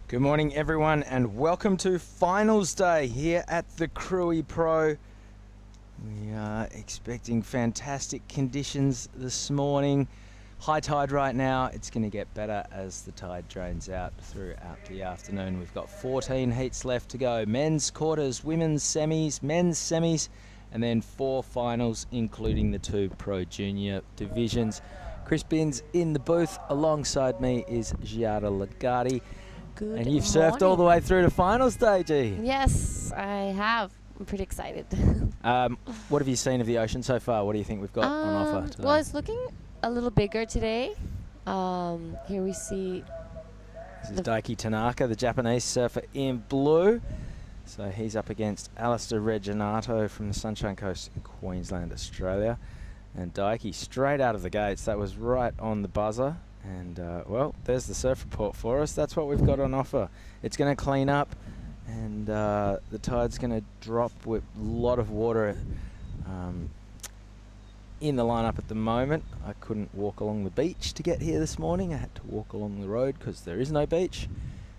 Good morning, everyone, and welcome to finals day here at the Krui Pro. We are expecting fantastic conditions this morning. High tide right now. It's going to get better as the tide drains out throughout the afternoon. We've got 14 heats left to go. Men's quarters, women's semis, men's semis, and then 4 finals, including the 2 Pro Junior divisions. Chris Binns in the booth. Alongside me is Giada Legati. Good And you've morning. surfed all the way through to finals day, G. Yes, I have. I'm pretty excited. What have you seen of the ocean so far? What do you think we've got on offer today? Well, it's looking a little bigger today. Here we see This is Daiki Tanaka, the Japanese surfer in blue. So he's up against Alistair Reginato from the Sunshine Coast in Queensland, Australia. And Daiki straight out of the gates. That was right on the buzzer. And, well, there's the surf report for us. That's what we've got on offer. It's going to clean up, and the tide's going to drop with a lot of water in the lineup at the moment. I couldn't walk along the beach to get here this morning. I had to walk along the road because there is no beach.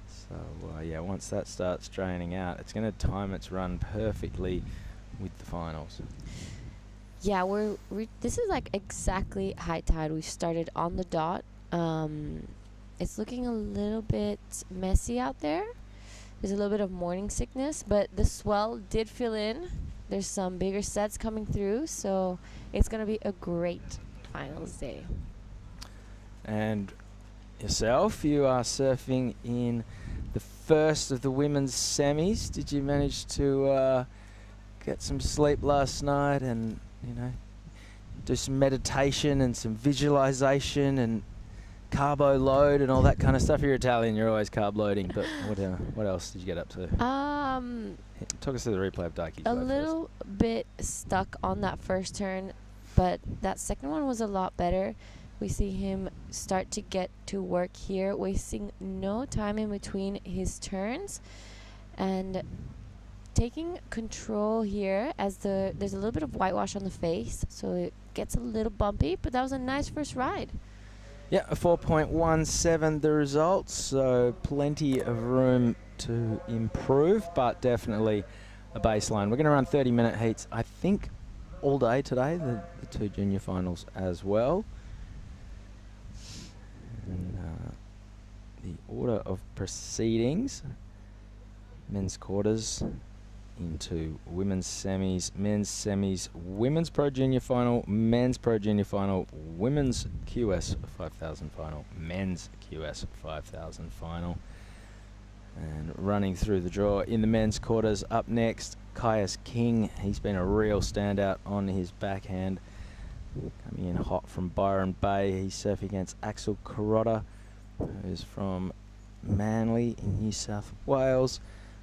So, yeah, once that starts draining out, it's going to time its run perfectly with the finals. Yeah, this is like exactly high tide. We started on the dot. It's looking a little bit messy out there. There's a little bit of morning sickness, but the swell did fill in. There's some bigger sets coming through, so it's going to be a great finals day. And yourself, you are surfing in the first of the women's semis. Did you manage to get some sleep last night and, you know, do some meditation and some visualization and carbo load and all that kind of stuff? You're Italian, you're always carb loading, but what else did you get up to? Talk us through the replay of Daiki's. A little bit stuck on that first turn, but that second one was a lot better. We see him start to get to work here, wasting no time in between his turns and taking control here as there's a little bit of whitewash on the face, so it gets a little bumpy, but that was a nice first ride. Yeah, a 4.17 the results, so plenty of room to improve, but definitely a baseline. We're going to run 30-minute heats, I think, all day today, the 2 junior finals as well. And the order of proceedings, men's quarters into women's semis, men's semis, women's Pro Junior final, men's Pro Junior final, women's QS 5000 final, men's QS 5000 final. And running through the draw in the men's quarters, up next, Caius King. He's been a real standout on his backhand. Coming in hot from Byron Bay, he's surfing against Axel Carota, who's from Manly in New South Wales,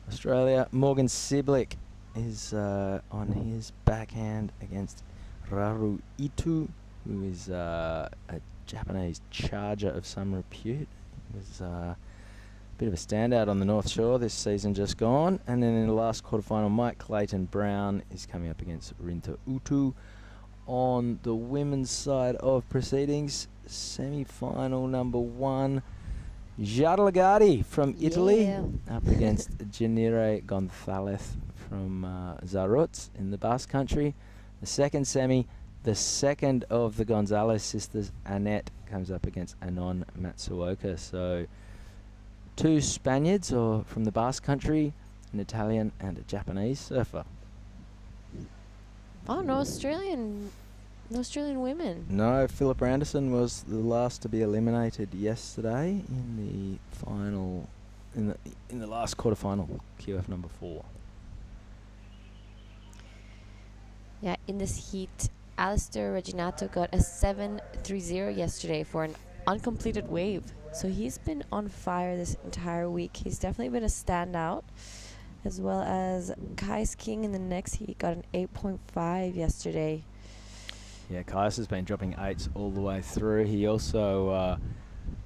Australia. Morgan Siblick is on his backhand against Raru Itu, who is a Japanese charger of some repute. He was a bit of a standout on the North Shore this season just gone. And then in the last quarterfinal, Mike Clayton Brown is coming up against Rinta Utu. On the women's side of proceedings, semi-final number 1, Giada Legati from Italy up against Janire Gonzalez from Zarutz in the Basque Country. The second semi, the second of the Gonzalez sisters, Annette, comes up against Anon Matsuoka. So 2 Spaniards or from the Basque Country, an Italian and a Japanese surfer. Oh, no Australian women. No, Philip Anderson was the last to be eliminated yesterday in the final, in the last quarterfinal, QF number 4. Yeah, in this heat, Alistair Reginato got a 7.30 yesterday for an uncompleted wave. So he's been on fire this entire week. He's definitely been a standout. As well as Caius King in the next heat got an 8.5 yesterday. Yeah, Caius has been dropping 8s all the way through. He also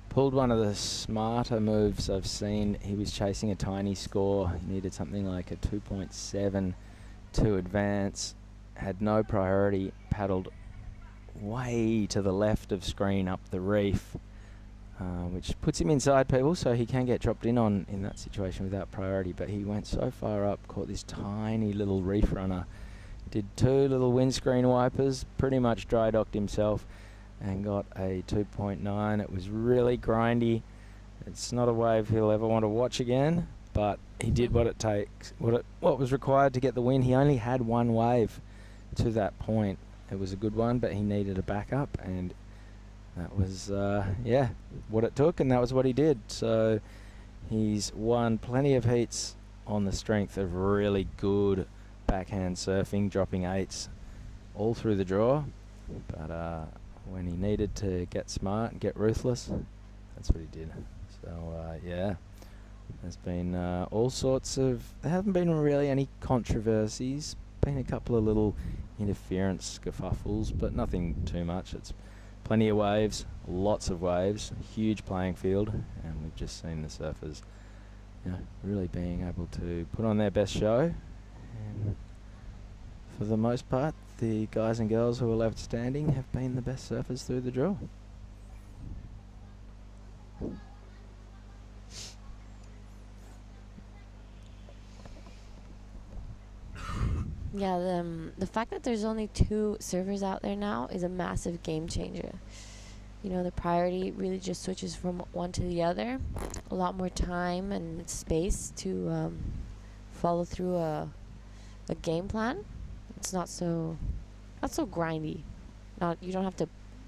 pulled one of the smarter moves I've seen. He was chasing a tiny score. He needed something like a 2.7 to advance. Had no priority. Paddled way to the left of screen up the reef. which puts him inside people, so he can get dropped in on in that situation without priority. But he went so far up, caught this tiny little reef runner, did 2 little windscreen wipers, pretty much dry docked himself, and got a 2.9. It was really grindy. It's not a wave he'll ever want to watch again, but he did what it takes, what was required to get the win. He only had 1 wave to that point. It was a good one, but he needed a backup, and that was, yeah, what it took, and that was what he did. So he's won plenty of heats on the strength of really good backhand surfing, dropping 8s all through the draw. But when he needed to get smart and get ruthless, that's what he did. So, yeah, there's been all sorts of... There haven't been really any controversies. Been a couple of little interference skerfuffles, but nothing too much. It's plenty of waves, lots of waves, huge playing field, and we've just seen the surfers, you know, really being able to put on their best show. And for the most part, the guys and girls who are left standing have been the best surfers through the draw. Yeah, the fact that there's only 2 surfers out there now is a massive game changer. You know, the priority really just switches from one to the other. A lot more time and space to follow through a game plan. It's not so grindy. You don't have to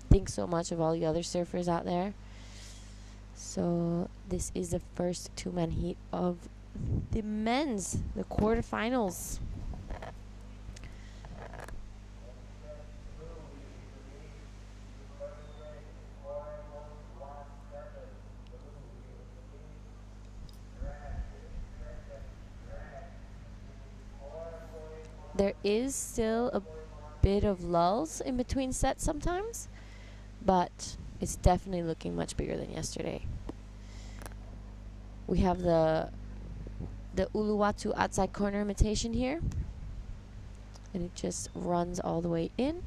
think so much of all the other surfers out there. So this is the first 2-man heat of the men's, the quarterfinals. There is still a bit of lulls in between sets sometimes, but it's definitely looking much bigger than yesterday. We have the Uluwatu outside corner imitation here, and it just runs all the way in.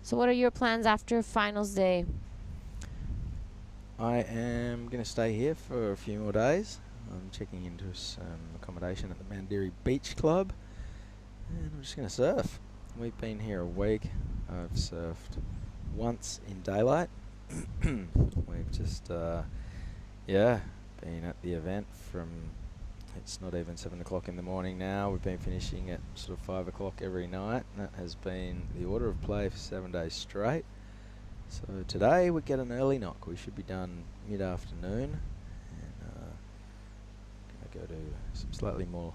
So what are your plans after finals day? I am going to stay here for a few more days. I'm checking into some accommodation at the Mandiri Beach Club, and I'm just going to surf. We've been here a week. I've surfed once in daylight. We've just, yeah, been at the event from, it's not even 7 o'clock in the morning now. We've been finishing at sort of 5 o'clock every night. That has been the order of play for 7 days straight. So today we get an early knock. We should be done mid-afternoon, and gonna go to some slightly more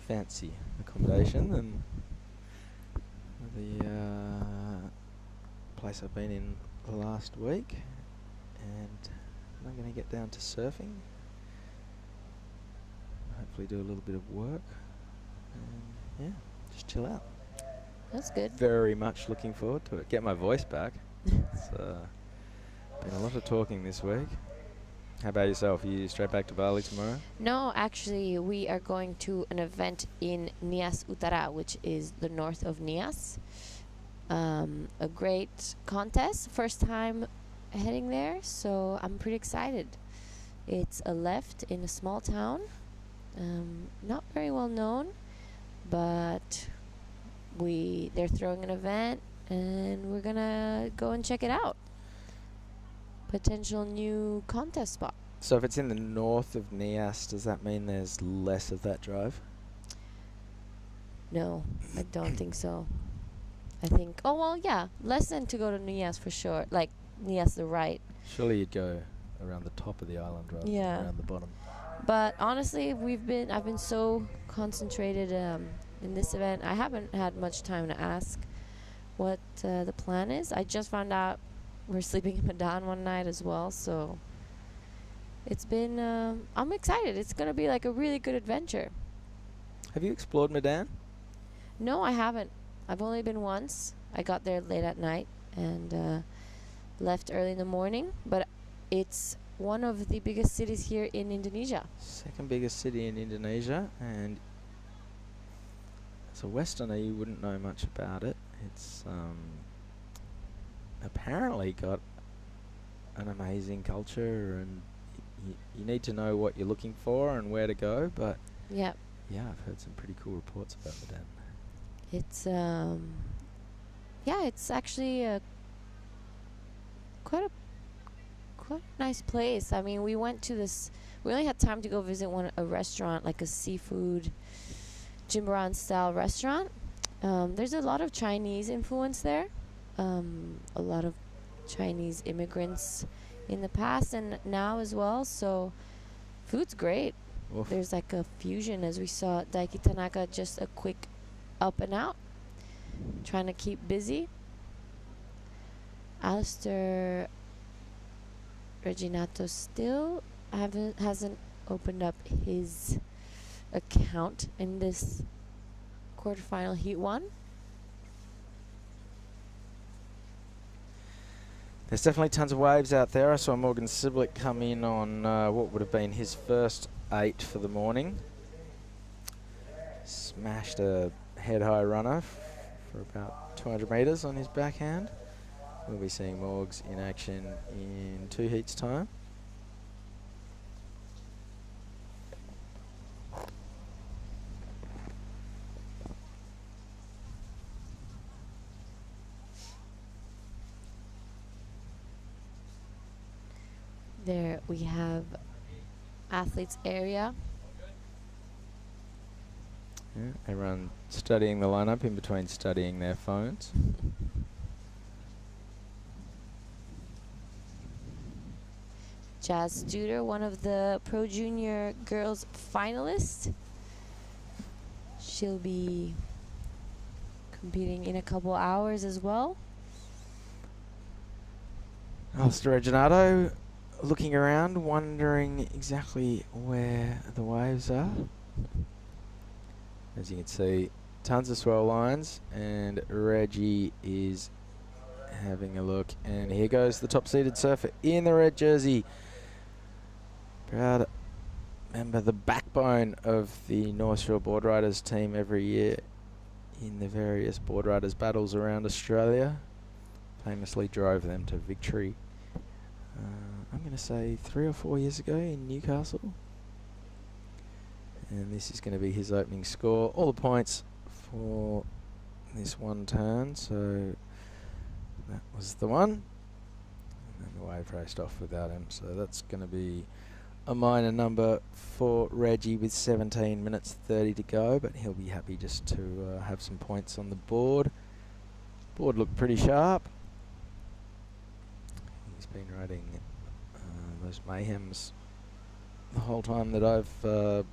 fancy accommodation than the place I've been in the last week, and I'm gonna get down to surfing. Hopefully do a little bit of work, and yeah, just chill out. That's good. Very much looking forward to it. Get my voice back. It's been a lot of talking this week. How about yourself? Are you straight back to Bali tomorrow? No, actually, we are going to an event in Nias Utara, which is the north of Nias. A great contest. First time heading there, so I'm pretty excited. It's a left in a small town. Not very well known, but they're throwing an event, and we're gonna go and check it out. Potential new contest spot. So if it's in the north of Nias, does that mean there's less of that drive? No, I don't think so. I think, oh well, yeah, less than to go to Nias for sure. Like Nias the right. Surely you'd go around the top of the island rather than around the bottom. But honestly, I've been so concentrated in this event. I haven't had much time to ask what the plan is. I just found out we're sleeping in Medan one night as well, so it's been I'm excited. It's gonna be like a really good adventure. Have you explored Medan? No, I haven't. I've only been once. I got there late at night and left early in the morning, but it's one of the biggest cities here in Indonesia. Second biggest city in Indonesia, and As a Westerner, you wouldn't know much about it. It's apparently got an amazing culture, and you need to know what you're looking for and where to go. But Yeah, yeah, I've heard some pretty cool reports about the den. it's yeah, it's actually quite a nice place. I mean, we went to this. We only had time to go visit a restaurant, like a seafood Jimbaran style restaurant. There's a lot of Chinese influence there. A lot of Chinese immigrants in the past and now as well. So food's great. Oof. There's like a fusion, as we saw Daiki Tanaka, just a quick up and out, trying to keep busy. Alistair Reginato still hasn't opened up his account in this quarterfinal heat 1. There's definitely tons of waves out there. I saw Morgan Siblick come in on what would have been his first 8 for the morning. Smashed a head-high runner for about 200 metres on his backhand. We'll be seeing Morgs in action in 2 heats' time. There we have athletes area. Yeah, everyone studying the lineup in between studying their phones. Jazz Studer, one of the Pro Junior girls finalists. She'll be competing in a couple hours as well. Alistair Reginato looking around, wondering exactly where the waves are. As you can see, tons of swell lines, and Reggie is having a look. And here goes the top-seeded surfer in the red jersey. Proud member, the backbone of the North Shore Board Riders team every year in the various board riders battles around Australia. Famously drove them to victory, I'm going to say 3 or 4 years ago in Newcastle. And this is going to be his opening score. All the points for this one turn, so that was the one. And then the wave raced off without him, so that's going to be a minor number for Reggie with 17 minutes 30 to go, but he'll be happy just to have some points on the board. Board looked pretty sharp. He's been riding those Mayhems the whole time that I've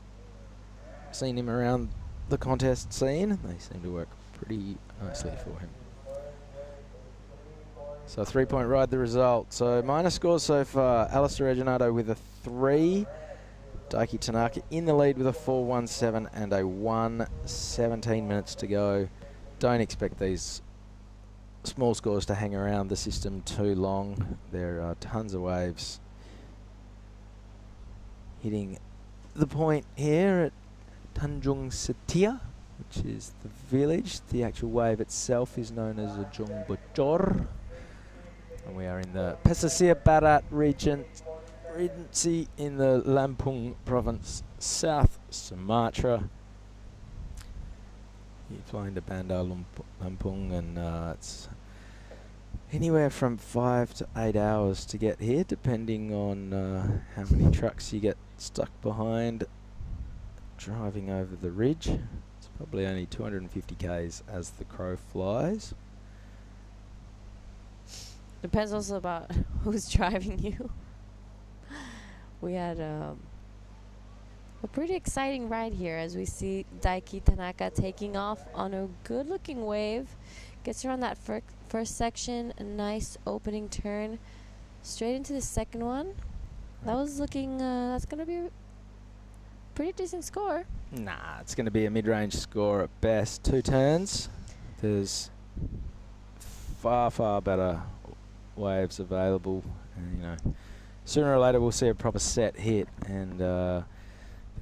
seen him around the contest scene. They seem to work pretty nicely for him. So a 3-point ride, the result. So minor scores so far. Alistair Reginato with a 3. Daiki Tanaka in the lead with a 4.17 and a 1:17 minutes to go. Don't expect these small scores to hang around the system too long. There are tons of waves hitting the point here at Tanjung Setia, which is the village. The actual wave itself is known as Ujung Bocur. And we are in the Pesisir Barat Regency in the Lampung province, South Sumatra. You're flying to Bandar Lampung, and it's anywhere from 5 to 8 hours to get here, depending on how many trucks you get stuck behind driving over the ridge. It's probably only 250 k's as the crow flies. Depends also about who's driving you. We had a pretty exciting ride here as we see Daiki Tanaka taking off on a good-looking wave. Gets her on that first section, a nice opening turn, straight into the second one. That was looking, that's going to be a pretty decent score. Nah, it's going to be a mid-range score at best. 2 turns. There's far, far better waves available. And, you know, sooner or later we'll see a proper set hit, and the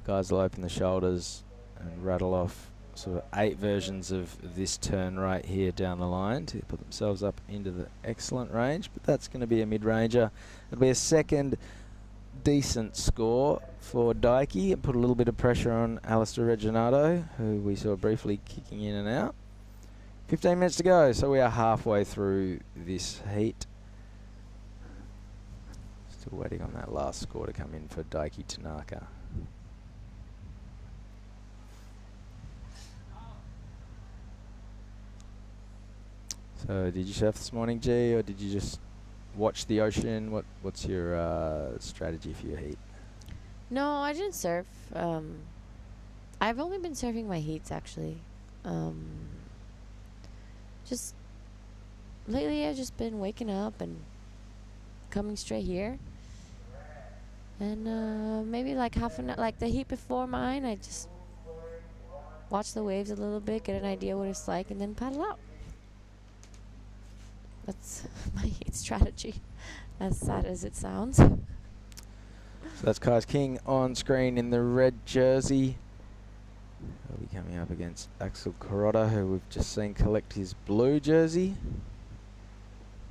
guys will open the shoulders and rattle off sort of 8 versions of this turn right here down the line to put themselves up into the excellent range, but that's going to be a mid-ranger. It'll be a second decent score for Dikey and put a little bit of pressure on Alistair Reginato, who we saw briefly kicking in and out. 15 minutes to go, so we are halfway through this heat. Still waiting on that last score to come in for Dikey Tanaka. So did you surf this morning, G, or did you just watch the ocean? What's your strategy for your heat? No, I didn't surf. I've only been surfing my heats, actually. Just lately I've just been waking up and coming straight here. And maybe like half an hour, like the heat before mine, I just watch the waves a little bit, get an idea what it's like, and then paddle out. That's my heat strategy, as sad as it sounds. So that's Kai's King on screen in the red jersey. He'll be coming up against Axel Carota, who we've just seen collect his blue jersey.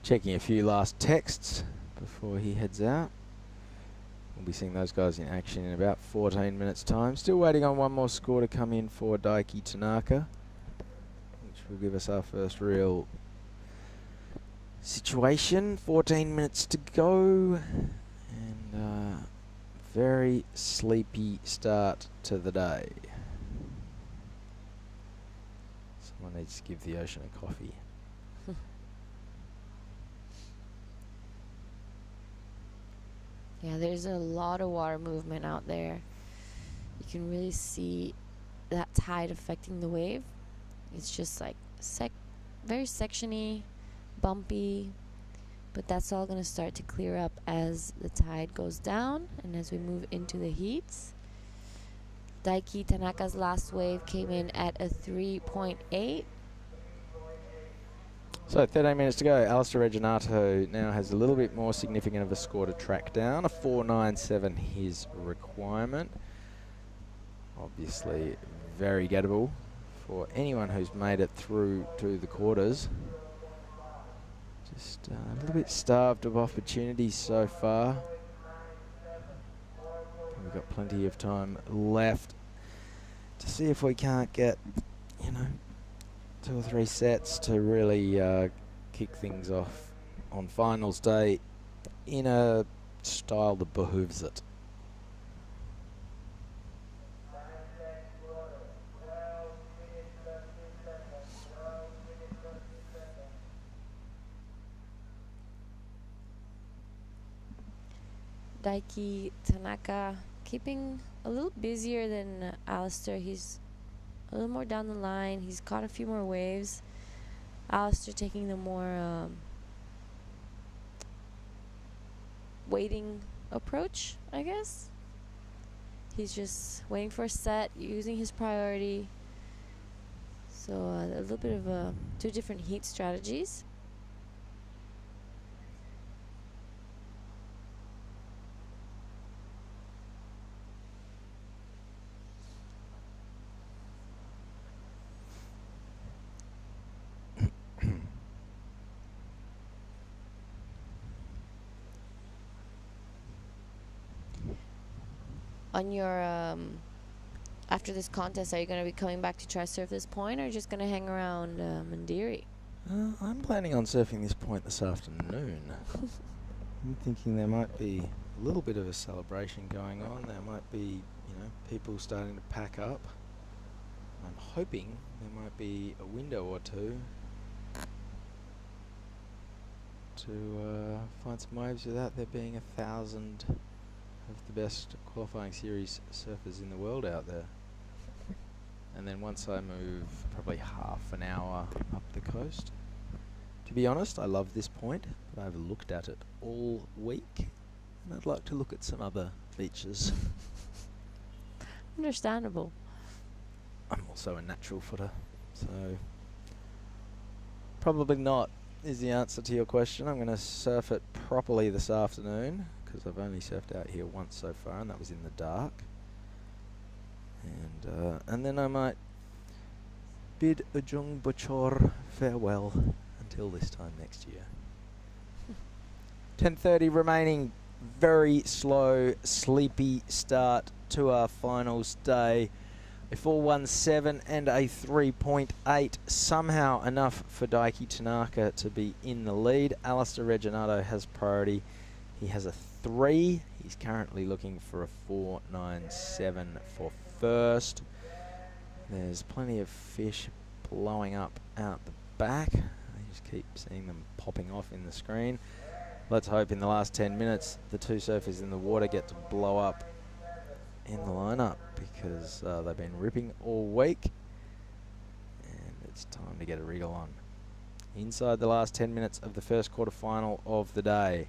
Checking a few last texts before he heads out. We'll be seeing those guys in action in about 14 minutes' time. Still waiting on one more score to come in for Dikey Tanaka, which will give us our first real situation. 14 minutes to go, and very sleepy start to the day. Someone needs to give the ocean a coffee. Yeah, there's a lot of water movement out there. You can really see that tide affecting the wave. It's just like very sectiony, bumpy, but that's all going to start to clear up as the tide goes down and as we move into the heats. Dikey Tanaka's last wave came in at a 3.8. So 13 minutes to go. Alistair Reginato now has a little bit more significant of a score to track down. A 4.97 his requirement. Obviously very gettable for anyone who's made it through to the quarters. Just a little bit starved of opportunities so far. We've got plenty of time left to see if we can't get, 2 or 3 sets to really kick things off on finals day in a style that behooves it. Dikey Tanaka keeping a little busier than Alistair. He's a little more down the line. He's caught a few more waves. Alistair taking the more waiting approach, I guess. He's just waiting for a set, using his priority. So a little bit of 2 different heat strategies. On your after this contest, are you going to be coming back to try surf this point, or just going to hang around Mandiri? I'm planning on surfing this point this afternoon. I'm thinking there might be a little bit of a celebration going on. There might be, people starting to pack up. I'm hoping there might be a window or two to find some waves without there being 1,000 of the best qualifying series surfers in the world out there. And then once I move probably half an hour up the coast. To be honest, I love this point, but I've looked at it all week, and I'd like to look at some other beaches. Understandable. I'm also a natural footer, so probably not is the answer to your question. I'm going to surf it properly this afternoon, because I've only surfed out here once so far, and that was in the dark. And then I might bid Ujung Bocur farewell until this time next year. 10:30 remaining. Very slow, sleepy start to our finals day. A 4.17 and a 3.8. Somehow enough for Daiki Tanaka to be in the lead. Alistair Reginato has priority. He has a 3. He's currently looking for a 4.97 for first. There's plenty of fish blowing up out the back. I just keep seeing them popping off in the screen. Let's hope in the last 10 minutes the two surfers in the water get to blow up in the lineup, because they've been ripping all week and it's time to get a wriggle on. Inside the last 10 minutes of the first quarterfinal of the day.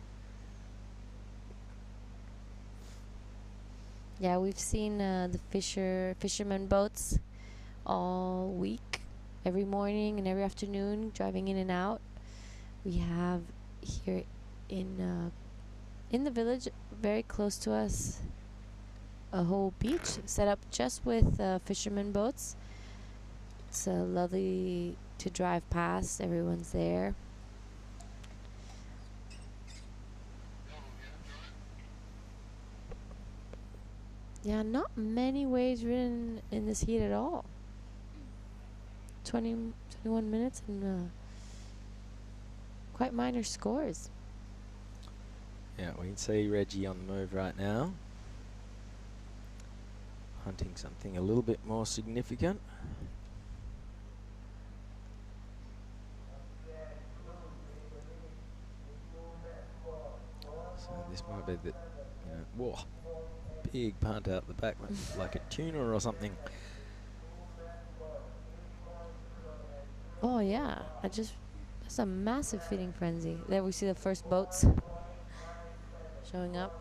Yeah, we've seen the fishermen boats all week, every morning and every afternoon, driving in and out. We have here in the village, very close to us, a whole beach set up just with fishermen boats. It's lovely to drive past. Everyone's there. Yeah, not many waves ridden in this heat at all. 21 minutes and quite minor scores. Yeah, we can see Reggie on the move right now, hunting something a little bit more significant. So this might be the, whoa, big punt out the back, like a tuna or something. Oh yeah, that's a massive feeding frenzy. There we see the first boats showing up.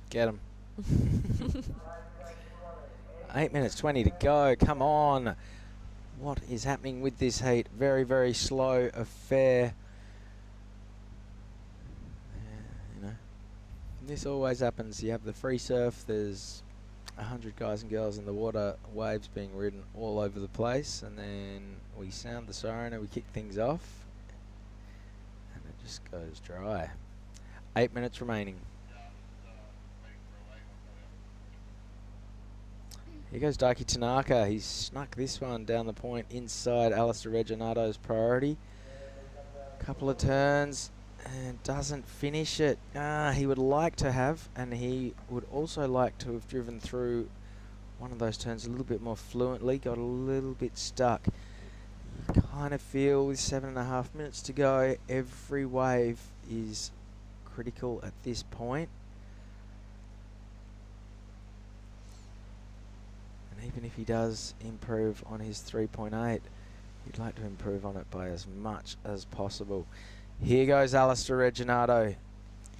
Get him. 8 minutes 20 to go. Come on. What is happening with this heat? Very, very slow affair. This always happens. You have the free surf. There's 100 guys and girls in the water. Waves being ridden all over the place. And then we sound the siren and we kick things off. And it just goes dry. 8 minutes remaining. Here goes Daiki Tanaka. He's snuck this one down the point inside Alistair Reginato's priority. Couple of turns and doesn't finish it. He would like to have, and he would also like to have driven through one of those turns a little bit more fluently. Got a little bit stuck. You kind of feel with 7.5 minutes to go, every wave is critical at this point. Even if he does improve on his 3.8, you'd like to improve on it by as much as possible. Here goes Alistair Reginato.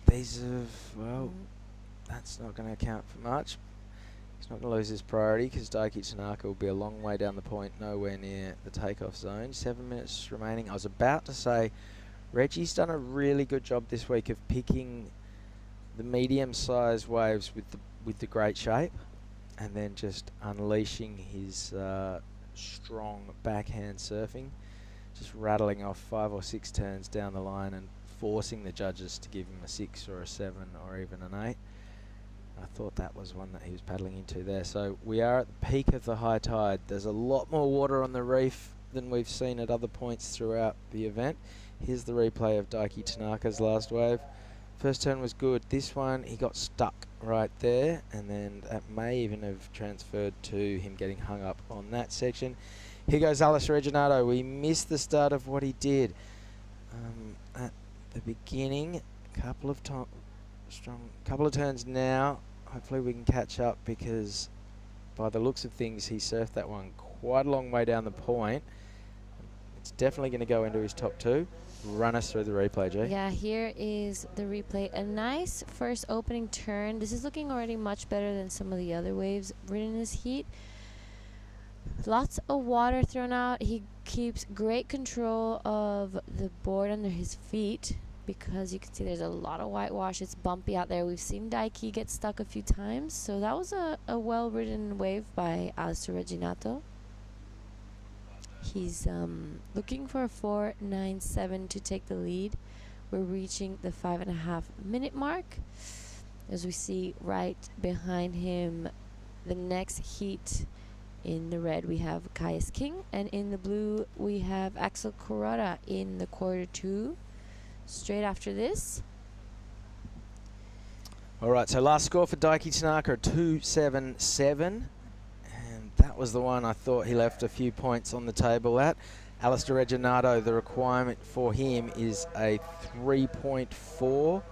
These are, well, that's not going to account for much. He's not going to lose his priority because Daiki Tanaka will be a long way down the point, nowhere near the takeoff zone. 7 minutes remaining. I was about to say, Reggie's done a really good job this week of picking the medium-sized waves with the great shape, and then just unleashing his strong backhand surfing, just rattling off 5 or 6 turns down the line and forcing the judges to give him a 6 or a 7 or even an 8. I thought that was one that he was paddling into there. So we are at the peak of the high tide. There's a lot more water on the reef than we've seen at other points throughout the event. Here's the replay of Daiki Tanaka's last wave. First turn was good. This one, he got stuck right there, and then that may even have transferred to him getting hung up on that section. Here goes Alistair Reginato. We missed the start of what he did at the beginning. Couple of turns now. Hopefully we can catch up, because by the looks of things, he surfed that one quite a long way down the point. It's definitely going to go into his top 2. Run us through the replay, Jay. Yeah, here is the replay. A nice first opening turn. This is looking already much better than some of the other waves ridden in this heat. Lots of water thrown out. He keeps great control of the board under his feet. because you can see there's a lot of whitewash. It's bumpy out there. We've seen Daiki get stuck a few times, so that was a well-ridden wave by Alistair Reginato. He's looking for a 4.97 to take the lead. We're reaching the 5.5 minute mark. As we see right behind him, the next heat in the red we have Caius King, and in the blue we have Axel Kurata in the quarter 2. Straight after this. All right, so last score for Daiki Tanaka, 2.77. And that was the one I thought he left a few points on the table at. Alistair Reginato, the requirement for him is a 3.4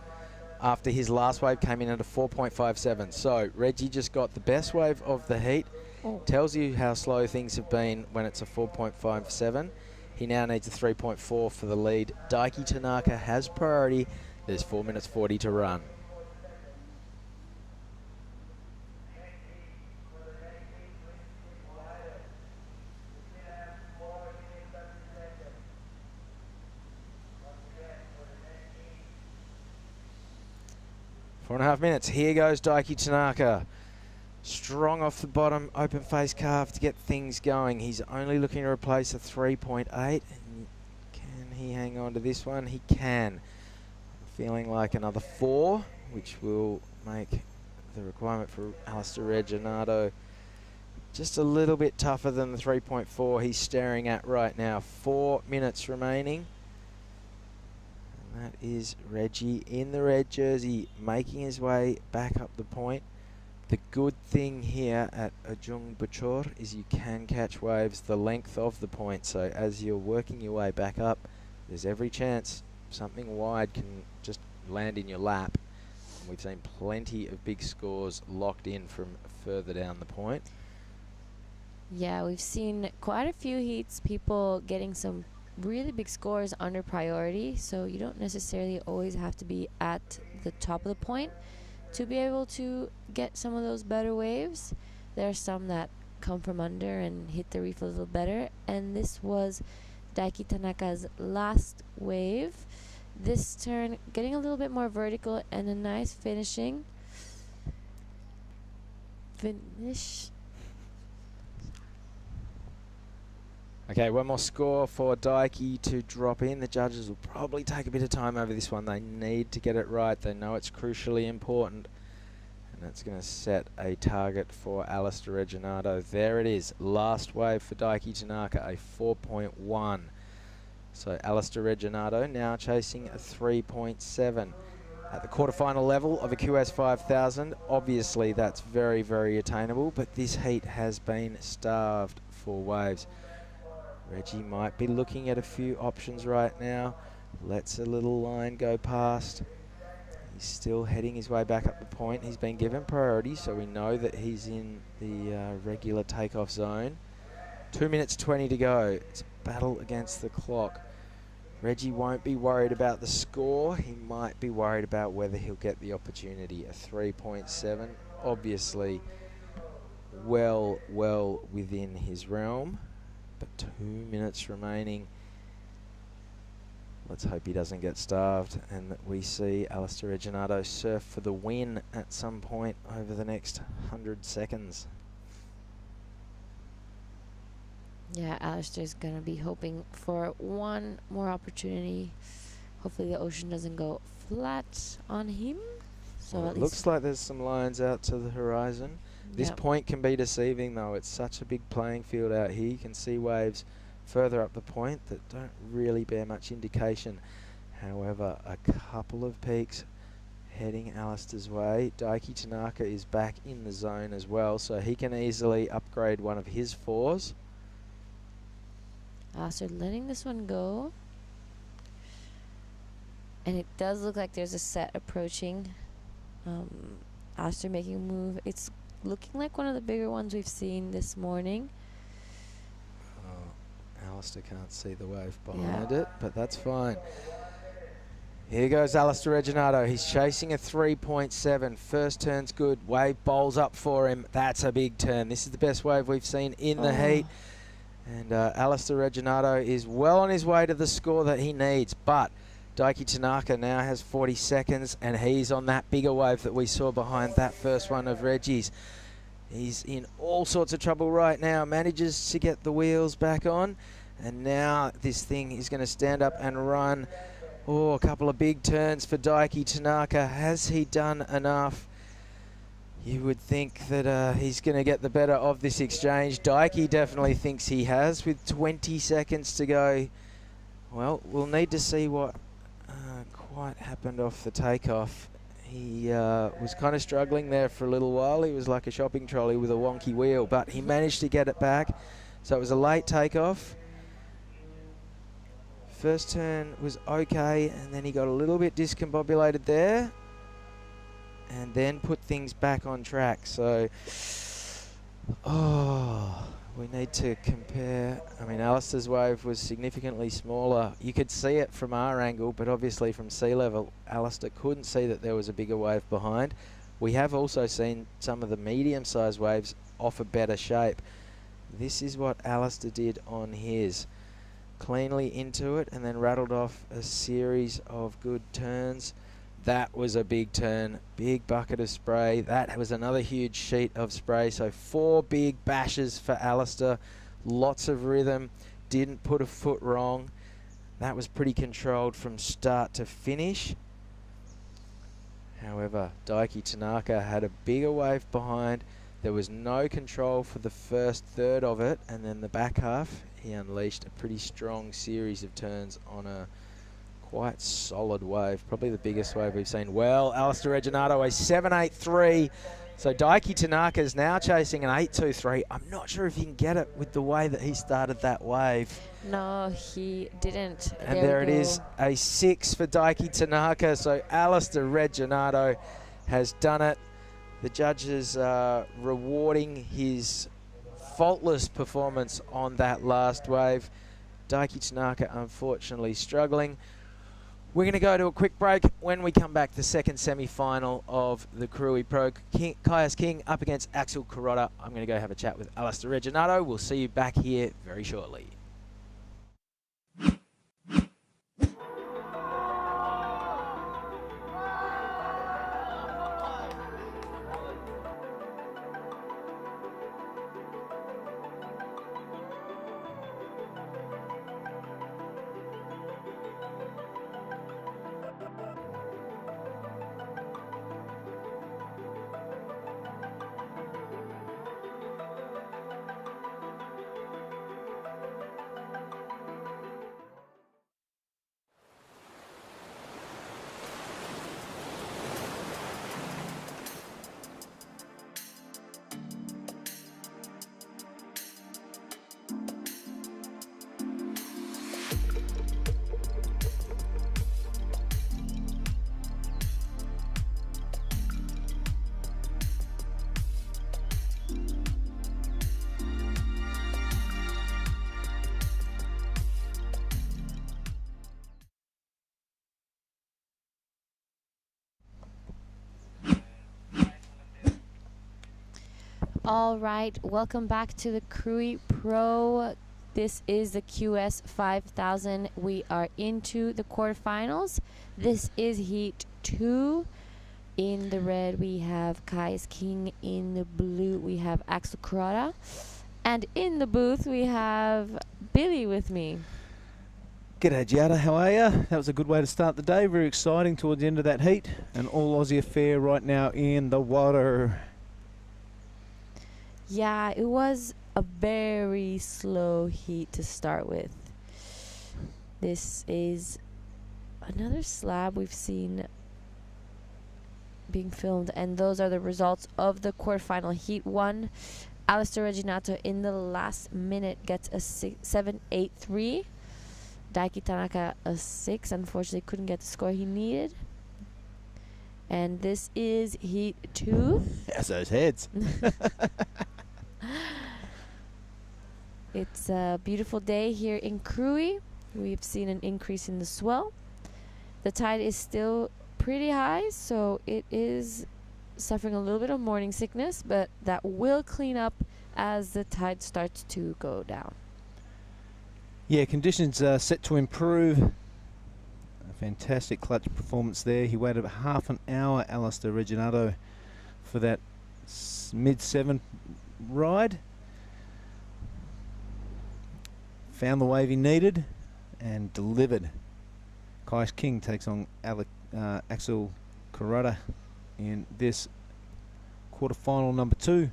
after his last wave came in at a 4.57. So Reggie just got the best wave of the heat. Oh. Tells you how slow things have been when it's a 4.57. He now needs a 3.4 for the lead. Daiki Tanaka has priority. There's 4 minutes 40 to run. Four and a half minutes. Here goes Daiki Tanaka. Strong off the bottom, open face calf to get things going. He's only looking to replace a 3.8. Can he hang on to this one? He can. Feeling like another 4, which will make the requirement for Alistair Reginato just a little bit tougher than the 3.4 he's staring at right now. 4 minutes remaining. And that is Reggie in the red jersey, making his way back up the point. The good thing here at Ujung Bocur is you can catch waves the length of the point. So as you're working your way back up, there's every chance something wide can just land in your lap. And we've seen plenty of big scores locked in from further down the point. Yeah, we've seen quite a few heats, people getting some really big scores under priority. So you don't necessarily always have to be at the top of the point to be able to get some of those better waves. There are some that come from under and hit the reef a little better, and this was Daiki Tanaka's last wave. This turn getting a little bit more vertical and a nice finishing finish. Okay, one more score for Daiki to drop in. The judges will probably take a bit of time over this one. They need to get it right. They know it's crucially important. And that's going to set a target for Alistair Reginato. There it is. Last wave for Daiki Tanaka, a 4.1. So Alistair Reginato now chasing a 3.7. At the quarterfinal level of a QS 5000, obviously that's very, very attainable. But this heat has been starved for waves. Reggie might be looking at a few options right now. Lets a little line go past. He's still heading his way back up the point. He's been given priority, so we know that he's in the regular takeoff zone. 2 minutes 20 to go. It's a battle against the clock. Reggie won't be worried about the score. He might be worried about whether he'll get the opportunity. A 3.7, obviously well within his realm. But 2 minutes remaining. Let's hope he doesn't get starved and that we see Alistair Reginato surf for the win at some point over the next 100 seconds. Yeah, Alistair's going to be hoping for one more opportunity. Hopefully the ocean doesn't go flat on him. So Well, at it looks like there's some lines out to the horizon. This point can be deceiving though. It's such a big playing field out here. You can see waves further up the point that don't really bear much indication. However, a couple of peaks heading Alistair's way. Daiki Tanaka is back in the zone as well, so he can easily upgrade one of his 4s. Alistair letting this one go. And it does look like there's a set approaching. Alistair making a move. It's looking like one of the bigger ones we've seen this morning. Oh, Alistair can't see the wave behind it, but that's fine. Here goes Alistair Reginato. He's chasing a 3.7. First turn's good. Wave bowls up for him. That's a big turn. This is the best wave we've seen in the heat. And Alistair Reginato is well on his way to the score that he needs, but Daiki Tanaka now has 40 seconds, and he's on that bigger wave that we saw behind that first one of Reggie's. He's in all sorts of trouble right now, manages to get the wheels back on, and now this thing is going to stand up and run. Oh, a couple of big turns for Daiki Tanaka. Has he done enough? You would think that he's going to get the better of this exchange. Daiki definitely thinks he has with 20 seconds to go. Well, we'll need to see what quite happened off the takeoff. He was kind of struggling there for a little while. He was like a shopping trolley with a wonky wheel, but he managed to get it back. So it was a late takeoff. First turn was okay, and then he got a little bit discombobulated there, and then put things back on track. So, we need to compare. I mean, Alistair's wave was significantly smaller. You could see it from our angle, but obviously from sea level, Alistair couldn't see that there was a bigger wave behind. We have also seen some of the medium-sized waves offer better shape. This is what Alistair did on his. Cleanly into it, and then rattled off a series of good turns. That was a big turn, big bucket of spray. That was another huge sheet of spray. So 4 big bashes for Alistair. Lots of rhythm, didn't put a foot wrong. That was pretty controlled from start to finish. However, Daiki Tanaka had a bigger wave behind. There was no control for the first third of it, and then the back half, he unleashed a pretty strong series of turns on a quite solid wave, probably the biggest wave we've seen. Well, Alistair Reginato, a 7.83. So Daiki Tanaka is now chasing an 8.23. I'm not sure if he can get it with the way that he started that wave. No, he didn't. And there it is, a 6 for Daiki Tanaka. So Alistair Reginato has done it. The judges are rewarding his faultless performance on that last wave. Daiki Tanaka unfortunately struggling. We're going to go to a quick break. When we come back, the second semi-final of the Krui Pro. Kaius King up against Axel Kuroda. I'm going to go have a chat with Alistair Reginato. We'll see you back here very shortly. All right, welcome back to the Krui Pro. This is the QS 5000. We are into the quarterfinals. This is Heat 2. In the red, we have Kaius King. In the blue, we have Axel Kuroda. And in the booth, we have Billy with me. G'day Giada, how are you? That was a good way to start the day. Very exciting towards the end of that heat. An all Aussie affair right now in the water. Yeah, it was a very slow heat to start with. This is another slab we've seen being filmed, and those are the results of the quarterfinal. Heat 1, Alistair Reginato in the last minute gets a 7.83. Daiki Tanaka a 6. Unfortunately, couldn't get the score he needed. And this is Heat 2. How's those heads? It's a beautiful day here in Krui. We've seen an increase in the swell. The tide is still pretty high, so it is suffering a little bit of morning sickness, but that will clean up as the tide starts to go down. Yeah, conditions are set to improve Fantastic clutch performance there. He waited half an hour, Alistair Reginato, for that mid-7 ride. Found the wave he needed and delivered. Kai's King takes on Axel Kurata in this quarterfinal number 2.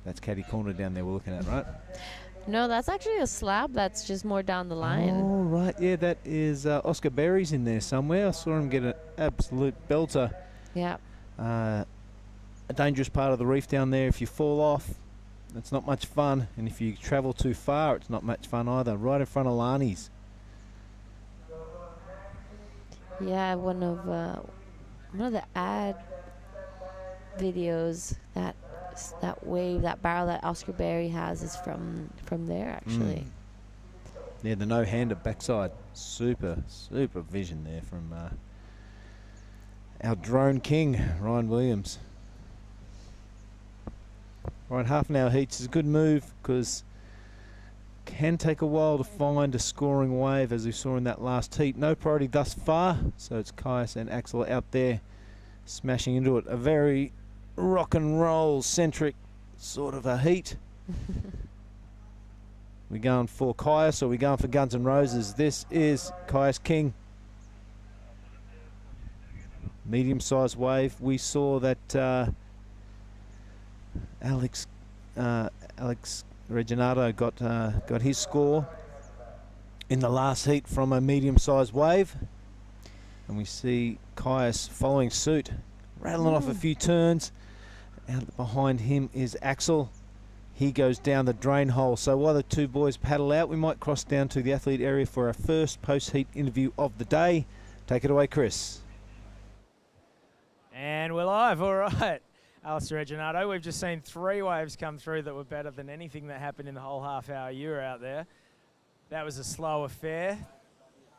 That's caddy corner down there we're looking at, right? No, that's actually a slab that's just more down the line. Oh, right. Yeah, that is Oscar Berry's in there somewhere. I saw him get an absolute belter. Yeah. A dangerous part of the reef down there. If you fall off, it's not much fun. And if you travel too far, it's not much fun either. Right in front of Lani's. Yeah, one of the ad videos that wave, that barrel that Oscar Berry has is from there actually. Yeah, the no-hander backside. Super vision there from our drone king, Ryan Williams. Right, half an hour heats is a good move because can take a while to find a scoring wave, as we saw in that last heat. No priority thus far, so it's Kaius and Axel out there smashing into it. A very rock and roll centric sort of a heat. We going for Kaius or we going for Guns N' Roses? This is Kaius King. Medium-sized wave. We saw that Alex Reginato got his score in the last heat from a medium-sized wave, and we see Kaius following suit, rattling off a few turns. Out behind him is Axel. He goes down the drain hole. So while the two boys paddle out, we might cross down to the athlete area for our first post-heat interview of the day. Take it away, Chris. And we're live, all right. Alistair Reginato, we've just seen 3 waves come through that were better than anything that happened in the whole half hour you were out there. That was a slow affair.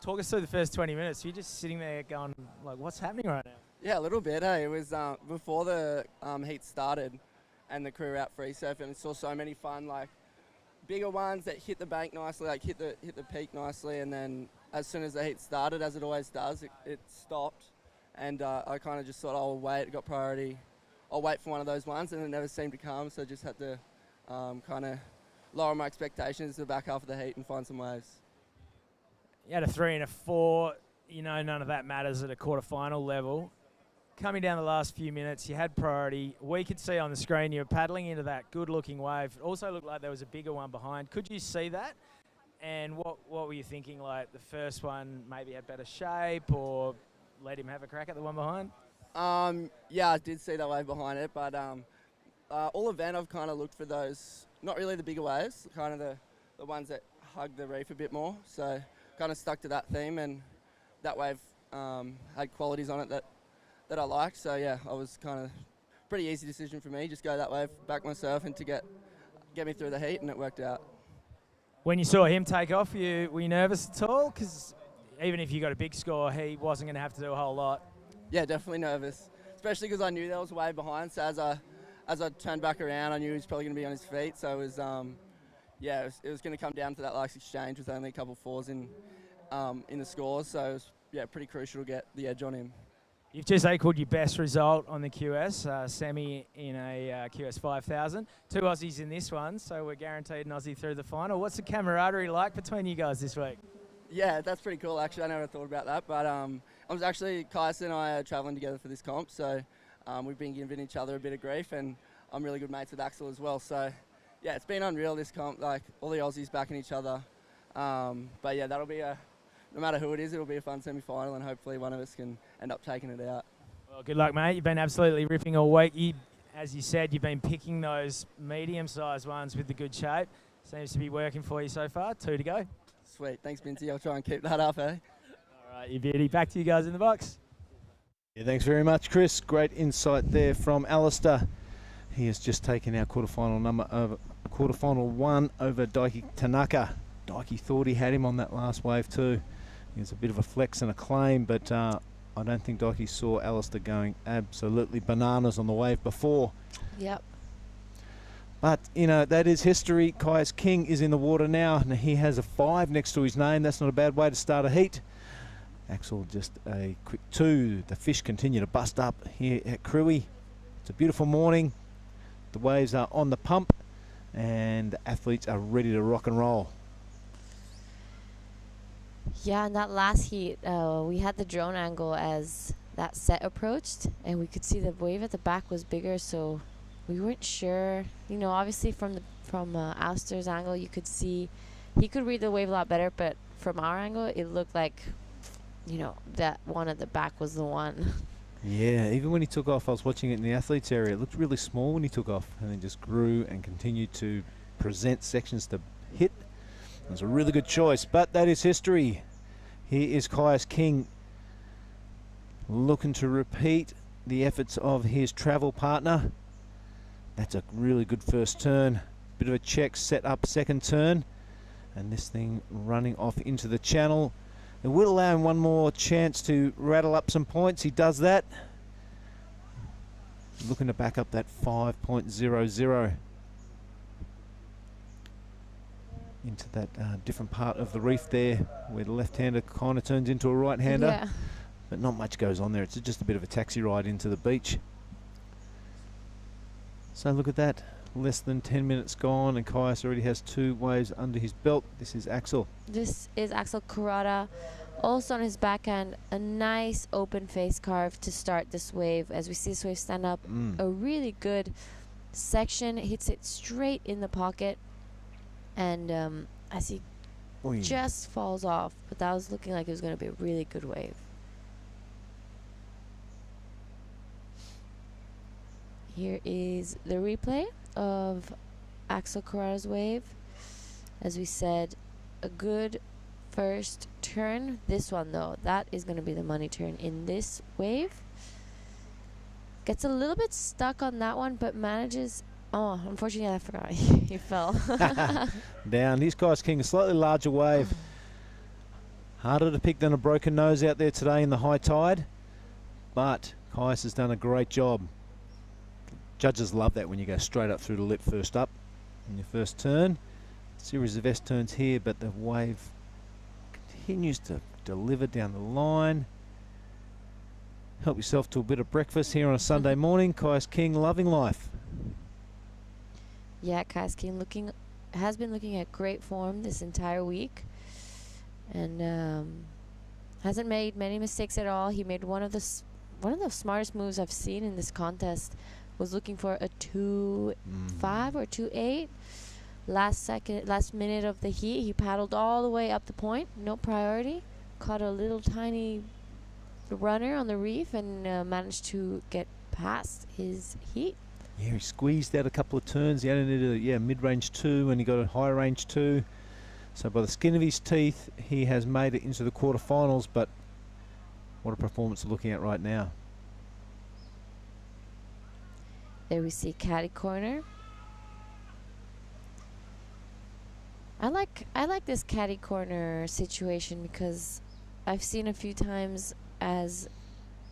Talk us through the first 20 minutes. You're just sitting there going, like, what's happening right now? Yeah, a little bit, hey. It was before the heat started and the crew were out free surfing, and saw so many fun, like, bigger ones that hit the bank nicely, like hit the peak nicely, and then as soon as the heat started, as it always does, it stopped. And I kind of just thought, I'll wait, it got priority. I'll wait for one of those ones, and it never seemed to come, so just had to kind of lower my expectations to the back half of the heat and find some waves. You had a 3 and a 4. You know, none of that matters at a quarterfinal level. Coming down the last few minutes, you had priority. We could see on the screen you were paddling into that good-looking wave. It also looked like there was a bigger one behind. Could you see that? And what were you thinking? Like, the first one maybe had better shape, or let him have a crack at the one behind? Yeah, I did see that wave behind it, but all event I've kind of looked for those, not really the bigger waves, kind of the ones that hug the reef a bit more. So kind of stuck to that theme, and that wave had qualities on it that I liked. So yeah, I was kind of pretty easy decision for me. Just go that wave, back my surf, and to get me through the heat, and it worked out. When you saw him take off, were you nervous at all? Because even if you got a big score, he wasn't going to have to do a whole lot. Yeah, definitely nervous, especially because I knew there was a wave behind. So as I turned back around, I knew he was probably going to be on his feet. So it was it was going to come down to that last exchange with only a couple fours in the scores. So it was pretty crucial to get the edge on him. You've just equalled your best result on the QS, semi in a QS 5000. 2 Aussies in this one, so we're guaranteed an Aussie through the final. What's the camaraderie like between you guys this week? Yeah, that's pretty cool, actually. I never thought about that, but I was actually, Kaius and I are travelling together for this comp, so we've been giving each other a bit of grief, and I'm really good mates with Axel as well. So, yeah, it's been unreal, this comp, like all the Aussies backing each other. But yeah, that'll be no matter who it is, it'll be a fun semi-final, and hopefully one of us can end up taking it out. Well, good luck, mate. You've been absolutely ripping all week. As you said, you've been picking those medium-sized ones with the good shape. Seems to be working for you so far. 2 to go. Sweet. Thanks, Binty. I'll try and keep that up, eh? All right, you beauty. Back to you guys in the box. Yeah, thanks very much, Chris. Great insight there from Alistair. He has just taken our quarterfinal 1 over Daiki Tanaka. Daiki thought he had him on that last wave too. It was a bit of a flex and a claim, but I don't think Daiki saw Alistair going absolutely bananas on the wave before. Yep. But, you know, that is history. Caius King is in the water now, and he has a 5 next to his name. That's not a bad way to start a heat. Axel just a quick 2. The fish continue to bust up here at Krui. It's a beautiful morning. The waves are on the pump, and the athletes are ready to rock and roll. Yeah, in that last heat, we had the drone angle as that set approached, and we could see the wave at the back was bigger, so we weren't sure. You know, obviously from Alistair's angle, you could see he could read the wave a lot better, but from our angle, it looked like, you know, that one at the back was the one. Yeah, even when he took off, I was watching it in the athletes area. It looked really small when he took off, and then just grew and continued to present sections to hit. It was a really good choice, but that is history. Here is Caius King looking to repeat the efforts of his travel partner. That's a really good first turn. Bit of a check, set up second turn, and this thing running off into the channel. It will allow him one more chance to rattle up some points. He does that. Looking to back up that 5.00 into that different part of the reef there, where the left-hander kind of turns into a right-hander. Yeah. But not much goes on there. It's just a bit of a taxi ride into the beach. So look at that. Less than 10 minutes gone, and Caius already has 2 waves under his belt. This is Axel. This is Axel Kurata. Also on his backhand, a nice open face carve to start this wave. As we see this wave stand up, a really good section. Hits it straight in the pocket. And as he just falls off, but that was looking like it was going to be a really good wave. Here is the replay of Axel Kurata's wave. As we said, a good first turn. This one though, that is going to be the money turn in this wave. Gets a little bit stuck on that one, but manages. Oh, unfortunately I forgot. He fell. Down. Here's Caius King, a slightly larger wave. Harder to pick than a broken nose out there today in the high tide, but Caius has done a great job. Judges love that when you go straight up through the lip first up in your first turn. Series of S turns here, but the wave continues to deliver down the line. Help yourself to a bit of breakfast here on a Sunday morning. Caius King loving life. Yeah, Caius King has been looking at great form this entire week, and hasn't made many mistakes at all. He made one of the smartest moves I've seen in this contest. Was looking for a 2.5 or 2.8. Last minute of the heat, he paddled all the way up the point, no priority. Caught a little tiny runner on the reef and managed to get past his heat. Yeah, he squeezed out a couple of turns. He only needed a mid-range 2, and he got a high-range 2. So by the skin of his teeth, he has made it into the quarterfinals. But what a performance we're looking at right now. There we see caddy corner. I like this caddy corner situation because I've seen a few times as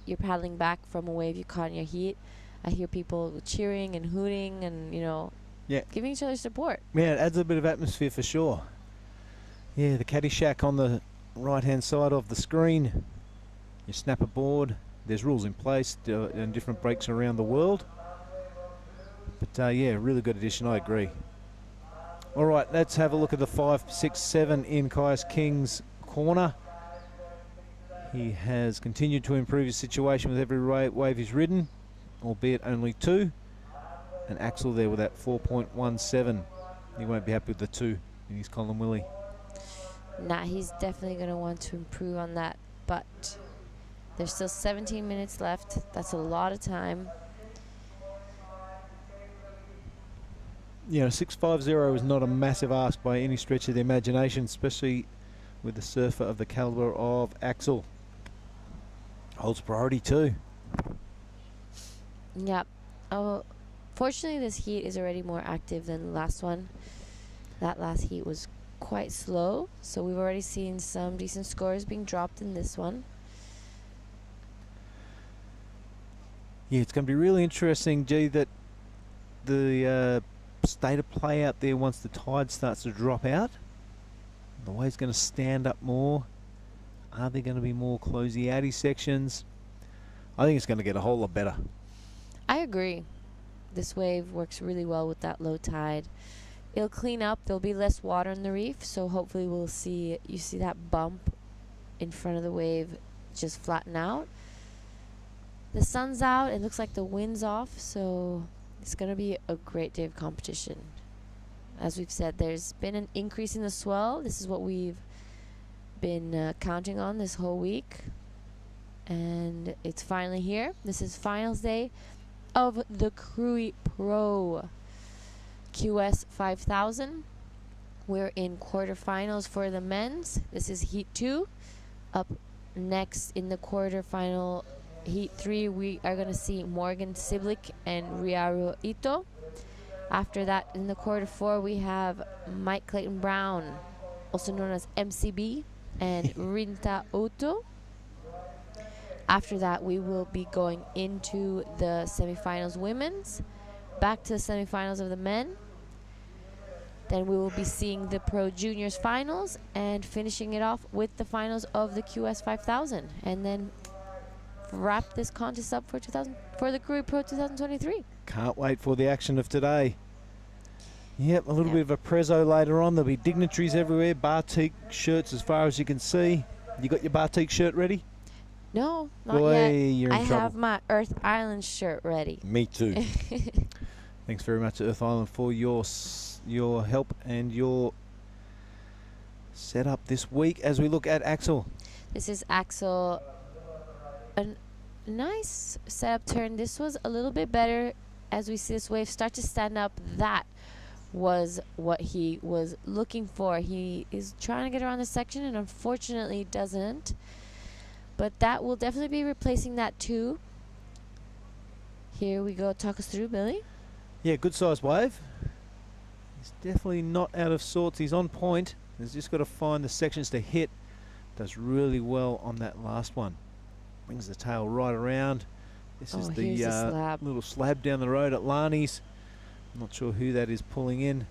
you're paddling back from a wave you caught in your heat. I hear people cheering and hooting and, you know, giving each other support. Yeah, it adds a bit of atmosphere for sure. Yeah, the caddy shack on the right-hand side of the screen. You snap a board. There's rules in place and different breaks around the world. But yeah, really good addition, I agree. All right, let's have a look at the 5, 6, 7 in Caius King's corner. He has continued to improve his situation with every wave he's ridden, albeit only 2. And Axel there with that 4.17. He won't be happy with the 2 in his column, will he? Nah, he's definitely going to want to improve on that. But there's still 17 minutes left. That's a lot of time. Yeah, 6.50 is not a massive ask by any stretch of the imagination, especially with the surfer of the caliber of Axel. Holds priority too. Yep. Oh, fortunately, this heat is already more active than the last one. That last heat was quite slow, so we've already seen some decent scores being dropped in this one. Yeah, it's going to be really interesting, G, that the state of play out there once the tide starts to drop out? The wave's going to stand up more. Are there going to be more closey-outy sections? I think it's going to get a whole lot better. I agree. This wave works really well with that low tide. It'll clean up. There'll be less water in the reef, so hopefully we'll see that bump in front of the wave just flatten out. The sun's out. It looks like the wind's off, so it's going to be a great day of competition. As we've said, there's been an increase in the swell. This is what we've been counting on this whole week, and it's finally here. This is finals day of the Krui Pro QS 5000. We're in quarterfinals for the men's. This is heat 2. Up next in the quarterfinal heat 3, we are going to see Morgan Siblik and Riaru Ito. After that, in the quarter 4, we have Mike Clayton Brown, also known as MCB, and Rinta Oto. After that, we will be going into the semifinals women's, back to the semifinals of the men. Then we will be seeing the Pro Juniors finals and finishing it off with the finals of the QS 5000. And then wrap this contest up for the Krui Pro 2023. Can't wait for the action of today. Yep, a little bit of a prezzo later on. There'll be dignitaries everywhere, batik shirts as far as you can see. You got your batik shirt ready? No, not Boy, yet. you're in I trouble. have my Earth Island shirt ready. Me too. Thanks very much, Earth Island, for your help and your setup this week as we look at Axel. This is Axel. A nice setup turn. This was a little bit better as we see this wave start to stand up. That was what he was looking for. He is trying to get around the section and unfortunately doesn't. But that will definitely be replacing that too. Here we go. Talk us through, Billy. Yeah, good size wave. He's definitely not out of sorts. He's on point. He's just got to find the sections to hit. Does really well on that last one. Brings the tail right around. This is the slab. little slab down the road at Lani's. I'm not sure who that is pulling in.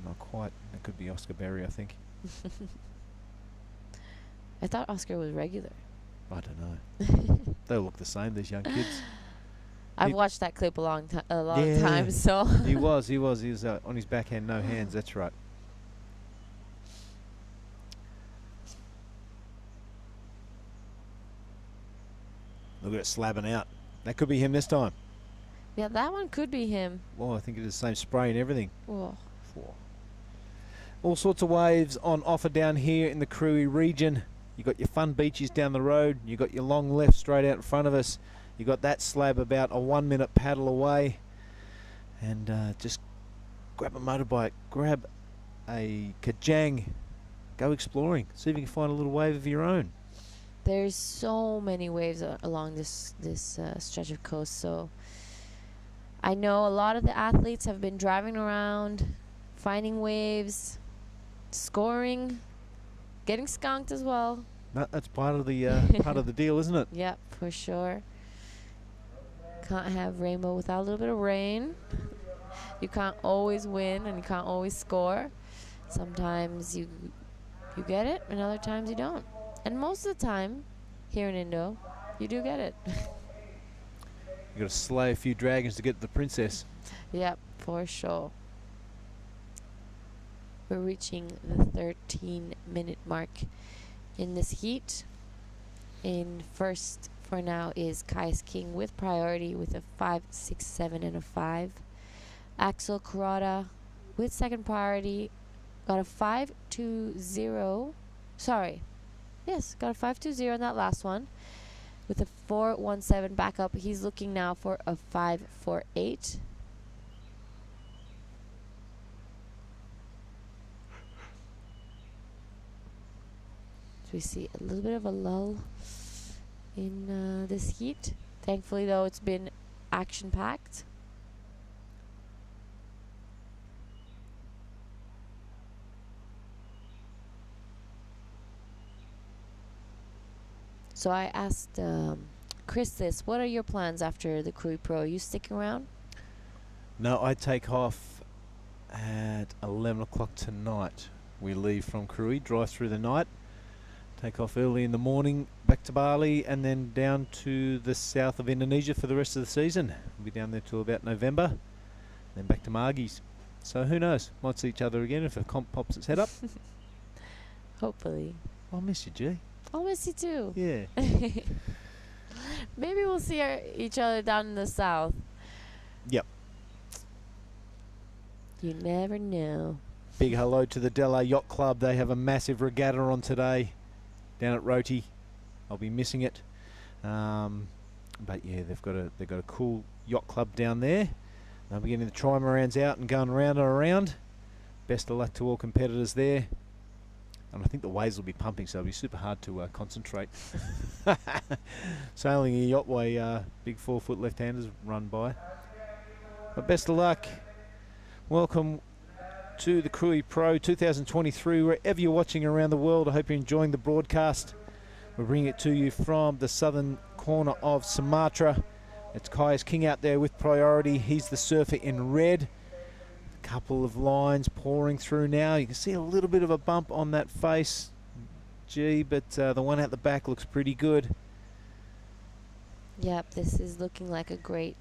Not quite. That could be Oscar Berry, I think. I thought Oscar was regular. I don't know. They all look the same, these young kids. I've watched that clip a long time, so. He was on his backhand, no hands, that's right. Look at it slabbing out. That could be him this time. Yeah, that one could be him. Well, I think it is the same spray and everything. Whoa. All sorts of waves on offer down here in the Krui region. You got your fun beaches down the road. You got your long left straight out in front of us. You got that slab about a 1 minute paddle away. And just grab a motorbike, grab a kajang, go exploring. See if you can find a little wave of your own. There's so many waves along this stretch of coast, so I know a lot of the athletes have been driving around, finding waves, scoring, getting skunked as well. No, that's part of the part of the deal, isn't it? Yep, for sure. Can't have rainbow without a little bit of rain. You can't always win and you can't always score. Sometimes you get it, and other times you don't. And most of the time, here in Indo, you do get it. You got to slay a few dragons to get to the princess. Yep, for sure. We're reaching the 13-minute mark in this heat. In first for now is Kais King with priority with a 5, 6, 7, and a 5. Axel Kurata with second priority got a 5-2-0. Sorry. Yes, got a 5-2-0 in that last one. With a 4-1-7 backup, he's looking now for a 5-4-8. So we see a little bit of a lull in this heat. Thankfully, though, it's been action-packed. So I asked Chris this, what are your plans after the Krui Pro? Are you sticking around? No, I take off at 11 o'clock tonight. We leave from Krui, drive through the night, take off early in the morning, back to Bali, and then down to the south of Indonesia for the rest of the season. We'll be down there till about November, then back to Margie's. So who knows? Might see each other again if a comp pops its head up. Hopefully. I'll miss you, G. I'll miss you too. Yeah. Maybe we'll see each other down in the south. Yep. You never know. Big hello to the Della Yacht Club. They have a massive regatta on today down at Roti. I'll be missing it. But yeah, they've got a cool yacht club down there. They'll be getting the trimorans out and going around and around. Best of luck to all competitors there. And I think the waves will be pumping, so it'll be super hard to concentrate. Sailing a yacht way, big 4-foot left-handers run by. But best of luck. Welcome to the Krui Pro 2023, wherever you're watching around the world. I hope you're enjoying the broadcast. We're bringing it to you from the southern corner of Sumatra. It's Kai's King out there with priority. He's the surfer in red. Couple of lines pouring through now. You can see a little bit of a bump on that face, G, but the one out the back looks pretty good. Yep, this is looking like a great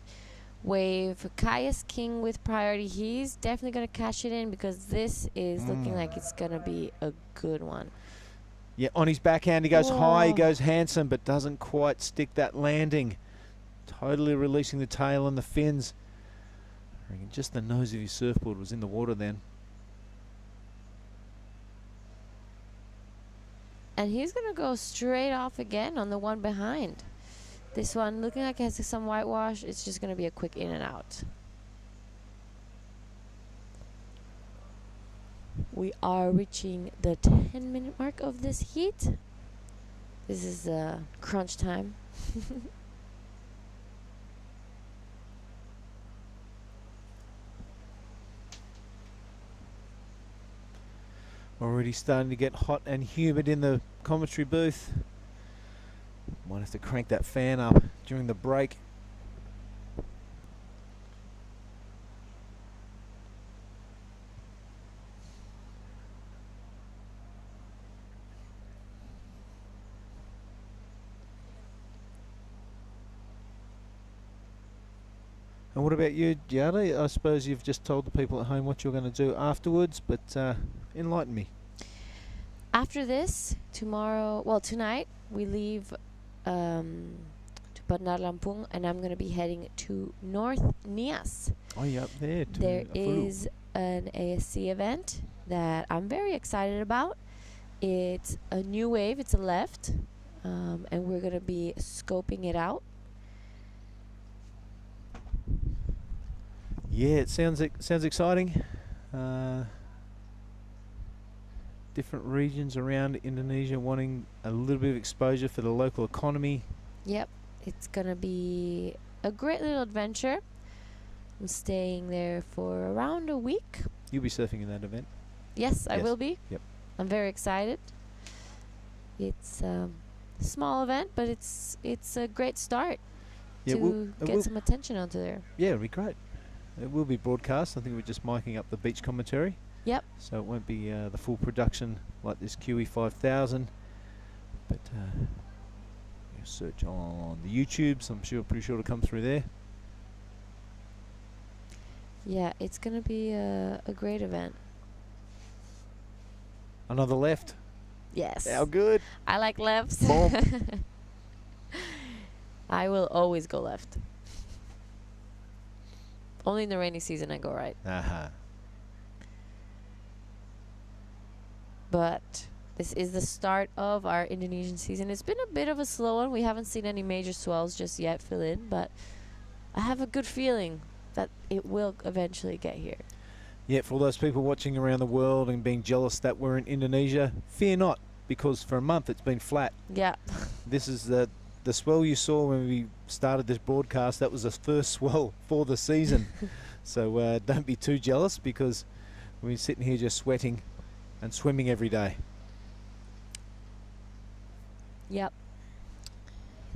wave. Kai's King with priority. He's definitely going to cash it in because this is looking like it's going to be a good one. Yeah, on his backhand he goes Whoa. high, he goes handsome, but doesn't quite stick that landing. Totally releasing the tail and the fins. I reckon just the nose of his surfboard was in the water then. And he's going to go straight off again on the one behind. This one looking like it has some whitewash. It's just going to be a quick in and out. We are reaching the 10-minute mark of this heat. This is crunch time. Already starting to get hot and humid in the commentary booth. Might have to crank that fan up during the break. And what about you, Giada? I suppose you've just told the people at home what you're going to do afterwards, but enlighten me. After this, tonight, we leave to Bandar Lampung, and I'm going to be heading to North Nias. Oh, you're up there. To There Afuru. is an ASC event that I'm very excited about. It's a new wave, it's a left, and we're going to be scoping it out. Yeah, it sounds exciting. Different regions around Indonesia wanting a little bit of exposure for the local economy. Yep, it's going to be a great little adventure. I'm staying there for around a week. You'll be surfing in that event. Yes, I Yes. will be. Yep. I'm very excited. It's a small event, but it's a great start Yeah, to get some attention onto there. Yeah, it'll be great. It will be broadcast. I think we're just miking up the beach commentary. Yep. So it won't be the full production like this QE 5000. But you search on the YouTubes. I'm pretty sure it'll come through there. Yeah, it's going to be a great event. Another left. Yes. How good. I like lefts. Bomb. I will always go left. Only in the rainy season I go right. Uh-huh. But this is the start of our Indonesian season. It's been a bit of a slow one. We haven't seen any major swells just yet fill in, but I have a good feeling that it will eventually get here. Yeah, for all those people watching around the world and being jealous that we're in Indonesia, fear not, because for a month it's been flat. Yeah. This is the swell you saw when we started this broadcast. That was the first swell for the season. So don't be too jealous, because we're sitting here just sweating and swimming every day. Yep.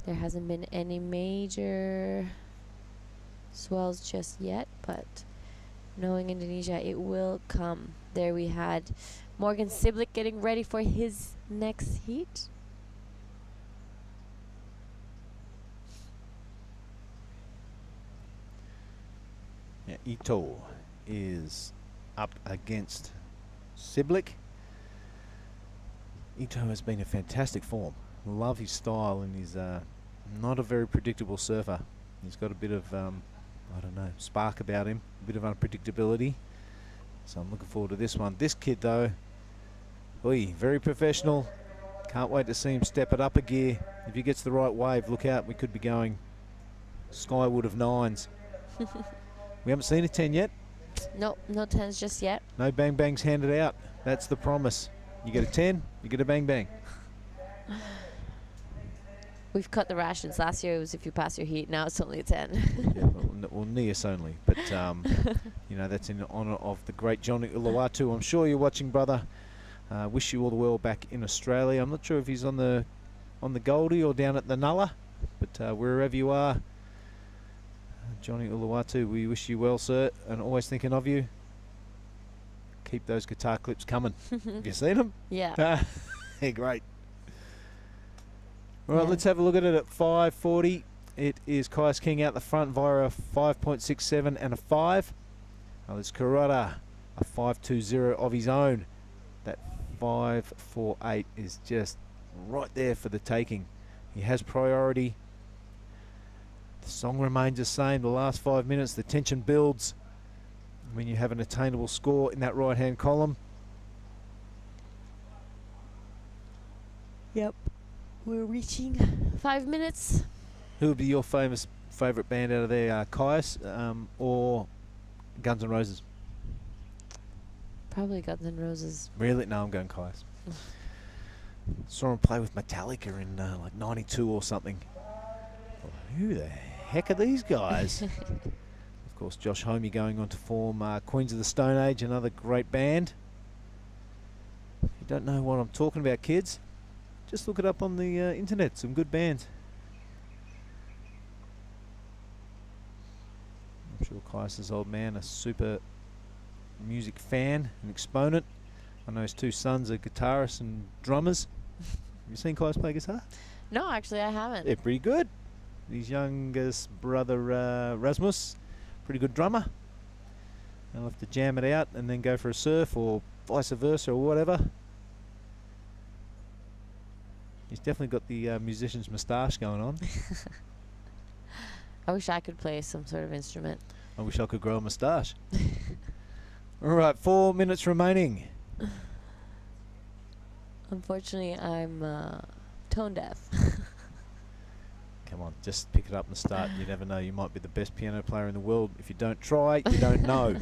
There hasn't been any major swells just yet, but knowing Indonesia, it will come. There we had Morgan Siblick getting ready for his next heat. Yeah, Ito is up against Siblick. Ito has been in fantastic form. Love his style, and he's not a very predictable surfer. He's got a bit of, I don't know, spark about him, a bit of unpredictability. So I'm looking forward to this one. This kid, though, very professional. Can't wait to see him step it up a gear. If he gets the right wave, look out, we could be going skyward of 9s. We haven't seen a 10 yet. No 10s just yet. No bang bangs handed out. That's the promise. You get a 10, you get a bang bang. We've cut the rations. Last year it was if you pass your heat. Now it's only a 10. Yeah, well, Nias only. But, you know, that's in honour of the great Johnny Uluwatu. I'm sure you're watching, brother. Wish you all the well back in Australia. I'm not sure if he's on the Goldie or down at the Nulla. But wherever you are, Johnny Uluwatu, we wish you well, sir, and always thinking of you. Keep those guitar clips coming. Have you seen them? Yeah. They're great. All right, let's have a look at it at 5:40. It is Kais King out the front via a 5.67 and a 5. Now there's Kurata, a 5.20 of his own. That 5.48 is just right there for the taking. He has priority. The song remains the same. The last 5 minutes, the tension builds when you have an attainable score in that right-hand column. Yep. We're reaching 5 minutes. Who would be your favourite band out of there, Kais or Guns N' Roses? Probably Guns N' Roses. Really? No, I'm going Kais. Saw him play with Metallica in like 92 or something. Who the heck are these guys? Of course, Josh Homme going on to form Queens of the Stone Age, another great band. If you don't know what I'm talking about, kids, just look it up on the internet. Some good bands. I'm sure Kais' old man, a super music fan and exponent. I know his two sons are guitarists and drummers. Have you seen Kais play guitar? No, actually, I haven't. They're pretty good. His youngest brother, Rasmus, pretty good drummer. They'll have to jam it out and then go for a surf or vice versa or whatever. He's definitely got the musician's moustache going on. I wish I could play some sort of instrument. I wish I could grow a moustache. All right, 4 minutes remaining. Unfortunately, I'm tone deaf. Come on, just pick it up and start. You never know. You might be the best piano player in the world. If you don't try, you don't know.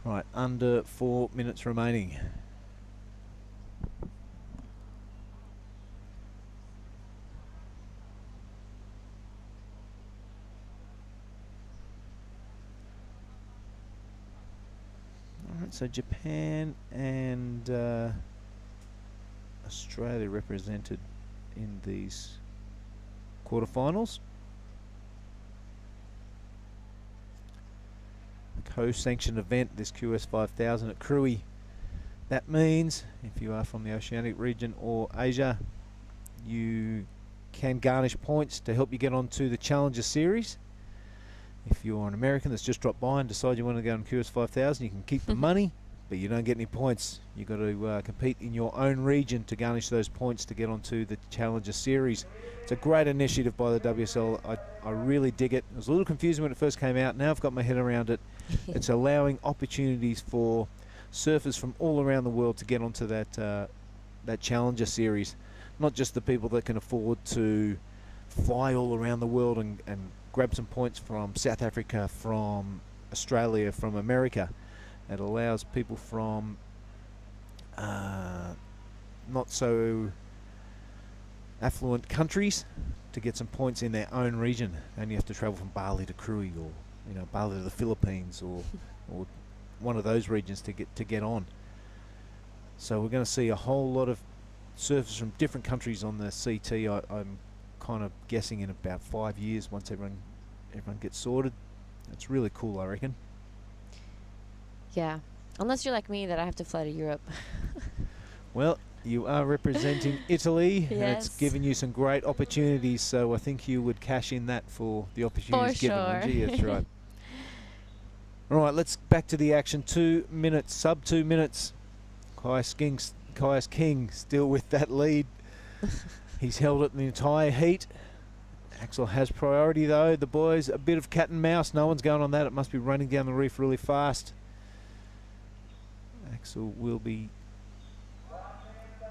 Right, under 4 minutes remaining. All right, so Japan and Australia represented in these quarterfinals. Co-sanctioned event, this QS 5000 at Krui. That means if you are from the Oceanic region or Asia, you can garnish points to help you get onto the Challenger Series. If you're an American that's just dropped by and decide you want to go on QS 5000, you can keep the money, but you don't get any points. You've got to compete in your own region to garnish those points to get onto the Challenger Series. It's a great initiative by the WSL. I really dig it. It was a little confusing when it first came out. Now I've got my head around it. It's allowing opportunities for surfers from all around the world to get onto that Challenger Series. Not just the people that can afford to fly all around the world and grab some points from South Africa, from Australia, from America. It allows people from not so affluent countries to get some points in their own region, and you have to travel from Bali to Krui, or Bali to the Philippines, or one of those regions to get on. So we're going to see a whole lot of surfers from different countries on the CT. I'm kind of guessing in about 5 years, once everyone gets sorted. That's really cool, I reckon. Yeah. Unless you're like me that I have to fly to Europe. Well, you are representing Italy, and it's Yes. given you some great opportunities, so I think you would cash in that for the opportunities For given, sure. wouldn't you? That's right. All right, let's back to the action. 2 minutes, sub 2 minutes. Caius King still with that lead. He's held it the entire heat. Axel has priority though. The boys, a bit of cat and mouse. No one's going on that. It must be running down the reef really fast. Axel will be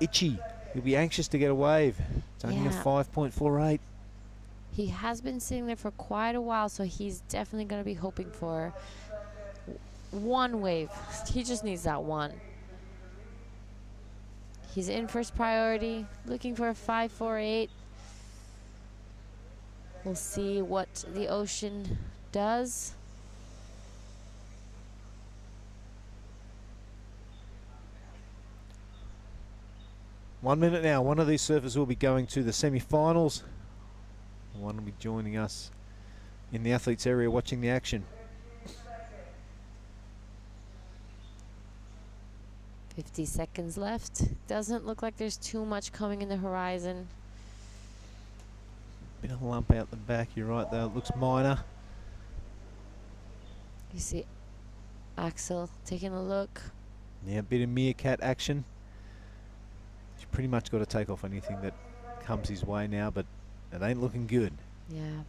itchy. He'll be anxious to get a wave. It's only a Yeah. 5.48. He has been sitting there for quite a while, so he's definitely going to be hoping for one wave. He just needs that one. He's in first priority, looking for a 5.48. We'll see what the ocean does. One minute now. One of these surfers will be going to the semi-finals. One will be joining us in the athletes area watching the action. 50 seconds left. Doesn't look like there's too much coming in the horizon. Bit of a lump out the back. You're right though. It looks minor. You see Axel taking a look. Yeah, a bit of meerkat action. He's pretty much got to take off anything that comes his way now, but it ain't looking good. Yeah.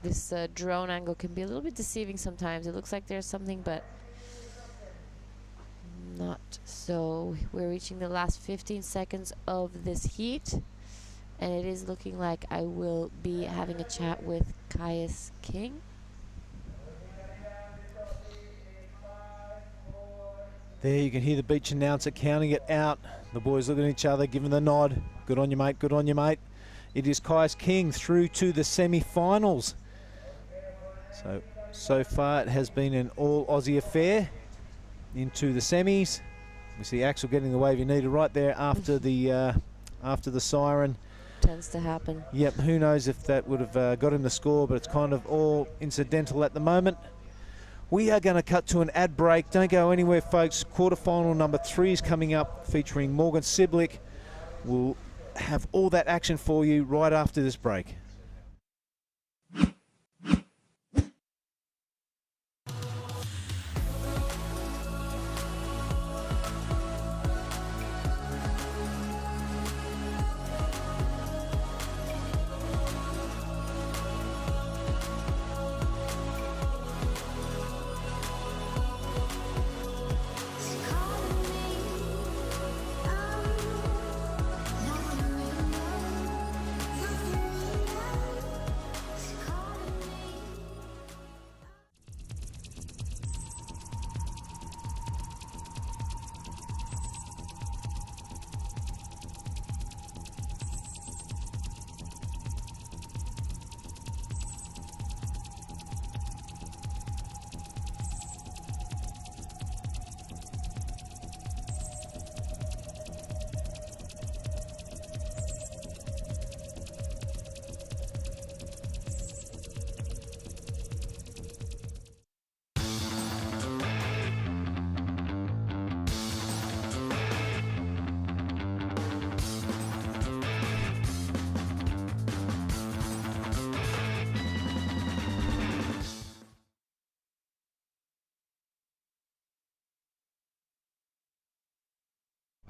This drone angle can be a little bit deceiving sometimes. It looks like there's something, but not so. We're reaching the last 15 seconds of this heat, and it is looking like I will be having a chat with Caius King. There you can hear the beach announcer counting it out. The boys looking at each other, giving the nod. Good on you, mate. Good on you, mate. It is Caius King through to the semi-finals. So far it has been an all Aussie affair. Into the semis. We see Axel getting the wave he needed right there after the siren. Tends to happen. Yep, who knows if that would have got him the score, but it's kind of all incidental at the moment. We are going to cut to an ad break. Don't go anywhere, folks. Quarterfinal number 3 is coming up, featuring Morgan Siblick. We'll have all that action for you right after this break.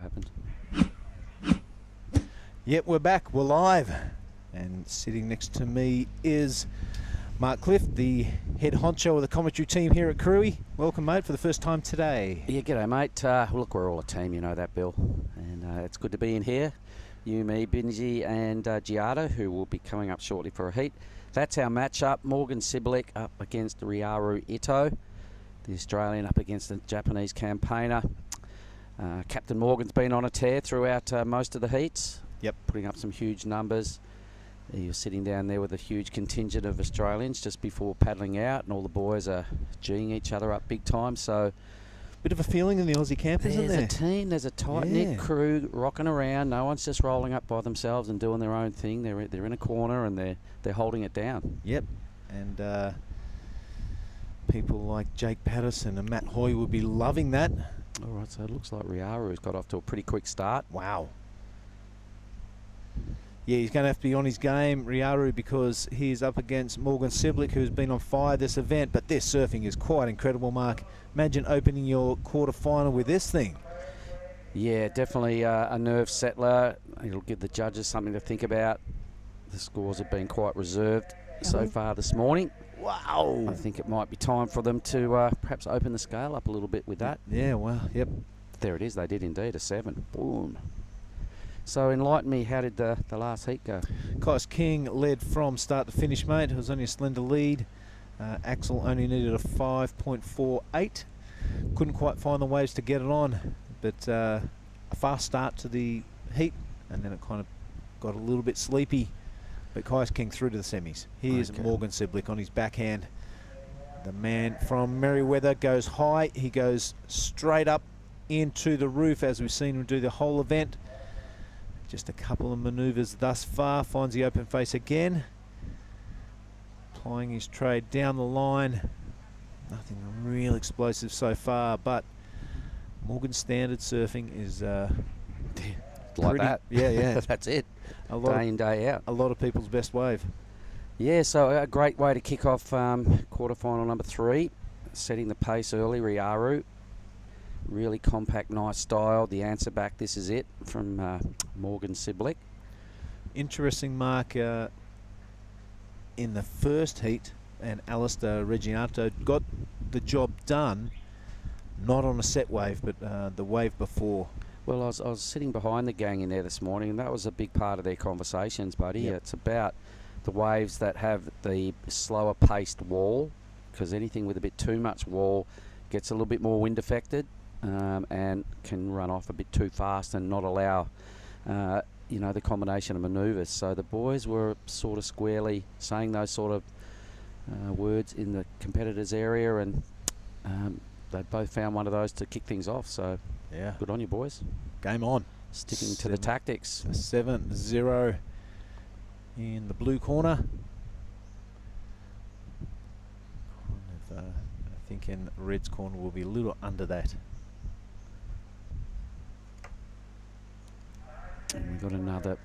Happened. Yep, we're back. We're live. And sitting next to me is Mark Cliff, the head honcho of the commentary team here at Krui. Welcome, mate, for the first time today. Yeah, g'day, mate. Look, we're all a team, you know that, Bill. And it's good to be in here. You, me, Benji, and Giada, who will be coming up shortly for a heat. That's our matchup. Morgan Siblick up against Ryaru Ito, the Australian up against the Japanese campaigner. Captain Morgan's been on a tear throughout most of the heats. Yep. Putting up some huge numbers. He was sitting down there with a huge contingent of Australians just before paddling out, and all the boys are G'ing each other up big time. So Bit of a feeling in the Aussie camp, isn't there? there's a team, there's a tight-knit crew rocking around. No one's just rolling up by themselves and doing their own thing. They're in a corner and they're holding it down. Yep. And People like Jake Patterson and Matt Hoy would be loving that. All right, so it looks like Riaru's got off to a pretty quick start. Wow. Yeah, he's going to have to be on his game, Riaru, because he's up against Morgan Siblick, who's been on fire this event. But their surfing is quite incredible, Mark. Imagine opening your quarterfinal with this thing. Yeah, definitely a nerve settler. It'll give the judges something to think about. The scores have been quite reserved so far this morning. Wow. I think it might be time for them to perhaps open the scale up a little bit with that. Yeah, well, yep. There it is. They did indeed, a 7. Boom. So enlighten me, how did the last heat go? Kais King led from start to finish, mate. It was only a slender lead. Axel only needed a 5.48. Couldn't quite find the waves to get it on, but a fast start to the heat, and then it kind of got a little bit sleepy. But Kais King through to the semis. Here's Morgan Siblick on his backhand. The man from Merriweather goes high. He goes straight up into the roof, as we've seen him do the whole event. Just a couple of manoeuvres thus far. Finds the open face again. Applying his trade down the line. Nothing real explosive so far, but Morgan standard surfing is like that. Yeah, yeah. That's it. Day in, day out. A lot of people's best wave. Yeah, so a great way to kick off quarterfinal number 3. Setting the pace early, Riaru. Really compact, nice style. The answer back, this is it, from Morgan Siblick. Interesting, Mark. In the first heat, and Alistair Reginato got the job done, not on a set wave, but the wave before. Well, I was sitting behind the gang in there this morning, and that was a big part of their conversations, buddy. Yep. It's about the waves that have the slower paced wall, because anything with a bit too much wall gets a little bit more wind affected. And can run off a bit too fast and not allow, you know, the combination of manoeuvres. So the boys were sort of squarely saying those sort of words in the competitors' area, and they both found one of those to kick things off. So yeah, good on you, boys. Game on. Sticking to the tactics. 7-0 in the blue corner. I think in red's corner will be a little under that. And we've got another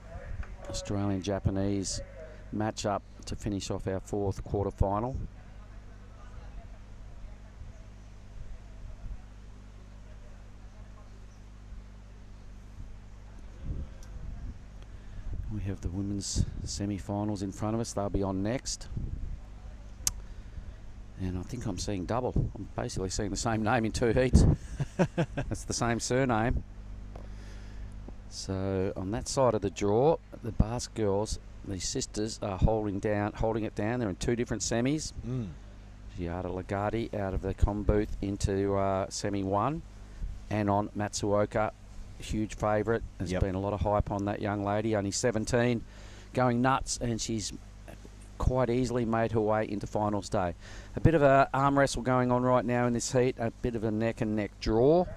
Australian-Japanese match-up to finish off our 4th quarterfinal. We have the women's semi-finals in front of us. They'll be on next. And I think I'm seeing double. I'm basically seeing the same name in 2 heats. That's the same surname. So on that side of the draw, the Basque girls, the sisters, are holding it down. They're in 2 different semis. Giada Lagarde out of the com booth into semi 1. And on Matsuoka, huge favourite. There's been a lot of hype on that young lady, only 17, going nuts, and she's quite easily made her way into finals day. A bit of a arm wrestle going on right now in this heat, a bit of a neck and neck draw.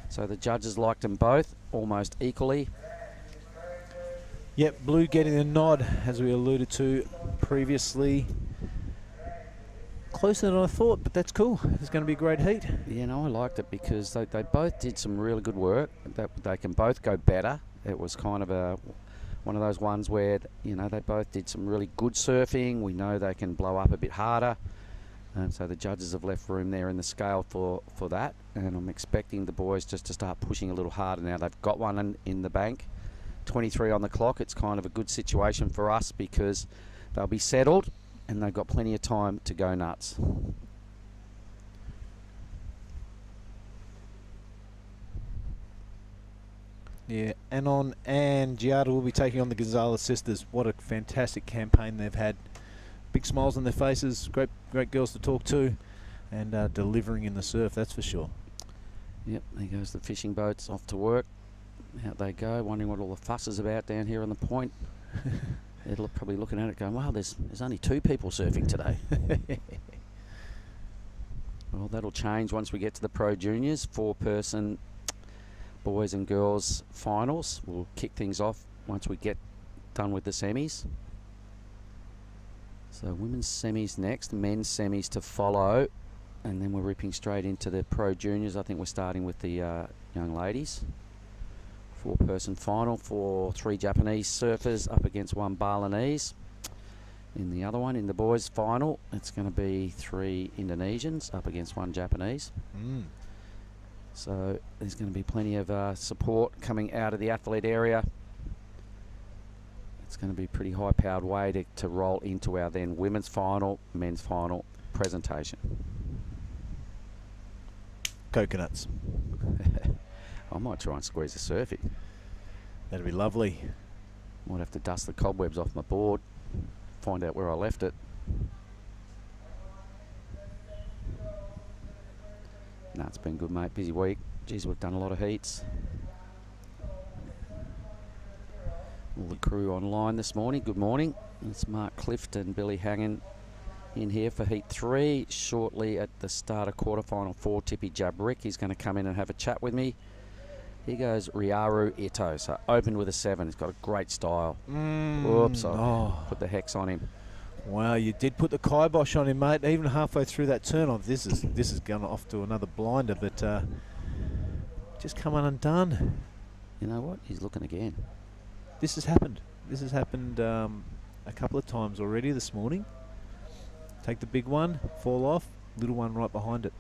So the judges liked them both almost equally. Yep, blue getting the nod, as we alluded to previously. Closer than I thought, but that's cool. It's going to be a great heat. Yeah, no, I liked it because they both did some really good work. They can both go better. It was kind of one of those ones where, you know, they both did some really good surfing. We know they can blow up a bit harder. So the judges have left room there in the scale for that. And I'm expecting the boys just to start pushing a little harder now. They've got one in the bank. 23 on the clock. It's kind of a good situation for us because they'll be settled and they've got plenty of time to go nuts. Yeah, Anon and Giada will be taking on the Gonzalez sisters. What a fantastic campaign they've had. Big smiles on their faces, great girls to talk to, and delivering in the surf, that's for sure. Yep, there goes the fishing boats off to work. Out they go, wondering what all the fuss is about down here on the point. They're probably looking at it going, wow, there's only 2 people surfing today. Well, that'll change once we get to the Pro Juniors. 4-person boys and girls finals. We'll kick things off once we get done with the semis. So women's semis next, men's semis to follow. and then we're ripping straight into the Pro Juniors. I think we're starting with the young ladies. 4-person final for 3 Japanese surfers up against 1 Balinese. In the other one, in the boys' final, it's going to be 3 Indonesians up against 1 Japanese. So there's going to be plenty of support coming out of the athlete area. It's going to be a pretty high-powered way to roll into our then women's final, men's final presentation. Coconuts. I might try and squeeze a surfy. That'd be lovely. Might have to dust the cobwebs off my board, find out where I left it. No, it's been good, mate. Busy week. Geez, we've done a lot of heats. All the crew online this morning. Good morning. It's Mark Clift and Billy Hangen in here for Heat 3. Shortly at the start of quarterfinal 4, Tippy Jabrik. He's going to come in and have a chat with me. Here goes Ryaru Ito. So opened with a 7. He's got a great style. Whoops, I put the hex on him. Wow, you did put the kibosh on him, mate. Even halfway through that turn off, this is going off to another blinder, but just come undone. You know what? He's looking again. This has happened. This has happened a couple of times already this morning. Take the big one, fall off, little one right behind it.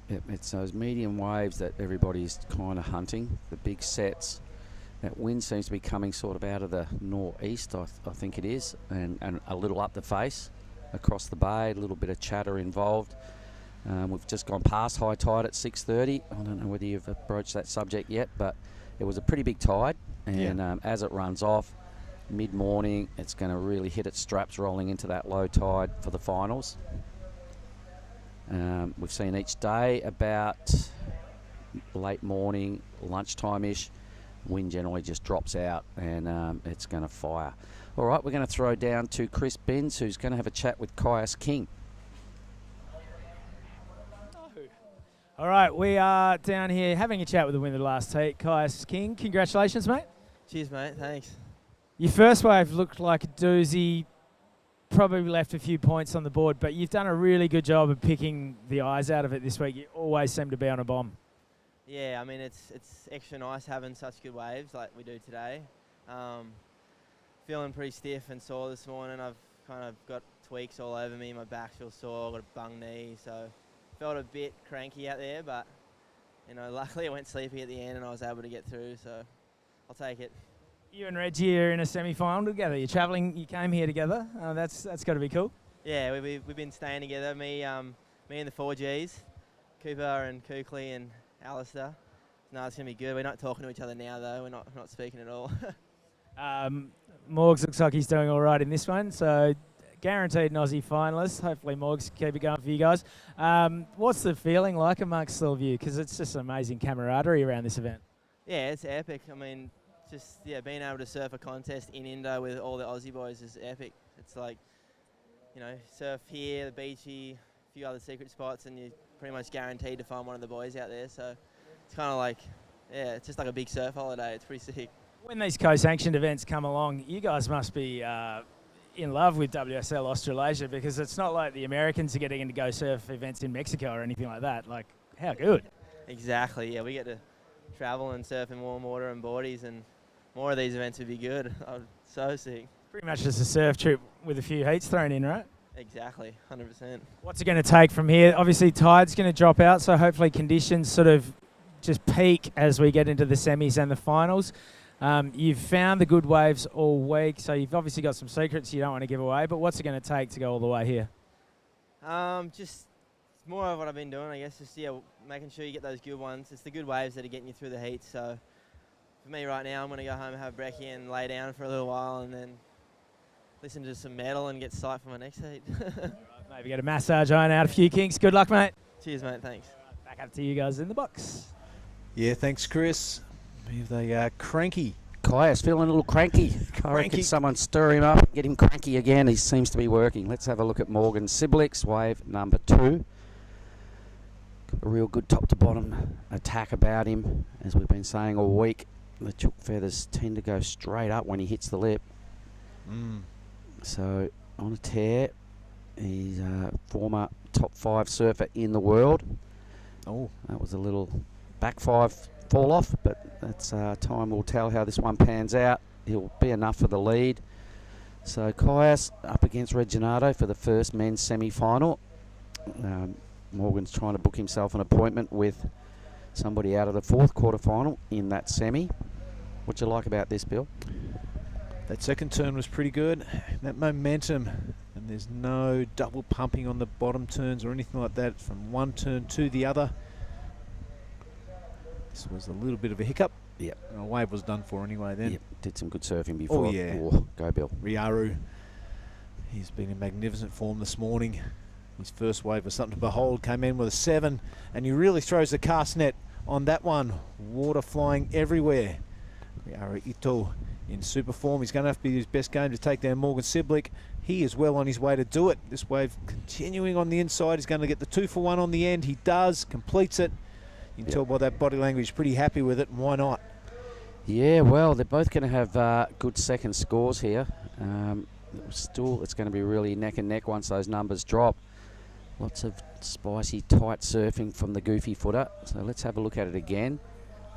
Yep, it's those medium waves that everybody's kind of hunting, the big sets. That wind seems to be coming sort of out of the northeast, I think it is, and a little up the face, across the bay, a little bit of chatter involved. We've just gone past high tide at 6:30. I don't know whether you've broached that subject yet, but it was a pretty big tide, and as it runs off, mid-morning, it's going to really hit its straps rolling into that low tide for the finals. We've seen each day about late morning, lunchtime-ish, wind generally just drops out and it's going to fire. All right, we're going to throw down to Chris Binns, who's going to have a chat with Caius King. All right, we are down here having a chat with the winner of the last heat, Caius King. Congratulations, mate. Cheers, mate. Thanks. Your first wave looked like a doozy, probably left a few points on the board, but you've done a really good job of picking the eyes out of it this week. You always seem to be on a bomb. Yeah, I mean, it's extra nice having such good waves like we do today. Feeling pretty stiff and sore this morning. I've kind of got tweaks all over me. My back feels sore. I've got a bung knee, so felt a bit cranky out there, but you know, luckily I went sleepy at the end and I was able to get through, so I'll take it. You and Reggie are in a semi-final together. You're travelling. You came here together. That's got to be cool. Yeah, we've been staying together. Me and the 4Gs, Cooper and Kookley and Alistair. No, it's gonna be good. We're not talking to each other now though. We're not speaking at all. Morgs looks like he's doing all right in this one, so guaranteed an Aussie finalist. Hopefully Morgs keep it going for you guys. What's the feeling like amongst all of you? Because it's just amazing camaraderie around this event. Yeah, it's epic. I mean, just being able to surf a contest in Indo with all the Aussie boys is epic. It's like, you know, surf here, the beachy, a few other secret spots, and you're pretty much guaranteed to find one of the boys out there. So it's kind of like, yeah, it's just like a big surf holiday. It's pretty sick. When these co-sanctioned events come along, you guys must be in love with WSL Australasia, because it's not like the Americans are getting to go surf events in Mexico or anything like that. Like, how good? Exactly. Yeah, we get to travel and surf in warm water and boardies, and more of these events would be good. So sick. Pretty much just a surf trip with a few heats thrown in, right? Exactly, 100%. What's it going to take from here? Obviously, tide's going to drop out, so hopefully conditions sort of just peak as we get into the semis and the finals. You've found the good waves all week, so you've obviously got some secrets you don't want to give away, but what's it going to take to go all the way here? Just more of what I've been doing, I guess. Just, making sure you get those good ones. It's the good waves that are getting you through the heat, so for me right now, I'm going to go home and have brekkie and lay down for a little while and then listen to some metal and get psyched for my next heat. Maybe get a massage, iron out a few kinks. Good luck, mate. Cheers, mate. Thanks. Back up to you guys in the box. Yeah, thanks, Chris. If they are cranky. Caius feeling a little cranky. I reckon someone stir him up and get him cranky again. He seems to be working. Let's have a look at Morgan Siblick's wave number 2. Got a real good top to bottom attack about him, as we've been saying all week. The chook feathers tend to go straight up when he hits the lip. So on a tear, He's a former top 5 surfer in the world. Oh, That was a little back 5 fall off, but that's time will tell how this one pans out. He'll be enough for the lead. So Caius up against Reginato for the first men's semi-final. Morgan's trying to book himself an appointment with somebody out of the 4th quarterfinal in that semi. What do you like about this, Bill? that second turn was pretty good. That momentum, and there's no double pumping on the bottom turns or anything like that from one turn to the other. This was a little bit of a hiccup. Yep. And a wave was done for anyway then. Yep. Did some good surfing before. Oh, yeah. Oh, go Bill. Riaru, he's been in magnificent form this morning. His first wave was something to behold. Came in with a 7, and he really throws the cast net on that one. Water flying everywhere. Riaru Ito in super form. He's going to have to be his best game to take down Morgan Siblick. He is well on his way to do it. This wave continuing on the inside. He's going to get the 2-for-1 on the end. He does, completes it. You can tell by that body language, pretty happy with it, and why not? Yeah, well, they're both going to have good second scores here. Still, it's going to be really neck and neck once those numbers drop. Lots of spicy, tight surfing from the goofy footer. So let's have a look at it again.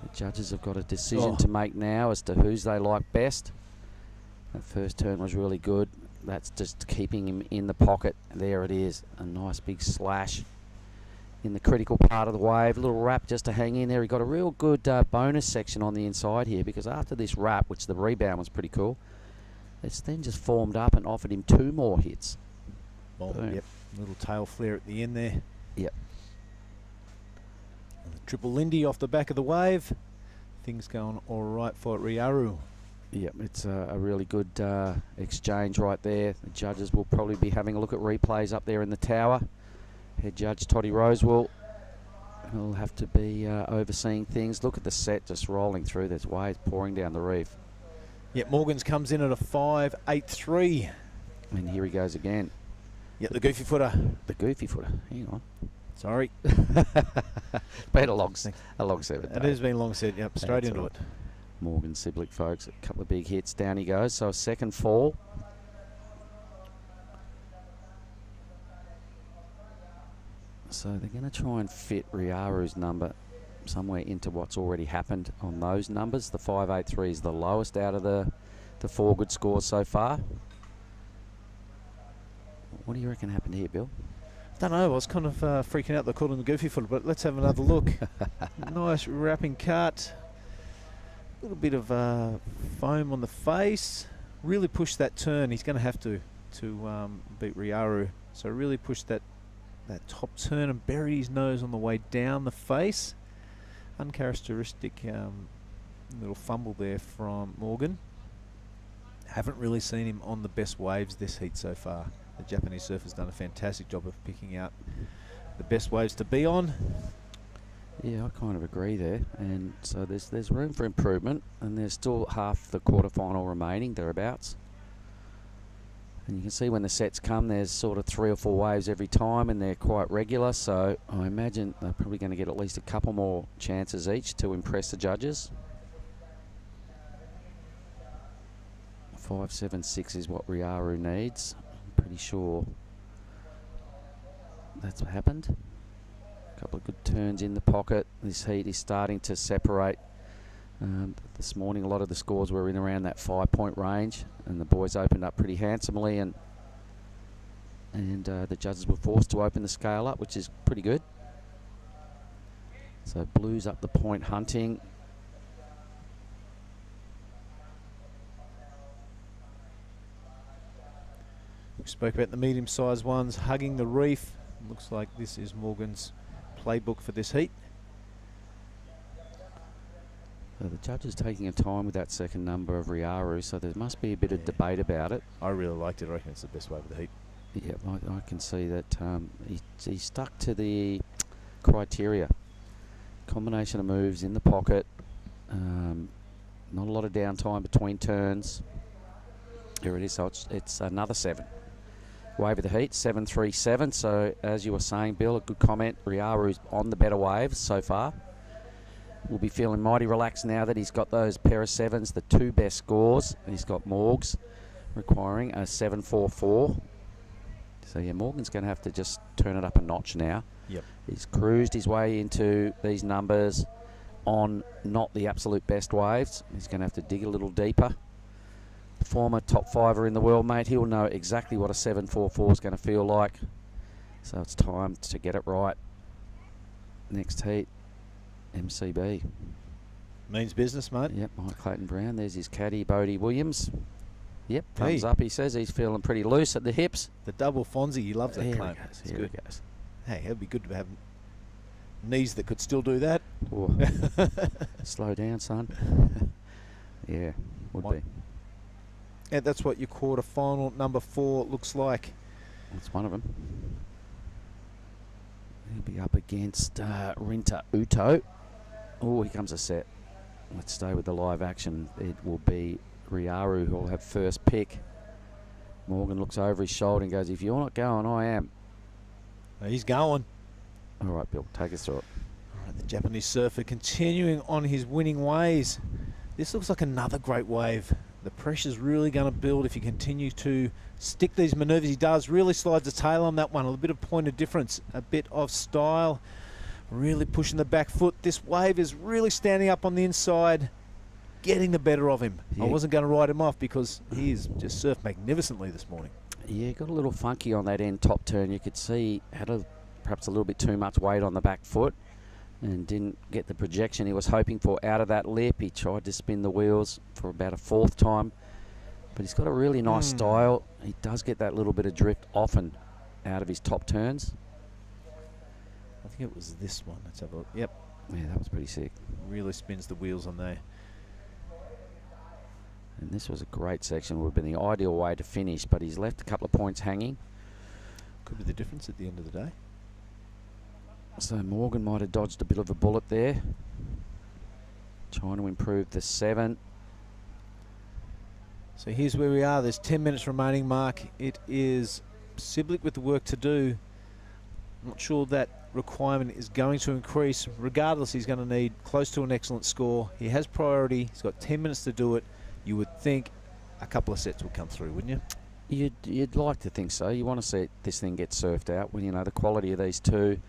The judges have got a decision to make now as to whose they like best. That first turn was really good. That's just keeping him in the pocket. There it is, a nice big slash in the critical part of the wave. A little wrap just to hang in there. He got a real good bonus section on the inside here, because after this wrap, which the rebound was pretty cool, it's then just formed up and offered him 2 more hits. Boom. Yep, little tail flare at the end there. Yep. And the triple Lindy off the back of the wave. Things going all right for Riaru. Yep, it's a really good exchange right there. The judges will probably be having a look at replays up there in the tower. Head judge Toddy Rosewell, he'll have to be overseeing things. Look at the set just rolling through. There's waves pouring down the reef. Yep, Morgan's comes in at a 5.83. And here he goes again. Yep, the goofy footer. The goofy footer. Hang on. Sorry. Been a long 7 It day. has been long set. Yep, straight That's into right. it. Morgan Siblick, folks. A couple of big hits. Down he goes. So a second fall. So they're going to try and fit Riaru's number somewhere into what's already happened on those numbers. The 5.83 is the lowest out of the 4 good scores so far. What do you reckon happened here, Bill? Don't know. I was kind of freaking out. They called him the goofy footer, but let's have another look. Nice wrapping cut. A little bit of foam on the face. Really pushed that turn. He's going to have to beat Riaru. So really pushed that top turn and buried his nose on the way down the face. Uncharacteristic little fumble there from Morgan. Haven't really seen him on the best waves this heat so far. The Japanese surfer's done a fantastic job of picking out the best waves to be on. Yeah, I kind of agree there. And so there's room for improvement, and there's still half the quarterfinal remaining, thereabouts. And you can see when the sets come, there's sort of 3 or 4 waves every time, and they're quite regular. So I imagine they're probably going to get at least a couple more chances each to impress the judges. 5.76 is what Riaru needs. I'm pretty sure that's what happened. A couple of good turns in the pocket. This heat is starting to separate. This morning, a lot of the scores were in around that 5-point range, and the boys opened up pretty handsomely, and the judges were forced to open the scale up, which is pretty good. So Blues up the point hunting. We spoke about the medium-sized ones hugging the reef. Looks like this is Morgan's playbook for this heat. So the judges taking a time with that second number of Riaru, so there must be a bit of debate about it. I really liked it. I reckon it's the best way of the heat. Yeah, I can see that he stuck to the criteria. Combination of moves in the pocket, not a lot of downtime between turns. Here it is, so it's another 7. Wave of the heat, 7.37. So as you were saying, Bill, a good comment. Riaru's on the better waves so far. Will be feeling mighty relaxed now that he's got those pair of 7s, the 2 best scores. He's got Morgs requiring a 7.44 So, yeah, Morgan's going to have to just turn it up a notch now. Yep. He's cruised his way into these numbers on not the absolute best waves. He's going to have to dig a little deeper. Former top fiver in the world, mate. He'll know exactly what a 7.44 is going to feel like. So it's time to get it right. Next heat, MCB. Means business, mate. Yep, Mike Clayton Brown. There's his caddy, Bodie Williams. Yep, thumbs Hey. up. He says he's feeling pretty loose at the hips. The double Fonzie, you love that Here claim. he goes. It's Here good. he goes. Hey, it'd be good to have knees that could still do that. Oh. Slow down, son. Yeah, would What? be. Yeah, that's what your quarterfinal number 4 looks like. That's one of them. He'll be up against Rinta Uto. Oh, here comes a set. Let's stay with the live action. It will be Riaru who will have first pick. Morgan looks over his shoulder and goes, if you're not going, I am. He's going. All right, Bill, take us through it. All right, the Japanese surfer continuing on his winning ways. This looks like another great wave. The pressure's really going to build if he continues to stick these manoeuvres. He does, really slides the tail on that one. A little bit of point of difference, a bit of style. Really pushing the back foot. This wave is really standing up on the inside, getting the better of him. Yeah. I wasn't going to write him off because he's just surfed magnificently this morning. Yeah, got a little funky on that end top turn. You could see had perhaps a little bit too much weight on the back foot and didn't get the projection he was hoping for out of that lip. He tried to spin the wheels for about a 4th time, but he's got a really nice style. He does get that little bit of drift often out of his top turns. I think it was this one. Let's have a look. Yep, Yeah, that was pretty sick. really spins the wheels on there. And this was a great section. Would have been the ideal way to finish, but he's left a couple of points hanging. Could be the difference at the end of the day. So Morgan might have dodged a bit of a bullet there. Trying to improve the 7. So here's where we are. There's 10 minutes remaining, Mark. It is Siblick with the work to do. I'm not sure that requirement is going to increase. Regardless, he's going to need close to an excellent score. He has priority. He's got 10 minutes to do it. You would think a couple of sets will come through, wouldn't you? You'd like to think so. You want to see this thing get surfed out. When you know the quality of these two,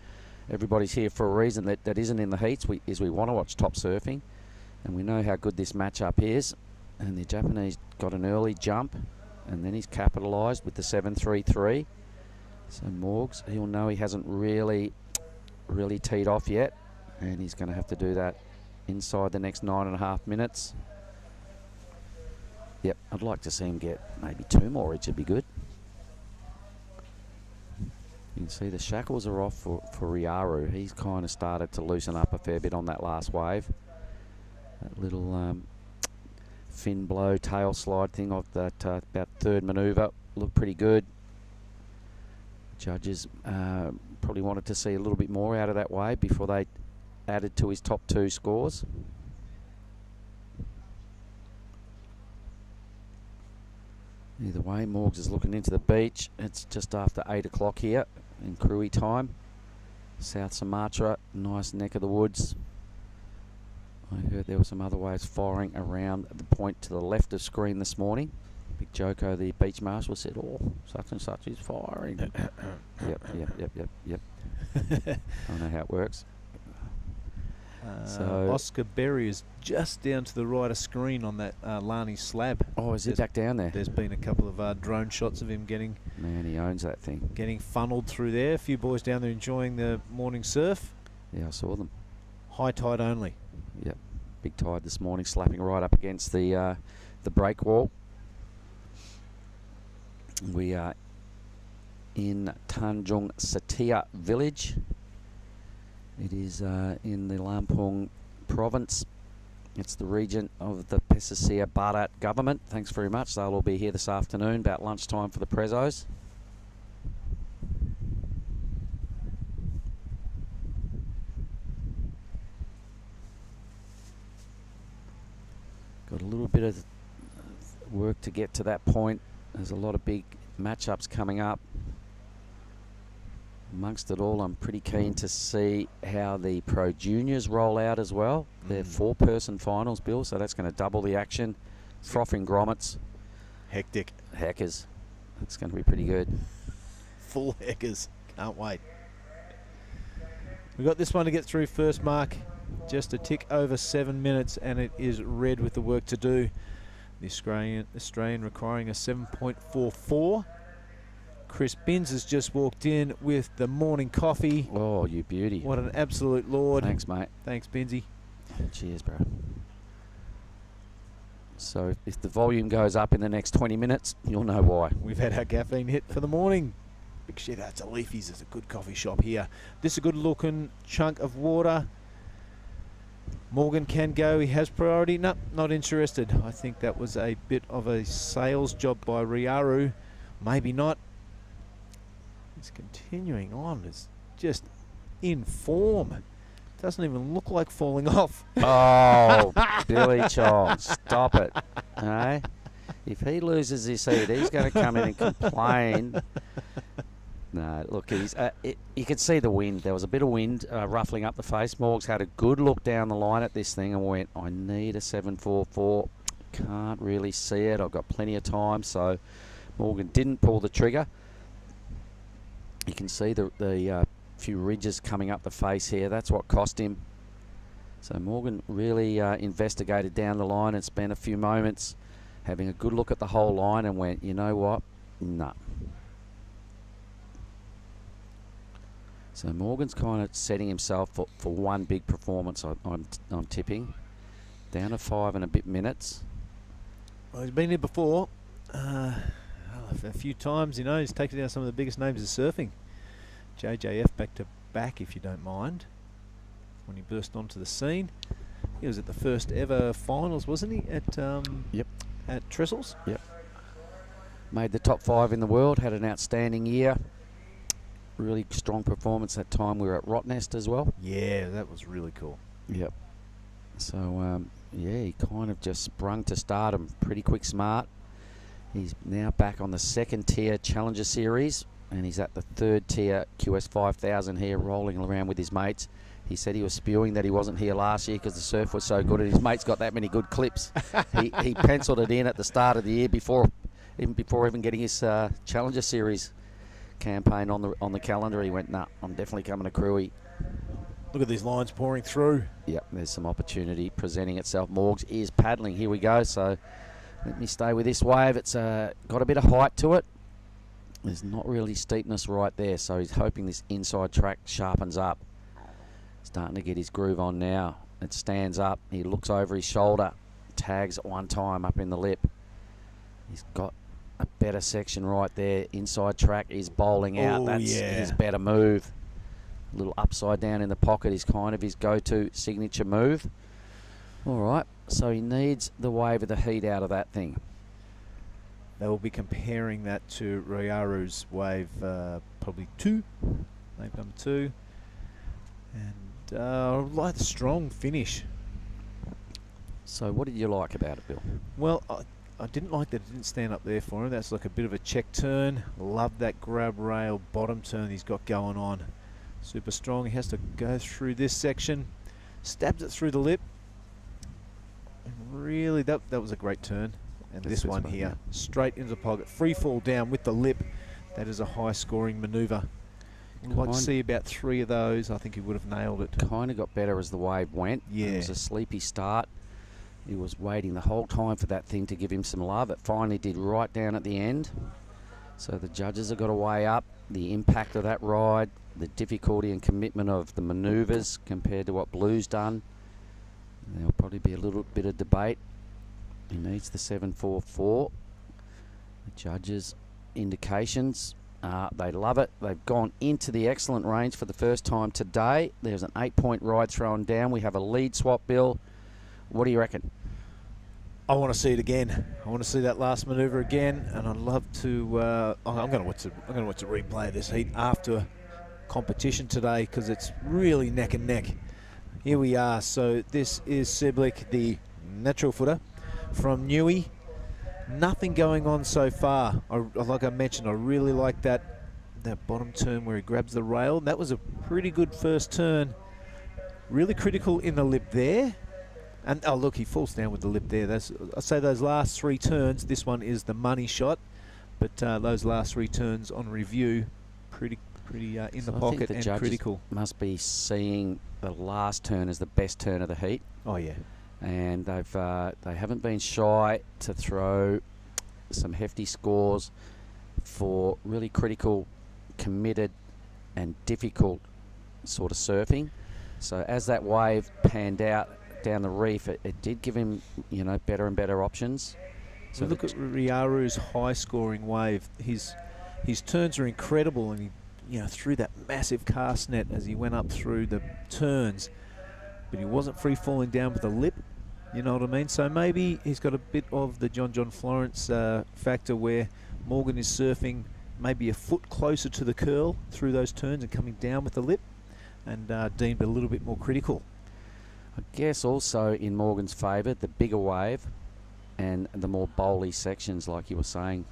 everybody's here for a reason. That isn't in the heats. We want to watch top surfing, and we know how good this matchup is. And the Japanese got an early jump, and then he's capitalised with the 7.33. So Morgs, he'll know he hasn't really teed off yet, and he's going to have to do that inside the next 9.5 minutes. Yep, I'd like to see him get maybe 2 more. It should be good. You can see the shackles are off for Riaru. He's kind of started to loosen up a fair bit on that last wave. That little fin blow tail slide thing of that about 3rd manoeuvre looked pretty good. Judges probably wanted to see a little bit more out of that wave before they added to his top 2 scores. Either way, Morgs is looking into the beach. It's just after 8 o'clock here in Krui time. South Sumatra, nice neck of the woods. I heard there were some other waves firing around the point to the left of screen this morning. Big Joko, the beach marshal, said, oh, such and such is firing. Yep. I know how it works. So Oscar Berry is just down to the right of screen on that Lani slab. Oh, is he back down there? There's been a couple of drone shots of him getting Man, he owns that thing. funneled through there. A few boys down there enjoying the morning surf. Yeah, I saw them. High tide only. Yep, big tide this morning, slapping right up against the break wall. We are in Tanjung Setia village. It is in the Lampung province. It's the region of the Pesisir Barat government. Thanks very much. They'll all be here this afternoon about lunchtime for the prezos. Got a little bit of work to get to that point. There's a lot of big matchups coming up. Amongst it all, I'm pretty keen to see how the Pro Juniors roll out as well. They're 4-person finals, Bill, so that's going to double the action. Frothing grommets. Hectic. Heckers. That's going to be pretty good. full heckers. Can't wait. We got this one to get through first, Mark. Just a tick over 7 minutes, and it is red with the work to do. The Australian requiring a 7.44. Chris Binns has just walked in with the morning coffee. Oh, you beauty. What an absolute lord. Thanks, mate. Thanks, Binsy. Cheers, bro. So if the volume goes up in the next 20 minutes, you'll know why. We've had our caffeine hit for the morning. Big shout out to Leafy's. It's a good coffee shop here. This is a good looking chunk of water. Morgan can go. He has priority. No, not interested. I think that was a bit of a sales job by Riaru. Maybe not. He's continuing on. It's just in form. Doesn't even look like falling off. Oh, Billy Chong, stop it. Okay? If he loses his heat, he's going to come in and complain. No, look, you could see the wind. There was a bit of wind ruffling up the face. Morgs had a good look down the line at this thing and went, I need a 7.44. Can't really see it. I've got plenty of time. So Morgan didn't pull the trigger. You can see the few ridges coming up the face here. That's what cost him. So Morgan really investigated down the line and spent a few moments having a good look at the whole line and went, you know what? No. So Morgan's kind of setting himself for one big performance, I'm tipping. Down to 5 and a bit minutes. Well, he's been here before. A few times, you know. He's taken down some of the biggest names of surfing. JJF back to back, if you don't mind. When he burst onto the scene. He was at the first ever finals, wasn't he? At Yep. At Trestles? Yep. Made the top 5 in the world. Had an outstanding year. Really strong performance that time. We were at Rottnest as well. Yeah, that was really cool. Yep. So, yeah, he kind of just sprung to stardom. Pretty quick smart. He's now back on the 2nd tier Challenger Series, and he's at the 3rd tier QS 5000 here, rolling around with his mates. He said he was spewing that he wasn't here last year because the surf was so good, and his mates got that many good clips. he penciled it in at the start of the year before even getting his Challenger Series campaign on the calendar. He went, nah, I'm definitely coming to Krui. Look at these lines pouring through. Yep, there's some opportunity presenting itself. Morgs is paddling. Here we go. So let me stay with this wave. It's got a bit of height to it. There's not really steepness right there, so he's hoping this inside track sharpens up. Starting to get his groove on now. It stands up. He looks over his shoulder, tags at one time up in the lip. He's got a better section right there. Inside track is bowling out. That's his better move. A little upside down in the pocket is kind of his go-to signature move. All right, so he needs the wave of the heat out of that thing. They will be comparing that to Ryoru's wave, probably 2, wave number 2. And I like the strong finish. So what did you like about it, Bill? Well, I didn't like that it didn't stand up there for him. That's like a bit of a check turn. Love that grab rail bottom turn he's got going on. Super strong. He has to go through this section. Stabs it through the lip. And really, that was a great turn. And this one here, straight into the pocket. Free fall down with the lip. That is a high scoring manoeuvre. I'd like to see about 3 of those. I think he would have nailed it. Kind of got better as the wave went. Yeah. It was a sleepy start. He was waiting the whole time for that thing to give him some love. It finally did right down at the end. So the judges have got to weigh up the impact of that ride, the difficulty and commitment of the manoeuvres compared to what Blue's done. There'll probably be a little bit of debate. He needs the 7.44. The judges' indications, they love it. They've gone into the excellent range for the first time today. There's an 8-point ride thrown down. We have a lead swap, Bill. What do you reckon? I want to see it again. I want to see that last manoeuvre again, and I'd love to. I'm going to watch a replay of this heat after competition today because it's really neck and neck. Here we are. So this is Siblick, the natural footer from Newey. Nothing going on so far. Like I mentioned, I really like that bottom turn where he grabs the rail. That was a pretty good first turn. Really critical in the lip there. And oh look, he falls down with the lip there. I say those last 3 turns. This one is the money shot, but those last 3 turns on review, pretty in So the I think pocket the and judges critical. must be seeing the last turn as the best turn of the heat, Oh yeah. and they haven't been shy to throw some hefty scores for really critical, committed, and difficult sort of surfing. So as that wave panned out down the reef, it did give him, you know, better and better options. So So look at Riaru's high-scoring wave. His turns are incredible, and he threw that massive cast net as he went up through the turns, but he wasn't free falling down with the lip. You know what I mean? So maybe he's got a bit of the John Florence factor, where Morgan is surfing maybe a foot closer to the curl through those turns and coming down with the lip, and deemed a little bit more critical. I guess also in Morgan's favour, the bigger wave and the more bowly sections, like you were saying,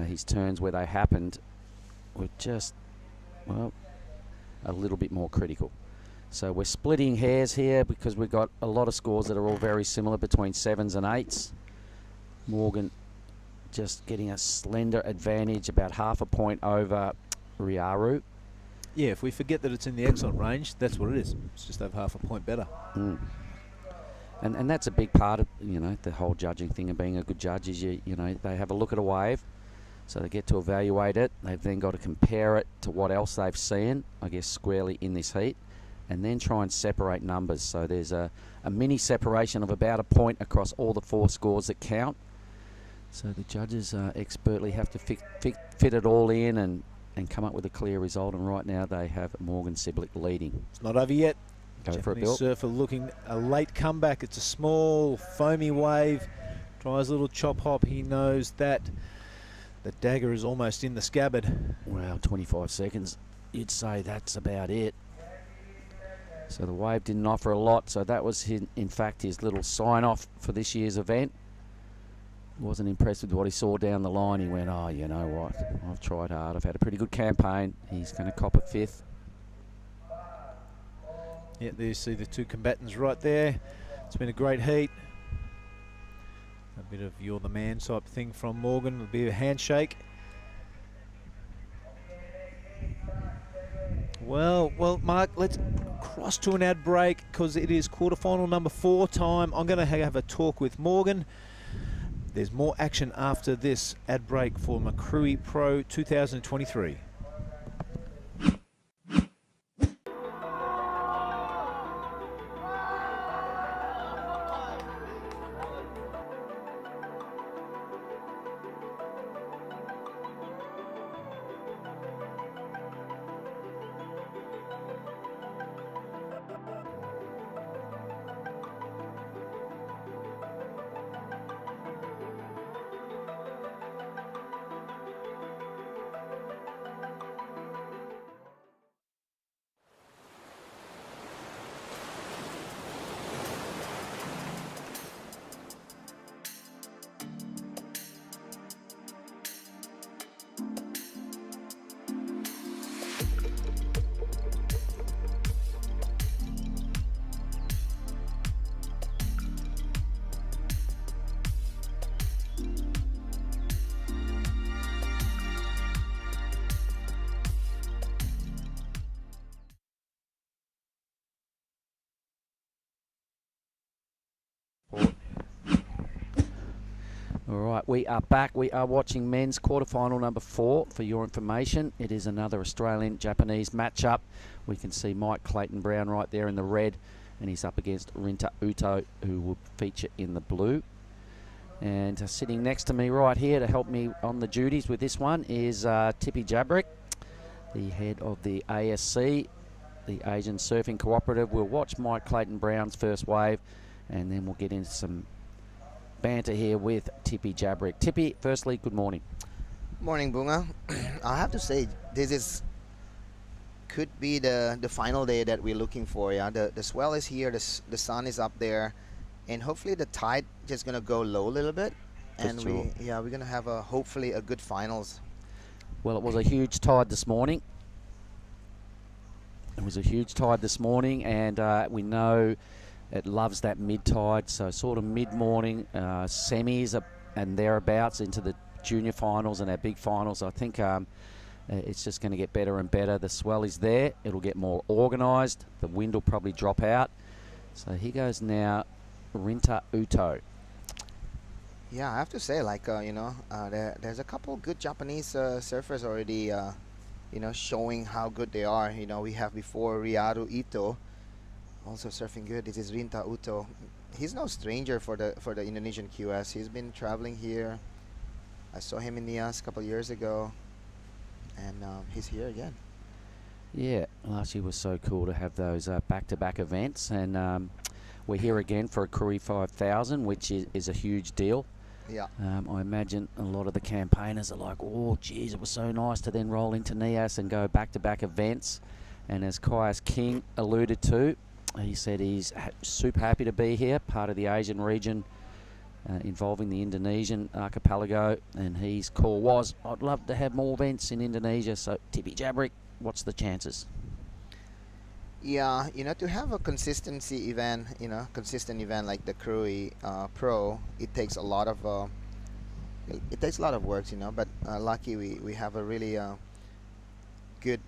his turns where they happened were just, well, a little bit more critical. So we're splitting hairs here because we've got a lot of scores that are all very similar between 7s and 8s. Morgan just getting a slender advantage, about half a point over Riaru. Yeah, if we forget that it's in the excellent range, that's what it is. It's just over half a point better. Mm. And that's a big part of, you know, the whole judging thing and being a good judge is, you know, they have a look at a wave, so they get to evaluate it. They've then got to compare it to what else they've seen, I guess, squarely in this heat, and then try and separate numbers. So there's a mini separation of about a point across all the 4 scores that count. So the judges expertly have to fit it all in and come up with a clear result. And right now they have Morgan Siblick leading. It's not over yet. Go for it, Japanese Bill. surfer looking a late comeback. It's a small, foamy wave. Tries a little chop hop. He knows that the dagger is almost in the scabbard. Wow, 25 seconds. You'd say that's about it. So the wave didn't offer a lot. So that was, in fact, his little sign-off for this year's event. Wasn't impressed with what he saw down the line. He went, oh, you know what? I've tried hard. I've had a pretty good campaign. He's going to cop a 5th. Yeah, there you see the 2 combatants right there. It's been a great heat. A bit of you're the man type thing from Morgan. It'll be a handshake. Well, Mark, let's cross to an ad break because it is quarterfinal number 4 time. I'm going to have a talk with Morgan. There's more action after this ad break for Krui Pro 2023. All right, we are back. We are watching men's quarterfinal number 4. For your information, it is another Australian-Japanese matchup. We can see Mike Clayton Brown right there in the red, and he's up against Rinta Uto, who will feature in the blue. And sitting next to me right here to help me on the duties with this one is Tippy Jabrick, the head of the ASC, the Asian Surfing Cooperative. We'll watch Mike Clayton Brown's first wave, and then we'll get into some banter here with Tippy Jabrick. Tippy, firstly, good morning. Morning, Bunga. I have to say, could be the final day that we're looking for. Yeah, the swell is here, the sun is up there, and hopefully the tide just gonna go low a little bit, and we're gonna have hopefully a good finals. Well, it was a huge tide this morning. It was a huge tide this morning, and we know it loves that mid-tide, so sort of mid-morning semis and thereabouts into the junior finals and our big finals. I think It's just going to get better and better. The swell is there. It'll get more organised. The wind will probably drop out. So here goes now Rinta Uto. Yeah, I have to say, like, there's a couple good Japanese surfers already, showing how good they are. We have before Ryaru Ito, also surfing good. This is Rinta Uto. He's no stranger for the Indonesian QS. He's been traveling here. I saw him in Nias a couple years ago, and he's here again. Yeah, last year was so cool to have those back-to-back events, and we're here again for a Krui 5000, which is a huge deal. Yeah. I imagine a lot of the campaigners are like, oh, geez, it was so nice to then roll into Nias and go back-to-back events. And as Caius King alluded to, he said he's super happy to be here, part of the Asian region involving the Indonesian archipelago. And his call was, I'd love to have more events in Indonesia. So, Tippy Jabrick, what's the chances? Yeah, to have a consistent event like the Krui Pro, it takes a lot of work, But lucky we have a really good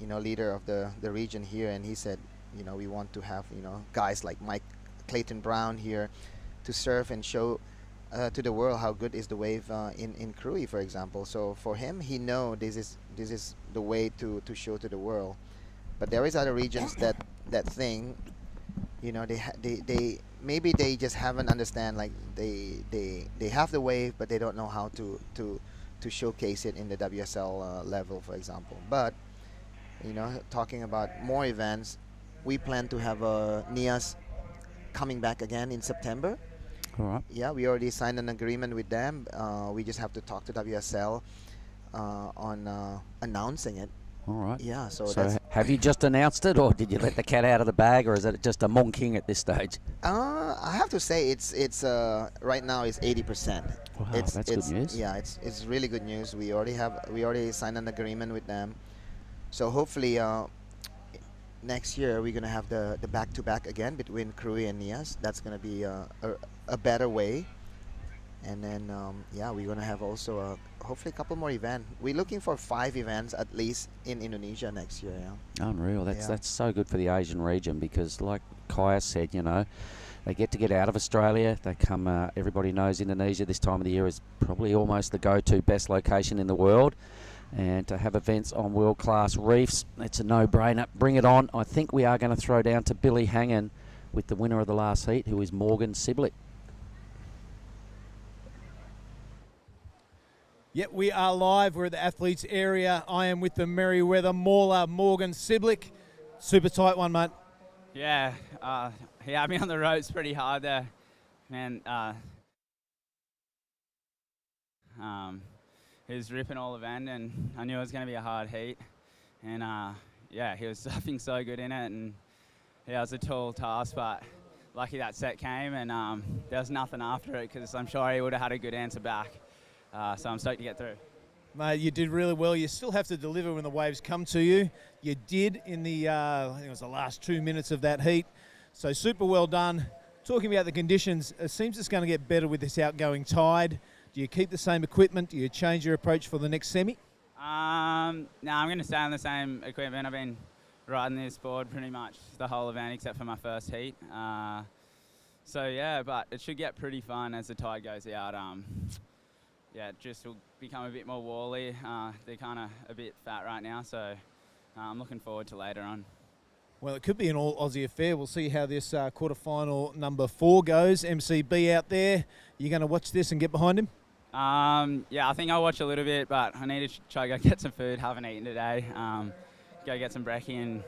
leader of the region here, and he said, we want to have guys like Mike Clayton Brown here to surf and show to the world how good is the wave in Krui, for example. So for him, he know this is the way to show to the world. But there is other regions that thing, they maybe they just haven't understand, like they have the wave, but they don't know how to showcase it in the WSL level, for example. But talking about more events, we plan to have Nias coming back again in September. All right. Yeah, we already signed an agreement with them. We just have to talk to WSL on announcing it. All right. Yeah, so have you just announced it, or did you let the cat out of the bag, or is it just a Mong King at this stage? I have to say it's right now it's 80%. Wow, that's good news. Yeah, it's really good news. We already signed an agreement with them, so hopefully next year we're gonna have the back-to-back again between Krui and Nias. That's gonna be a better way. And then, we're going to have also hopefully a couple more events. We're looking for 5 events at least in Indonesia next year. Yeah. Unreal. That's so good for the Asian region, because like Kaya said, they get out of Australia. They come, everybody knows Indonesia this time of the year is probably almost the go-to best location in the world. And to have events on world-class reefs, it's a no-brainer. Bring it on. I think we are going to throw down to Billy Hangen with the winner of the last heat, who is Morgan Siblick. Yep, we are live. We're at the athletes area. I am with the Merriweather Mauler, Morgan Siblick. Super tight one, mate. Yeah, he had me on the ropes pretty hard there. Man, he was ripping all event, and I knew it was going to be a hard heat. And he was surfing so good in it, and yeah, it was a tall task, but lucky that set came, and there was nothing after it, because I'm sure he would have had a good answer back. So I'm stoked to get through. Mate, you did really well. You still have to deliver when the waves come to you. You did in the, I think it was the last 2 minutes of that heat. So super well done. Talking about the conditions, it seems it's going to get better with this outgoing tide. Do you keep the same equipment? Do you change your approach for the next semi? No, I'm going to stay on the same equipment. I've been riding this board pretty much the whole event except for my first heat. But it should get pretty fun as the tide goes out. It just will become a bit more wally. They're kind of a bit fat right now, so I'm looking forward to later on. Well, it could be an all Aussie affair. We'll see how this quarterfinal number 4 goes. MCB out there. You going to watch this and get behind him? I think I'll watch a little bit, but I need to try to go get some food. Haven't eaten today. Go get some brekkie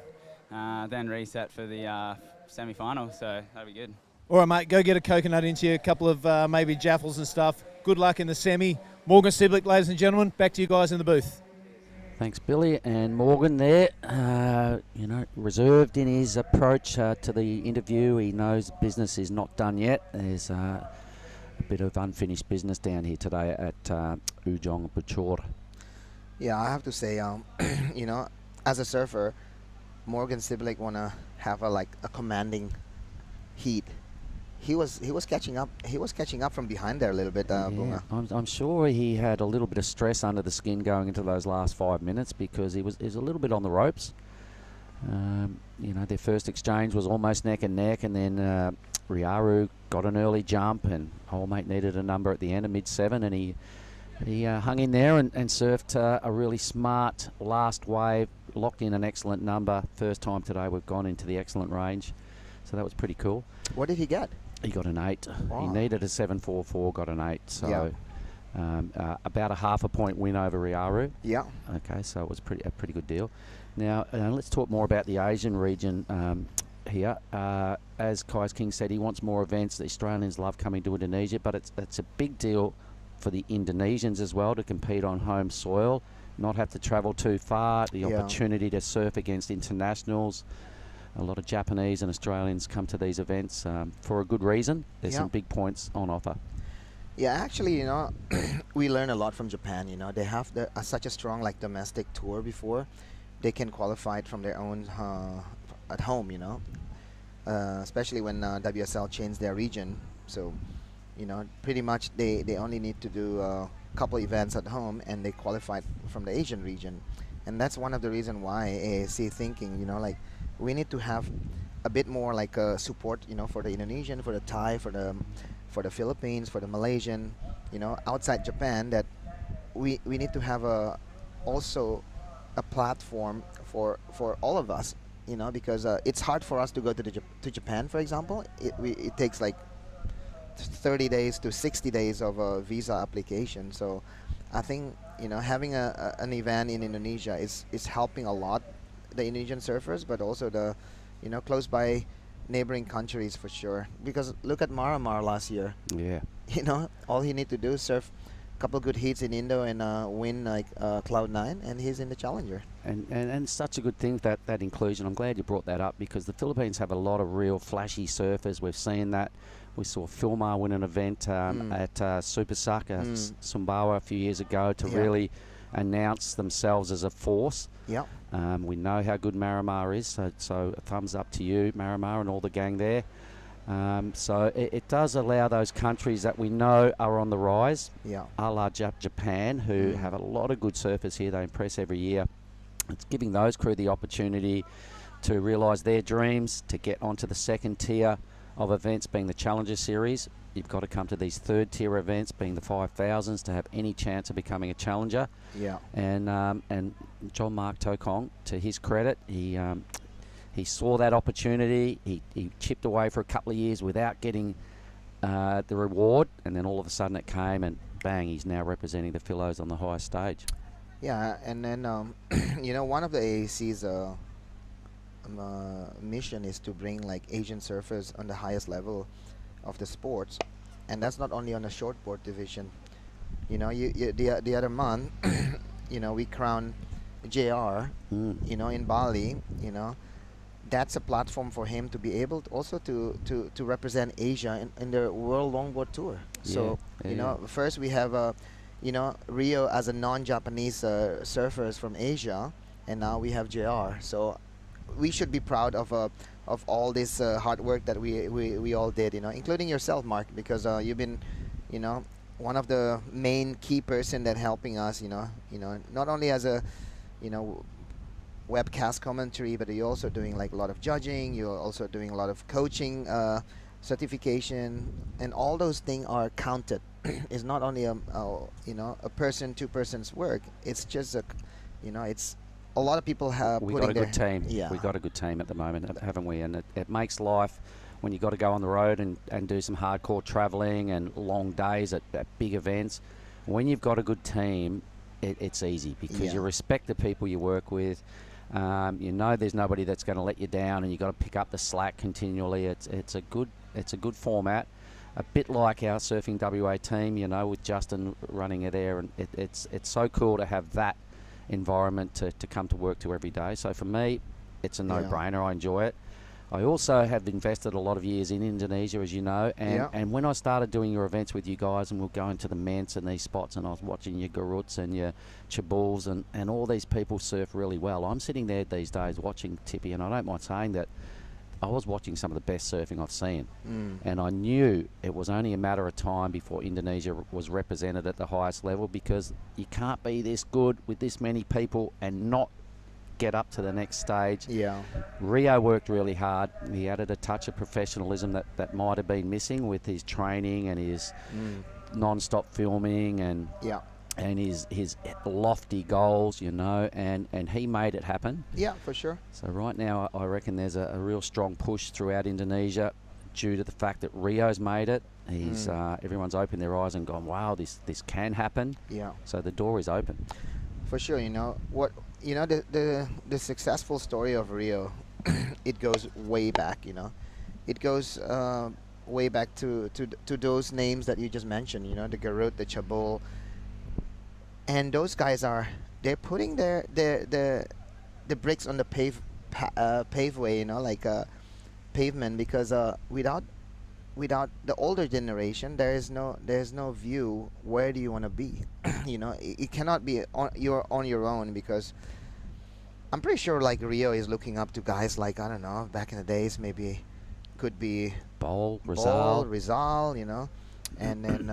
and then reset for the semi-final, so that'll be good. All right, mate, go get a coconut into you, a couple of maybe jaffles and stuff. Good luck in the semi. Morgan Siblick, ladies and gentlemen, back to you guys in the booth. Thanks, Billy. And Morgan there, reserved in his approach to the interview. He knows business is not done yet. There's a bit of unfinished business down here today at Ujung, Bocur. Yeah, I have to say, as a surfer, Morgan Siblick want to have a commanding heat. he was catching up. He was catching up from behind there a little bit. Bunga. I'm sure he had a little bit of stress under the skin going into those last 5 minutes because he was a little bit on the ropes. You know, their first exchange was almost neck and neck, and then Riaru got an early jump, and old mate needed a number at the end, a mid-7, and he hung in there and surfed a really smart last wave, locked in an excellent number. First time today we've gone into the excellent range, so that was pretty cool. What did he get? He got an 8. Wow. He needed a 7.44, got an 8. So Yeah. about a half a point win over Riaru. Yeah. Okay, so it was a pretty good deal. Now let's talk more about the Asian region here. As Kai's King said, he wants more events. The Australians love coming to Indonesia, but it's a big deal for the Indonesians as well to compete on home soil, not have to travel too far, the opportunity to surf against internationals. A lot of Japanese and Australians come to these events for a good reason. There's some big points on offer. Yeah, actually, you know, we learn a lot from Japan. You know, they have such a strong like domestic tour before they can qualify it from their own at home. You know, especially when WSL changed their region. So, you know, pretty much they only need to do a couple events at home and they qualified from the Asian region, and that's one of the reasons why AAC thinking, you know, like we need to have a bit more like support, you know, for the Indonesian, for the Thai, for the Philippines, for the Malaysian, you know, outside Japan, that we need to have also a platform for all of us, you know, because it's hard for us to go to Japan, for example. It takes like 30 days to 60 days of a visa application. So I think, you know, having an event in Indonesia is helping a lot the Indonesian surfers, but also the, you know, close by neighboring countries for sure. Because look at Maramar last year. Yeah. You know, all he need to do is surf a couple good heats in Indo and win like Cloud9, and he's in the Challenger. And such a good thing, that inclusion. I'm glad you brought that up because the Philippines have a lot of real flashy surfers. We've seen that. We saw Filmar win an event at Super Suck, Sumbawa a few years ago to really announce themselves as a force. Yeah. We know how good Maramar is, so a thumbs up to you, Maramar, and all the gang there. So it does allow those countries that we know are on the rise, a la Japan, who have a lot of good surfers here. They impress every year. It's giving those crew the opportunity to realise their dreams, to get onto the second tier of events, being the Challenger Series. You've got to come to these third tier events, being the 5000s, to have any chance of becoming a challenger. Yeah. And John Mark Tokong, to his credit, he saw that opportunity. He chipped away for a couple of years without getting the reward, and then all of a sudden it came, and bang, he's now representing the Philos on the highest stage. Yeah, and then you know, one of the AAC's mission is to bring like Asian surfers on the highest level of the sports, and that's not only on the shortboard division. You know, the other month, you know, we crowned JR, you know, in Bali. You know, that's a platform for him to be able to represent Asia in the World Longboard Tour. So you know, first we have you know, Rio as a non-Japanese surfers from Asia, and now we have JR. So we should be proud of all this hard work that we all did, you know, including yourself, Mark, because you've been, you know, one of the main key person that helping us, you know, not only as a, you know, webcast commentary, but you're also doing like a lot of judging. You're also doing a lot of coaching, certification, and all those things are counted. It's not only you know, a person, two persons work. It's just a, you know, it's a lot of people have. We got a good team. Yeah. We got a good team at the moment, haven't we? And it makes life, when you got to go on the road and do some hardcore travelling and long days at big events. When you've got a good team, it's easy because you respect the people you work with. You know there's nobody that's going to let you down, and you got to pick up the slack continually. It's a good format, a bit like our Surfing WA team, you know, with Justin running it there, and it's so cool to have that environment to come to work to every day. So for me, it's a no-brainer. I enjoy it. I also have invested a lot of years in Indonesia, as you know, and when I started doing your events with you guys, and we'll go into the Ments and these spots, and I was watching your Garuts and your Chabuls and all these people surf really well. I'm sitting there these days watching Tippy, and I don't mind saying that I was watching some of the best surfing I've seen, Mm. and I knew it was only a matter of time before Indonesia was represented at the highest level, because you can't be this good with this many people and not get up to the next stage. Yeah. Rio worked really hard. He added a touch of professionalism that might have been missing with his training and his non-stop filming and Yeah. his lofty goals, you know, and he made it happen. Yeah, for sure. So right now, I reckon there's a real strong push throughout Indonesia due to the fact that Rio's made it. He's everyone's opened their eyes and gone, wow, this can happen. Yeah. So the door is open. For sure, you know what, you know, the successful story of Rio, it goes way back, you know. It goes way back to those names that you just mentioned, you know, the Garut, the Chabot. And those guys they're putting the bricks on the paveway, you know, like pavement, because without the older generation, there's no view. Where do you want to be? You know, it cannot be you're on your own, because I'm pretty sure like Rio is looking up to guys like, I don't know, back in the days, maybe could be Bol, Rizal, you know, and then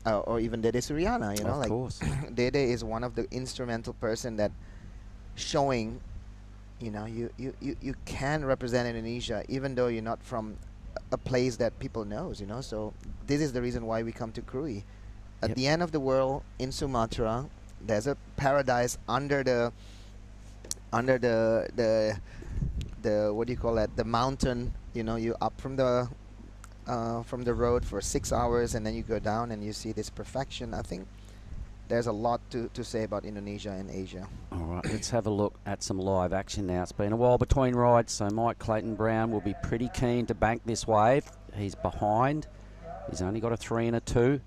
or even Dede Suryana, you know, of course. Dede is one of the instrumental person that showing, you know, you can represent Indonesia even though you're not from a place that people knows, you know. So this is the reason why we come to Krui. At the end of the world in Sumatra, there's a paradise under the what do you call that? The mountain. You know, you up from the road for 6 hours, and then you go down and you see this perfection. I think there's a lot to say about Indonesia and Asia. All right, let's have a look at some live action now. It's been a while between rides, so Mike Clayton-Brown will be pretty keen to bank this wave. He's behind. He's only got a 3 and a 2,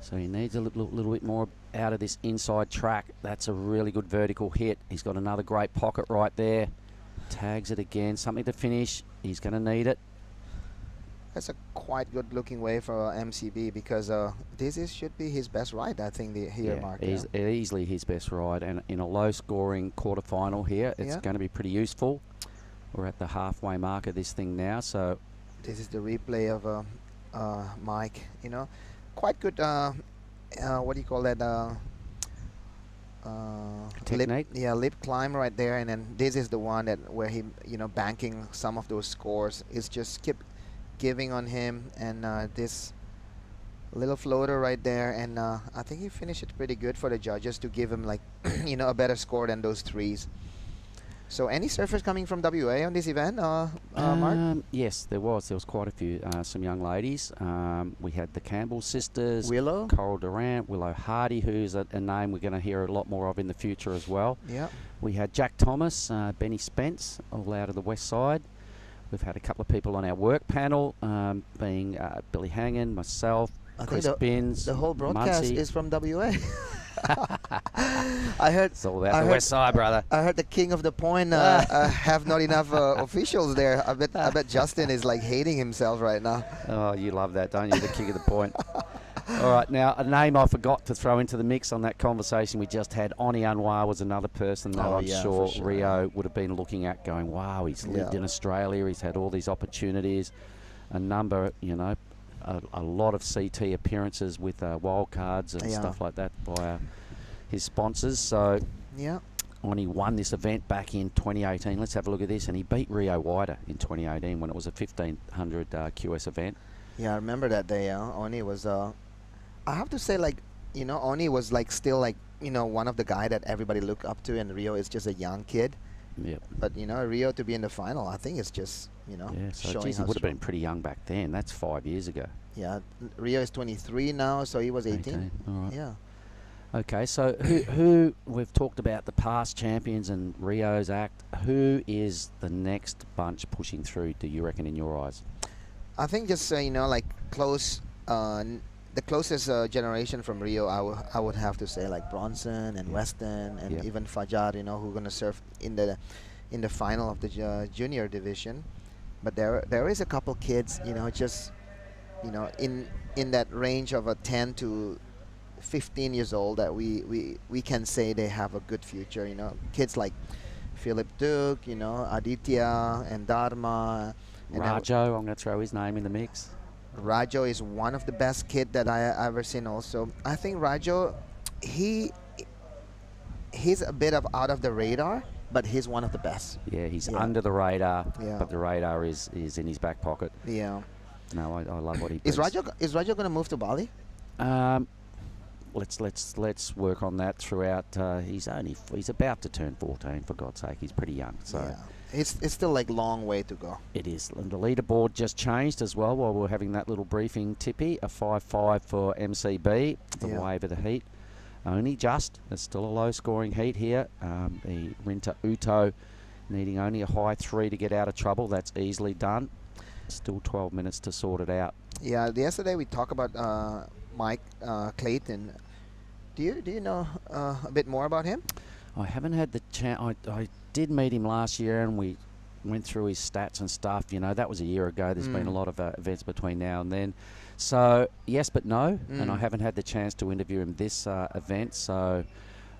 so he needs a little bit more out of this inside track. That's a really good vertical hit. He's got another great pocket right there. Tags it again, something to finish. He's going to need it. That's a quite good looking wave for MCB, because this should be his best ride, I think, here, Mark. Easily his best ride, and in a low scoring quarterfinal here, it's going to be pretty useful. We're at the halfway mark of this thing now, so this is the replay of Mike, you know, quite good what do you call that, technique. Lip climb right there, and then this is the one where he, you know, banking some of those scores is just keep giving on him, and this little floater right there, and I think he finished it pretty good for the judges to give him, like, you know, a better score than those 3s. So any surfers coming from WA on this event, Mark? Yes, there was quite a few, some young ladies. We had the Campbell sisters, Willow, Coral Durant, Willow Hardy, who's a name we're going to hear a lot more of in the future as well. Yeah. We had Jack Thomas, Benny Spence, all out of the west side. We've had a couple of people on our work panel, being Billy Hangen, myself, Chris Binns, the whole broadcast Muncie. is from WA. I heard it's all about the west side, brother. I heard the king of the point have not enough officials there. I bet Justin is like hating himself right now. Oh, you love that, don't you? The king of the point. All right, now a name I forgot to throw into the mix on that conversation we just had. Oni Anwar was another person that I'm sure Rio would have been looking at, going, "Wow, he's lived in Australia. He's had all these opportunities, a number, you know." A lot of CT appearances with wildcards and stuff like that by his sponsors. So when he won this event back in 2018, let's have a look at this. And he beat Rio Wider in 2018 when it was a 1500 QS event. Yeah, I remember that day. Oni was, I have to say, like, you know, Oni was like still like, you know, one of the guy that everybody look up to, and Rio is just a young kid. Yep. But, you know, Rio to be in the final, I think it's just, you know, so showing geez, he would have been pretty young back then. That's 5 years ago. Yeah, Rio is 23 now, so he was 18. All right. Yeah. Okay, so who we've talked about the past champions and Rio's act. Who is the next bunch pushing through, do you reckon, in your eyes? I think just, you know, like the closest generation from Rio, I would have to say like Bronson and Weston and even Fajar, you know, who are going to surf in the final of the junior division. But there is a couple kids, you know, just, you know, in that range of a 10 to 15 years old that we can say they have a good future, you know. Kids like Philip Duke, you know, Aditya and Dharma. And Rajo, I'm going to throw his name in the mix. Rajo is one of the best kid that I ever seen also. I think Rajo, he's a bit of out of the radar, but he's one of the best. Yeah, he's under the radar, Yeah. but the radar is in his back pocket. Yeah. No, I love what he Is brings. Rajo going to move to Bali? Let's work on that throughout. He's about to turn 14, for God's sake. He's pretty young, so Yeah. It's still like long way to go. it is. And the leaderboard just changed as well while we're having that little briefing, Tippy. A 5-5 for MCB, the Yeah. wave of the heat. Only just. There's still a low-scoring heat here. The Rinta Uto needing only a high 3 to get out of trouble. That's easily done. Still 12 minutes to sort it out. Yeah. Yesterday we talked about Mike Clayton. Do you know a bit more about him? I haven't had the chance. I did meet him last year, and we went through his stats and stuff. You know, that was a year ago. There's been a lot of events between now and then. So, yes but no, and I haven't had the chance to interview him this event, so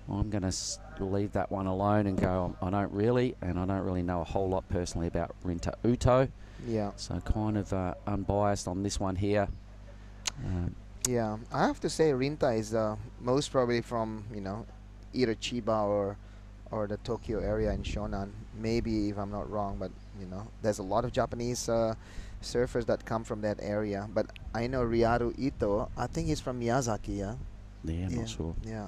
I'm going to leave that one alone and go, I don't really know a whole lot personally about Rinta Uto. Yeah. So kind of unbiased on this one here. Yeah, I have to say Rinta is most probably from, you know, either Chiba or the Tokyo area in Shonan. Maybe, if I'm not wrong, but you know, there's a lot of Japanese surfers that come from that area. But I know Ryaru Ito. I think he's from Miyazaki. Yeah. Yeah, I'm not sure. Yeah.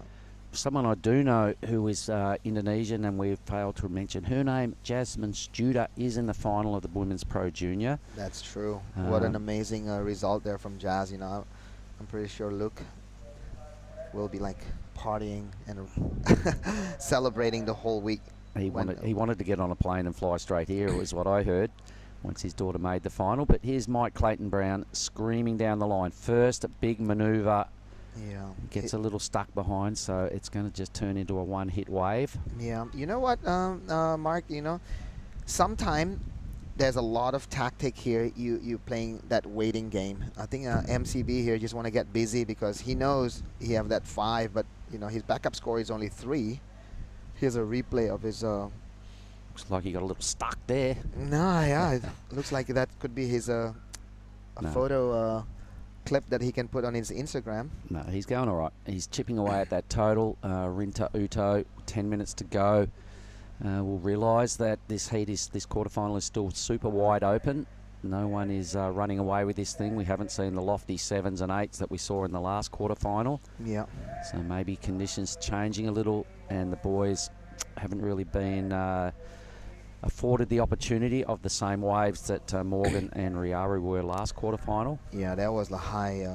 Someone I do know who is Indonesian, and we've failed to mention her name, Jasmine Studer, is in the final of the Women's Pro Junior. That's true. What an amazing result there from Jazz. You know, I'm pretty sure Luke will be like partying and celebrating the whole week. He wanted to get on a plane and fly straight here, was what I heard, once his daughter made the final. But here's Mike Clayton Brown screaming down the line. First big manoeuvre. Yeah. Gets a little stuck behind, so it's going to just turn into a one-hit wave. Yeah. You know what, Mark, you know, sometimes there's a lot of tactic here. You playing that waiting game. I think MCB here just want to get busy because he knows he have that 5, but you know his backup score is only 3. Here's a replay of his. Looks like he got a little stuck there. No, yeah, it looks like that could be his photo clip that he can put on his Instagram. No, he's going all right. He's chipping away at that total. Rinta Uto, 10 minutes to go. We'll realise that this quarterfinal is still super wide open. No one is running away with this thing. We haven't seen the lofty 7s and 8s that we saw in the last quarterfinal. Yeah. So maybe conditions changing a little, and the boys haven't really been afforded the opportunity of the same waves that Morgan and Ryaru were last quarterfinal. Yeah, that was the high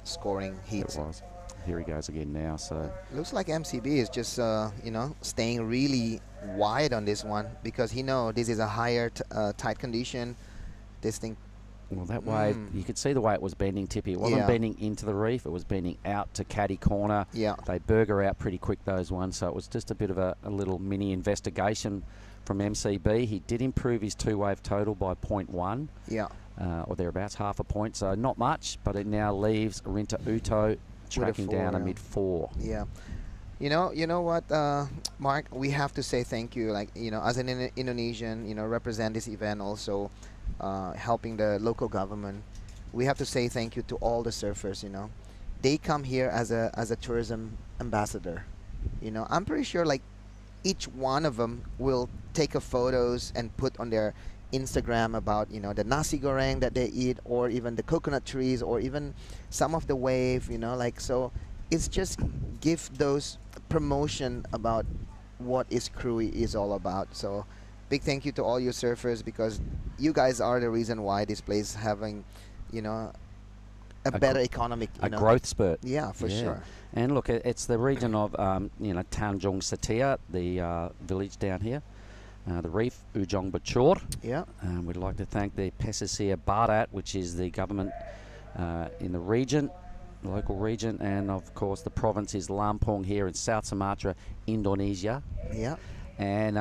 scoring heat. It was. Here he goes again now. So looks like MCB is just you know, staying really wide on this one because he know this is a higher tight condition. This thing. Well, that wave, you could see the way it was bending, Tippy. It wasn't bending into the reef. It was bending out to caddy corner. Yeah. They burger out pretty quick, those ones. So it was just a bit of a little mini investigation from MCB. He did improve his 2-wave total by 0.1. Yeah. Or thereabouts, half a point. So not much, but it now leaves Rinta Uto tracking down a mid-4. Yeah. You know what, Mark? We have to say thank you. Like, you know, as an Indonesian, you know, represent this event also. Helping the local government, we have to say thank you to all the surfers. You know, they come here as a tourism ambassador. You know, I'm pretty sure like each one of them will take a photos and put on their Instagram about, you know, the nasi goreng that they eat, or even the coconut trees, or even some of the wave. You know, like, so it's just give those promotion about what is Krui is all about. So big thank you to all you surfers, because you guys are the reason why this place having, you know, a better economic, you know, growth spurt. Yeah, for sure. And look, it's the region of, you know, Tanjung, Setia, the village down here, the reef, Ujung, Bocur. Yeah. We'd like to thank the Pesisir Barat, which is the government in the region, the local region, and of course the province is Lampung here in South Sumatra, Indonesia. Yeah. And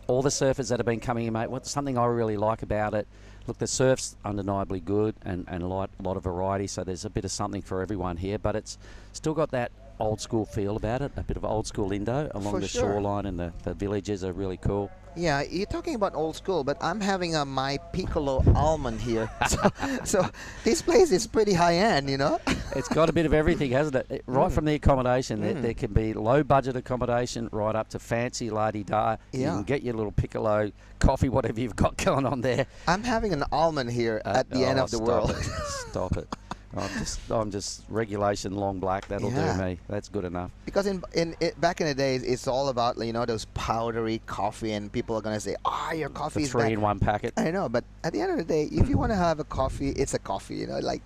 all the surfers that have been coming in, mate, something I really like about it, look, the surf's undeniably good and a lot of variety, so there's a bit of something for everyone here, but it's still got that old school feel about it, a bit of old school Indo along the shoreline, and the villages are really cool. Yeah, you're talking about old school, but I'm having a my piccolo almond here. So this place is pretty high end, you know. It's got a bit of everything, hasn't it? Right from the accommodation, there can be low budget accommodation right up to fancy la-di-da. You Yeah. can get your little piccolo coffee, whatever you've got going on there. I'm having an almond here at the end of the stop world. it. Stop it. I'm just regulation long black. That'll do me. That's good enough. Because back in the days, it's all about, you know, those powdery coffee, and people are gonna say, your coffee The is bad." 3-in-1 packet. I know, but at the end of the day, if you want to have a coffee, it's a coffee. You know, like,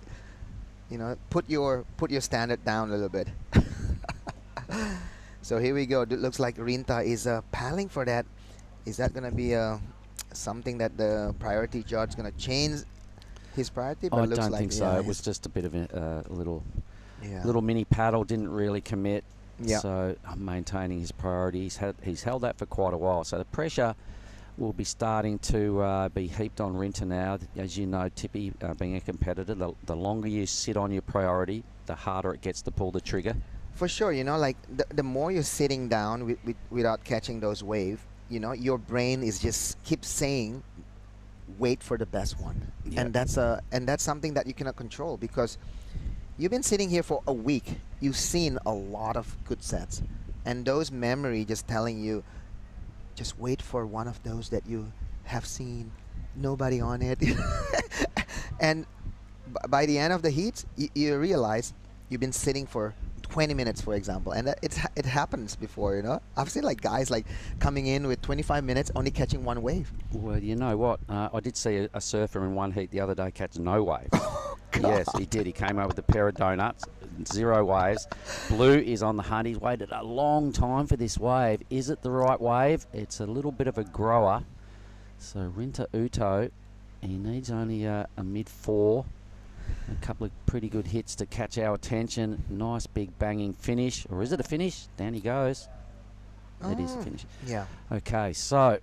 you know, put your standard down a little bit. So here we go. It looks like Rinta is paling for that. Is that gonna be something that the priority judge is gonna change his priority? But I it looks don't like, think so. It was just a bit of a little yeah. little mini paddle. Didn't really commit. Yeah. So I'm maintaining his priority. He's held that for quite a while. So the pressure will be starting to be heaped on Rinta now. As you know, Tippy, being a competitor, the longer you sit on your priority, the harder it gets to pull the trigger. For sure, you know, like the more you're sitting down without catching those waves, you know, your brain is just keeps saying, wait for the best one. Yep. And that's something that you cannot control, because you've been sitting here for a week. You've seen a lot of good sets, and those memory just telling you, just wait for one of those that you have seen, nobody on it. And by the end of the heats, you realize you've been sitting for 20 minutes, for example, and it happens before, you know. I've seen like guys like coming in with 25 minutes only catching one wave. Well, you know what? I did see a surfer in one heat the other day catch no wave. Oh, yes, he did. He came over with a pair of donuts, 0 waves. Blue is on the hunt. He's waited a long time for this wave. Is it the right wave? It's a little bit of a grower. So Rinta Uto, he needs only a mid-4. A couple of pretty good hits to catch our attention. Nice big banging finish. Or is it a finish? Down he goes. It is a finish. Yeah. Okay, so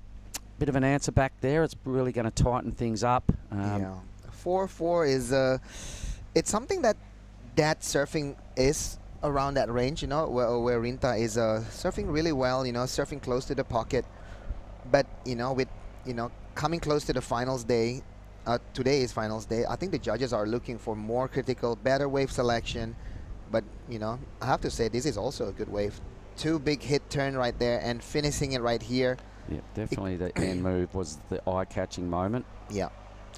bit of an answer back there. It's really going to tighten things up. Yeah. 4-4 is it's something that surfing is around that range, you know, where Rinta is surfing really well, you know, surfing close to the pocket. But, you know, with, you know, coming close to the finals day, today is finals day, I think the judges are looking for more critical, better wave selection. But, you know, I have to say this is also a good wave. 2 big hit turn right there and finishing it right here. Yeah, definitely the end move was the eye-catching moment. Yeah,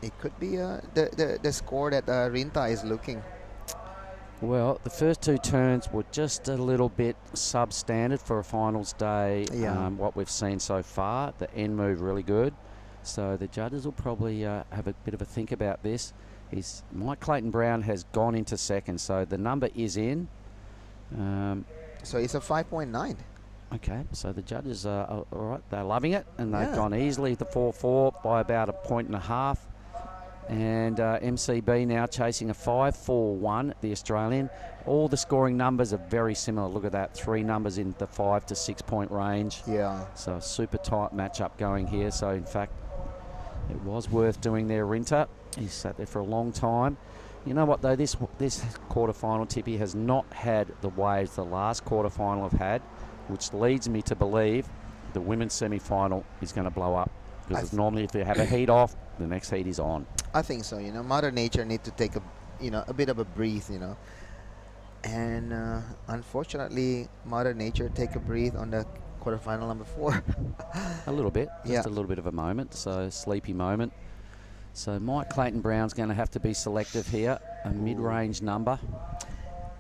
it could be the score that Rinta is looking. Well, the first 2 turns were just a little bit substandard for a finals day. Yeah. What we've seen so far, the end move really good. So the judges will probably have a bit of a think about this. Mike Clayton-Brown has gone into second, so the number is in. So it's a 5.9. Okay, so the judges are all right. They're loving it, and they've gone easily to 4-4 by about 1.5. And MCB now chasing a 5-4-1, the Australian. All the scoring numbers are very similar. Look at that, 3 numbers in the 5 to 6 point range. Yeah. So a super tight matchup going here. So in fact, it was worth doing there, Rinta. He sat there for a long time. You know what though, this quarterfinal, Tippy, has not had the waves the last quarterfinal have had, which leads me to believe the women's semi-final is going to blow up. Because normally if you have a heat off, the next heat is on. I think so. You know, Mother Nature need to take a bit of a breathe. You know, and unfortunately, Mother Nature take a breathe on the quarterfinal number 4. A little bit, just a little bit of a moment. So sleepy moment. So Mike Clayton-Brown's going to have to be selective here. A mid-range number.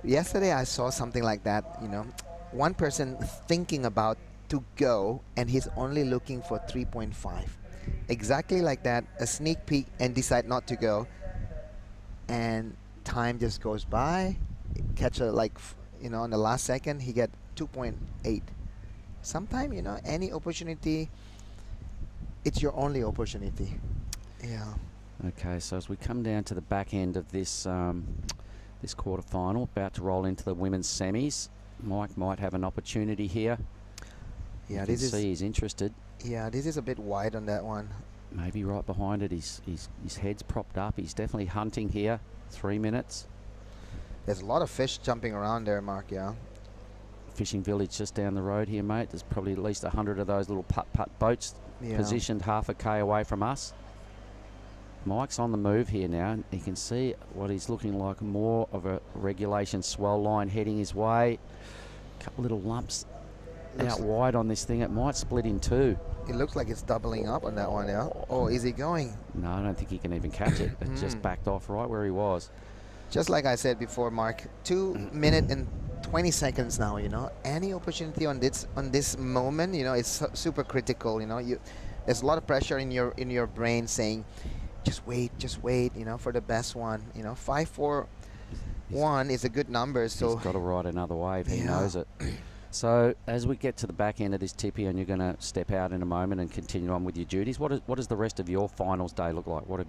Yesterday I saw something like that. You know, one person thinking about to go, and he's only looking for 3.5. Exactly like that, a sneak peek and decide not to go, and time just goes by. Catch a on the last second he get 2.8. Sometime, you know, any opportunity, it's your only opportunity. Yeah. Okay, so as we come down to the back end of this this quarterfinal, about to roll into the women's semis, Mike might have an opportunity here. Yeah, this is. He's interested. Yeah, this is a bit wide on that one. Maybe right behind it. His head's propped up. He's definitely hunting here. 3 minutes. There's a lot of fish jumping around there, Mark. Yeah. Fishing village just down the road here, mate. There's probably at least 100 of those little putt-putt boats positioned half a K away from us. Mike's on the move here now. You can see what he's looking like, more of a regulation swell line heading his way. A couple little lumps out wide on this thing. It might split in two. It looks like it's doubling up on that one now. Oh, is he going? No, I don't think he can even catch it. It just backed off right where he was. Just like I said before, Mark, 2 minutes and 20 seconds now, you know. Any opportunity on this moment, you know, it's super critical, you know. There's a lot of pressure in your brain saying, just wait, you know, for the best one. You know, 5-4-1 is a good number. So he's got to ride another wave. He knows it. So as we get to the back end of this tippy, and you're going to step out in a moment and continue on with your duties, what does the rest of your finals day look like? What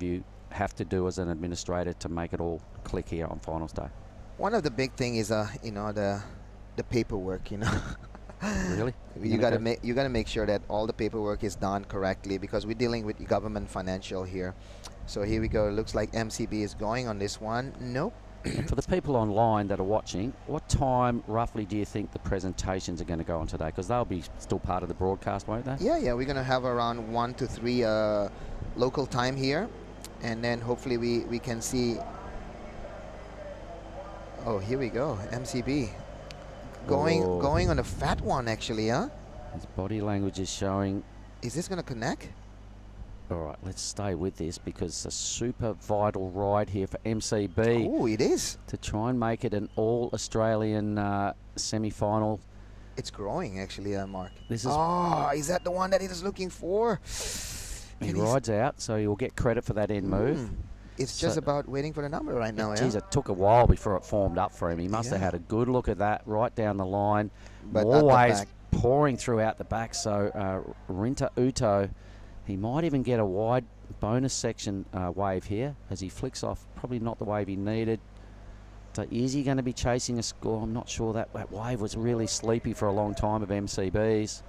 have to do as an administrator to make it all click here on finals day? One of the big thing is you know, the paperwork, you know. Really? You got to make sure that all the paperwork is done correctly, because we're dealing with government financial here. So here we go. It looks like MCB is going on this one. Nope. And for the people online that are watching, what time roughly do you think the presentations are going to go on today? Because they'll be still part of the broadcast, won't they? Yeah. We're going to have around 1 to 3 local time here. And then hopefully we can see. Oh, here we go. MCB. Going on a fat one, actually, huh? His body language is showing. Is this going to connect? All right, let's stay with this, because it's a super vital ride here for MCB. Oh, it is. To try and make it an all-Australian semi-final. It's growing, actually, Mark. This is. Oh, is that the one that he was looking for? He rides out, so he'll get credit for that end move. It's just about waiting for the number right now. Geez, it took a while before it formed up for him. He must have had a good look at that right down the line. But more waves pouring throughout the back. So Rinta Uto, he might even get a wide bonus section wave here as he flicks off. Probably not the wave he needed. So is he going to be chasing a score? I'm not sure. That wave was really sleepy for a long time of MCB's.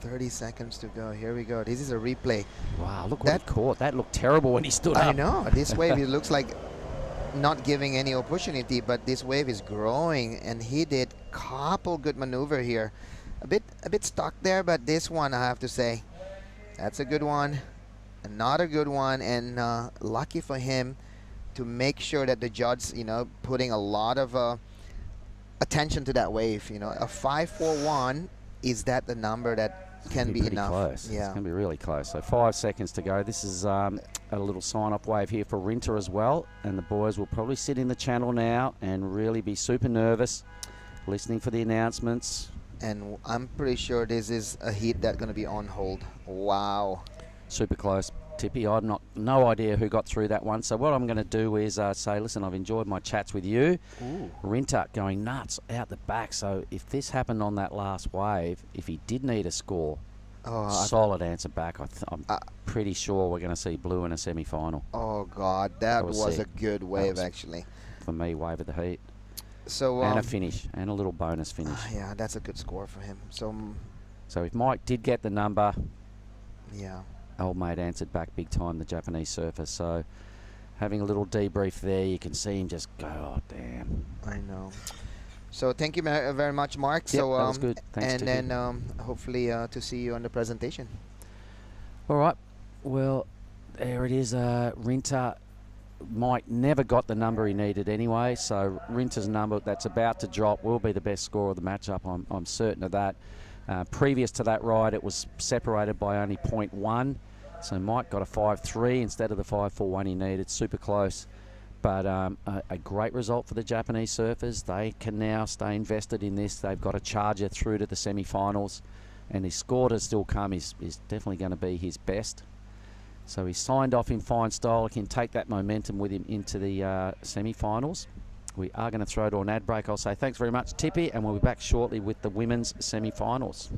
30 seconds to go. Here we go. This is a replay. Wow, look what he caught. That looked terrible when he stood up. I know. This wave, it looks like not giving any opportunity, but this wave is growing, and he did couple good maneuver here. A bit stuck there, but this one, I have to say, that's a good one. Another good one, and lucky for him to make sure that the judge, you know, putting a lot of attention to that wave. You know, a 5-4-1, is that the number that can be enough? Close. Yeah. It's going to be really close. So 5 seconds to go. This is a little sign-off wave here for Rinta as well. And the boys will probably sit in the channel now and really be super nervous, listening for the announcements. And I'm pretty sure this is a heat that's going to be on hold. Wow. Super close. Tippy, I've no idea who got through that one. So what I'm going to do is say, listen, I've enjoyed my chats with you. Ooh. Rinta going nuts out the back. So if this happened on that last wave, if he did need a score, solid answer back. I'm pretty sure we're going to see blue in a semi-final. Oh, God. That was a good wave, actually. For me, wave of the heat. So and a finish, and a little bonus finish. Yeah, that's a good score for him. So if Mike did get the number, yeah, old mate answered back big time, the Japanese surfer. So having a little debrief there, you can see him just go, oh, damn. I know. So thank you very much, Mark. Yep, so that was good. Thanks, and Tippy. then hopefully to see you on the presentation. All right. Well, there it is. Rinta. Mike never got the number he needed anyway, so Rinta's number that's about to drop will be the best score of the matchup. I'm certain of that. Previous to that ride, it was separated by only 0.1, so Mike got a 5.3 instead of the 5.41 he needed. Super close, but a great result for the Japanese surfers. They can now stay invested in this. They've got a charger through to the semi-finals, and his score to still come is definitely going to be his best. So he signed off in fine style. He can take that momentum with him into the semi-finals. We are going to throw to an ad break. I'll say thanks very much, Tippy, and we'll be back shortly with the women's semi-finals.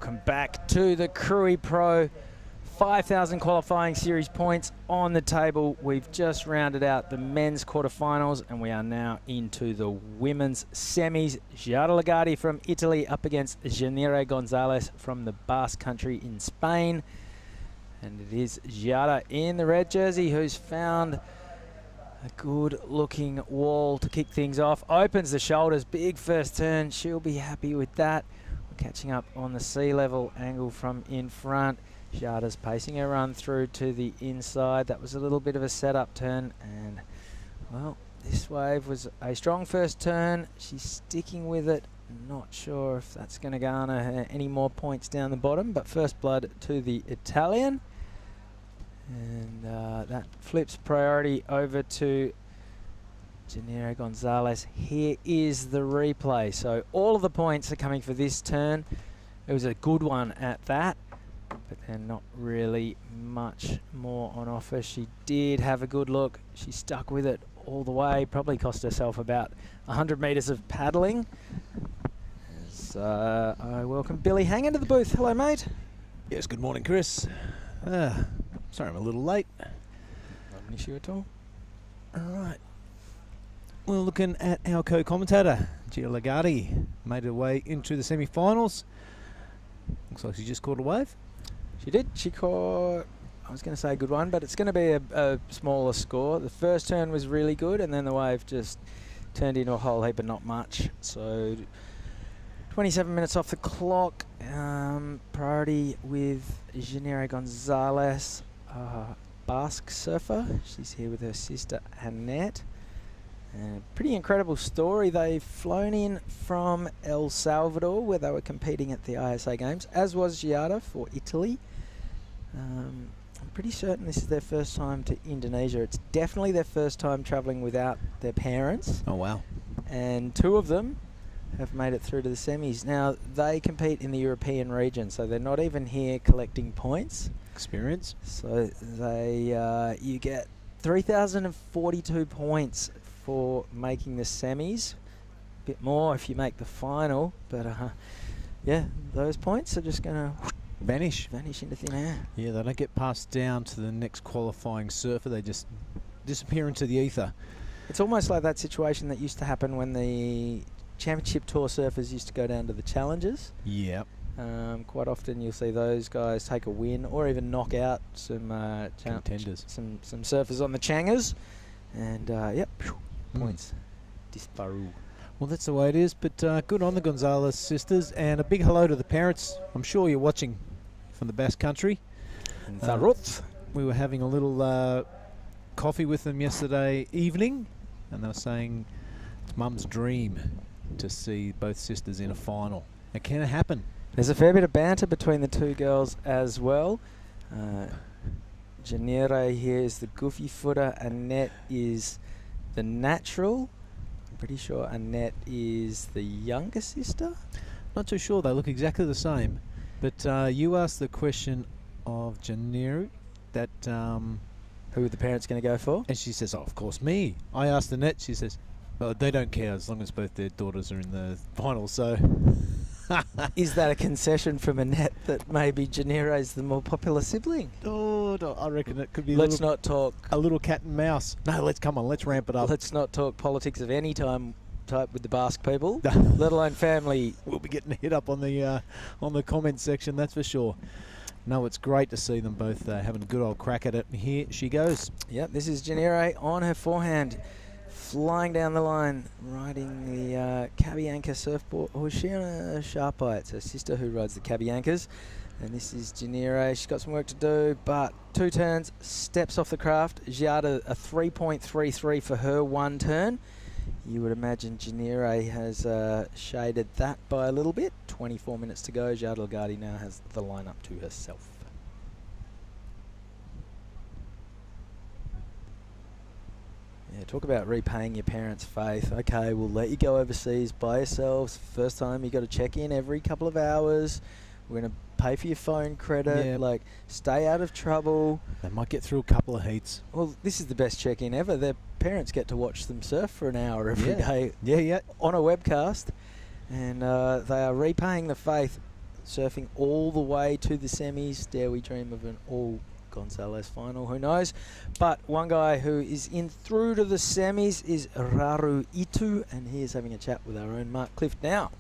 welcome back to the Krui Pro. 5,000 qualifying series points on the table. We've just rounded out the men's quarterfinals, and we are now into the women's semis. Giada Legati from Italy up against Janire Gonzalez from the Basque Country in Spain. And it is Giada in the red jersey who's found a good-looking wall to kick things off. Opens the shoulders, big first turn. She'll be happy with that. We're catching up on the sea level angle from in front. Giada's pacing her run through to the inside. That was a little bit of a setup turn, and well, this wave was a strong first turn. She's sticking with it. Not sure if that's going to garner her any more points down the bottom, but first blood to the Italian. And that flips priority over to Janire Gonzalez. Here is the replay. So all of the points are coming for this turn. It was a good one at that, but then not really much more on offer. She did have a good look. She stuck with it all the way. Probably cost herself about 100 metres of paddling. As I welcome Billy Hang into the booth. Hello, mate. Yes, good morning, Chris. Sorry I'm a little late. Not an issue at all. All right. We're looking at our co-commentator, Giada Legati. Made her way into the semi-finals. Looks like she just caught a wave. She did. She caught, I was going to say a good one, but it's going to be a smaller score. The first turn was really good, and then the wave just turned into a whole heap of not much. So 27 minutes off the clock. Priority with Janire Gonzalez, Basque surfer. She's here with her sister Annette. Pretty incredible story. They've flown in from El Salvador, where they were competing at the ISA Games, as was Giada for Italy. I'm pretty certain this is their first time to Indonesia. It's definitely their first time travelling without their parents. Oh, wow. And two of them have made it through to the semis. Now, they compete in the European region, so they're not even here collecting points. Experience. So they you get 3,042 points for making the semis. A bit more if you make the final, but yeah, those points are just going to vanish into thin air. Yeah, they don't get passed down to the next qualifying surfer. They just disappear into the ether. It's almost like that situation that used to happen when the Championship Tour surfers used to go down to the Challenges. Yep. Quite often you'll see those guys take a win or even knock out some contenders, some surfers on the Changers, and yep, points disparu. Well, that's the way it is, but good on the Gonzalez sisters, and a big hello to the parents. I'm sure you're watching from the Basque Country. We were having a little coffee with them yesterday evening, and they were saying it's Mum's dream to see both sisters in a final. It can happen. There's a fair bit of banter between the two girls as well. Janire here is the goofy footer. Annette is the natural. I'm pretty sure Annette is the younger sister. Not too sure. They look exactly the same. But you asked the question of Janire that who are the parents going to go for? And she says, oh, of course, me. I asked Annette. She says, well, they don't care as long as both their daughters are in the final. So is that a concession from Annette that maybe Janire is the more popular sibling? Oh, no, I reckon it could be. Let's not talk a little cat and mouse. No, let's ramp it up. Let's not talk politics of any type with the Basque people, let alone family. We'll be getting hit up on the comment section, that's for sure. No, it's great to see them both having a good old crack at it. And here she goes. Yep, this is Janire on her forehand, flying down the line, riding the Cabianca surfboard. Or is she on a Sharp Eye? It's her sister who rides the Cabiancas. And this is Janire. She's got some work to do, but 2 turns, steps off the craft. Giada a 3.33 for her 1 turn. You would imagine Janire has shaded that by a little bit. 24 minutes to go. Giada Legati now has the lineup to herself. Yeah, talk about repaying your parents' faith. Okay, we'll let you go overseas by yourselves. First time you got to check in every couple of hours. We're going to pay for your phone credit. Yeah. Like, stay out of trouble. They might get through a couple of heats. Well, this is the best check-in ever. Their parents get to watch them surf for an hour every day. Yeah. On a webcast. And they are repaying the faith surfing all the way to the semis. Dare we dream of an all Gonzalez final? Who knows? But one guy who is in through to the semis is Raru Itu, and he is having a chat with our own Mark Clift now.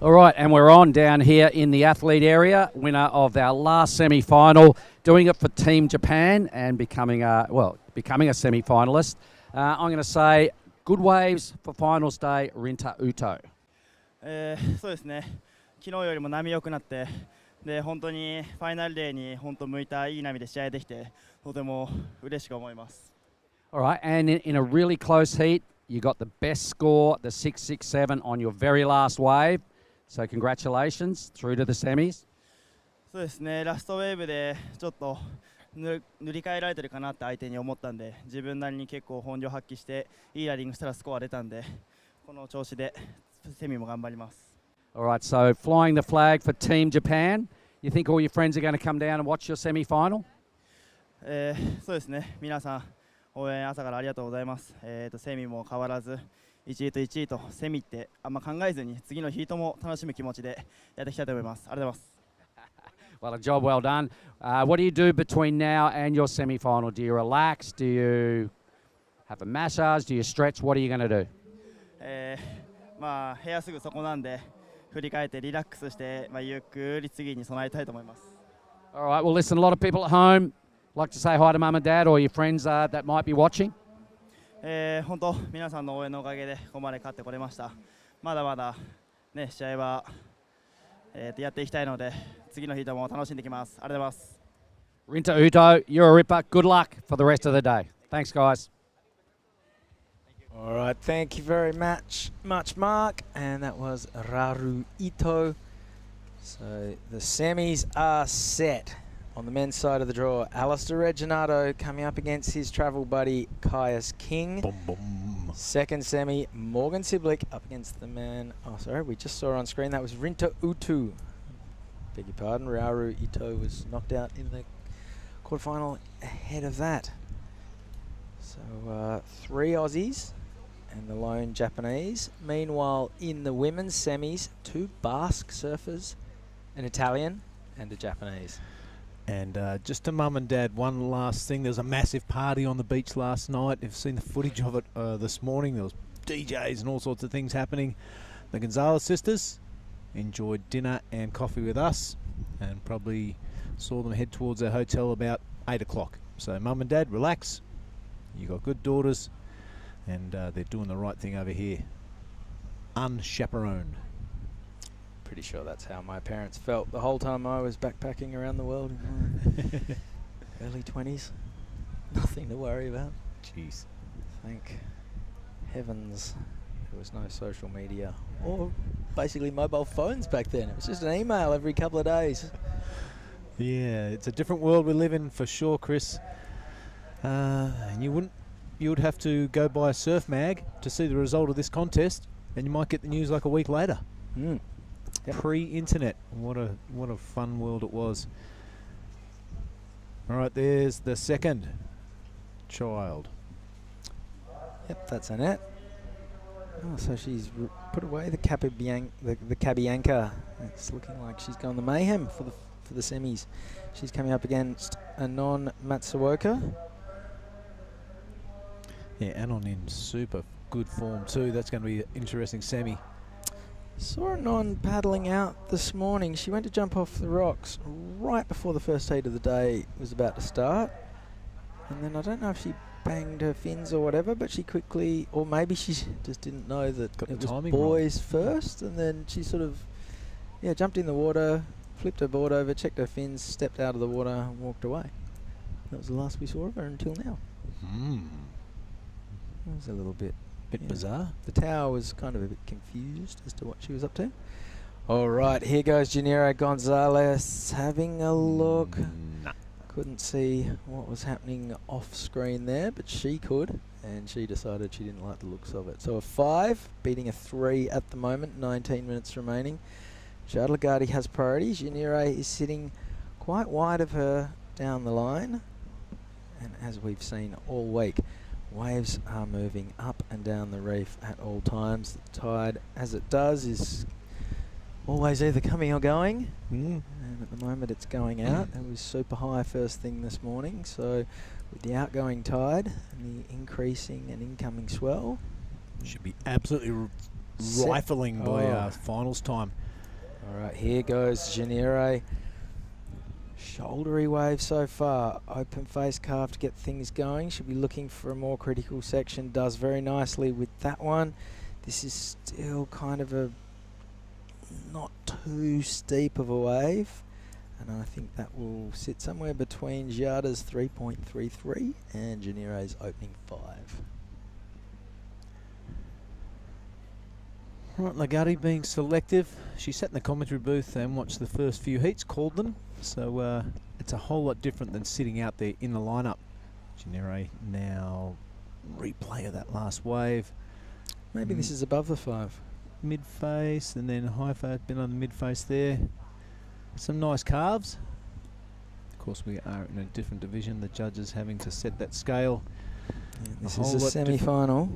All right, and we're on down here in the athlete area. Winner of our last semi-final, doing it for Team Japan and becoming a semi-finalist. I'm going to say good waves for finals day, Rinta Uto. そうですね。昨日よりも波良くなって、で本当にファイナルデーに本当向いたいい波で試合できて、とても嬉しく思います。All right, and in a really close heat, you got the best score, the 667 on your very last wave. So congratulations, through to the semis. そうですね。ラストウェーブでちょっと塗り替えられてるかなって相手に思ったんで、自分なりに結構本領発揮していいライディングしたらスコア出たんで、この調子でセミも頑張ります。All right, so flying the flag for Team Japan. You think all your friends are going to come down and watch your semi-final? そうですね。皆さん応援朝からありがとうございます。セミも変わらず1位と1位とセミってあんま考えずに次のヒートも楽しむ気持ちでやっていきたいと思います。ありがとうございます。Well, a job well done. What do you do between now and your semi-final? Do you relax? Do you have a massage? Do you stretch? What are you going to do? まあ部屋すぐそこなんで振り返ってリラックスして、ゆっくり次に備えたいと思います。All right, well, listen, a lot of people at home like to say hi to mum and dad or your friends that might be watching. 本当皆さんの応援のおかげでここまで勝ってこれました。まだまだね試合は、やっていきたいので次のヒートも楽しんできます。ありがとうございます。Rinta Uto, you're a ripper. Good luck for the rest of the day. Thanks, guys. All right, thank you very much, Mark. And that was Raru Ito. So the semis are set. On the men's side of the draw, Alistair Reginato coming up against his travel buddy, Caius King. Boom, boom. Second semi, Morgan Siblick up against the man. Oh, sorry, we just saw on screen that was Rinta Utu. Beg your pardon, Raru Ito was knocked out in the quarterfinal ahead of that. So 3 Aussies and the lone Japanese. Meanwhile, in the women's semis, 2 Basque surfers, an Italian and a Japanese. And just to mum and dad, one last thing. There was a massive party on the beach last night. You've seen the footage of it this morning. There was DJs and all sorts of things happening. The Gonzalez sisters enjoyed dinner and coffee with us and probably saw them head towards their hotel about 8 o'clock. So mum and dad, relax. You got good daughters and they're doing the right thing over here. Unchaperoned. Pretty sure that's how my parents felt the whole time I was backpacking around the world in my early 20s. Nothing to worry about. Jeez. Thank heavens there was no social media or basically mobile phones back then. It was just an email every couple of days. Yeah, it's a different world we live in for sure, Chris. And you would have to go buy a surf mag to see the result of this contest, and you might get the news like a week later. Mm. Yep. Pre-internet. What a fun world it was. All right, there's the second child. Yep, that's Annette. Oh, so she's put away the Cabianca. It's looking like she's gone the mayhem for the semis. She's coming up against Anon Matsuoka. Yeah, Anon in super good form too. That's going to be an interesting semi. Saw Anon paddling out this morning. She went to jump off the rocks right before the first heat of the day was about to start. And then I don't know if she banged her fins or whatever, but she quickly, or maybe she just didn't know that it was boys first, and then she sort of, jumped in the water, flipped her board over, checked her fins, stepped out of the water and walked away. That was the last we saw of her until now. That was a little bit bizarre. The tower was kind of a bit confused as to what she was up to. All right, here goes Janira Gonzalez having a look. Couldn't see what was happening off screen there, but she could, and she decided she didn't like the looks of it. So a 5, beating a 3 at the moment, 19 minutes remaining. Jade Lagarde has priority. Janira is sitting quite wide of her down the line, and as we've seen all week, Waves are moving up and down the reef at all times. The tide, as it does, is always either coming or going. And at the moment it's going out. It was super high first thing this morning. So with the outgoing tide and the increasing and incoming swell. Should be absolutely rifling by finals time. All right, here goes Janire. Shouldery wave so far. Open face calf to get things going. Should be looking for a more critical section. Does very nicely with that one. This is still kind of a not too steep of a wave. And I think that will sit somewhere between Giada's 3.33 and Janire's opening 5. Right, Lagarde being selective. She sat in the commentary booth and watched the first few heats, called them. So it's a whole lot different than sitting out there in the lineup. Janire now replay of that last wave. Maybe this is above the 5. Mid-face and then high face, been on the mid-face there. Some nice calves. Of course, we are in a different division. The judges having to set that scale. Yeah, this is a semi-final.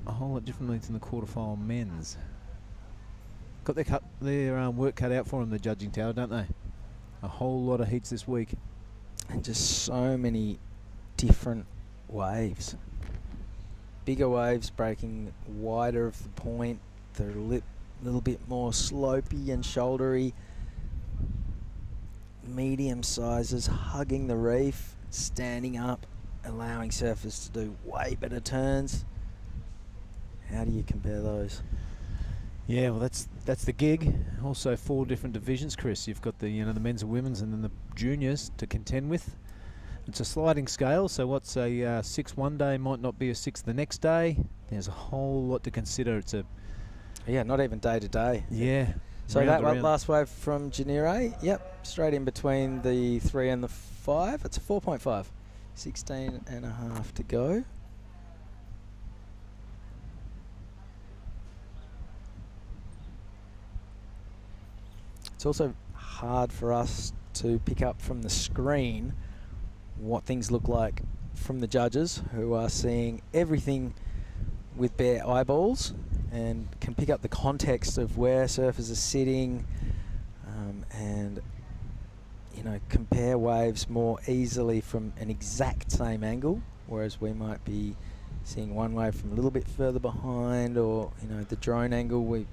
A whole lot differently than the quarterfinal men's. Got their work cut out for them, the judging tower, don't they? A whole lot of heats this week. And just so many different waves. Bigger waves breaking wider of the point. They're a little bit more slopey and shouldery. Medium sizes hugging the reef, standing up, allowing surfers to do way better turns. How do you compare those? Yeah, well, that's the gig. Also 4 different divisions, Chris. You've got the the men's and women's, and then the juniors to contend with. It's a sliding scale, so what's a 6 one day might not be a 6 the next day. There's a whole lot to consider. It's not even day to day. Yeah. So that last wave from Janire, yep, straight in between the 3 and the 5. It's a 4.5. 16 and a half to go. It's also hard for us to pick up from the screen what things look like from the judges, who are seeing everything with bare eyeballs and can pick up the context of where surfers are sitting, and compare waves more easily from an exact same angle, whereas we might be seeing one wave from a little bit further behind, or the drone angle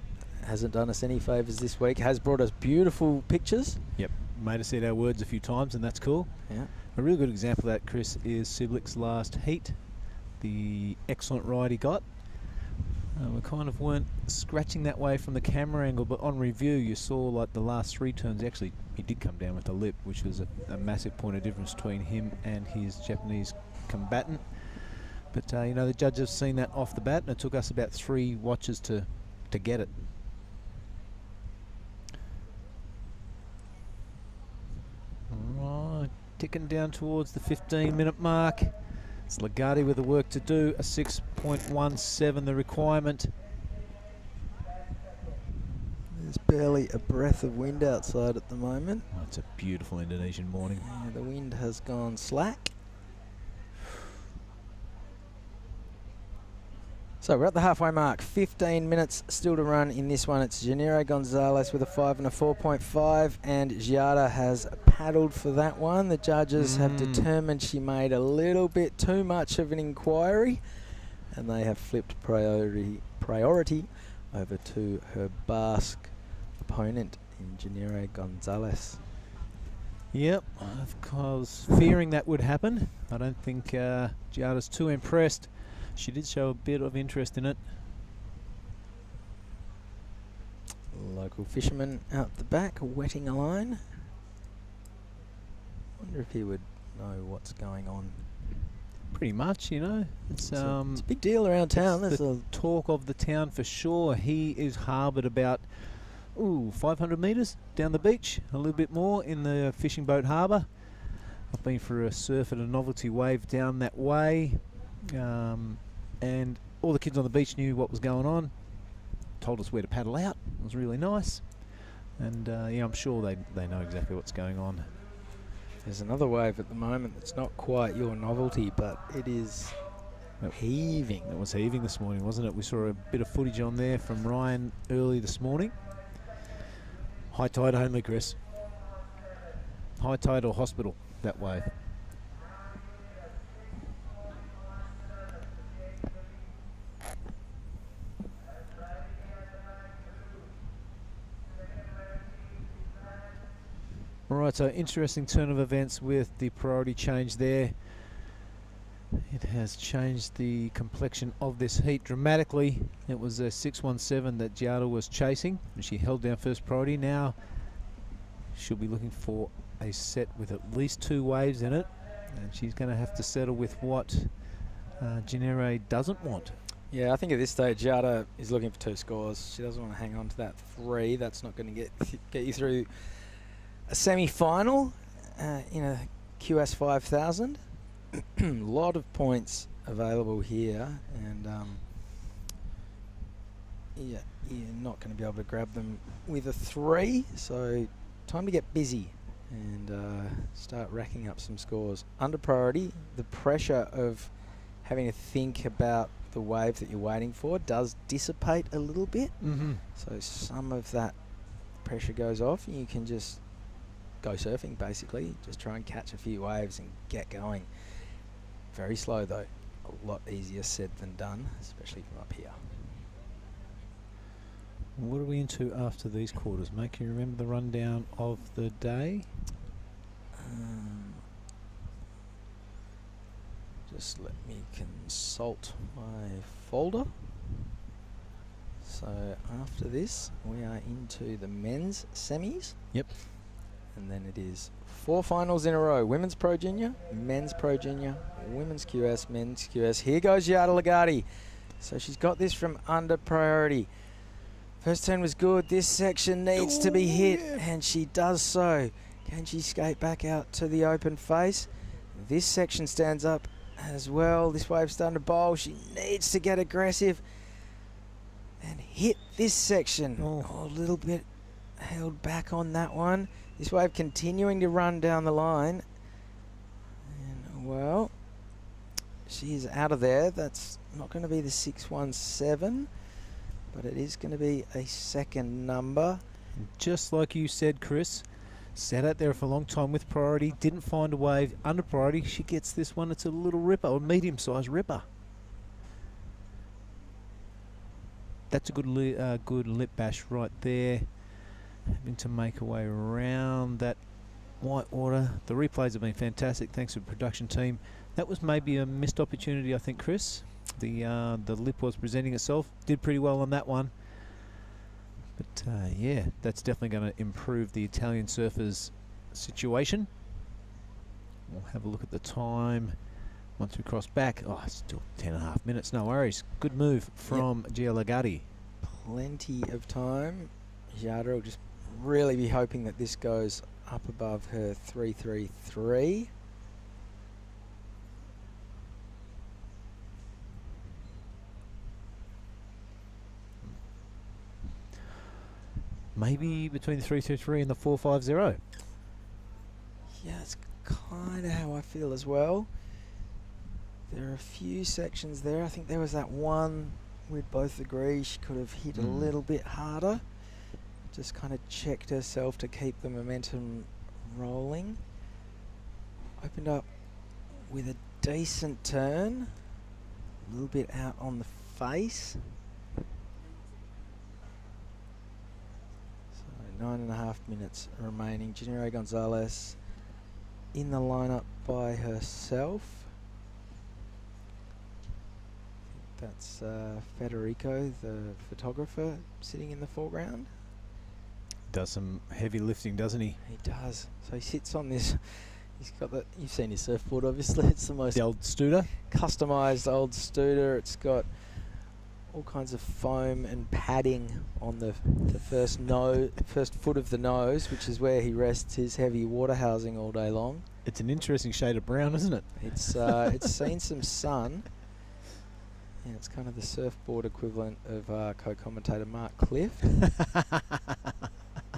hasn't done us any favours this week. Has brought us beautiful pictures. Yep, made us eat our words a few times, and that's cool. Yeah. A really good example of that, Chris, is Siblic's last heat. The excellent ride he got. We kind of weren't scratching that way from the camera angle, but on review you saw like the last 3 turns, actually he did come down with a lip, which was a massive point of difference between him and his Japanese combatant. But the judges have seen that off the bat, and it took us about 3 watches to get it. Right, ticking down towards the 15-minute mark. It's Lagarde with the work to do. A 6.17 the requirement. There's barely a breath of wind outside at the moment. Oh, it's a beautiful Indonesian morning. Yeah, the wind has gone slack. So we're at the halfway mark. 15 minutes still to run in this one. It's Janire Gonzalez with a 5 and a 4.5, and Giada has paddled for that one. The judges have determined she made a little bit too much of an inquiry, and they have flipped priority over to her Basque opponent in Janire Gonzalez. Yep, I was fearing that would happen. I don't think Giada's too impressed. She did show a bit of interest in it. Local fisherman out the back, wetting a line. Wonder if he would know what's going on. Pretty much, It's a big deal around town. There's the talk of the town for sure. He is harboured about 500 metres down the beach, a little bit more in the fishing boat harbour. I've been for a surf at a novelty wave down that way. And all the kids on the beach knew what was going on, told us where to paddle out. It was really nice, and I'm sure they know exactly what's going on. There's another wave at the moment that's not quite your novelty, but it is Heaving. It was heaving this morning, wasn't it? We saw a bit of footage on there from Ryan early this morning. High tide only, Chris. High tide or hospital, that wave. All right, so interesting turn of events with the priority change there. It has changed the complexion of this heat dramatically. It was a 617 that Giada was chasing, and she held down first priority. Now she'll be looking for a set with at least 2 waves in it, and she's going to have to settle with what Genere doesn't want. Yeah, I think at this stage, Giada is looking for 2 scores. She doesn't want to hang on to that 3. That's not going to get you through a semi-final in a QS 5000. A lot of points available here, and yeah, you're not going to be able to grab them with a 3. So time to get busy and start racking up some scores. Under priority, the pressure of having to think about the wave that you're waiting for does dissipate a little bit. So some of that pressure goes off, and you can just go surfing, basically. Just try and catch a few waves and get going. Very slow though, a lot easier said than done, especially from up here. What are we into after these quarters, mate? Can you remember the rundown of the day? Just let me consult my folder. So after this, we are into the men's semis. Yep. And then it is 4 finals in a row. Women's Pro Junior, Men's Pro Junior, Women's QS, Men's QS. Here goes Giada Legati. So she's got this from under priority. First turn was good. This section needs to be hit, and she does so. Can she skate back out to the open face? This section stands up as well. This wave's starting to bowl. She needs to get aggressive and hit this section. Oh, a little bit held back on that one. This wave continuing to run down the line. And, well, she's out of there. That's not going to be the 617, but it is going to be a second number. Just like you said, Chris, sat out there for a long time with priority, didn't find a wave. Under priority, she gets this one. It's a little ripper, or medium-sized ripper. That's a good, good lip bash right there. Having to make her way around that white water. The replays have been fantastic. Thanks to the production team. That was maybe a missed opportunity, I think, Chris. The lip was presenting itself. Did pretty well on that one. But yeah, that's definitely going to improve the Italian surfers' situation. We'll have a look at the time once we cross back. Oh, still 10.5 minutes. No worries. Good move from Giada Legati. Plenty of time. Giada will just really be hoping that this goes up above her 333. Maybe between the 333 and the 450. Yeah, it's kind of how I feel as well. There are a few sections there. I think there was that one we'd both agree she could have hit a little bit harder. Just kind of checked herself to keep the momentum rolling. Opened up with a decent turn. A little bit out on the face. So 9.5 minutes remaining. Genere Gonzalez in the lineup by herself. That's Federico, the photographer, sitting in the foreground. Does some heavy lifting, doesn't he? He does. So he sits on this. He's got the. You've seen his surfboard, obviously. It's the most old Studer, customized old Studer. It's got all kinds of foam and padding on the first foot of the nose, which is where he rests his heavy water housing all day long. It's an interesting shade of brown, isn't it? It's seen some sun. Yeah, it's kind of the surfboard equivalent of co-commentator Mark Clift.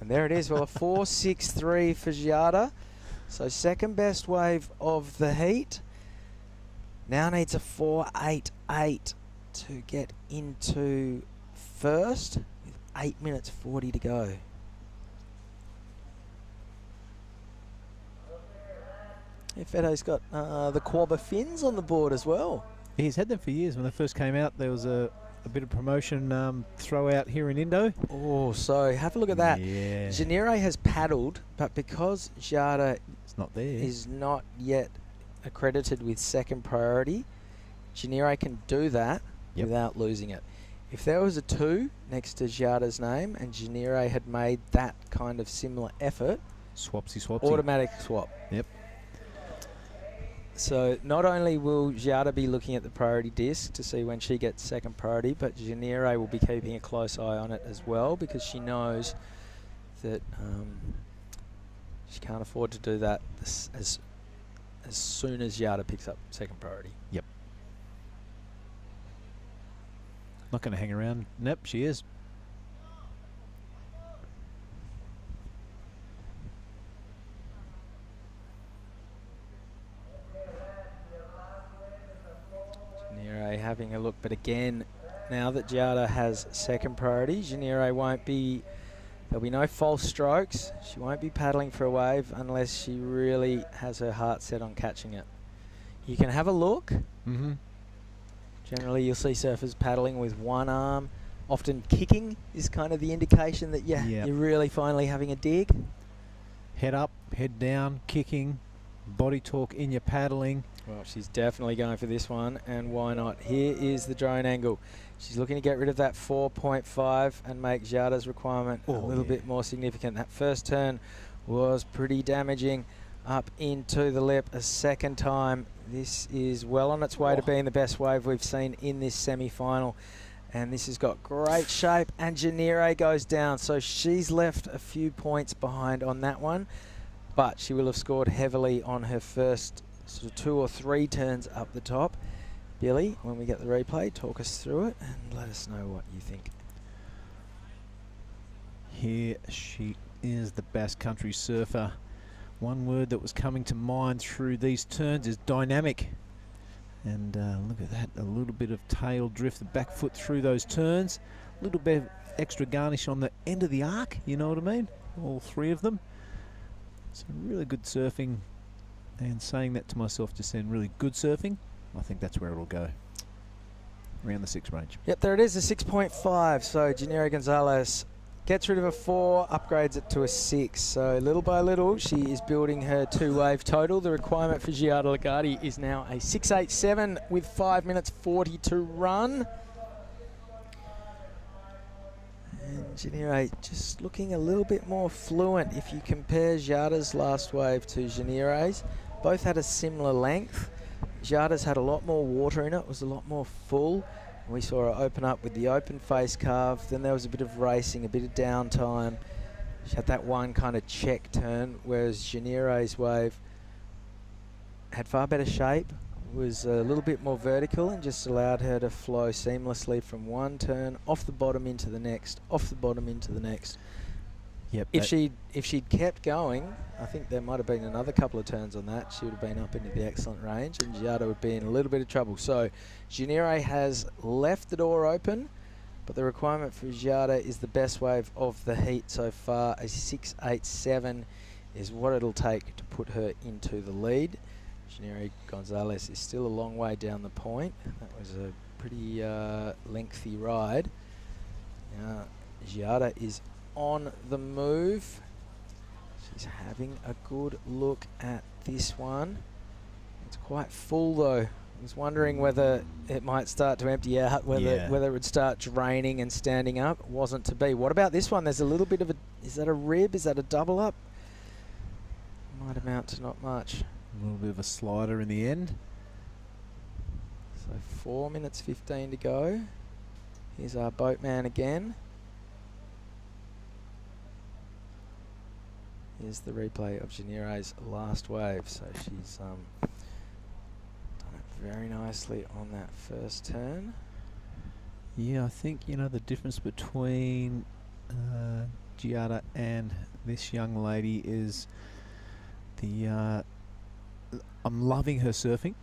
And there it is. Well, a 4.63 for Giada. So second best wave of the heat. Now needs a 4.88 to get into first with 8 minutes 40 to go. Yeah, Feddo's got the Quabba fins on the board as well. He's had them for years. When they first came out, there was a bit of promotion throw out here in Indo. Oh, so have a look at that. Yeah. Janire has paddled, but because Jada It's not there. is not yet accredited with second priority, Janire can do that without losing it. If there was a 2 next to Jada's name and Janire had made that kind of similar effort, Swapsy. automatic swap. Yep. So not only will Jada be looking at the priority disc to see when she gets second priority, but Janire will be keeping a close eye on it as well, because she knows that she can't afford to do that as soon as Jada picks up second priority. Yep. Not going to hang around. Nope, she is. Janire having a look, but again, now that Jada has second priority, Janire won't be, there'll be no false strokes. She won't be paddling for a wave unless she really has her heart set on catching it. You can have a look. Mm-hmm. Generally, you'll see surfers paddling with one arm. Often kicking is kind of the indication that you're really finally having a dig. Head up, head down, kicking, body torque in your paddling. Well, she's definitely going for this one, and why not? Here is the drone angle. She's looking to get rid of that 4.5 and make Jada's requirement a little bit more significant. That first turn was pretty damaging. Up into the lip a second time. This is well on its way to being the best wave we've seen in this semi-final. And this has got great shape, and Janire goes down. So she's left a few points behind on that one, but she will have scored heavily on her first sort of 2 or 3 turns up the top. Billy, when we get the replay, talk us through it and let us know what you think. Here she is, the Basque Country surfer. One word that was coming to mind through these turns is dynamic. And look at that, a little bit of tail drift, the back foot through those turns. A little bit of extra garnish on the end of the arc, you know what I mean? All 3 of them. Some really good surfing. And saying that to myself just then, really good surfing, I think that's where it'll go. Around the 6 range. Yep, there it is, a 6.5. So Janire Gonzalez gets rid of a 4, upgrades it to a 6. So little by little, she is building her 2-wave total. The requirement for Giada Lagarde is now a 6.87 with 5 minutes 40 to run. And Janire just looking a little bit more fluent. If you compare Jada's last wave to Janire's, both had a similar length. Jada's had a lot more water in it, was a lot more full. We saw her open up with the open face carve. Then there was a bit of racing, a bit of downtime. She had that one kind of check turn, whereas Janire's wave had far better shape, was a little bit more vertical, and just allowed her to flow seamlessly from one turn off the bottom into the next, off the bottom into the next. Yep. If she'd kept going, I think there might have been another couple of turns on that. She would have been up into the excellent range, and Giada would be in a little bit of trouble. So Janire has left the door open, but the requirement for Giada is the best wave of the heat so far. A 6.87 is what it'll take to put her into the lead. Janire Gonzalez is still a long way down the point. That was a pretty lengthy ride. Now Giada is on the move. She's having a good look at this one. It's quite full though. I was wondering whether it might start to empty out, whether it would start draining and standing up. It wasn't to be. What about this one? There's a little bit of a, is that a rib? Is that a double up? Might amount to not much. A little bit of a slider in the end. So 4 minutes 15 to go. Here's our boatman again. Here's the replay of Janire's last wave. So she's done it very nicely on that first turn. Yeah, I think, you know, the difference between Giada and this young lady is the I'm loving her surfing.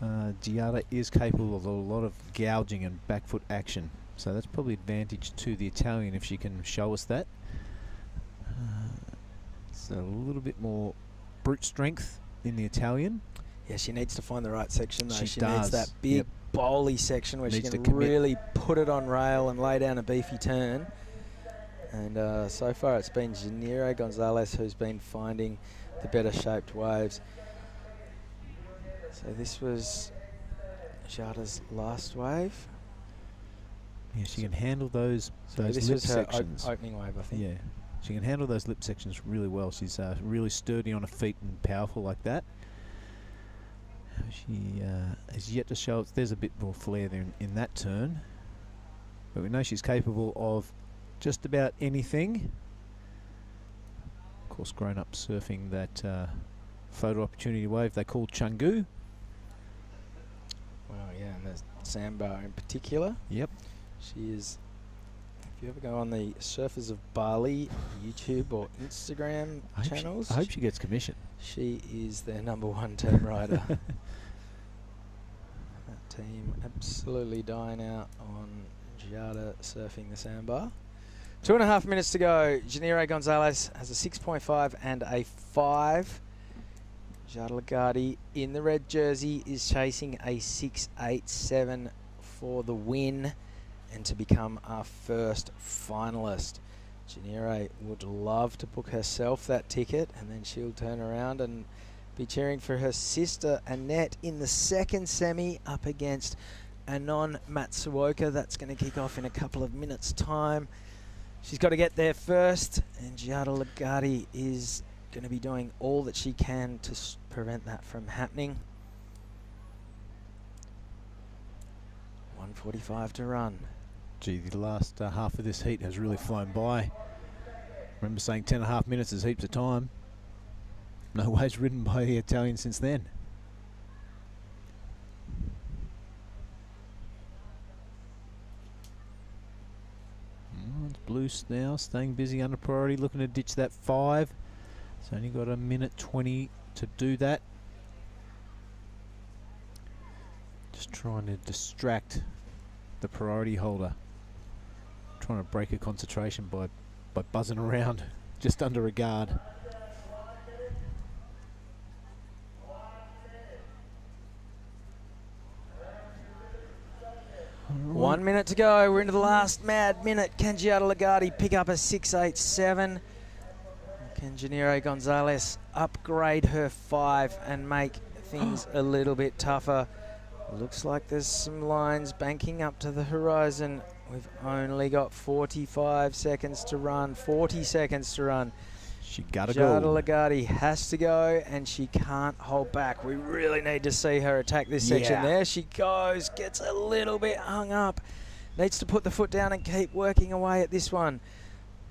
Giada is capable of a lot of gouging and back foot action, so that's probably advantage to the Italian if she can show us that. It's a little bit more brute strength in the Italian. Yeah, she needs to find the right section though. She needs does. that big bowly section where she Needs can to commit. really put it on rail and lay down a beefy turn. And so far it's been Janira Gonzalez who's been finding the better shaped waves. So this was Giada's last wave. Yeah, she can handle those This lip was her sections. opening wave, I think. Yeah, she can handle those lip sections really well. She's really sturdy on her feet and powerful like that. She has yet to show us. There's a bit more flair there in that turn, but we know she's capable of just about anything. Of course, grown up surfing that photo opportunity wave they call Changu. Well, yeah, and the sandbar in particular. Yep. She is. If you ever go on the Surfers of Bali YouTube or Instagram channels, I hope she gets commission. She is their #1 team rider. That team absolutely dying out on Giada surfing the sandbar. 2.5 minutes to go. Janira Gonzalez has a 6.5 and a 5. Giada Lagarde in the red jersey is chasing a 6.87 for the win and to become our first finalist. Janira would love to book herself that ticket, and then she'll turn around and be cheering for her sister Annette in the second semi up against Anon Matsuoka. That's going to kick off in a couple of minutes' time. She's got to get there first, and Giada Lagarde is going to be doing all that she can to prevent that from happening. 1:45 to run. Gee, the last half of this heat has really flown by. Remember saying 10.5 minutes is heaps of time. No waves ridden by the Italian since then. It's blue now, staying busy under priority, looking to ditch that 5. It's only got a minute 20 to do that. Just trying to distract the priority holder. Trying to break her concentration by buzzing around just under a guard. Right. 1 minute to go. We're into the last mad minute. Can Giada Lagarde pick up a 6.87? Can Janira Gonzalez upgrade her 5 and make things a little bit tougher? Looks like there's some lines banking up to the horizon. We've only got 45 seconds to run, 40 seconds to run. She gotta Giada go. Lagarde has to go, and she can't hold back. We really need to see her attack this section. There she goes, gets a little bit hung up. Needs to put the foot down and keep working away at this one.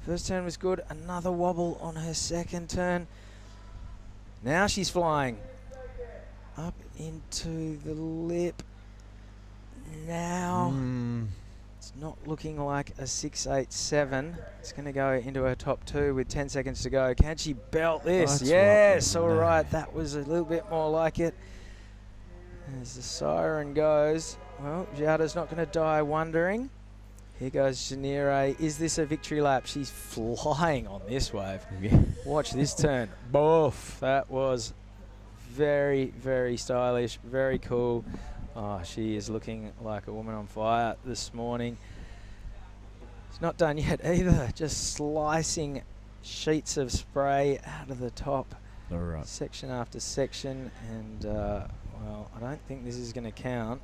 First turn was good, another wobble on her second turn. Now she's flying. Up into the lip. Now it's not looking like a 6.87. It's going to go into her top 2 with 10 seconds to go. Can she belt this? That's yes, right. all right. That was a little bit more like it. As the siren goes, well, Giada's not going to die wondering. Here goes Janira. Is this a victory lap? She's flying on this wave. Yeah. Watch this turn. Boof. That was very, very stylish, very cool. Oh, she is looking like a woman on fire this morning. It's not done yet either. Just slicing sheets of spray out of the top. All right. Section after section. And, well, I don't think this is going to count,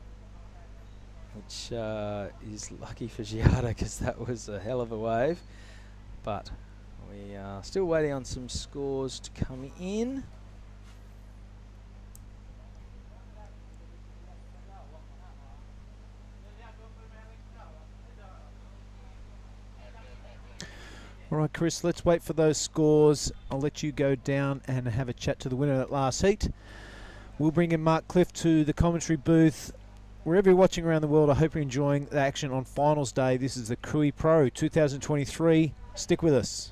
which is lucky for Giada because that was a hell of a wave. But we are still waiting on some scores to come in. All right, Chris, let's wait for those scores. I'll let you go down and have a chat to the winner of that last heat. We'll bring in Mark Cliff to the commentary booth. Wherever you're watching around the world, I hope you're enjoying the action on finals day. This is the Krui Pro 2023. Stick with us.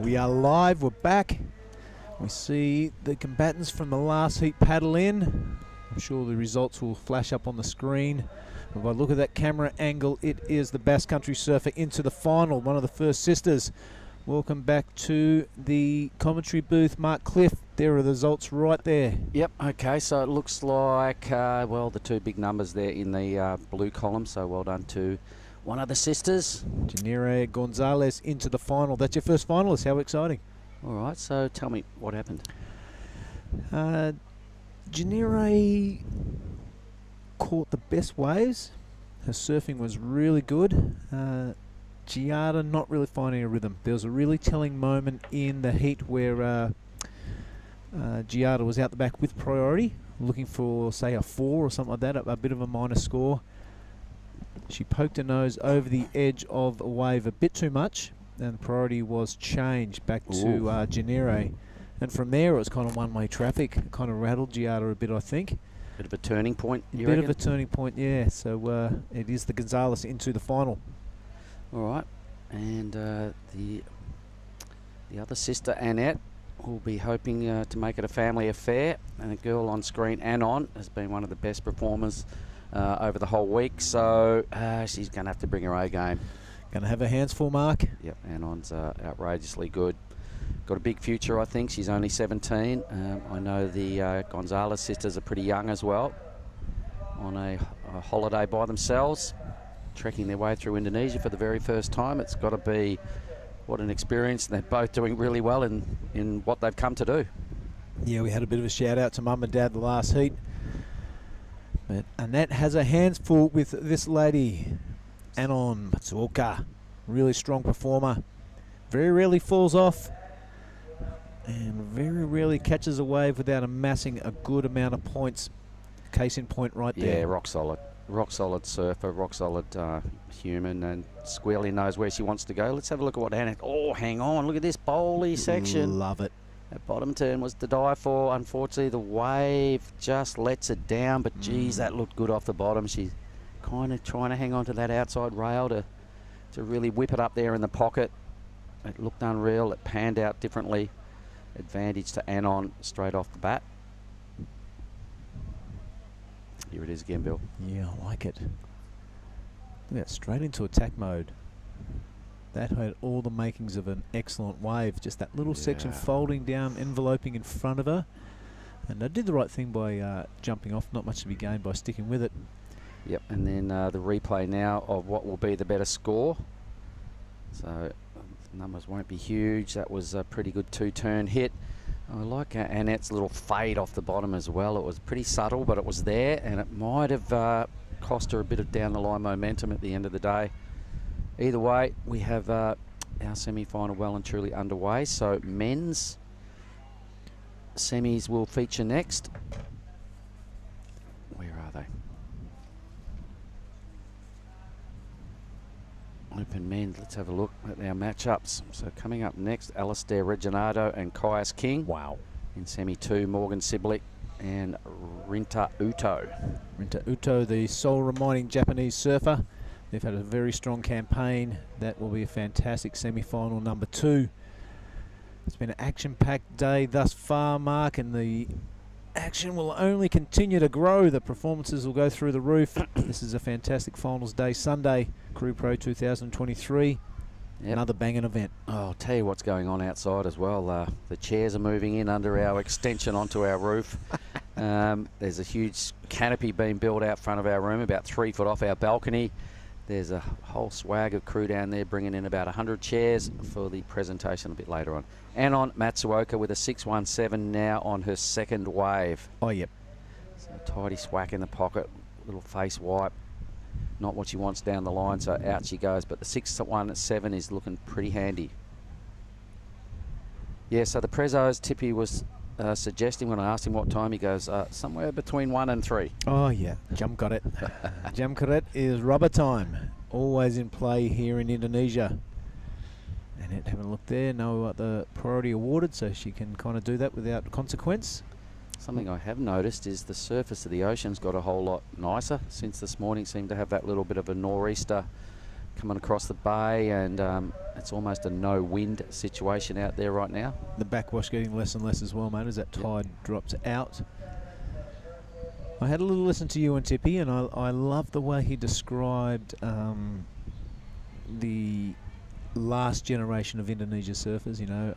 We are live, we're back. We see the combatants from the last heat paddle in. I'm sure the results will flash up on the screen. If I look at that camera angle, it is the Basque Country surfer into the final, one of the first sisters. Welcome back to the commentary booth, Mark Cliff. There are the results right there. Yep, okay, so it looks like, well, the two big numbers there in the blue column, so well done to one of the sisters. Janire Gonzalez into the final. That's your first finalist. How exciting. All right, so tell me what happened. Janire caught the best waves. Her surfing was really good. Giada not really finding a rhythm. There was a really telling moment in the heat where Giada was out the back with priority, looking for, say, a 4 or something like that, a bit of a minor score. She poked her nose over the edge of a wave a bit too much, and the priority was changed back to Janire. And from there, it was kind of one-way traffic. It kind of rattled Giada a bit, I think. Bit of a turning point, you Bit reckon? of a turning point, yeah. So it is the Gonzalez into the final. All right, and the other sister, Annette, will be hoping to make it a family affair. And the girl on screen, Anon, has been one of the best performers over the whole week. So she's going to have to bring her A game. Going to have her hands full, Mark. Yep, Anon's outrageously good. Got a big future, I think. She's only 17. I know the Gonzalez sisters are pretty young as well. On a holiday by themselves, trekking their way through Indonesia for the very first time. It's got to be what an experience. They're both doing really well in what they've come to do. Yeah, we had a bit of a shout out to Mum and Dad the last heat. But Annette has her hands full with this lady, Anon Matsuoka. Really strong performer. Very rarely falls off. And very rarely catches a wave without amassing a good amount of points. Case in point right there. Yeah, rock solid. Rock solid surfer, rock solid human, and squarely knows where she wants to go. Let's have a look at what Annette... Oh, hang on. Look at this bowly section. Love it. That bottom turn was to die for. Unfortunately, the wave just lets it down. But, geez, that looked good off the bottom. She's kind of trying to hang on to that outside rail to really whip it up there in the pocket. It looked unreal. It panned out differently. Advantage to Anon straight off the bat. Here it is again, Bill. Yeah, I like it. Look at that, straight into attack mode. That had all the makings of an excellent wave. Just that little section folding down, enveloping in front of her. And they did the right thing by jumping off. Not much to be gained by sticking with it. Yep, and then the replay now of what will be the better score. So numbers won't be huge. That was a pretty good two-turn hit. I like Annette's little fade off the bottom as well. It was pretty subtle, but it was there, and it might have cost her a bit of down-the-line momentum at the end of the day. Either way, we have our semi-final well and truly underway. So men's semis will feature next. Where are they? Open men, let's have a look at our matchups. So coming up next, Alistair Reginado and Caius King. Wow. In semi 2, Morgan Siblick and Rinta Uto. Rinta Uto, the soul reminding Japanese surfer. They've had a very strong campaign. That will be a fantastic semi-final number 2. It's been an action-packed day thus far, Mark, and the action will only continue to grow. The performances will go through the roof. This is a fantastic finals day, Sunday, Krui Pro 2023. Yep. Another banging event. Oh, I'll tell you what's going on outside as well. The chairs are moving in under our extension onto our roof. There's a huge canopy being built out front of our room, about 3 foot off our balcony. There's a whole swag of crew down there bringing in about 100 chairs for the presentation a bit later on. Anon Matsuoka with a 617 now on her second wave. Oh, yep. So tidy swack in the pocket, little face wipe. Not what she wants down the line, so out she goes. But the 617 is looking pretty handy. Yeah, so the Prezos, Tippy was suggesting when I asked him what time, he goes, somewhere between 1 and 3. Oh, yeah. Jam karet. Jam karet is rubber time. Always in play here in Indonesia. And having a look there, know the priority awarded, so she can kind of do that without consequence. Something I have noticed is the surface of the ocean's got a whole lot nicer since this morning. Seemed to have that little bit of a nor'easter coming across the bay, and it's almost a no wind situation out there right now. The backwash getting less and less as well, mate, as that tide drops out. I had a little listen to you and Tippy, and I love the way he described the last generation of Indonesia surfers, you know,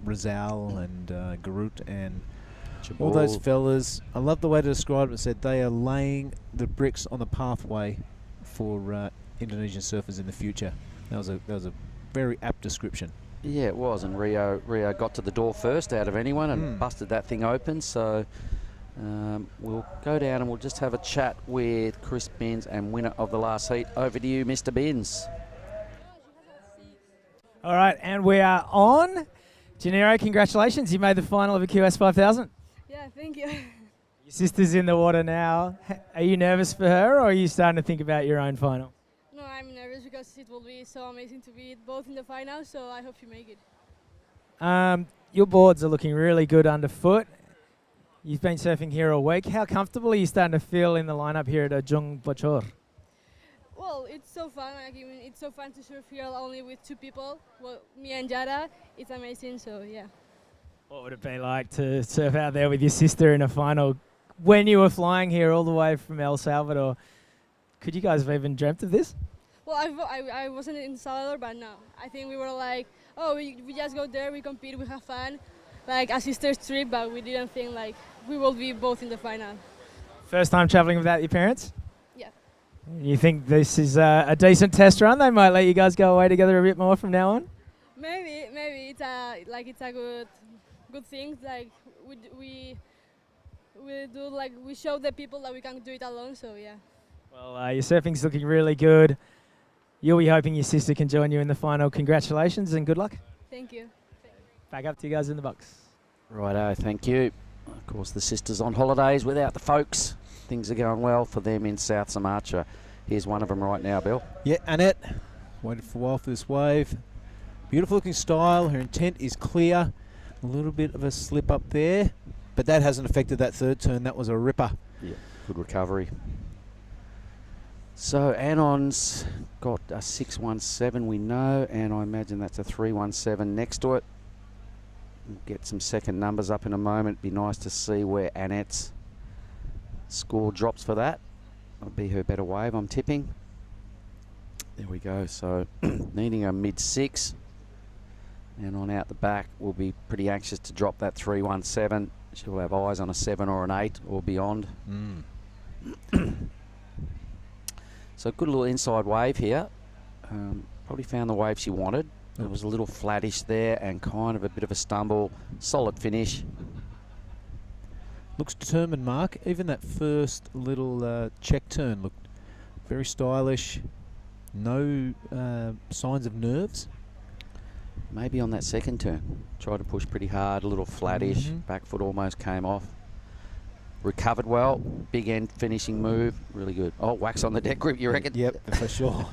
Rizal and Garut and all those fellas. I love the way they described it. Said they are laying the bricks on the pathway for Indonesian surfers in the future. That was a very apt description. Yeah, it was, and Rio got to the door first out of anyone and busted that thing open. So we'll go down and we'll just have a chat with Chris Binns and winner of the last heat. Over to you, Mr. Binns. All right, and we are on. Gennaro, congratulations. You made the final of a QS 5000. Yeah, thank you. Your sister's in the water now. Are you nervous for her, or are you starting to think about your own final? No, I'm nervous because it will be so amazing to be both in the final, so I hope you make it. Your boards are looking really good underfoot. You've been surfing here all week. How comfortable are you starting to feel in the lineup here at Ujung Bocur? Well, it's so fun. I mean, it's so fun to surf here only with two people. Well, me and Jara. It's amazing, so yeah. What would it be like to surf out there with your sister in a final when you were flying here all the way from El Salvador? Could you guys have even dreamt of this? Well, I wasn't in Salvador, but no. I think we were like, oh, we just go there, we compete, we have fun. Like a sister's trip, but we didn't think like we will be both in the final. First time traveling without your parents? Yeah. You think this is a decent test run? They might let you guys go away together a bit more from now on? Maybe it's a good thing. Like we do, like we show the people that we can do it alone. So yeah. Well, your surfing's looking really good. You'll be hoping your sister can join you in the final. Congratulations and good luck. Thank you. Back up to you guys in the box. Righto, thank you. Of course, the sisters on holidays without the folks. Things are going well for them in South Sumatra. Here's one of them right now, Bill. Yeah, Annette. Waited for a while for this wave. Beautiful looking style. Her intent is clear. A little bit of a slip up there, but that hasn't affected that third turn. That was a ripper. Yeah, good recovery. So Anon's got a 617, we know, and I imagine that's a 317 next to it. We'll get some second numbers up in a moment. Be nice to see where Annette's score drops for that. That'll be her better wave, I'm tipping. There we go. So needing a mid-6. And on out the back, we'll be pretty anxious to drop that 317. She'll have eyes on a 7 or an 8 or beyond. So good little inside wave here. Probably found the wave she wanted. It was a little flattish there and kind of a bit of a stumble. Solid finish. Looks determined, Mark. Even that first little check turn looked very stylish. No signs of nerves. Maybe on that second turn. Tried to push pretty hard, a little flattish. Back foot almost came off. Recovered well. Big end finishing move. Really good. Oh, wax on the deck grip, you reckon? Yep, for sure.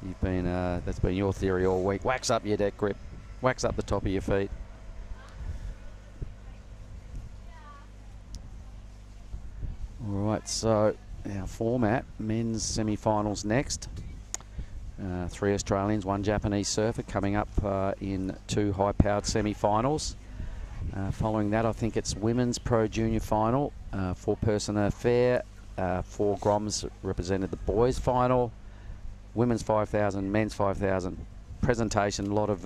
You've been, that's been your theory all week. Wax up your deck grip. Wax up the top of your feet. All right, so our format, men's semi-finals next. 3 Australians, 1 Japanese surfer coming up in 2 high-powered semi-finals. Following that, I think it's women's pro junior final, 4-person affair, 4 Groms represented the boys final, women's 5,000, men's 5,000. Presentation, a lot of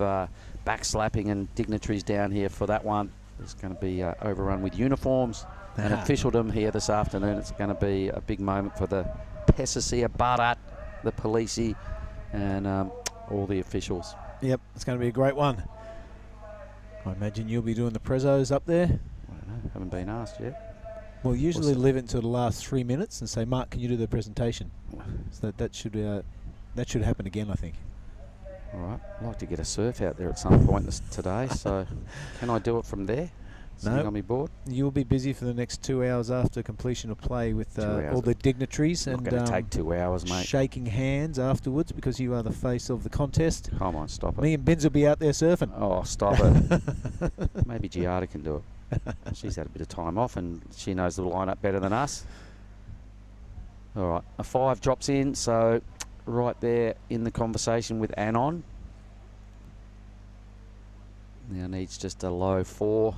backslapping and dignitaries down here for that one. It's going to be overrun with uniforms and officialdom here this afternoon. It's going to be a big moment for the Pesasia Barat, the Polisi, and all the officials. Yep, it's going to be a great one. I imagine you'll be doing the prezos up there. I don't know, haven't been asked yet. We'll usually leave it until the last 3 minutes and say, Mark, can you do the presentation? So that should happen again, I think. All right, I'd like to get a surf out there at some point today, so can I do it from there? Sitting on my board? You'll be busy for the next 2 hours after completion of play with all the dignitaries. Not going to take 2 hours, mate. Shaking hands afterwards because you are the face of the contest. Come on, stop it. Me and Binz will be out there surfing. Oh, stop it. Maybe Giada can do it. She's had a bit of time off and she knows the lineup better than us. All right, a 5 drops in, so right there in the conversation with Anon. Now needs just a low 4.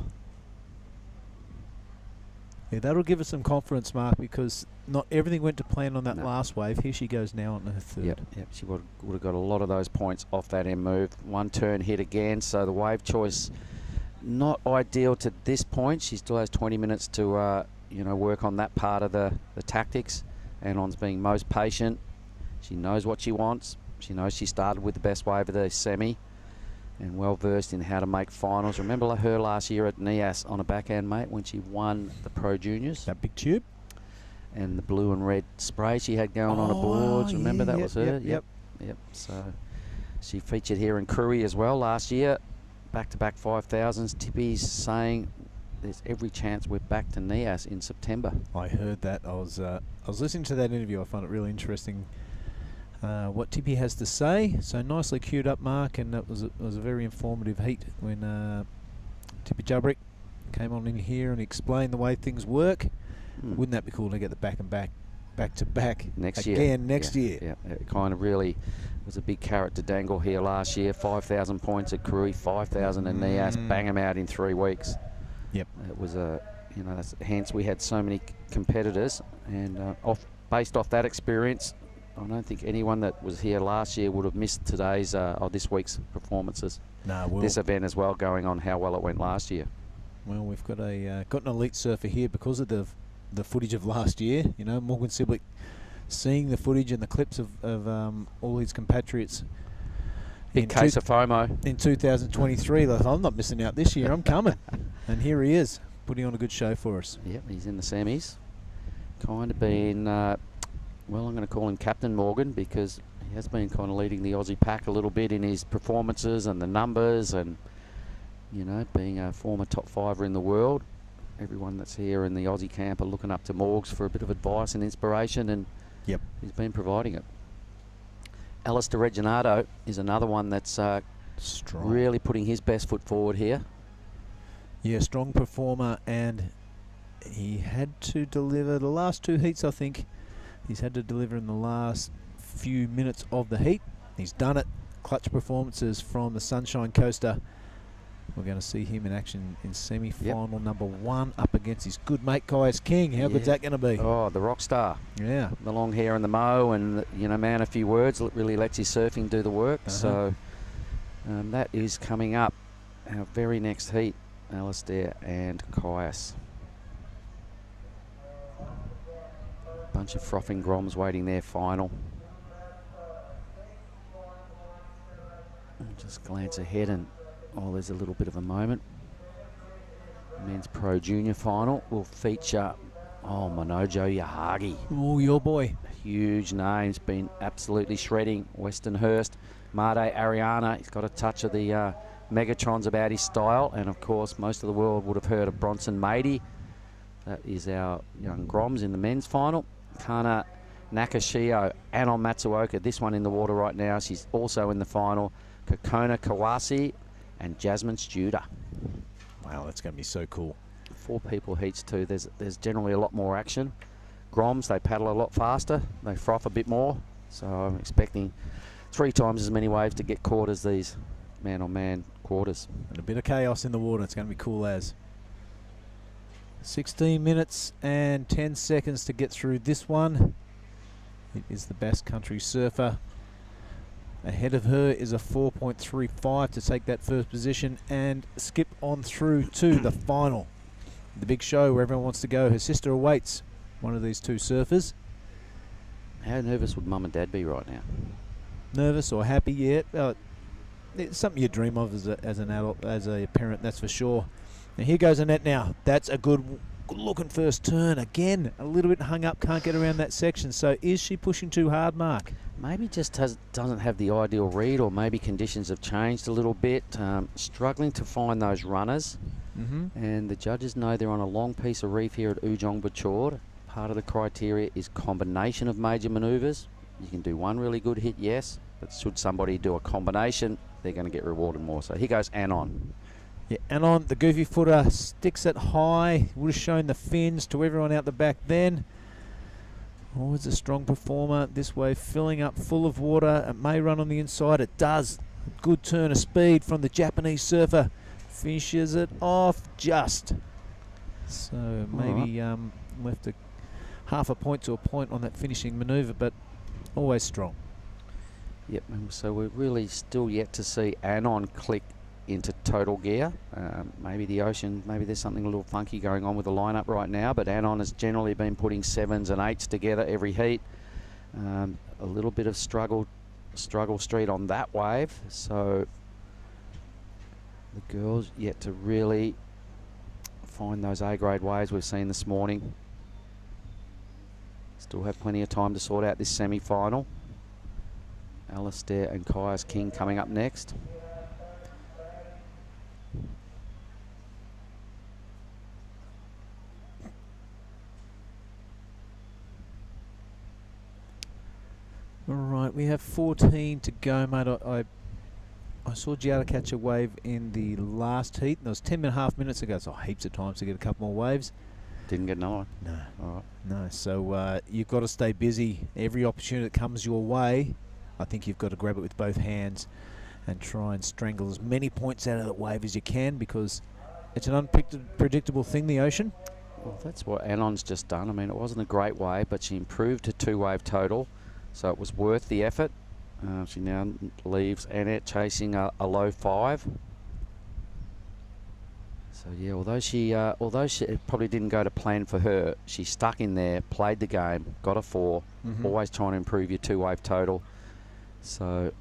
Yeah, that'll give us some confidence, Mark, because not everything went to plan on that last wave. Here she goes now on her third. Yep, she would have got a lot of those points off that end move. 1 turn hit again, so the wave choice not ideal to this point. She still has 20 minutes to work on that part of the tactics. Anon's being most patient. She knows what she wants. She knows she started with the best wave of the semi and well versed in how to make finals. Remember her last year at NIAS on a backhand, mate, when she won the Pro Juniors? That big tube? And the blue and red spray she had going on the boards. Remember that was her? Yep. So she featured here in Krui as well last year. Back-to-back 5,000s. Tippy's saying there's every chance we're back to NIAS in September. I heard that. I was listening to that interview. I found it really interesting what Tippy has to say. So nicely queued up, Mark, and it was a very informative heat when Tippy Jubrick came on in here and explained the way things work. Wouldn't that be cool to get the back to back next year? Yeah, it kind of really was a big carrot to dangle here last year. 5,000 points at Krui, 5,000 at NIAS, bang them out in 3 weeks. Yep. It was hence we had so many competitors, and based off that experience, I don't think anyone that was here last year would have missed today's or this week's performances. No, this event as well, going on how well it went last year. Well, we've got an elite surfer here because of the footage of last year. You know, Morgan Siblick, seeing the footage and the clips of all his compatriots. Big case of FOMO. In 2023, like, I'm not missing out this year, I'm coming. And here he is, putting on a good show for us. Yep, he's in the semis. Kind of been, well, I'm going to call him Captain Morgan, because he has been kind of leading the Aussie pack a little bit in his performances and the numbers, and, you know, being a former top 5er in the world. Everyone that's here in the Aussie camp are looking up to Morgs for a bit of advice and inspiration, and he's been providing it. Alistair Reginato is another one that's really putting his best foot forward here. Yeah, strong performer, and he had to deliver the last 2 heats, I think. He's had to deliver in the last few minutes of the heat. He's done it. Clutch performances from the Sunshine Coaster. We're going to see him in action in semi-final number 1 up against his good mate Kaius King. How good's that going to be? Oh, the rock star. Yeah. The long hair and the mo, and, you know, man, a few words, really lets his surfing do the work. So that is coming up, our very next heat, Alistair and Kaius. Bunch of frothing groms waiting their final. I'll just glance ahead, and there's a little bit of a moment. Men's Pro Junior final will feature Manojo Yahagi. Oh, your boy. Huge names, been absolutely shredding. Weston Hurst, Made Ariana. He's got a touch of the Megatrons about his style, and of course most of the world would have heard of Bronson Mady. That is our young Groms in the men's final. Kana Nakashio, Anon Matsuoka, this one in the water right now. She's also in the final. Kokona Kawasi and Jasmine Studer. Wow, that's going to be so cool. 4 people heats too. There's generally a lot more action. Groms, they paddle a lot faster. They froth a bit more. So I'm expecting 3 times as many waves to get caught as these man-on-man quarters. And a bit of chaos in the water. It's going to be cool as. 16 minutes and 10 seconds to get through this one. It is the Basque Country surfer. Ahead of her is a 4.35 to take that first position and skip on through to the final. The big show where everyone wants to go. Her sister awaits one of these 2 surfers. How nervous would Mum and Dad be right now? Nervous or happy? Yeah, it's something you dream of as an adult, as a parent, that's for sure. Now here goes Annette now. That's a good looking first turn. Again, a little bit hung up, can't get around that section. So is she pushing too hard, Mark? Maybe just doesn't have the ideal read, or maybe conditions have changed a little bit. Struggling to find those runners. And the judges know they're on a long piece of reef here at Ujung Bocur. Part of the criteria is combination of major manoeuvres. You can do one really good hit, yes, but should somebody do a combination, they're going to get rewarded more. So here goes Anon. Yeah, Anon, the goofy footer, sticks it high. Would have shown the fins to everyone out the back then. Always a strong performer. This wave filling up full of water. It may run on the inside. It does. Good turn of speed from the Japanese surfer. Finishes it off just. So maybe left a half a point to a point on that finishing manoeuvre, but always strong. Yep, and so we're really still yet to see Anon click into total gear. Maybe the Ocean, maybe there's something a little funky going on with the lineup right now, but Anon has generally been putting 7s and 8s together every heat. A little bit of struggle street on that wave, so the girls yet to really find those A-grade waves we've seen this morning. Still have plenty of time to sort out this semi-final. Alistair and Kaius King coming up next. All right, we have 14 to go, mate. I saw Giada catch a wave in the last heat. That was 10.5 minutes ago, so heaps of times to get a couple more waves. Didn't get another one. No. All right. No, so you've got to stay busy. Every opportunity that comes your way, I think you've got to grab it with both hands and try and strangle as many points out of that wave as you can, because it's an unpredictable thing, the Ocean. Well, that's what Anon's just done. I mean, it wasn't a great wave, but she improved to 2-wave total, so it was worth the effort. She now leaves Annette chasing a low 5. So yeah, although she it probably didn't go to plan for her, she stuck in there, played the game, got a 4. Always trying to improve your 2-wave total. So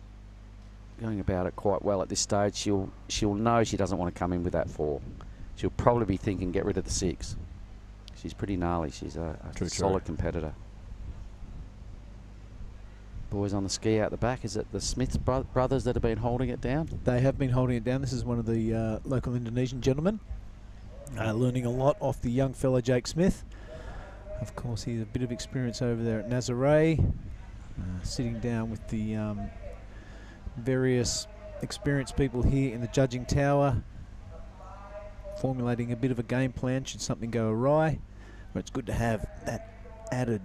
going about it quite well at this stage. She'll know she doesn't want to come in with that 4. She'll probably be thinking get rid of the 6. She's pretty gnarly. She's a solid competitor. Boys on the ski out the back. Is it the Smith brothers that have been holding it down? They have been holding it down. This is one of the local Indonesian gentlemen. Learning a lot off the young fella Jake Smith. Of course, he's a bit of experience over there at Nazaré. Sitting down with the various experienced people here in the judging tower. Formulating a bit of a game plan should something go awry. But it's good to have that added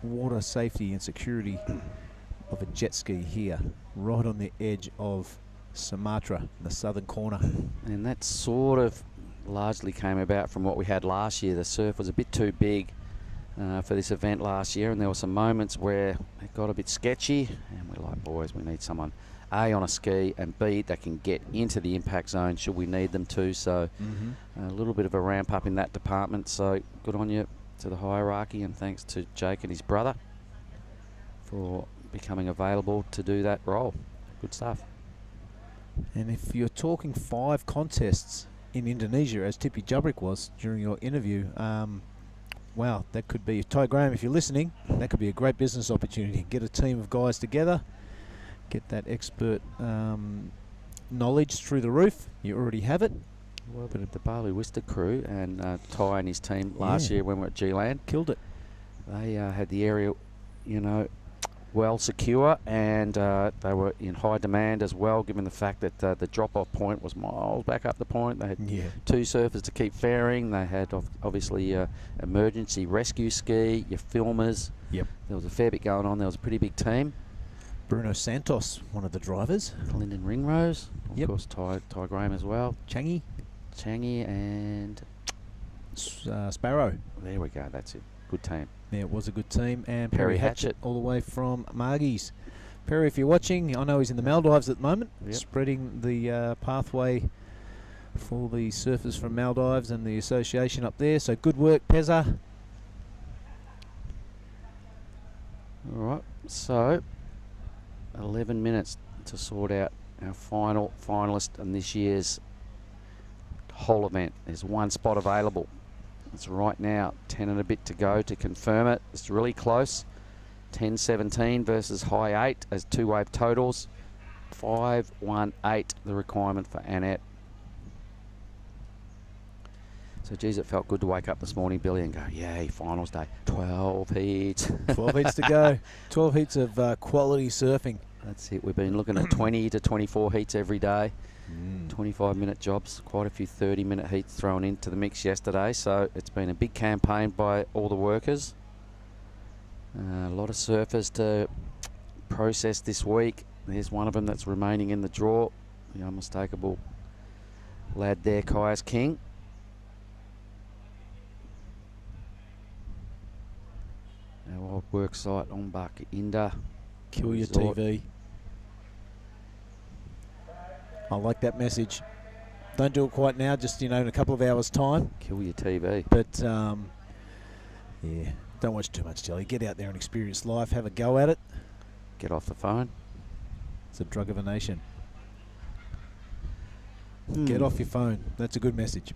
water safety and security of a jet ski here, right on the edge of Sumatra, in the southern corner. And that sort of largely came about from what we had last year. The surf was a bit too big for this event last year, and there were some moments where it got a bit sketchy, and we're like, boys, we need someone A, on a ski, and B, that can get into the impact zone should we need them to. So a little bit of a ramp up in that department, so good on you to the hierarchy, and thanks to Jake and his brother for becoming available to do that role. Good stuff. And if you're talking 5 contests in Indonesia, as Tippy Jubrik was during your interview, wow, that could be, Ty Graham, if you're listening, that could be a great business opportunity. Get a team of guys together, get that expert knowledge through the roof. You already have it. Well, but the Bali Wista crew and Ty and his team last year when we were at G-Land, killed it. They had the area, you know, well secure, and they were in high demand as well, given the fact that the drop-off point was miles back up the point. They had 2 surfers to keep fairing. They had obviously emergency rescue ski, your filmers. Yep. There was a fair bit going on. There was a pretty big team. Bruno Santos, one of the drivers. Lyndon Ringrose, of course, Ty Graham as well. Changi and Sparrow. There we go. That's it. Good team. Yeah, it was a good team. And Perry Perry Hatchett all the way from Margie's. Perry, if you're watching, I know he's in the Maldives at the moment, spreading the pathway for the surfers from Maldives and the association up there. So good work, Pezza. All right. So 11 minutes to sort out our final finalist in this year's whole event. There's 1 spot available. It's right now 10 and a bit to go to confirm it. It's really close. 10-17 versus high 8 as 2-wave totals. 5-1-8 the requirement for Annette. So geez, it felt good to wake up this morning, Billy, and go, yay, finals day. 12 heats. 12 heats to go. 12 heats of quality surfing. That's it. We've been looking at 20 to 24 heats every day. 25-minute jobs, quite a few 30-minute heats thrown into the mix yesterday. So it's been a big campaign by all the workers. A lot of surfers to process this week. There's one of them that's remaining in the draw. The unmistakable lad there, Kai's King. Our old work site on Buck Inda. Kill your Resort. TV. I like that message. Don't do it quite now, just, in a couple of hours' time. Kill your TV. But, yeah, don't watch too much telly. Get out there and experience life. Have a go at it. Get off the phone. It's a drug of a nation. Get off your phone. That's a good message.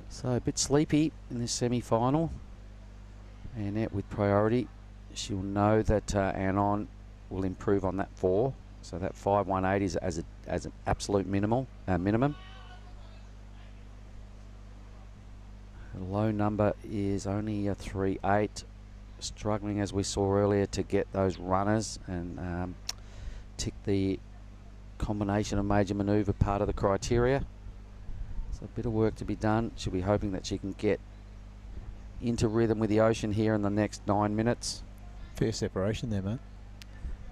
So a bit sleepy in this semi-final. Annette with priority. She'll know that Anon will improve on that 4. So that 5.18 is as an absolute minimum. The low number is only a 3.8. Struggling, as we saw earlier, to get those runners and tick the combination of major manoeuvre part of the criteria. So a bit of work to be done. She'll be hoping that she can get into rhythm with the ocean here in the next 9 minutes. Fair separation there, mate.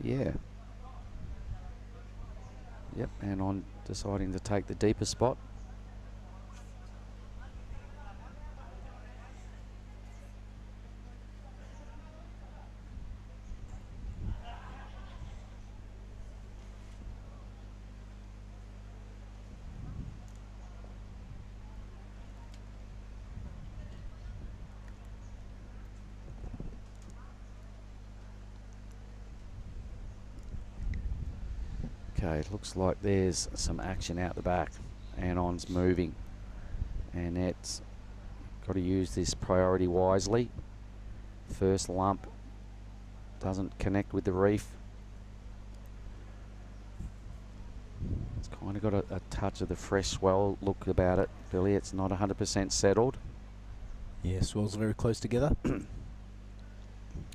Yeah. Yep, and on deciding to take the deeper spot. Okay, looks like there's some action out the back. Anon's moving. Annette's got to use this priority wisely. First lump doesn't connect with the reef. It's kind of got a touch of the fresh swell look about it, Billy. It's not 100% settled. Yeah, swells are very close together.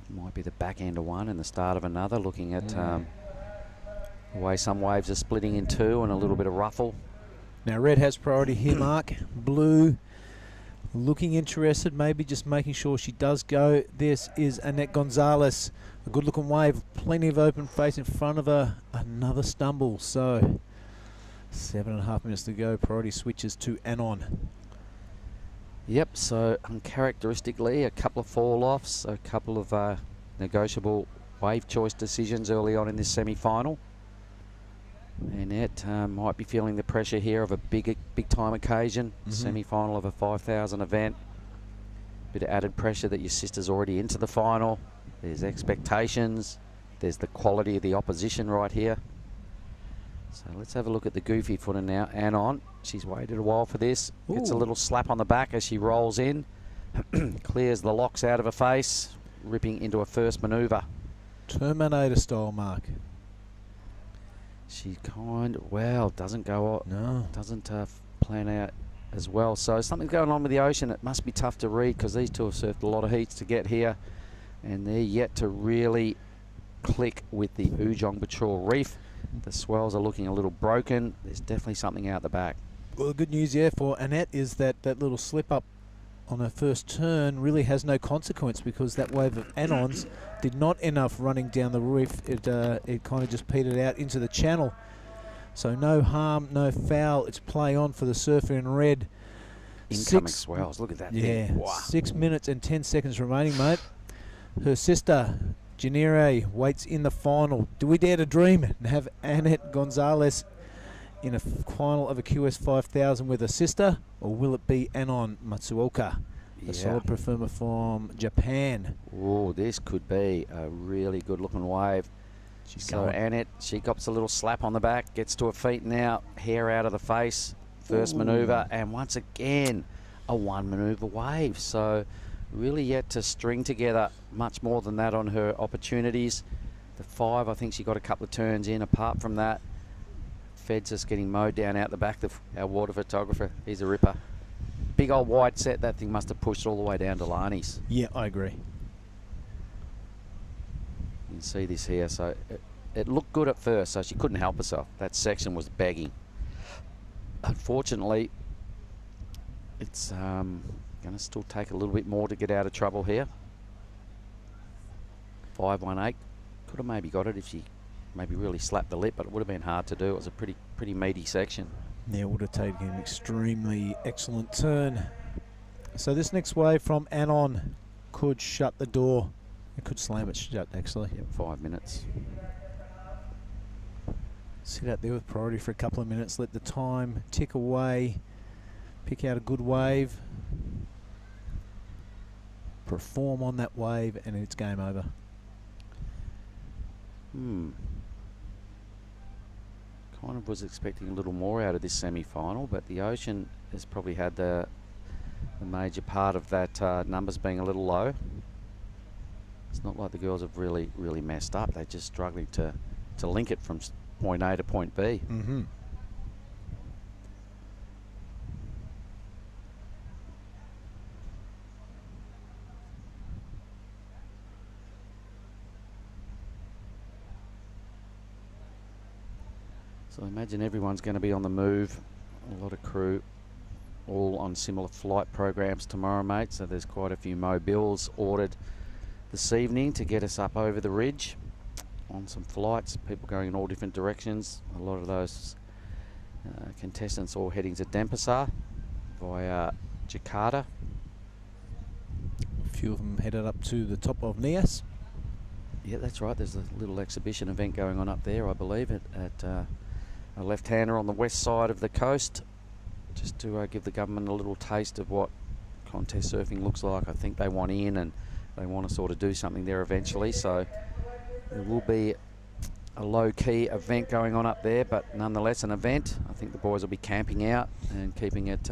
Might be the back end of one and the start of another, looking at the way some waves are splitting in two and a little bit of ruffle. Now red has priority here, Mark. Blue looking interested, maybe just making sure she does go. This is Annette Gonzalez. A good looking wave, plenty of open face in front of her. Another stumble. So 7.5 minutes to go. Priority switches to Anon. Yep, so uncharacteristically, a couple of fall-offs, a couple of negotiable wave choice decisions early on in this semi-final. Annette might be feeling the pressure here of a big time occasion, semi-final of a 5,000 event. Bit of added pressure that your sister's already into the final. There's expectations. There's the quality of the opposition right here. So let's have a look at the goofy footer now. Anon, she's waited a while for this. Gets a little slap on the back as she rolls in. Clears the locks out of her face, ripping into a first manoeuvre. Terminator style, Mark. She doesn't go out. No. Doesn't plan out as well. So something's going on with the ocean. It must be tough to read because these two have surfed a lot of heats to get here. And they're yet to really click with the Ujung Bocur reef. The swells are looking a little broken. There's definitely something out the back. Well, the good news, for Annette is that little slip up on her first turn really has no consequence because that wave of Anon's did not end up running down the reef. It kind of just petered out into the channel. So no harm, no foul. It's play on for the surfer in red. Incoming swells. Look at that thing. Wow. 6 minutes and 10 seconds remaining, mate. Her sister, Janire, waits in the final. Do we dare to dream and have Annette Gonzalez in a final of a QS 5000 with her sister, or will it be Anon Matsuoka, a solid performer from Japan? Oh, this could be a really good looking wave. So Annette, she cops a little slap on the back, gets to her feet now, hair out of the face, first manoeuvre, and once again, a one manoeuvre wave. So really yet to string together much more than that on her opportunities. The 5, I think she got a couple of turns in. Apart from that, Fed's just getting mowed down out the back. Our water photographer, he's a ripper. Big old wide set. That thing must have pushed all the way down to Lani's. Yeah, I agree. You can see this here. So it looked good at first, so she couldn't help herself. That section was begging. Unfortunately, it's Going to still take a little bit more to get out of trouble here. 5.18. Could have maybe got it if she maybe really slapped the lip, but it would have been hard to do. It was a pretty meaty section. Yeah, it would have taken an extremely excellent turn. So this next wave from Anon could shut the door. It could slam it shut, actually. Yep, 5 minutes. Sit out there with priority for a couple of minutes. Let the time tick away. Pick out a good wave. Perform on that wave, and it's game over. Kind of was expecting a little more out of this semi-final, but the Ocean has probably had the major part of that numbers being a little low. It's not like the girls have really messed up. They're just struggling to link it from point A to point B. So I imagine everyone's going to be on the move. A lot of crew all on similar flight programs tomorrow, mate. So there's quite a few mobiles ordered this evening to get us up over the ridge on some flights. People going in all different directions. A lot of those contestants all heading to Denpasar via Jakarta. A few of them headed up to the top of Nias. Yeah, that's right. There's a little exhibition event going on up there, I believe, at a left-hander on the west side of the coast, just to give the government a little taste of what contest surfing looks like. I think they want in, and they want to sort of do something there eventually, so there will be a low-key event going on up there, but nonetheless an event. I think the boys will be camping out and keeping it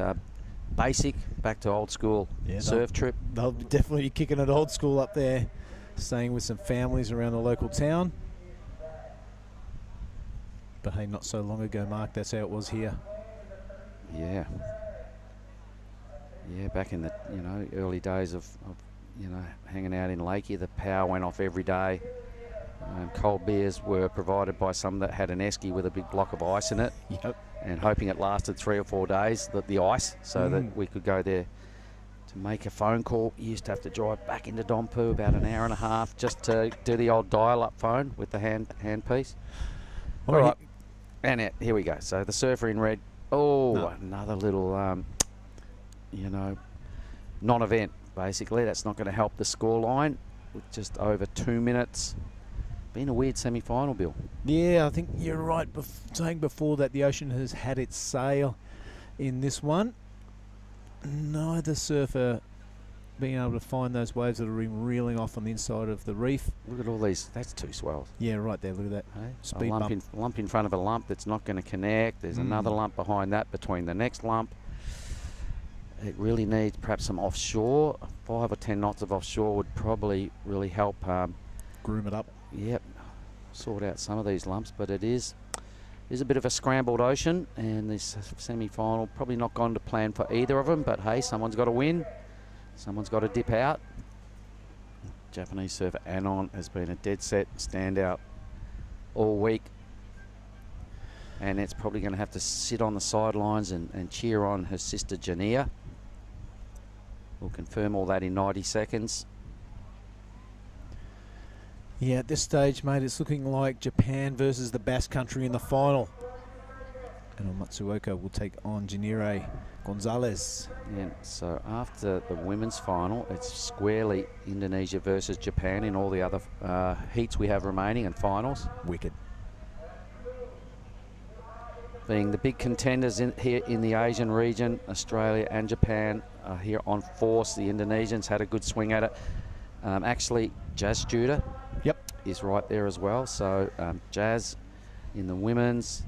basic, back to old school surf trip. They'll definitely be kicking it old school up there, staying with some families around the local town. But hey, not so long ago, Mark, that's how it was here. Yeah, back in the early days of hanging out in Lakey, the power went off every day. Cold beers were provided by some that had an esky with a big block of ice in it. Yep. And hoping it lasted 3 or 4 days, the ice, so that we could go there to make a phone call. You used to have to drive back into Dompu about an hour and a half just to do the old dial-up phone with the handpiece. All right. And here we go. So the surfer in red. Oh, another little, non-event, basically. That's not going to help the scoreline with just over 2 minutes. Been a weird semi-final, Bill. Yeah, I think you're right. Saying before that the Ocean has had its sail in this one. Neither surfer being able to find those waves that are reeling off on the inside of the reef. Look at all these. That's 2 swells. Yeah, right there. Look at that. Hey? Speed a lump in front of a lump that's not going to connect. There's another lump behind that between the next lump. It really needs perhaps some offshore. 5 or 10 knots of offshore would probably really help. Groom it up. Yep. Sort out some of these lumps, but it is a bit of a scrambled ocean, and this semi-final probably not gone to plan for either of them, but hey, someone's got to win. Someone's got to dip out. Japanese surfer Anon has been a dead set standout all week, and it's probably going to have to sit on the sidelines and cheer on her sister Jania. We'll confirm all that in 90 seconds. Yeah, at this stage, mate, it's looking like Japan versus the Basque Country in the final. And Matsuoka will take on Janire Gonzalez. Yeah, so after the women's final, it's squarely Indonesia versus Japan in all the other heats we have remaining and finals. Wicked. Being the big contenders here in the Asian region, Australia and Japan are here on force. The Indonesians had a good swing at it. Actually, Jazz Judah is right there as well. So Jazz in the women's,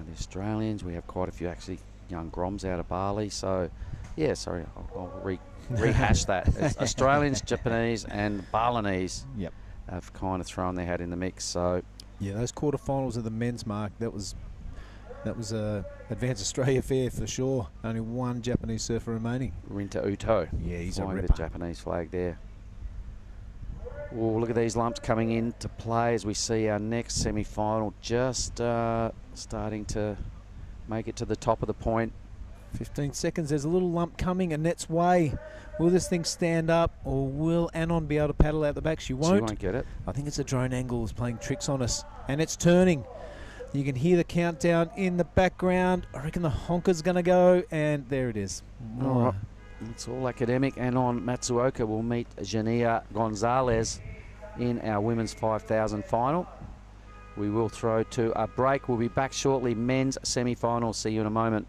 the Australians, we have quite a few actually young Groms out of Bali. So yeah, sorry, I'll rehash that. It's Australians, Japanese and Balinese have kind of thrown their hat in the mix. So yeah, those quarterfinals of the men's, Mark, that was Advanced Australia fair for sure. Only one Japanese surfer remaining. Rinta Uto. Yeah, he's a ripper. ripper. The Japanese flag there. Oh, look at these lumps coming into play as we see our next semi-final just starting to make it to the top of the point. 15 seconds. There's a little lump coming. Annette's way. Will this thing stand up, or will Anon be able to paddle out the back? She won't. She won't get it. I think it's a drone angle is playing tricks on us. And it's turning. You can hear the countdown in the background. I reckon the honker's going to go, and there it is. All right. It's all academic. Anon Matsuoka will meet Jania Gonzalez in our women's 5,000 final. We will throw to a break. We'll be back shortly. Men's semi-final. See you in a moment.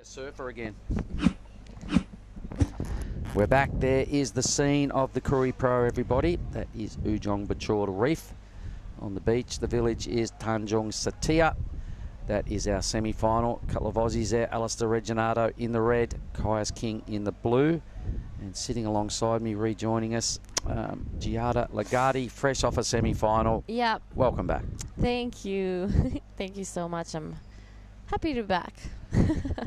Surfer again. We're back. There is the scene of the Krui Pro, everybody. That is Ujung Bocur Reef. On the beach, the village is Tanjung Setia. That is our semi-final. A couple of Aussies there. Alistair Reginato in the red, Caius King in the blue. And sitting alongside me, rejoining us, Giada Lagarde, fresh off a semi-final. Yep. Welcome back. Thank you. Thank you so much. I'm happy to be back.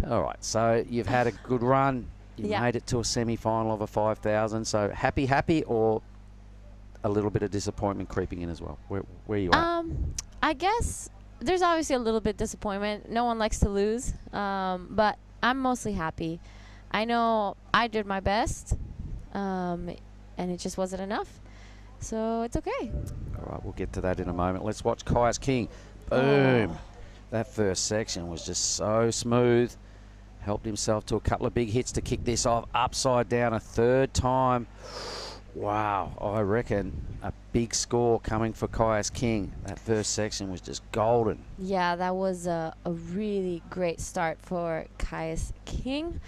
All right, so you've had a good run. You Yeah. made it to a semi-final of a 5,000. So happy, or a little bit of disappointment creeping in as well? Where you at? I guess there's obviously a little bit disappointment. No one likes to lose, but I'm mostly happy. I know I did my best, and it just wasn't enough. So it's okay. All right, we'll get to that in a moment. Let's watch Caius King. Boom. Oh. That first section was just so smooth. Helped himself to a couple of big hits to kick this off. Upside down a third time. Wow, I reckon a big score coming for Caius King. That first section was just golden. Yeah, that was a really great start for Caius King.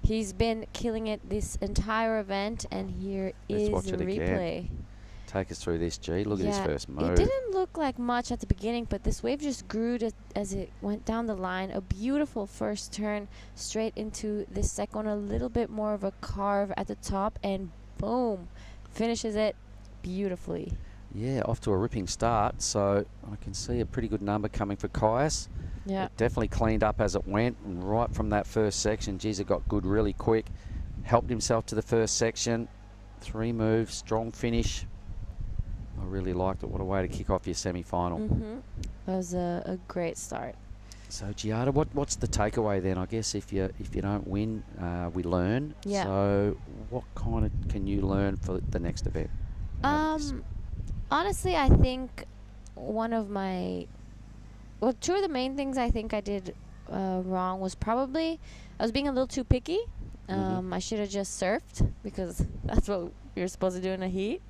He's been killing it this entire event, and here is the replay. Again. Take us through this, G. Look at his first move. It didn't look like much at the beginning, but this wave just grew as it went down the line. A beautiful first turn straight into the second, a little bit more of a carve at the top, and boom, finishes it beautifully. Yeah, off to a ripping start, so I can see a pretty good number coming for Caius. Yeah. It definitely cleaned up as it went, and right from that first section, geez, it got good really quick. Helped himself to the first section. 3 moves, strong finish. I really liked it. What a way to kick off your semi-final. That was a great start. So Giada, what's the takeaway then? I guess if you don't win, we learn. Yeah. So what kind of can you learn for the next event? Honestly, I think two of the main things I think I did wrong was probably I was being a little too picky. I should have just surfed, because that's what you're supposed to do in a heat.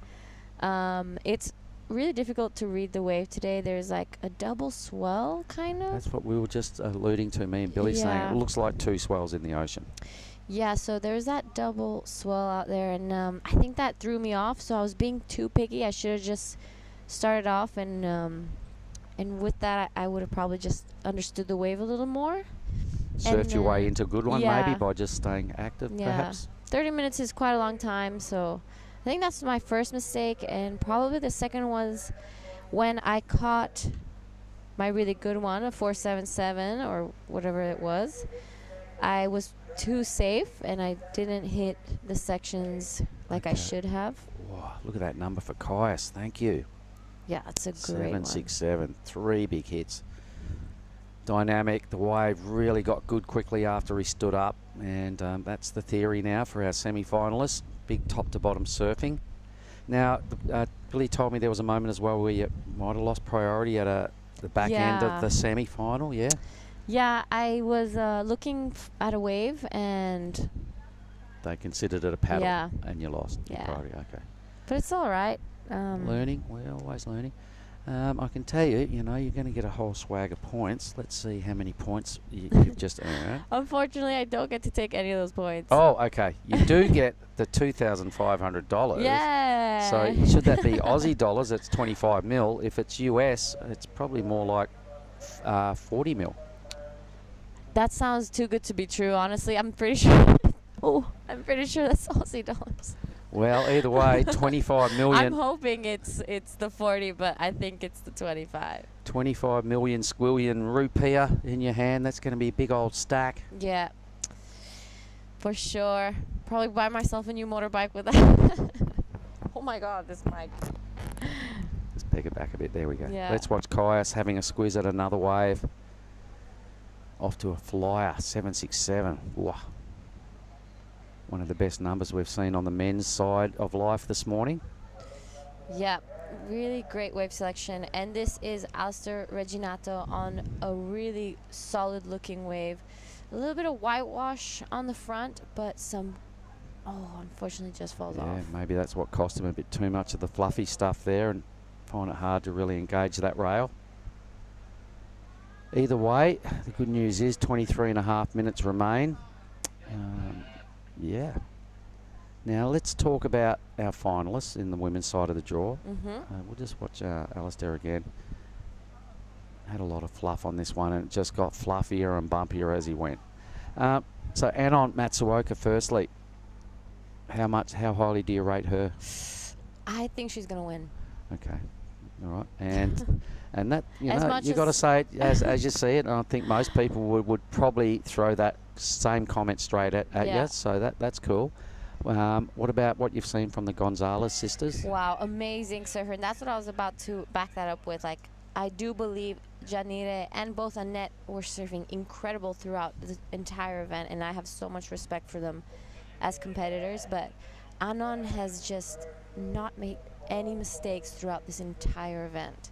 It's really difficult to read the wave today. There's like a double swell, kind of. That's what we were just alluding to, me and Billy, saying it looks like 2 swells in the ocean. Yeah, so there's that double swell out there, and I think that threw me off. So I was being too picky. I should have just started off, and with that, I would have probably just understood the wave a little more. Surfed your way into a good one, maybe, by just staying active, perhaps? 30 minutes is quite a long time, so I think that's my first mistake, and probably the second was when I caught my really good one, a 477 or whatever it was. I was too safe, and I didn't hit the sections like I should have. Wow, look at that number for Caius. Thank you. Yeah, it's a great one. 7.67. 3 big hits. Dynamic. The wave really got good quickly after he stood up, and that's the theory now for our semi-finalists. Big top-to-bottom surfing. Now, Billy told me there was a moment as well where you might have lost priority at the back end of the semi-final, yeah? Yeah, I was looking at a wave, and they considered it a paddle, and you lost priority. Okay. But it's all right. Learning. We're always learning. I can tell you, you're going to get a whole swag of points. Let's see how many points you've just earned. Unfortunately, I don't get to take any of those points. Oh, okay. You do get the $2,500. Yeah. So should that be Aussie dollars, it's 25 mil. If it's US, it's probably more like 40 mil. That sounds too good to be true, honestly. I'm pretty sure. I'm pretty sure that's Aussie dollars. Well, either way, 25 million. I'm hoping it's the 40, but I think it's the 25. 25 million squillion rupiah in your hand. That's going to be a big old stack. Yeah, for sure. Probably buy myself a new motorbike with that. Oh my God, this mic. Let's peg it back a bit. There we go. Yeah. Let's watch Caius having a squeeze at another wave. Off to a flyer, 7.67. Wow. One of the best numbers we've seen on the men's side of life this morning. Yeah, really great wave selection. And this is Alistair Reginato on a really solid looking wave. A little bit of whitewash on the front, but unfortunately just falls off. Yeah, maybe that's what cost him a bit too much of the fluffy stuff there and find it hard to really engage that rail. Either way, the good news is 23.5 minutes remain. Yeah. Now let's talk about our finalists in the women's side of the draw. We'll just watch Alistair again. Had a lot of fluff on this one, and it just got fluffier and bumpier as he went. So Anon Matsuoka, firstly, how highly do you rate her? I think she's gonna win. Okay. All right. And that, you got to say it as you see it. And I think most people would probably throw that same comment straight at you. So that's cool. What about what you've seen from the Gonzalez sisters? Wow, amazing surfer. And that's what I was about to back that up with. Like, I do believe Janire and both Annette were surfing incredible throughout the entire event, and I have so much respect for them as competitors. But Anon has just not made any mistakes throughout this entire event.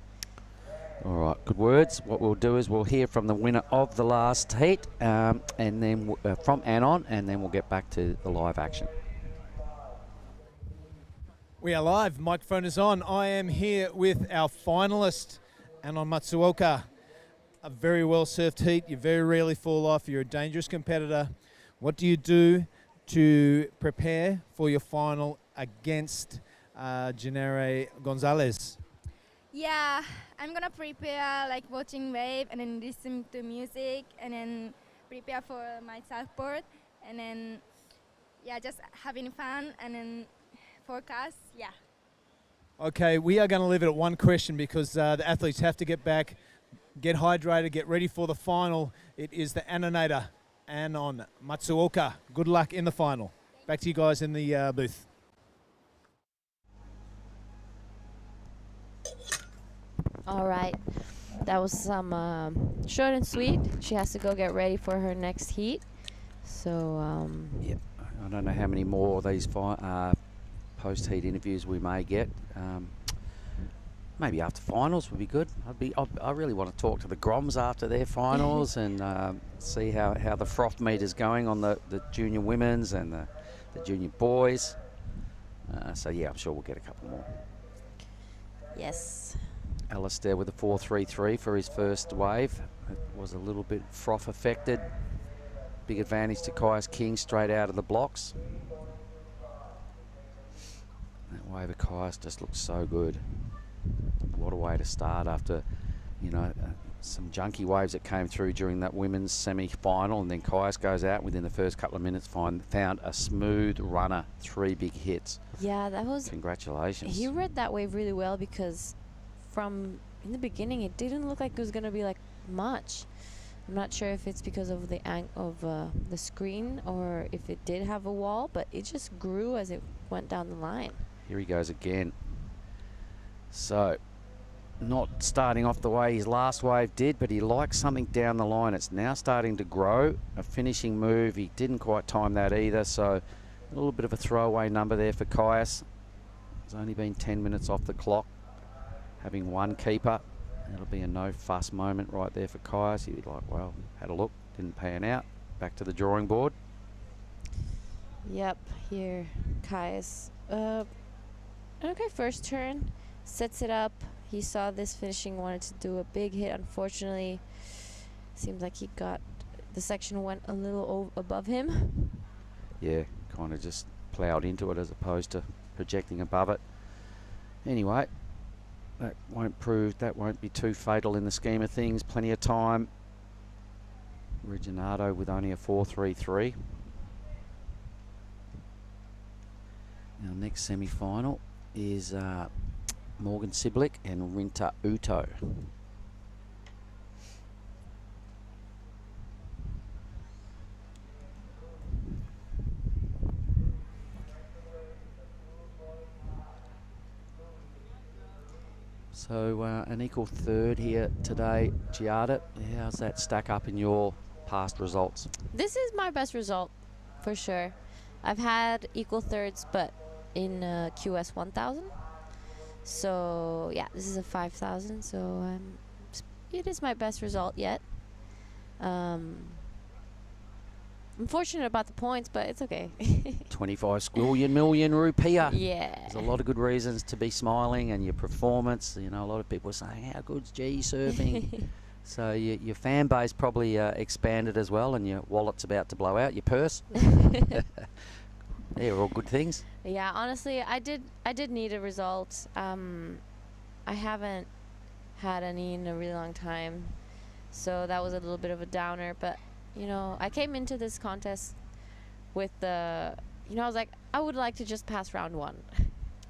All right, good words. What we'll do is we'll hear from the winner of the last heat, and then from Anon, and then we'll get back to the live action. We are live. Microphone is on. I am here with our finalist, Anon Matsuoka. A very well surfed heat. You very rarely fall off. You're a dangerous competitor. What do you do to prepare for your final against Janire Gonzalez? Yeah, I'm gonna prepare like watching wave and then listen to music and then prepare for my surfboard and then just having fun and then forecast. Yeah. Okay, we are going to leave it at one question because the athletes have to get back, get hydrated, get ready for the final. It is the Anonator, Anon Matsuoka. Good luck in the final. Back to you guys in the booth. All right, that was some short and sweet. She has to go get ready for her next heat. So yeah, I don't know how many more of these post-heat interviews we may get. Maybe after finals would be good. I really want to talk to the Groms after their finals and see how the froth meter's going on the junior women's and the junior boys. So yeah, I'm sure we'll get a couple more. Yes. Alistair with a 4.33 for his first wave. It was a little bit froth affected. Big advantage to Caius King straight out of the blocks. That wave of Caius just looks so good. What a way to start after, some junky waves that came through during that women's semi-final, and then Caius goes out within the first couple of minutes, found a smooth runner, 3 big hits. Yeah, that was... Congratulations. He read that wave really well because from in the beginning it didn't look like it was going to be like much. I'm not sure if it's because of the screen or if it did have a wall, but it just grew as it went down the line. Here he goes again. So, not starting off the way his last wave did, but he likes something down the line. It's now starting to grow. A finishing move. He didn't quite time that either, so a little bit of a throwaway number there for Caius. It's only been 10 minutes off the clock, having one keeper. It'll be a no fuss moment right there for Caius. He'd be like, well, had a look, didn't pan out. Back to the drawing board. Yep, here, Caius. Okay, first turn, sets it up. He saw this finishing, wanted to do a big hit. Unfortunately, seems like he got, the section went a little above him. Yeah, kind of just ploughed into it as opposed to projecting above it. Anyway, that won't be too fatal in the scheme of things. Plenty of time. Reginato with only a 4.33. Now, next semi-final is Morgan Siblick and Rinta Uto. So an equal third here today, Giada. How's that stack up in your past results? This is my best result, for sure. I've had equal thirds, but in QS 1000. So yeah, this is a 5000. So it is my best result yet. I'm fortunate about the points, but it's okay. 25 squillion million rupiah. Yeah. There's a lot of good reasons to be smiling, and your performance. You know, a lot of people are saying, how good's G surfing? So your fan base probably expanded as well, and your wallet's about to blow out, your purse. They're all good things. Yeah, honestly, I did need a result. I haven't had any in a really long time, so that was a little bit of a downer, but you know, I came into this contest with the, you know, I was like, I would like to just pass round one.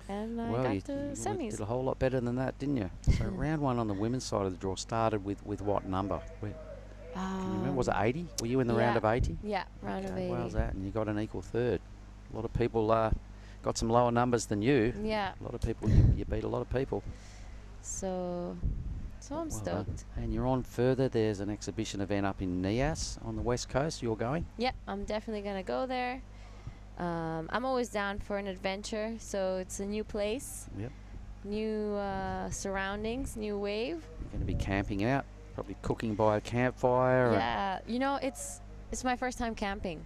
And I got to semis. Did a whole lot better than that, didn't you? So round one on the women's side of the draw started with what number? Can you remember? Was it 80? Were you in the round of 80? Yeah, round of 80. How's that? And you got an equal third. A lot of people got some lower numbers than you. Yeah. A lot of people, you beat a lot of people. So I'm stoked. And you're on further. There's an exhibition event up in Nias on the west coast. You're going? Yep, I'm definitely going to go there. I'm always down for an adventure, so it's a new place. Yep. New surroundings, new wave. You're going to be camping out, probably cooking by a campfire. Yeah, you know, it's my first time camping.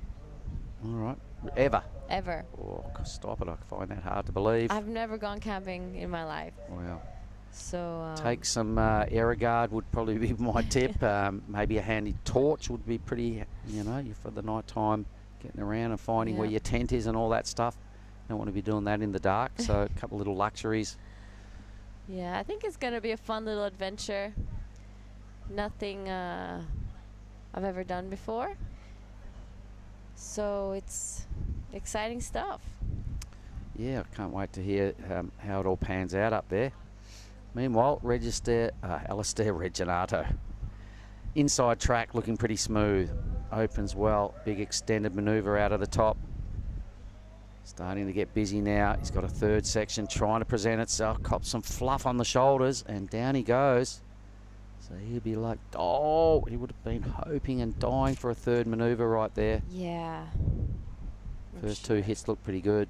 All right. Ever? Ever. Oh, stop it. I find that hard to believe. I've never gone camping in my life. Wow. So take some Aerogard would probably be my tip. Maybe a handy torch would be pretty, you know, for the night time, getting around and finding where your tent is and all that stuff. Don't want to be doing that in the dark. So a couple little luxuries. Yeah, I think it's going to be a fun little adventure. Nothing I've ever done before. So it's exciting stuff. Yeah, I can't wait to hear how it all pans out up there. Meanwhile, Alistair Reginato. Inside track looking pretty smooth. Opens well. Big extended manoeuvre out of the top. Starting to get busy now. He's got a third section trying to present itself. Cops some fluff on the shoulders, and down he goes. So he'll be like, oh, he would have been hoping and dying for a third manoeuvre right there. Yeah. First two hits look pretty good.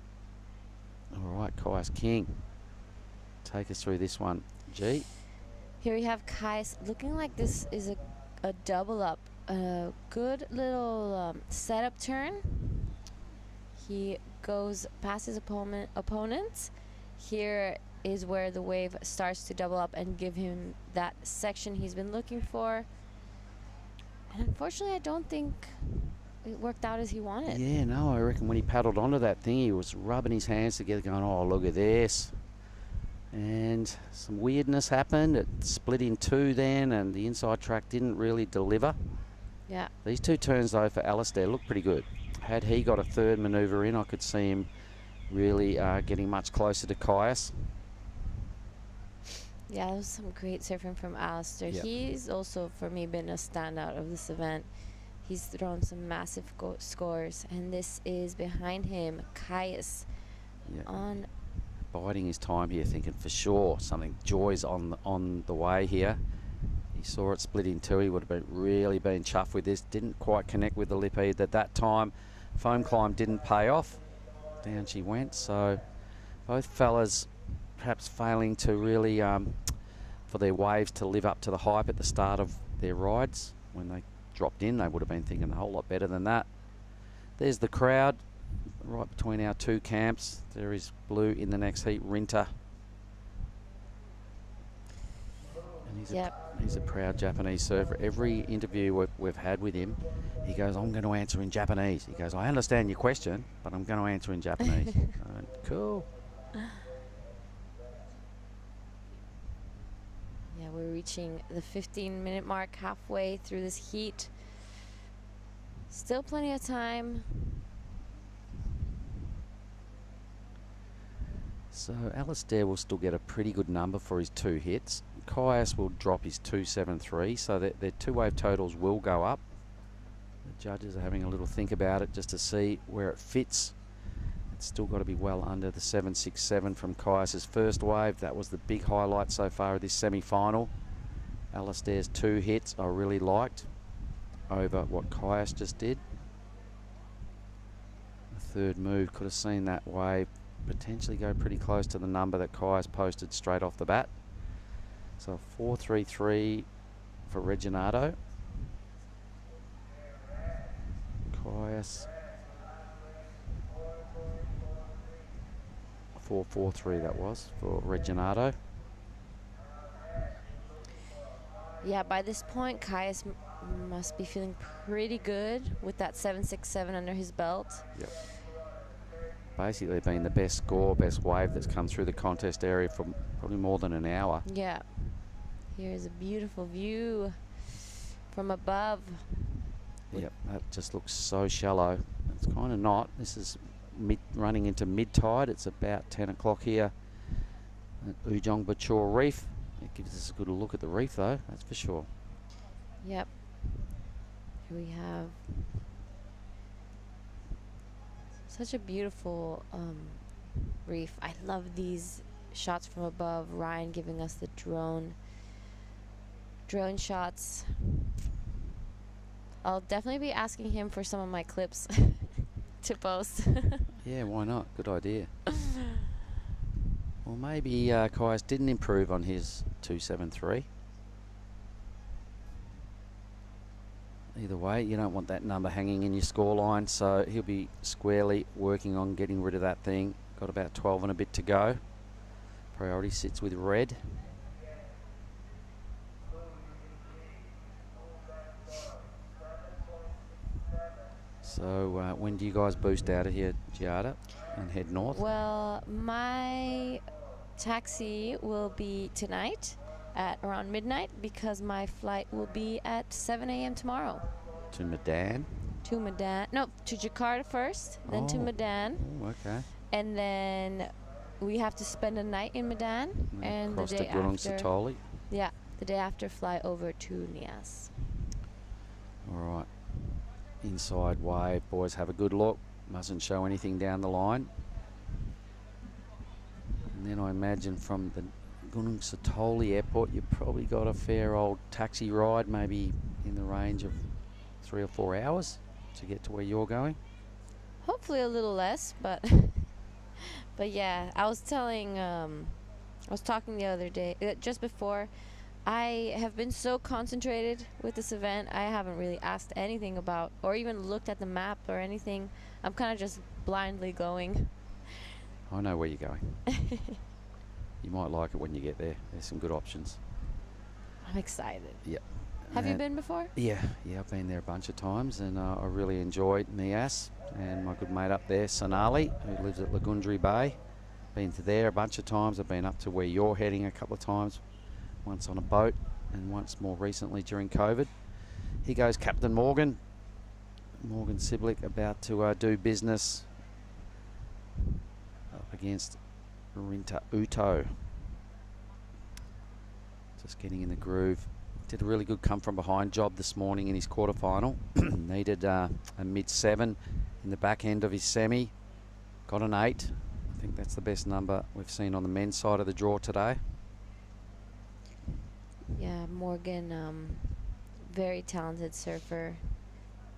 All right, Caius King. Take us through this one, G. Here we have Caius looking like this is a double up. A good little setup turn. He goes past his opponent. Here is where the wave starts to double up and give him that section he's been looking for. And unfortunately, I don't think it worked out as he wanted. Yeah, no, I reckon when he paddled onto that thing, he was rubbing his hands together going, oh, look at this. And some weirdness happened. It split in two then, and the inside track didn't really deliver. Yeah. These two turns, though, for Alistair look pretty good. Had he got a third manoeuvre in, I could see him really getting much closer to Caius. Yeah, that was some great surfing from Alistair. Yep. He's also, for me, been a standout of this event. He's thrown some massive scores, and this is behind him, Caius, on biding his time here, thinking for sure something joy's on the way here. He saw it split in two. He would have really been chuffed with this. Didn't quite connect with the lip either at that time. Foam climb didn't pay off. Down she went. So both fellas perhaps failing to really for their waves to live up to the hype at the start of their rides. When they dropped in, they would have been thinking a whole lot better than that. There's the crowd right between our two camps. There is Blue in the next heat, Rinta. And he's a proud Japanese surfer. Every interview we've had with him, he goes, I'm going to answer in Japanese. He goes, I understand your question, but I'm going to answer in Japanese. Cool. Yeah, we're reaching the 15-minute mark, halfway through this heat. Still plenty of time. So Alistair will still get a pretty good number for his 2 hits. Caius will drop his 2.73, so that their 2-wave totals will go up. The judges are having a little think about it just to see where it fits. It's still got to be well under the 7.67 from Caius's first wave. That was the big highlight so far of this semi-final. Alistair's 2 hits I really liked over what Caius just did. The third move, could have seen that wave potentially go pretty close to the number that Caius posted straight off the bat. So 4.33 for Reginato. Caius 4.43 that was for Reginato. Yeah, by this point, Caius must be feeling pretty good with that 7.67 under his belt. Yep. Basically been the best score, best wave that's come through the contest area for probably more than an hour. Yeah. Here's a beautiful view from above. Yep, that just looks so shallow. It's kind of not. This is running into mid-tide. It's about 10 o'clock here at Ujung Bocur Reef. It gives us a good look at the reef though, that's for sure. Yep. Here we have such a beautiful reef. I love these shots from above. Ryan giving us the drone shots. I'll definitely be asking him for some of my clips to post. Yeah, why not? Good idea. Well, maybe Caius didn't improve on his 2.73. Either way, you don't want that number hanging in your scoreline, so he'll be squarely working on getting rid of that thing. Got about 12 and a bit to go. Priority sits with red. So when do you guys boost out of here, Giada, and head north? Well, my taxi will be tonight at around midnight because my flight will be at 7 a.m. tomorrow. To Medan? To Medan. No, to Jakarta first, then to Medan. Oh, okay. And then we have to spend a night in Medan. And the day after. Satoli. Yeah, the day after fly over to Nias. All right. Inside wave, boys, have a good look. Mustn't show anything down the line. And then I imagine from the Gunung Satoli Airport, you've probably got a fair old taxi ride, maybe in the range of 3 or 4 hours to get to where you're going. Hopefully a little less, but but yeah, I was talking the other day, just before. I have been so concentrated with this event, I haven't really asked anything about or even looked at the map or anything. I'm kind of just blindly going. I know where you're going. You might like it when you get there. There's some good options. I'm excited. Yep. Have you been before? Yeah, I've been there a bunch of times, and I really enjoyed Nias and my good mate up there, Sonali, who lives at Lagundri Bay. Been to there a bunch of times. I've been up to where you're heading a couple of times. Once on a boat and once more recently during COVID. Here goes Captain Morgan. Morgan Siblick about to do business up against Rinta Uto. Just getting in the groove. Did a really good come from behind job this morning in his quarterfinal. Needed a mid-7 in the back end of his semi. Got an 8. I think that's the best number we've seen on the men's side of the draw today. Yeah, Morgan, very talented surfer.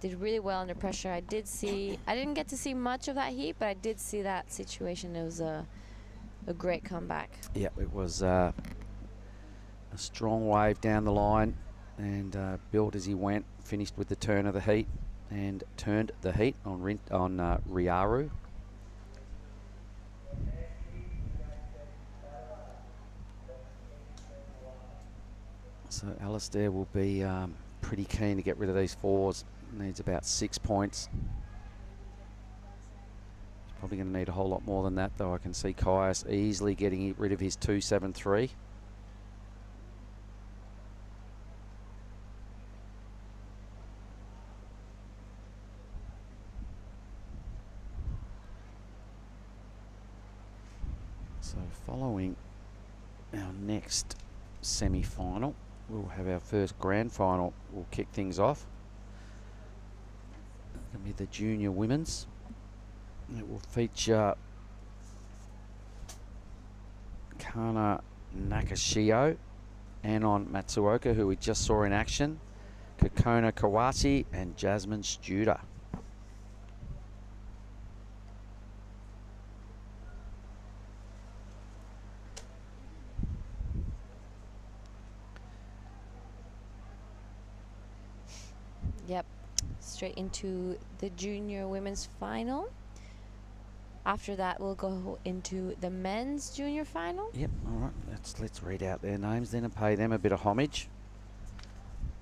Did really well under pressure. I didn't get to see much of that heat, but I did see that situation. It was a great comeback. Yeah, it was a strong wave down the line and built as he went, finished with the turn of the heat and turned the heat on Riaru. So Alistair will be pretty keen to get rid of these fours. Needs about 6 points. He's probably going to need a whole lot more than that, though. I can see Caius easily getting rid of his 273. So following our next semi-final, we'll have our first grand final. We'll kick things off. It's going to be the junior women's. It will feature Kana Nakashio, Anon Matsuoka, who we just saw in action, Kokona Kawase, and Jasmine Studer. Yep, straight into the junior women's final. After that, we'll go into the men's junior final. Yep, all right, let's read out their names then and pay them a bit of homage.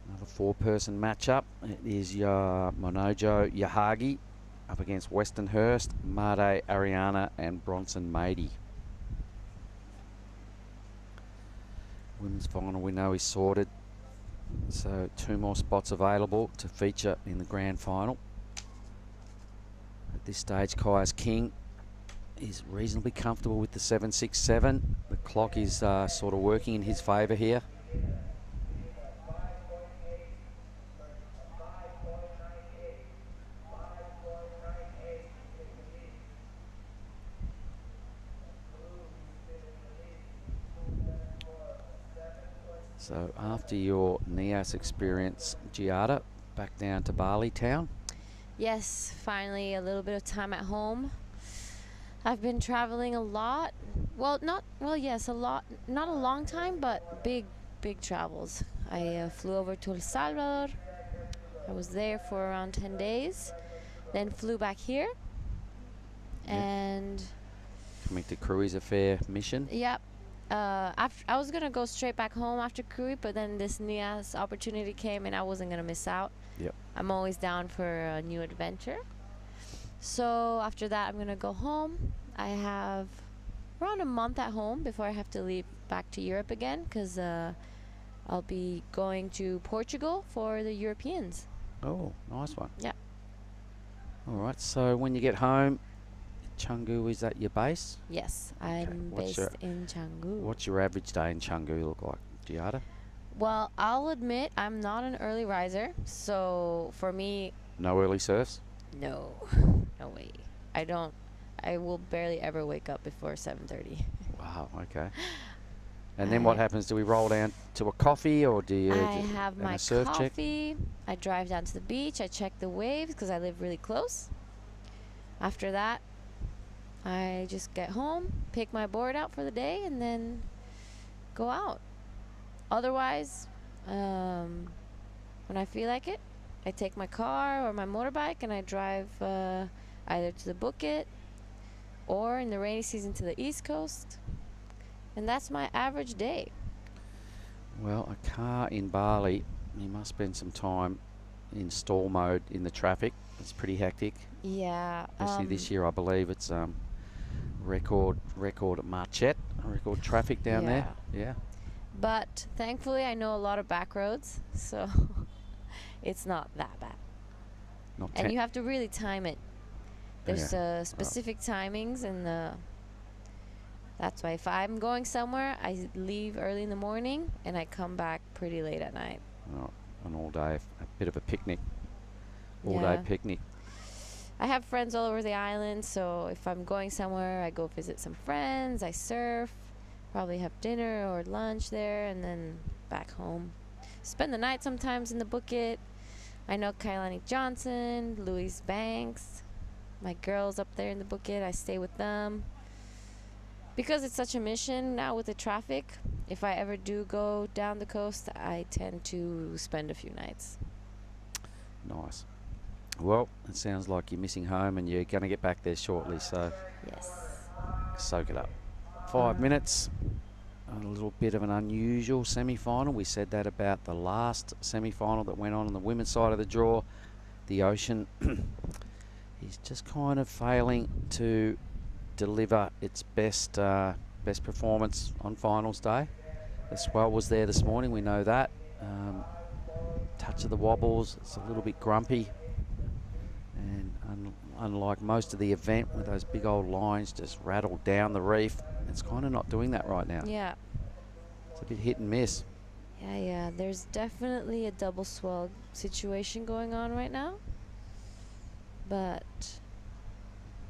Another four-person matchup. It is Monojo Yahagi up against Westernhurst, Made Ariana, and Bronson Mady. Women's final we know is sorted. So 2 more spots available to feature in the grand final. At this stage, Caius King is reasonably comfortable with the 7.67. The clock is sort of working in his favour here. So after your NIAS experience, Giada, back down to Bali town. Yes, finally a little bit of time at home. I've been traveling a lot. Yes, a lot. Not a long time, but big travels. I flew over to El Salvador. I was there for around 10 days. Then flew back here. Yep. And Coming to Krui's affair mission. yep. After I was gonna go straight back home after Krui, but then this NIAS opportunity came and I wasn't gonna miss out. Yep. I'm always down for a new adventure. So after that, I'm gonna go home. I have around a month at home before I have to leave back to Europe again, because I'll be going to Portugal for the Europeans. Oh, nice one. Yeah. All right, so when you get home, Canggu, is that your base? Yes, I'm based in Canggu. What's your average day in Canggu look like, Giada? Well, I'll admit I'm not an early riser, so for me, No early surfs? no way. I will barely ever wake up before 7:30. Wow, okay. And then what happens? Do we roll down to a coffee, or do you I have and my a surf check? coffee. I drive down to the beach. I check the waves because I live really close. After that, I just get home, pick my board out for the day, and then go out. Otherwise, when I feel like it, I take my car or my motorbike and I drive either to the Bukit or in the rainy season to the East Coast. And that's my average day. Well, a car in Bali, you must spend some time in stall mode in the traffic. It's pretty hectic. Yeah. Especially this year, I believe it's record marchet, record traffic down there. Yeah. But thankfully, I know a lot of back roads, so it's not that bad. And you have to really time it. There's specific timings, and that's why if I'm going somewhere, I leave early in the morning and I come back pretty late at night. Oh, an all day, a bit of a picnic, all day picnic. I have friends all over the island, so if I'm going somewhere, I go visit some friends, I surf, probably have dinner or lunch there, and then back home. Spend the night sometimes in the Bukit. I know Kailani Johnson, Louise Banks, my girls up there in the Bukit. I stay with them. Because it's such a mission now with the traffic, if I ever do go down the coast, I tend to spend a few nights. Nice. Well, it sounds like you're missing home and you're going to get back there shortly, so yes, soak it up. 5 minutes. A little bit of an unusual semi-final. We said that about the last semi-final that went on the women's side of the draw. The Ocean is just kind of failing to deliver its best performance on finals day. The swell was there this morning, we know that. Touch of the wobbles, it's a little bit grumpy. And unlike most of the event with those big old lines just rattled down the reef, it's kind of not doing that right now. Yeah. It's a bit hit and miss. Yeah. There's definitely a double swell situation going on right now. But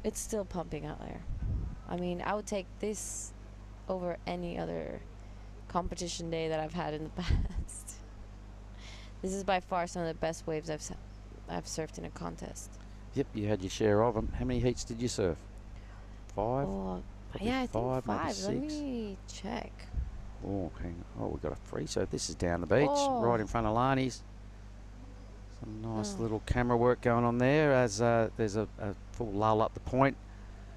it's still pumping out there. I mean, I would take this over any other competition day that I've had in the past. This is by far some of the best waves I've surfed in a contest. Yep, you had your share of them. How many heats did you surf? 5? Oh, Probably yeah, I think 5. maybe 6. Let me check. Oh, hang on. Oh, we've got a free. So this is down the beach, right in front of Lani's. Some nice little camera work going on there as there's a full lull up the point.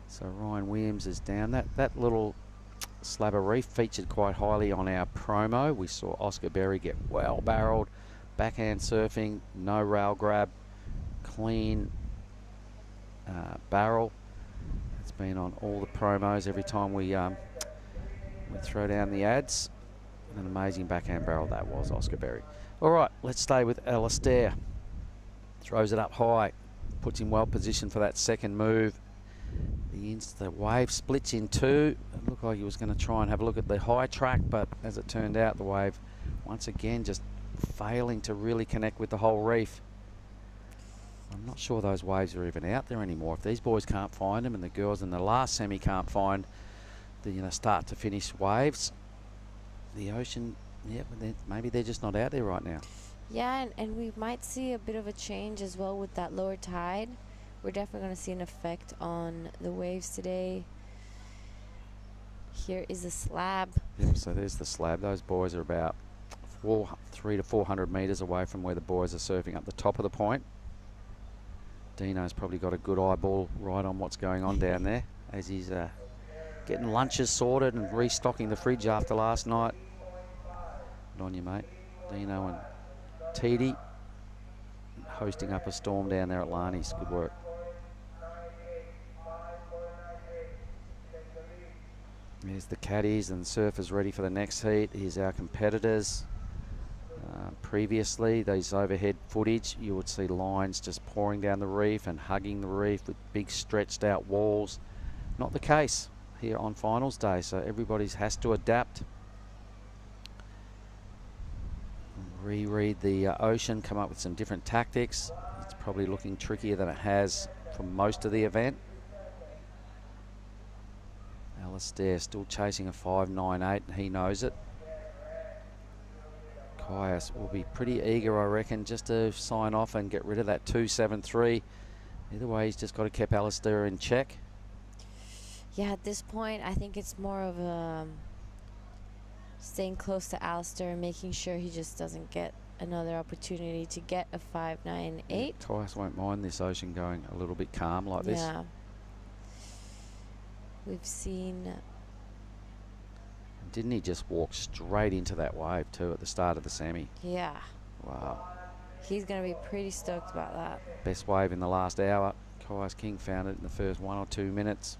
So Ryan Williams is down. That little slab of reef featured quite highly on our promo. We saw Oscar Berry get well barreled, backhand surfing, no rail grab, clean barrel. It's been on all the promos every time we throw down the ads. An amazing backhand barrel that was, Oscar Berry. All right, let's stay with Alastair. Throws it up high, puts him well positioned for that second move. The wave splits in two. It looked like he was going to try and have a look at the high track, but as it turned out, the wave once again just failing to really connect with the whole reef. I'm not sure those waves are even out there anymore. If these boys can't find them and the girls in the last semi can't find the start to finish waves, the Ocean, yeah, but maybe they're just not out there right now. Yeah, and we might see a bit of a change as well with that lower tide. We're definitely going to see an effect on the waves today. Here is the slab. Yep, so there's the slab. Those boys are about 300 to 400 metres away from where the boys are surfing up the top of the point. Dino's probably got a good eyeball right on what's going on down there as he's getting lunches sorted and restocking the fridge after last night. Good on you, mate. Dino and Teedy hosting up a storm down there at Lani's. Good work. Here's the caddies and surfers ready for the next heat. Here's our competitors. Previously, these overhead footage, you would see lines just pouring down the reef and hugging the reef with big stretched out walls. Not the case here on finals day, so everybody has to adapt. Reread the Ocean, come up with some different tactics. It's probably looking trickier than it has for most of the event. Alastair still chasing a 5.98 and he knows it. Caius will be pretty eager, I reckon, just to sign off and get rid of that 2.73. Either way, he's just got to keep Alastair in check. Yeah, at this point, I think it's more of a staying close to Alastair and making sure he just doesn't get another opportunity to get a 5.98. Caius won't mind this Ocean going a little bit calm like this. Yeah. We've seen... Didn't he just walk straight into that wave too at the start of the semi? Yeah. Wow. He's going to be pretty stoked about that. Best wave in the last hour. Caius King found it in the first 1 or 2 minutes.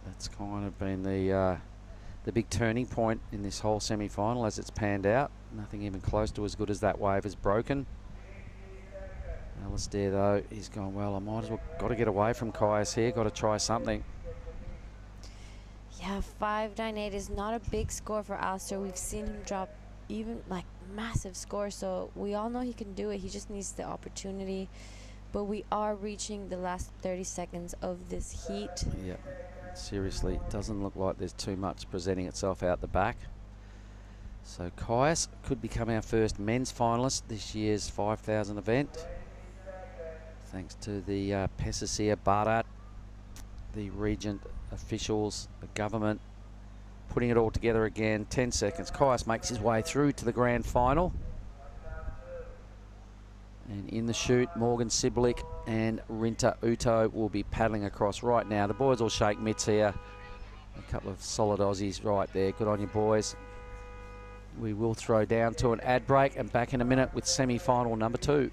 That's kind of been the big turning point in this whole semi-final as it's panned out. Nothing even close to as good as that wave has broken. Alastair though, he's gone, well, I might as well, got to get away from Caius here, got to try something. Yeah, 5.98 is not a big score for Alastair. We've seen him drop even like massive scores, so we all know he can do it. He just needs the opportunity. but we are reaching the last 30 seconds of this heat. Yeah, seriously, it doesn't look like there's too much presenting itself out the back. So Caius could become our first men's finalist this year's 5,000 event. Thanks to the Pesisir Barat, the regent officials, the government, putting it all together again. 10 seconds. Caius makes his way through to the grand final. And in the chute, Morgan Siblick and Rinta Uto will be paddling across right now. The boys will shake mitts here. A couple of solid Aussies right there. Good on you, boys. We will throw down to an ad break and back in a minute with semi-final number 2.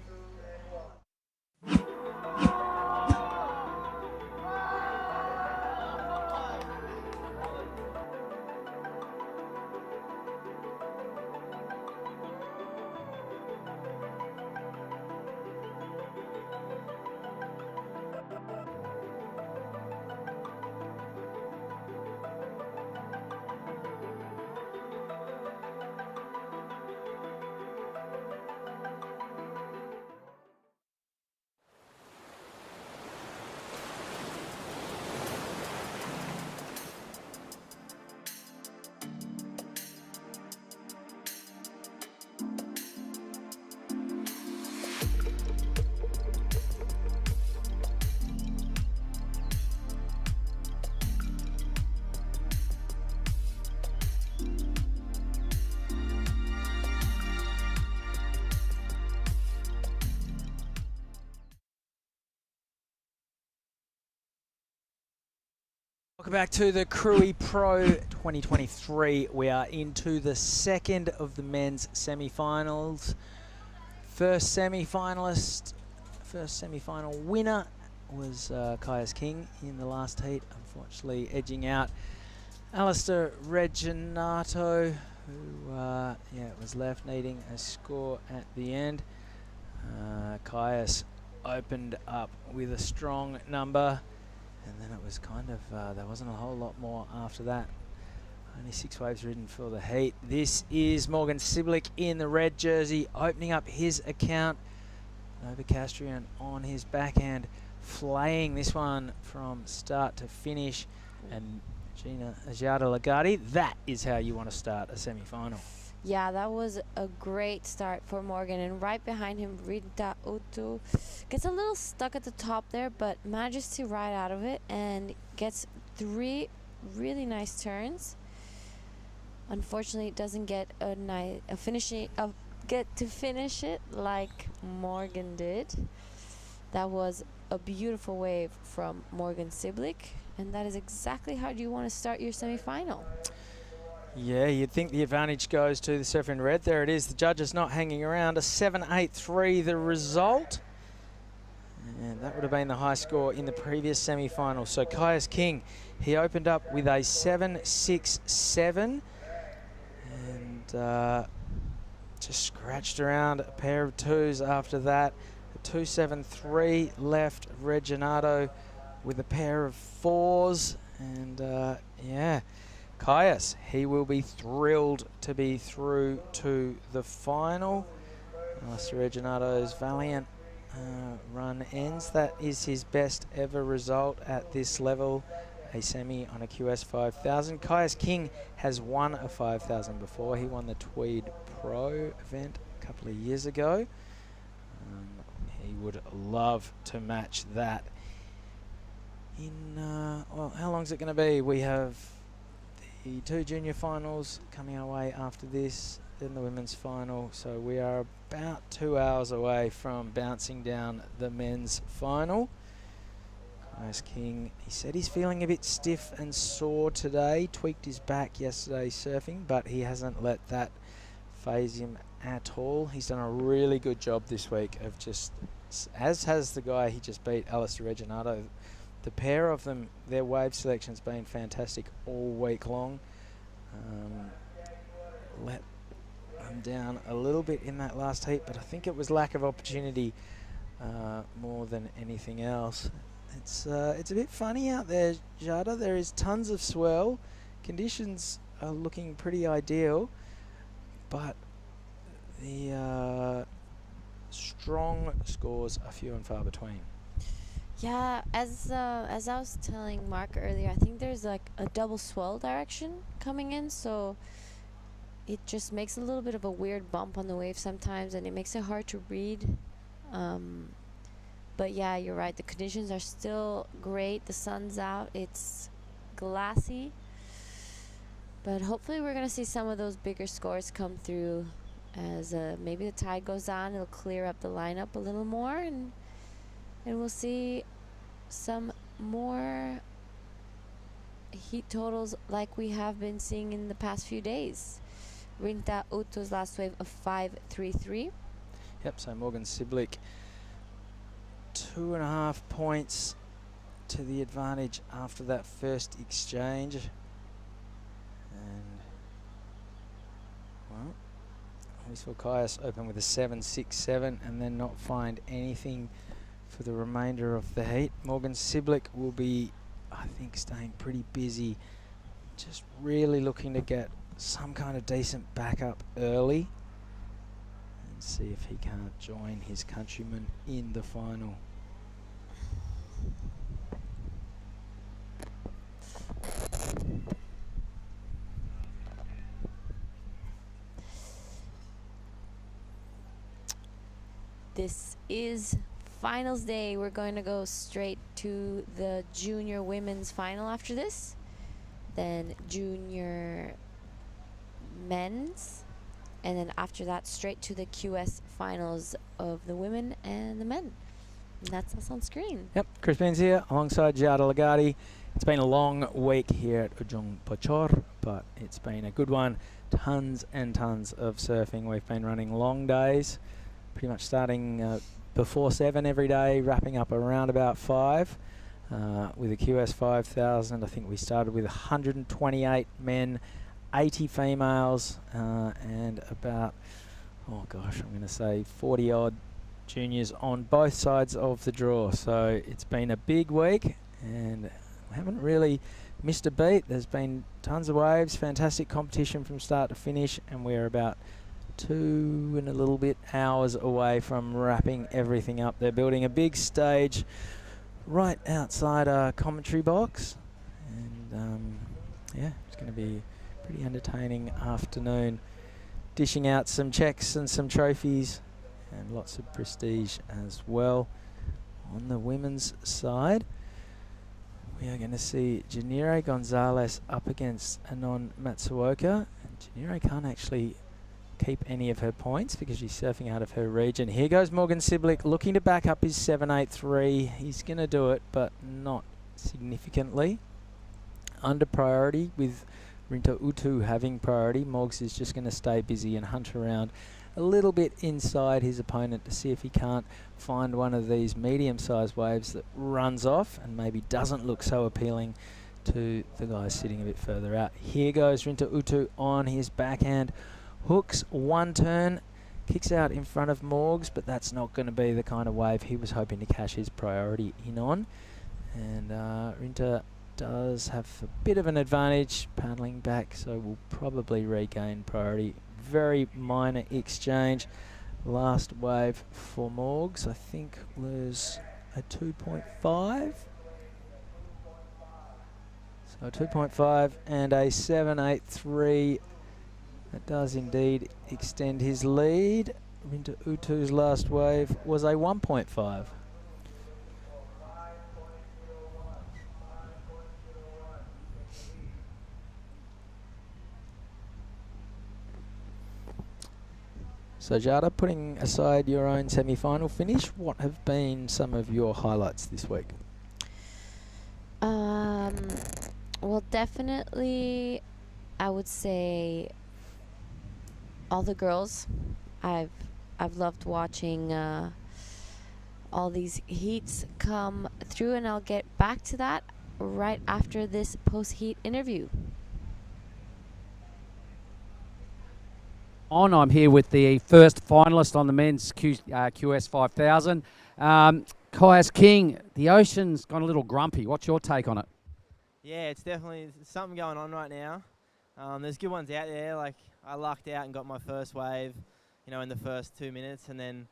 Welcome back to the Krui Pro 2023. We are into the second of the men's semi-finals. First semi-final winner was Caius King in the last heat, unfortunately edging out Alistair Reginato, who was left needing a score at the end. Caius opened up with a strong number. And then it was kind of, there wasn't a whole lot more after that. Only 6 waves ridden for the heat. This is Morgan Siblick in the red jersey, opening up his account. Novocastrian on his backhand, flaying this one from start to finish. And Gina Agiata Lagarde, that is how you want to start a semi-final. Yeah, that was a great start for Morgan. And right behind him, Rinta Utu gets a little stuck at the top there, but manages to ride out of it and gets 3 really nice turns. Unfortunately, it doesn't get get to finish it like Morgan did. That was a beautiful wave from Morgan Siblick, and that is exactly how you want to start your semi-final. Yeah, you'd think the advantage goes to the surfer in red. There it is. The judges not hanging around. A 7-8-3 the result. And that would have been the high score in the previous semi-final. So Caius King, he opened up with a 7-6-7. And just scratched around a pair of 2s after that. A 2-7-3 left Reginato with a pair of 4s. And yeah. Caius, he will be thrilled to be through to the final. Alistair Reginato's valiant run ends. That is his best ever result at this level, a semi on a QS 5000. Caius King has won a 5000 before. He won the Tweed Pro event a couple of years ago. He would love to match that. Well, how long is it going to be? We have the 2 junior finals coming our way after this, then the women's final. So we are about 2 hours away from bouncing down the men's final. Caius King, he said he's feeling a bit stiff and sore today. Tweaked his back yesterday surfing, but he hasn't let that phase him at all. He's done a really good job this week of just, as has the guy he just beat, Alistair Reginato. The pair of them, their wave selection's been fantastic all week long. Let them down a little bit in that last heat, but I think it was lack of opportunity more than anything else. It's a bit funny out there, Jada. There is tons of swell. Conditions are looking pretty ideal, but the strong scores are few and far between. Yeah, as I was telling Mark earlier, I think there's like a double swell direction coming in, so it just makes a little bit of a weird bump on the wave sometimes, and it makes it hard to read. But yeah, you're right. The conditions are still great. The sun's out. It's glassy. But hopefully we're going to see some of those bigger scores come through as maybe the tide goes on. It'll clear up the lineup a little more, and we'll see some more heat totals like we have been seeing in the past few days. Rinta Utu's last wave of 5.33. Yep, so Morgan Siblick 2.5 points to the advantage after that first exchange. And, well, we saw Caius open with a 7.67 and then not find anything for the remainder of the heat. Morgan Siblick will be, I think, staying pretty busy, just really looking to get some kind of decent backup early and see if he can't join his countrymen in the final. This is finals day. We're going to go straight to the junior women's final after this, then junior men's, and then after that straight to the QS finals of the women and the men. And that's us on screen. Yep, Chris Beans here alongside Giada Lagarde. It's been a long week here at Ujung Bocur, but it's been a good one. Tons and tons of surfing. We've been running long days, pretty much starting before 7 every day, wrapping up around about 5 with a QS 5000. I think we started with 128 men, 80 females, and about, oh gosh, I'm going to say 40 odd juniors on both sides of the draw. So it's been a big week and we haven't really missed a beat. There's been tons of waves, fantastic competition from start to finish, and we're about 2 and a little bit hours away from wrapping everything up. They're building a big stage right outside our commentary box, and yeah, it's going to be a pretty entertaining afternoon, dishing out some checks and some trophies and lots of prestige as well. On the women's side, we are going to see Janire Gonzalez up against Anon Matsuoka, and Janire can't actually keep any of her points because she's surfing out of her region. Here goes Morgan Siblick looking to back up his 7.83. He's going to do it, but not significantly. Under priority with Rinta Utu having priority, Morgs is just going to stay busy and hunt around a little bit inside his opponent to see if he can't find one of these medium-sized waves that runs off and maybe doesn't look so appealing to the guys sitting a bit further out. Here goes Rinta Utu on his backhand. Hooks one turn, kicks out in front of Morgs, but that's not going to be the kind of wave he was hoping to cash his priority in on. And Rinta does have a bit of an advantage paddling back, so will probably regain priority. Very minor exchange. Last wave for Morgs, I think, was a 2.5. So 2.5 and a 7.83. That does indeed extend his lead. Rinta Utu's last wave was a 1.5. So Jada, putting aside your own semi-final finish, what have been some of your highlights this week? Well, definitely, I would say all the girls. I've loved watching all these heats come through, and I'll get back to that right after this post-heat interview. I'm here with the first finalist on the men's QS 5000. Caius King, the ocean's gone a little grumpy. What's your take on it? Yeah, it's definitely something going on right now. There's good ones out there. Like, I lucked out and got my first wave, in the first 2 minutes, and then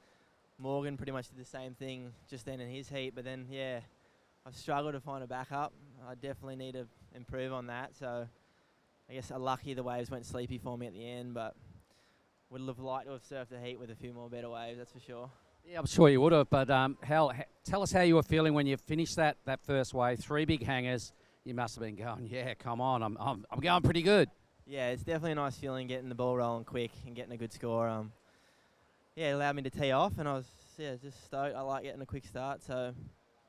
Morgan pretty much did the same thing just then in his heat, but then, yeah, I've struggled to find a backup. I definitely need to improve on that, so I guess lucky the waves went sleepy for me at the end, but would have liked to have surfed the heat with a few more better waves, that's for sure. Yeah, I'm sure you would have, but tell us how you were feeling when you finished that first wave. 3 big hangers. You must have been going, yeah, come on, I'm going pretty good. Yeah, it's definitely a nice feeling getting the ball rolling quick and getting a good score. Yeah, it allowed me to tee off, and I was just stoked. I like getting a quick start, so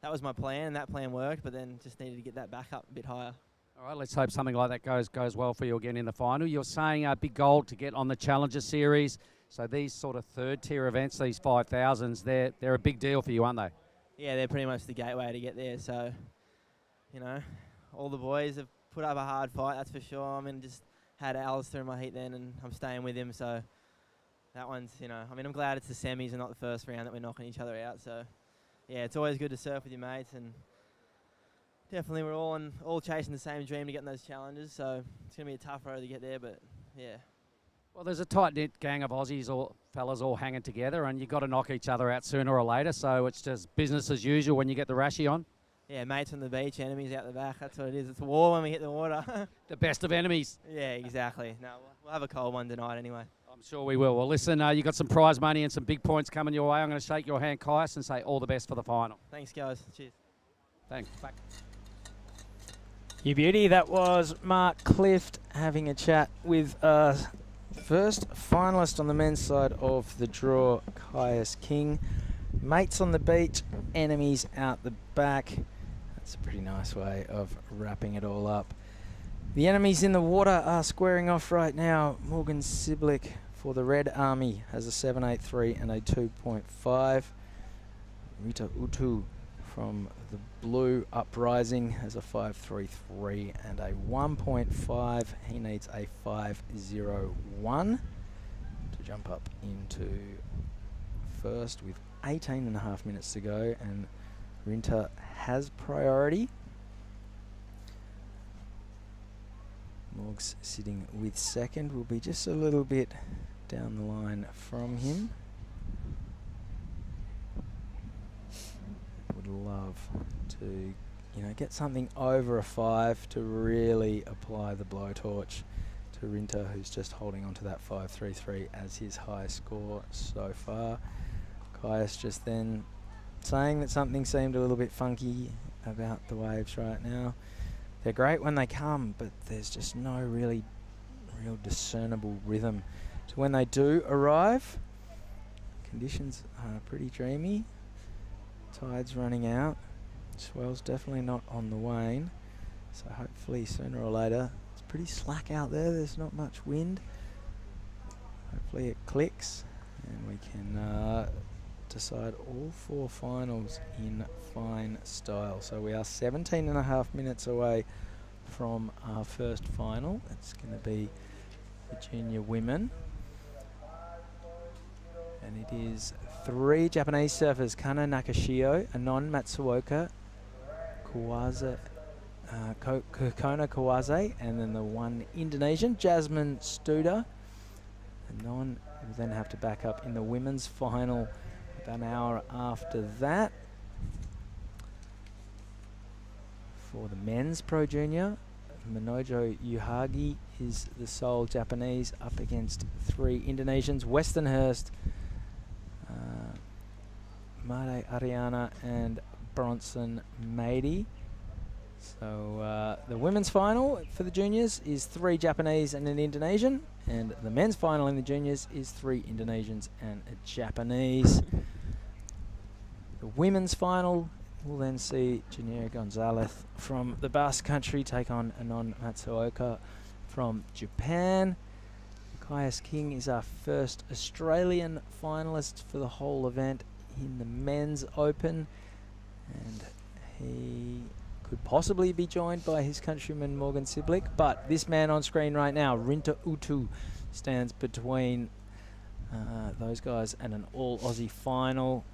that was my plan, and that plan worked, but then just needed to get that back up a bit higher. All right, let's hope something like that goes well for you again in the final. You're saying a big goal to get on the Challenger Series. So these sort of third-tier events, these 5,000s, they're a big deal for you, aren't they? Yeah, they're pretty much the gateway to get there. So, you know, all the boys have put up a hard fight, that's for sure. I mean, just had Alistair in my heat then, and I'm staying with him. So that one's, you know, I mean, I'm glad it's the semis and not the first round that we're knocking each other out. So, yeah, it's always good to surf with your mates, and definitely we're all chasing the same dream to get in those challenges. So it's going to be a tough road to get there, but yeah. Well, there's a tight-knit gang of Aussies or fellas all hanging together, and you've got to knock each other out sooner or later, so it's just business as usual when you get the rashy on. Yeah, mates on the beach, enemies out the back, that's what it is. It's war when we hit the water. The best of enemies. Yeah, exactly. No, we'll have a cold one tonight anyway. I'm sure we will. Well, listen, you got some prize money and some big points coming your way. I'm going to shake your hand, Caius, and say all the best for the final. Thanks, guys. Cheers. Thanks. Back. You beauty, that was Mark Clift having a chat with first finalist on the men's side of the draw, Caius King. Mates on the beach, enemies out the back. That's a pretty nice way of wrapping it all up. The enemies in the water are squaring off right now. Morgan Siblick for the Red Army has a 7.83 and a 2.5. Rita Utu from the Blue Uprising has a 5.33 and a 1.5. He needs a 5.01 to jump up into first with 18.5 minutes to go, and Rinta has priority. Morgs sitting with second, will be just a little bit down the line from him. Would love to, get something over a 5 to really apply the blowtorch to Rinta, who's just holding on to that 5.33 as his high score so far. Caius just then saying that something seemed a little bit funky about the waves right now. They're great when they come, but there's just no real discernible rhythm to when they do arrive. Conditions are pretty dreamy. Tide's running out. Swell's definitely not on the wane. So hopefully sooner or later, it's pretty slack out there. There's not much wind. Hopefully it clicks and we can decide all 4 finals in fine style. So we are 17.5 minutes away from our first final. It's going to be the junior women. And it is 3 Japanese surfers, Kano Nakashio, Anon Matsuoka, Kono Kawase, and then the one Indonesian, Jasmine Studer. Anon will then have to back up in the women's final about an hour after that. For the men's Pro Junior, Manojo Yuhagi is the sole Japanese up against 3 Indonesians, Westernhurst, Made Ariana and Bronson Mady. So the women's final for the juniors is 3 Japanese and an Indonesian, and the men's final in the juniors is 3 Indonesians and a Japanese. The women's final will then see Janira Gonzalez from the Basque Country take on Anon Matsuoka from Japan. Caius King is our first Australian finalist for the whole event in the men's open, and he could possibly be joined by his countryman Morgan Siblick, but this man on screen right now, Rinta Utu, stands between those guys and an all-Aussie final.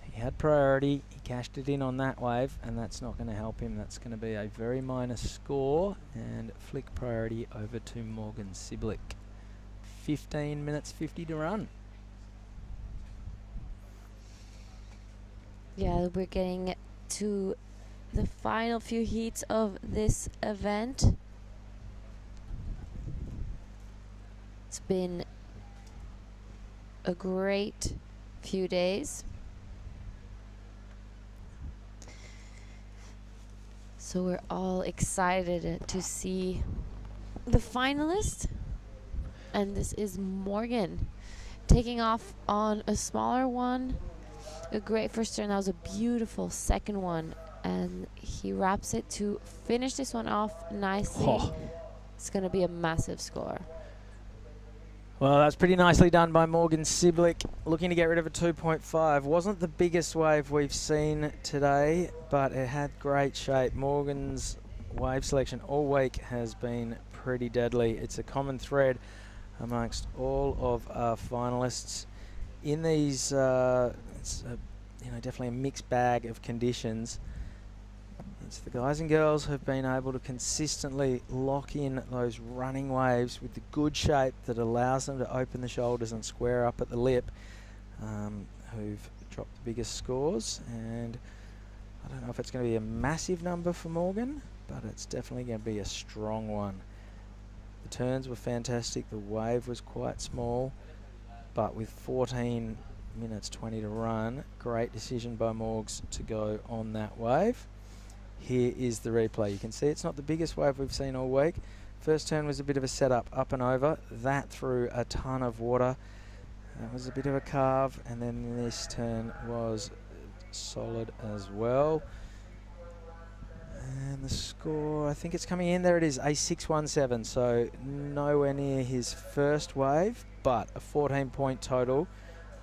He had priority, he cashed it in on that wave, and that's not going to help him. That's going to be a very minor score and flick priority over to Morgan Siblick. 15 minutes 50 to run. Yeah, we're getting to the final few heats of this event. It's been a great few days. So we're all excited to see the finalist. And this is Morgan taking off on a smaller one. A great first turn. That was a beautiful second one. And he wraps it to finish this one off nicely. Oh. It's going to be a massive score. Well, that's pretty nicely done by Morgan Siblick, looking to get rid of a 2.5. Wasn't the biggest wave we've seen today, but it had great shape. Morgan's wave selection all week has been pretty deadly. It's a common thread amongst all of our finalists. In these, it's definitely a mixed bag of conditions. It's the guys and girls who've been able to consistently lock in those running waves with the good shape that allows them to open the shoulders and square up at the lip, who've dropped the biggest scores. And I don't know if it's going to be a massive number for Morgan, but it's definitely going to be a strong one. The turns were fantastic. The wave was quite small, but with 14 minutes 20 to run, great decision by Morgs to go on that wave. Here is the replay. You can see it's not the biggest wave we've seen all week. First turn was a bit of a setup, up and over. That through a ton of water. That was a bit of a carve, and then this turn was solid as well. And the score, I think it's coming in. There it is, a 617. So nowhere near his first wave, but a 14-point total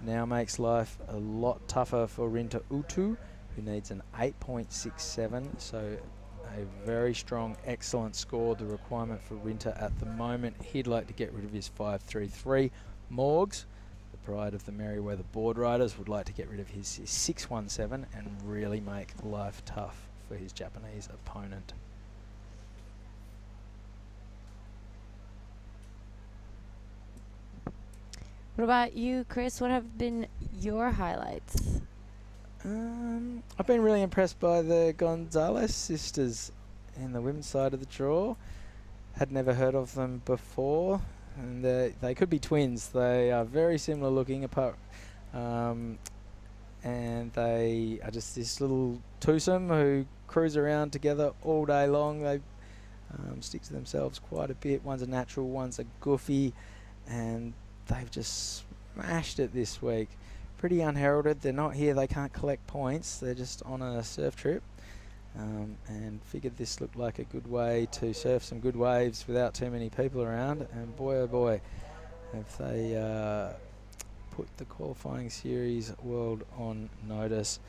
now makes life a lot tougher for Rinta Utu, who needs an 8.67, so a very strong, excellent score. The requirement for Rinta at the moment, he'd like to get rid of his 533. Morgs, the pride of the Merriweather board riders, would like to get rid of his 617 and really make life tough for his Japanese opponent. What about you, Chris? What have been your highlights? I've been really impressed by the Gonzalez sisters in the women's side of the draw. Had never heard of them before, and they could be twins. They are very similar looking, apart, and they are just this little twosome who cruise around together all day long. They stick to themselves quite a bit. One's a natural, one's a goofy, and they've just smashed it this week. Pretty unheralded. They're not here. They can't collect points. They're just on a surf trip, and figured this looked like a good way to surf some good waves without too many people around. And boy, oh boy, have they put the qualifying series world on notice.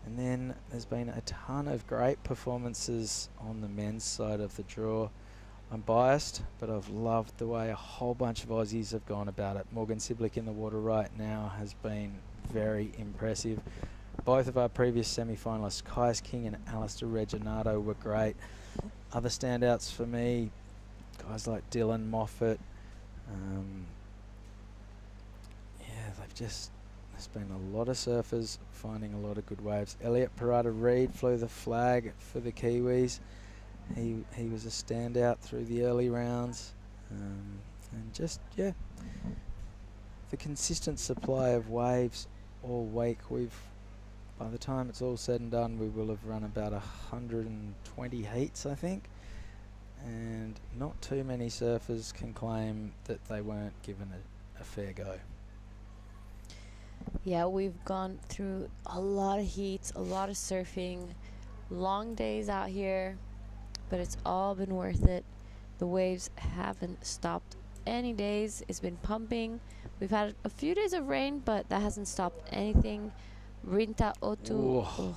And then there's been a ton of great performances on the men's side of the draw. I'm biased, but I've loved the way a whole bunch of Aussies have gone about it. Morgan Siblick in the water right now has been very impressive. Both of our previous semi-finalists, Kais King and Alistair Reginato, were great. Other standouts for me, guys like Dylan Moffat. There's been a lot of surfers finding a lot of good waves. Elliot Parada-Reid flew the flag for the Kiwis. He was a standout through the early rounds, and just the consistent supply of waves all week. By the time it's all said and done, we will have run about 120 heats, I think, and not too many surfers can claim that they weren't given a fair go. Yeah, we've gone through a lot of heats, a lot of surfing, long days out here, but it's all been worth it. The waves haven't stopped any days. It's been pumping. We've had a few days of rain, but that hasn't stopped anything. Rinta Otu,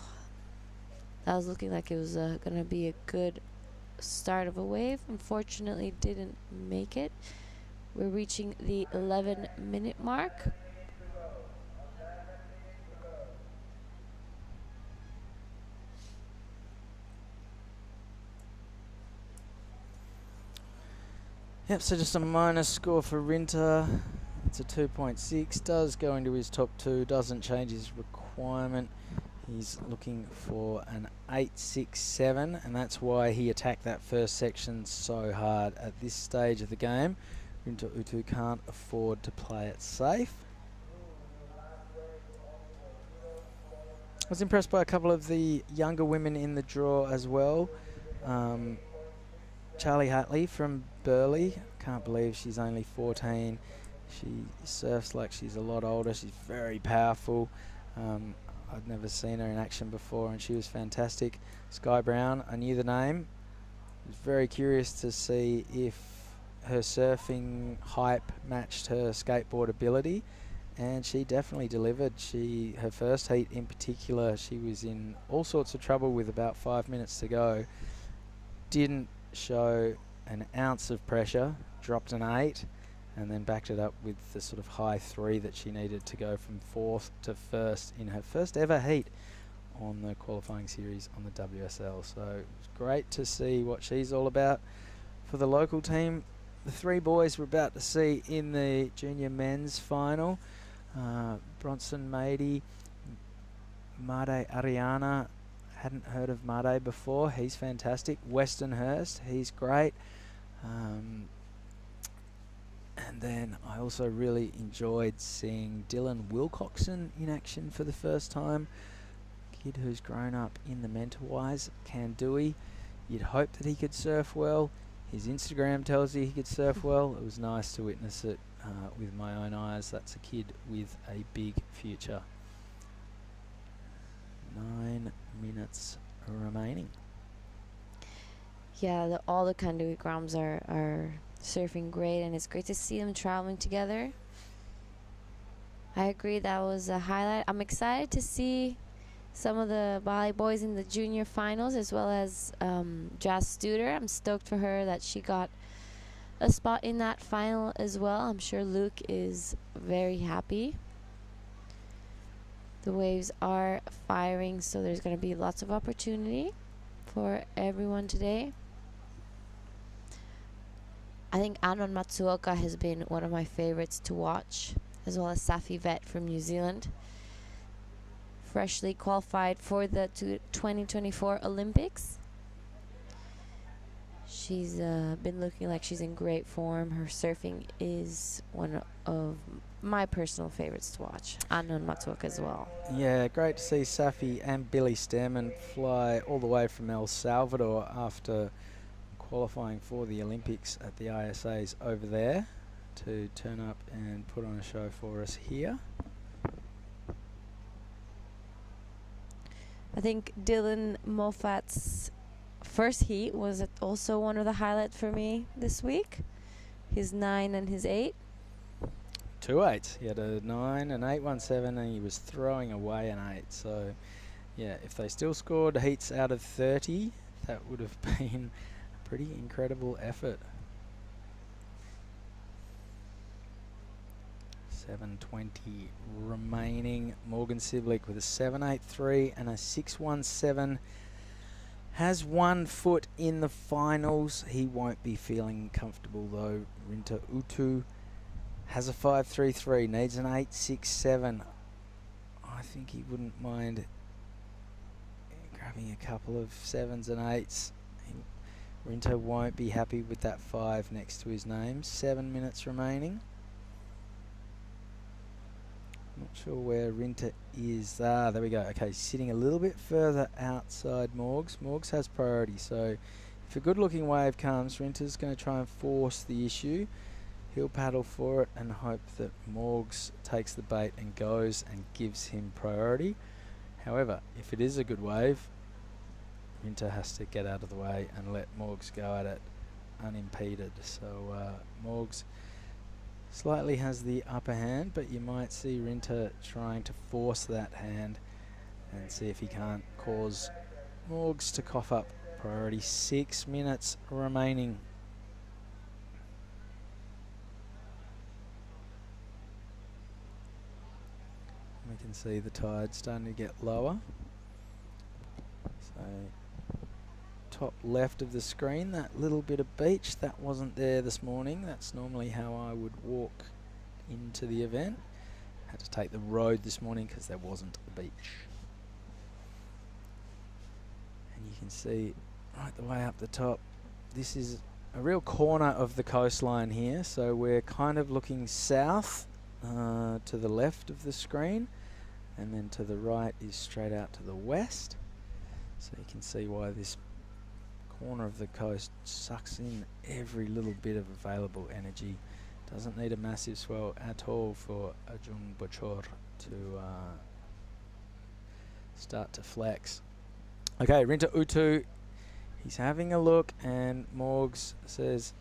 that was looking like it was going to be a good start of a wave. Unfortunately, didn't make it. We're reaching the 11-minute mark. Yep, so just a minus score for Rinta. It's a 2.6. Does go into his top two. Doesn't change his requirement. He's looking for an 8.67, and that's why he attacked that first section so hard. At this stage of the game, Rinta Utu can't afford to play it safe. I was impressed by a couple of the younger women in the draw as well. Charlie Hatley from Burleigh. Can't believe she's only 14. She surfs like she's a lot older. She's very powerful. I'd never seen her in action before, and she was fantastic. Sky Brown, I knew the name. I was very curious to see if her surfing hype matched her skateboard ability, and she definitely delivered. Her first heat in particular, she was in all sorts of trouble with about 5 minutes to go. Didn't show an ounce of pressure, dropped an 8, and then backed it up with the sort of high 3 that she needed to go from 4th to 1st in her first ever heat on the qualifying series on the WSL. So it's great to see what she's all about for the local team. The 3 boys we're about to see in the junior men's final. Bronson Mady, Made Ariana. Hadn't heard of Made before. He's fantastic. Weston Hurst, he's great. And then I also really enjoyed seeing Dylan Wilcoxon in action for the first time. Kid who's grown up in the mentor-wise, Kandui. You'd hope that he could surf well. His Instagram tells you he could surf well. It was nice to witness it with my own eyes. That's a kid with a big future. 9 minutes remaining. Yeah, all the Kandui Groms are surfing great, and it's great to see them traveling together. I agree, that was a highlight. I'm excited to see some of the Bali boys in the junior finals, as well as Jazz Studer. I'm stoked for her that she got a spot in that final as well. I'm sure Luke is very happy. The waves are firing, so there's going to be lots of opportunity for everyone today. I think Anon Matsuoka has been one of my favorites to watch, as well as Safi Vet from New Zealand. Freshly qualified for the 2024 Olympics. She's been looking like she's in great form. Her surfing is one of my personal favorites to watch. Anon Matsuoka as well. Yeah, great to see Safi and Billy Stemmen fly all the way from El Salvador after qualifying for the Olympics at the ISAs over there to turn up and put on a show for us here. I think Dylan Moffat's first heat was also one of the highlights for me this week. His 9 and his 8. 2 8s. He had a 9, an 8.17, and he was throwing away an 8. So, yeah, if they still scored heats out of 30, that would have been a pretty incredible effort. 7:20 remaining. Morgan Siblick with a 7.83 and a 6.17 has 1 foot in the finals. He won't be feeling comfortable though. Rinta Utu has a 5.33, needs an 8.67. I think he wouldn't mind grabbing a couple of 7s and 8s. Rinta won't be happy with that 5 next to his name. 7 minutes remaining. Not sure where Rinta is. There we go. Okay, sitting a little bit further outside Morgs. Morgs has priority, so if a good-looking wave comes, Rinta's going to try and force the issue. He'll paddle for it and hope that Morgs takes the bait and goes and gives him priority. However, if it is a good wave, Rinta has to get out of the way and let Morgs go at it unimpeded. So Morgs slightly has the upper hand, but you might see Rinta trying to force that hand and see if he can't cause Morgs to cough up priority. 6 minutes remaining. We can see the tide starting to get lower. So top left of the screen, that little bit of beach, that wasn't there this morning. That's normally how I would walk into the event. Had to take the road this morning because there wasn't a beach. can see right the way up the top. This is a real corner of the coastline here, so we're kind of looking south to the left of the screen, and then to the right is straight out to the west. So you can see why this corner of the coast sucks in every little bit of available energy. Doesn't need a massive swell at all for Ujung Bocur to start to flex. Okay, Rinta Utu, he's having a look, and Morgs says,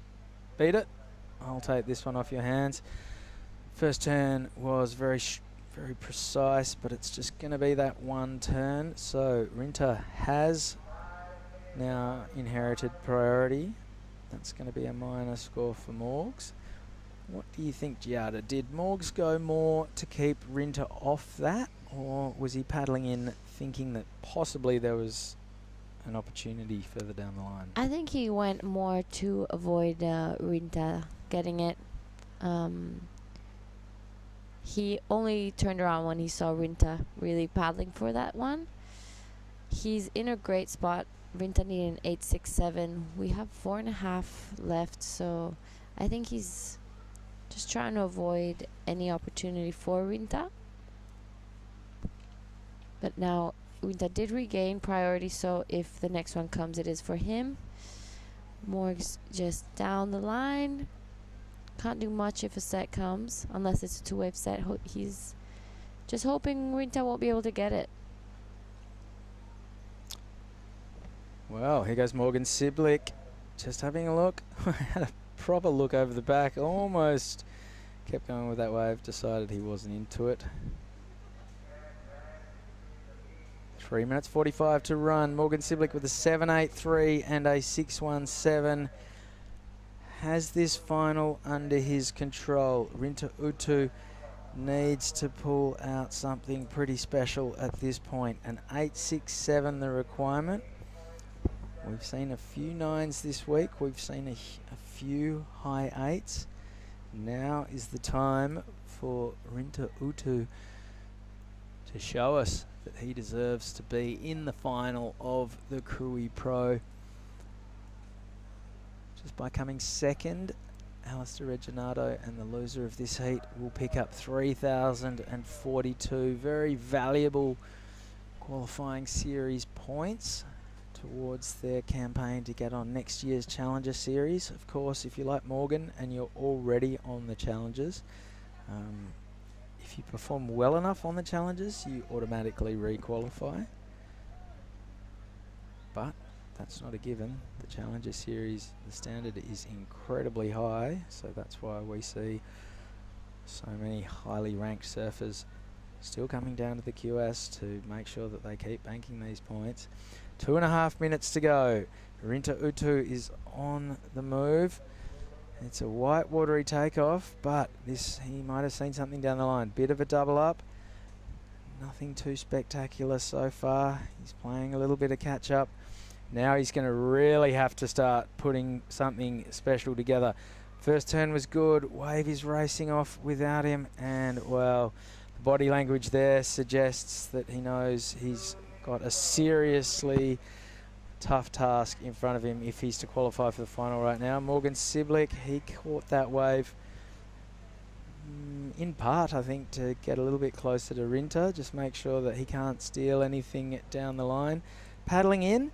beat it, I'll take this one off your hands. First turn was very precise, but it's just going to be that one turn. So Rinta has now inherited priority. That's going to be a minor score for Morgs. What do you think, Giada? Did Morgs go more to keep Rinta off that, or was he paddling in thinking that possibly there was an opportunity further down the line? I think he went more to avoid Rinta getting it. He only turned around when he saw Rinta really paddling for that one. He's in a great spot. Rinta needed an 8.67. We have 4.5 left, so I think he's just trying to avoid any opportunity for Rinta. But now Rinta did regain priority, so if the next one comes, it is for him. Morg's just down the line. Can't do much if a set comes, unless it's a two-wave set. He's just hoping Rinta won't be able to get it. Well, here goes Morgan Siblick, just having a look. Had a proper look over the back, almost kept going with that wave, decided he wasn't into it. 3 minutes 45 to run. Morgan Siblick with a 7.83 and a 6.17. Has this final under his control. Rinta Utu needs to pull out something pretty special at this point. An 8.67 the requirement. We've seen a few 9s this week. We've seen a few high 8s. Now is the time for Rinta Utu to show us that he deserves to be in the final of the Krui Pro. Just by coming second, Alistair Reginato and the loser of this heat will pick up 3,042 very valuable qualifying series points towards their campaign to get on next year's Challenger Series. Of course, if you like Morgan and you're already on the Challengers, if you perform well enough on the Challengers, you automatically re-qualify. But that's not a given. The Challenger Series, the standard is incredibly high, so that's why we see so many highly ranked surfers still coming down to the QS to make sure that they keep banking these points. 2.5 minutes to go. Rinta Utu is on the move. It's a white watery takeoff, but he might have seen something down the line. Bit of a double up. Nothing too spectacular so far. He's playing a little bit of catch up. Now he's going to really have to start putting something special together. First turn was good. Wave is racing off without him, and well, the body language there suggests that he knows he's got a seriously tough task in front of him if he's to qualify for the final right now. Morgan Siblick, he caught that wave in part, I think, to get a little bit closer to Rinta, just make sure that he can't steal anything down the line. Paddling in,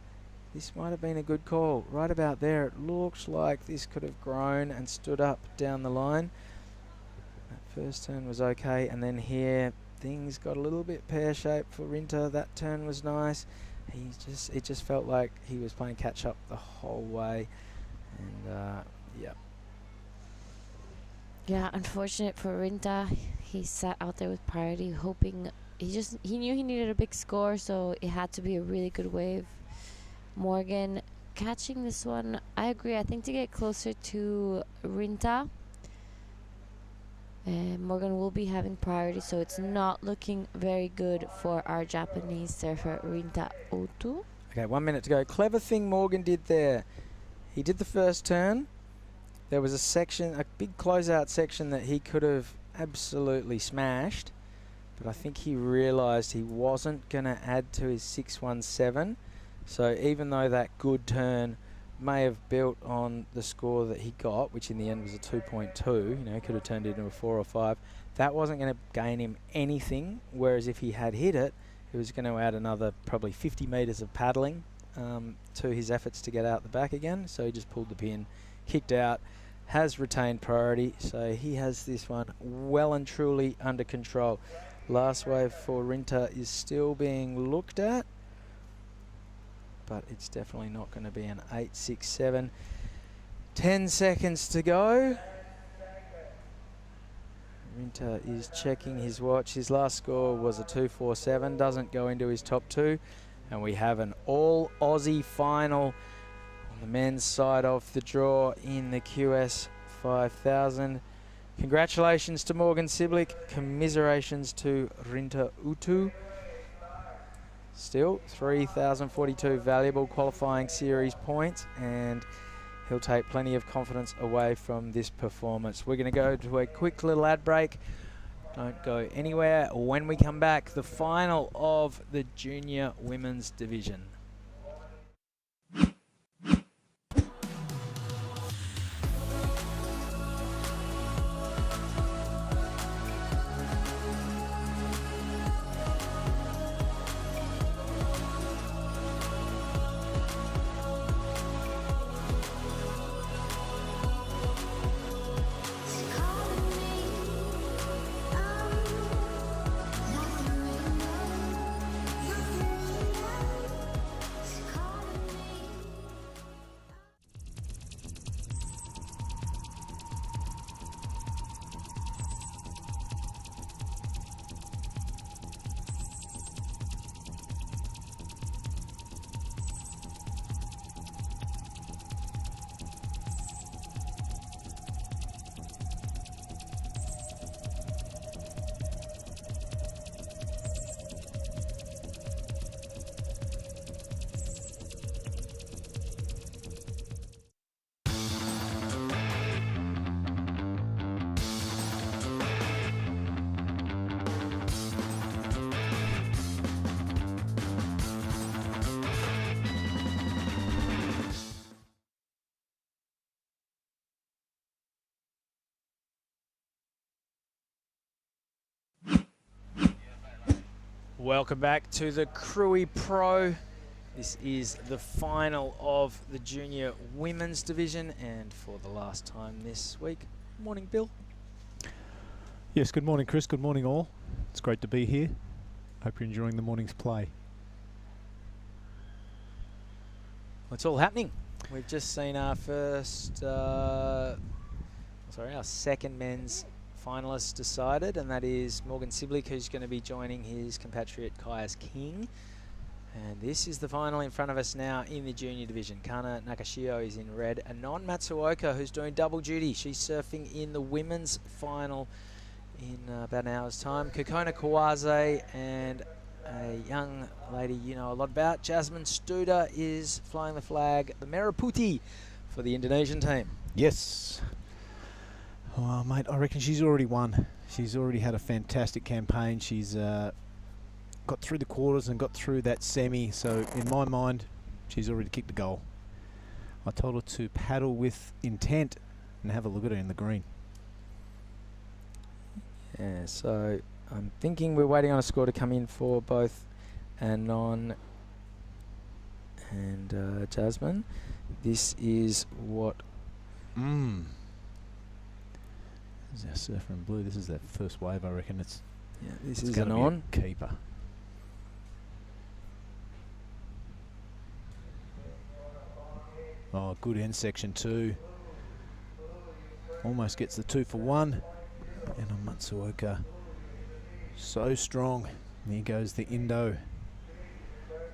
this might have been a good call. Right about there, it looks like this could have grown and stood up down the line. That first turn was okay, and then here things got a little bit pear-shaped for Rinta. That turn was nice. It just felt like he was playing catch-up the whole way, and yeah. Yeah, unfortunate for Rinta. He sat out there with priority, hoping he knew he needed a big score, so it had to be a really good wave. Morgan catching this one, I agree. I think to get closer to Rinta, Morgan will be having priority, so it's not looking very good for our Japanese surfer Rinta Utu. Okay, 1 minute to go. Clever thing Morgan did there. He did the first turn. There was a big closeout section that he could have absolutely smashed, but I think he realised he wasn't going to add to his 6.17 So even though that good turn may have built on the score that he got, which in the end was a 2.2, could have turned it into a 4 or 5, that wasn't going to gain him anything, whereas if he had hit it, it was going to add another probably 50 metres of paddling to his efforts to get out the back again. So he just pulled the pin, kicked out, has retained priority, so he has this one well and truly under control. Last wave for Rinta is still being looked at, but it's definitely not going to be an 8.67. 10 seconds to go. Rinta is checking his watch. His last score was a 2.47, doesn't go into his top 2, and we have an all Aussie final on the men's side of the draw in the QS 5000. Congratulations to Morgan Siblick. Commiserations to Rinta Utu. Still 3,042 valuable qualifying series points, and he'll take plenty of confidence away from this performance. We're going to go to a quick little ad break. Don't go anywhere. When we come back, the final of the junior women's division. Welcome back to the Krui Pro. This is the final of the junior women's division, and for the last time this week. Morning, Bill. Yes, good morning, Chris. Good morning, all. It's great to be here. Hope you're enjoying the morning's play. What's all happening? We've just seen our our second men's finalist decided, and that is Morgan Siblick, who's going to be joining his compatriot Kaius King. And this is the final in front of us now in the junior division. Kana Nakashio is in red. Anon Matsuoka, who's doing double duty. She's surfing in the women's final in about an hour's time. Kokona Kawase and a young lady you know a lot about, Jasmine Studer, is flying the flag, the Merah Putih, for the Indonesian team. Yes. Oh, mate, I reckon she's already won. She's already had a fantastic campaign. She's got through the quarters and got through that semi. So in my mind, she's already kicked the goal. I told her to paddle with intent and have a look at her in the green. Yeah, so I'm thinking we're waiting on a score to come in for both Anon and Jasmine. This is what... This is our surfer in blue. This is that first wave, I reckon. This is Anon. Keeper. Oh, good end section too. Almost gets the 2 for 1. And on Matsuoka, so strong. And here goes the Indo.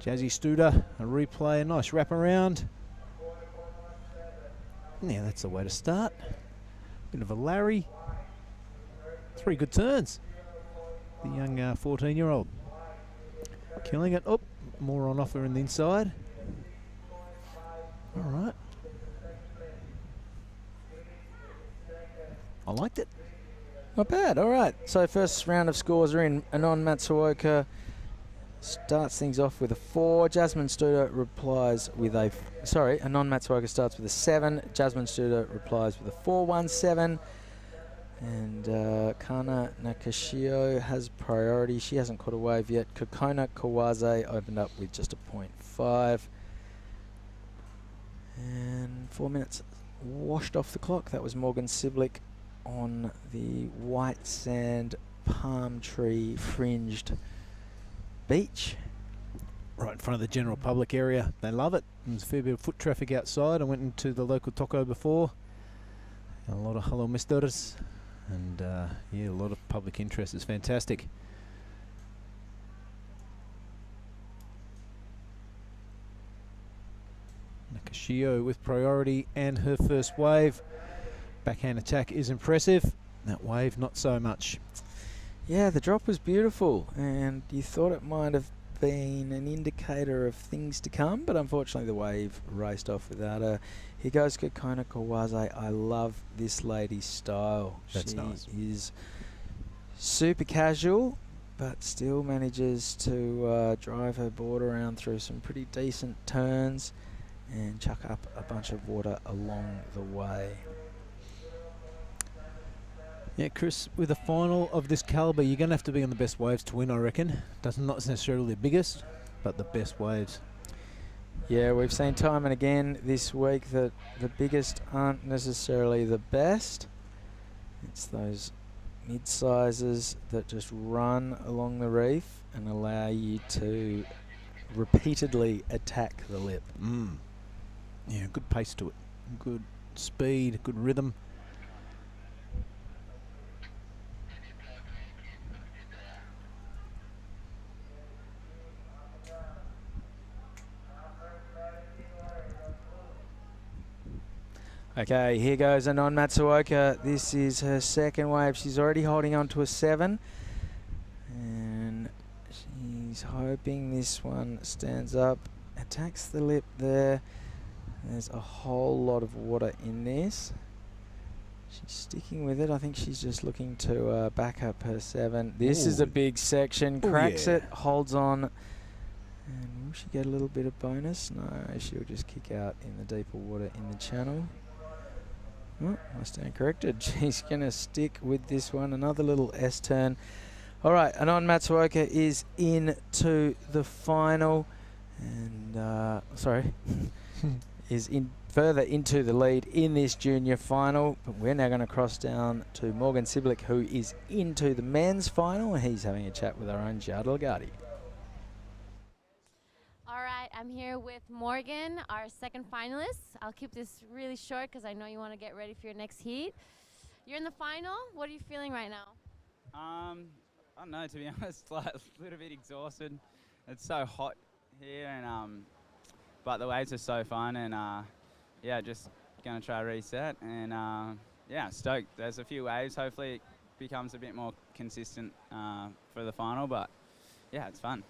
Jazzy Studer, a replay, a nice wraparound. Now that's the way to start. Bit of a Larry. 3 good turns. The young 14-year-old. Killing it. Oh, more on offer in the inside. All right. I liked it. Not bad. All right. So first round of scores are in. Anon Matsuoka starts things off with a 4. Jasmine Studer replies with a Anon Matsuoka starts with a 7. Jasmine Studer replies with a 4-1-7. And Kana Nakashio has priority. She hasn't caught a wave yet. Kokona Kawase opened up with just a 0.5. And 4 minutes washed off the clock. That was Morgan Siblick on the white sand palm tree fringed beach. Right in front of the general public area. They love it. There's a fair bit of foot traffic outside. I went into the local taco before. A lot of hello misters. And yeah, a lot of public interest. Is fantastic. Nakashio with priority and her first wave. Backhand attack is impressive. That wave, not so much. Yeah, the drop was beautiful, and you thought it might have been an indicator of things to come, but unfortunately the wave raced off without her. Here goes Kokona Kawase. I love this lady's style. That's nice. She is super casual, but still manages to drive her board around through some pretty decent turns and chuck up a bunch of water along the way. Yeah, Chris, with a final of this calibre, you're going to have to be on the best waves to win, I reckon. Not necessarily the biggest, but the best waves. Yeah, we've seen time and again this week that the biggest aren't necessarily the best. It's those mid-sizes that just run along the reef and allow you to repeatedly attack the lip. Yeah, good pace to it. Good speed, good rhythm. Okay, here goes Anon Matsuoka. This is her second wave. She's already holding on to a 7. And she's hoping this one stands up. Attacks the lip there. There's a whole lot of water in this. She's sticking with it. I think she's just looking to back up her 7. This is a big section. Cracks it, holds on. And will she get a little bit of bonus? No, she'll just kick out in the deeper water in the channel. Oh, I stand corrected. She's going to stick with this one. Another little S-turn. All right, Anon Matsuoka is into the final. And, is in further into the lead in this junior final. But we're now going to cross down to Morgan Siblick, who is into the men's final. And he's having a chat with our own Giada Lagarde. All right, I'm here with Morgan, our second finalist. I'll keep this really short because I know you want to get ready for your next heat. You're in the final. What are you feeling right now? I don't know, to be honest, like a little bit exhausted. It's so hot here, and but the waves are so fun, and yeah, just gonna try to reset, and yeah, stoked. There's a few waves. Hopefully, it becomes a bit more consistent for the final, but yeah, it's fun.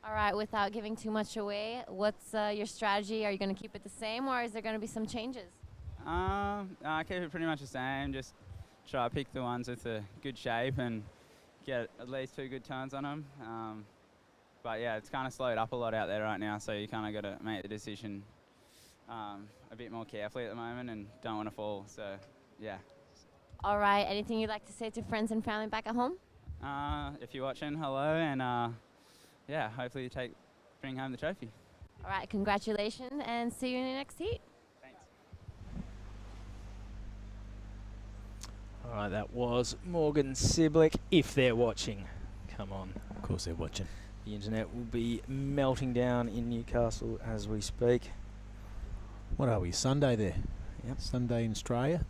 All right, without giving too much away, what's your strategy? Are you going to keep it the same, or is there going to be some changes? I keep it pretty much the same. Just try to pick the ones with a good shape and get at least 2 good turns on them. But yeah, it's kind of slowed up a lot out there right now, so you kind of got to make the decision a bit more carefully at the moment and don't want to fall. So yeah. All right, anything you'd like to say to friends and family back at home? If you're watching, hello, and yeah, hopefully you bring home the trophy. All right, congratulations, and see you in the next heat. Thanks. All right, that was Morgan Siblick. If they're watching, come on. Of course they're watching. The internet will be melting down in Newcastle as we speak. What are we, Sunday there? Yep. Sunday in Australia.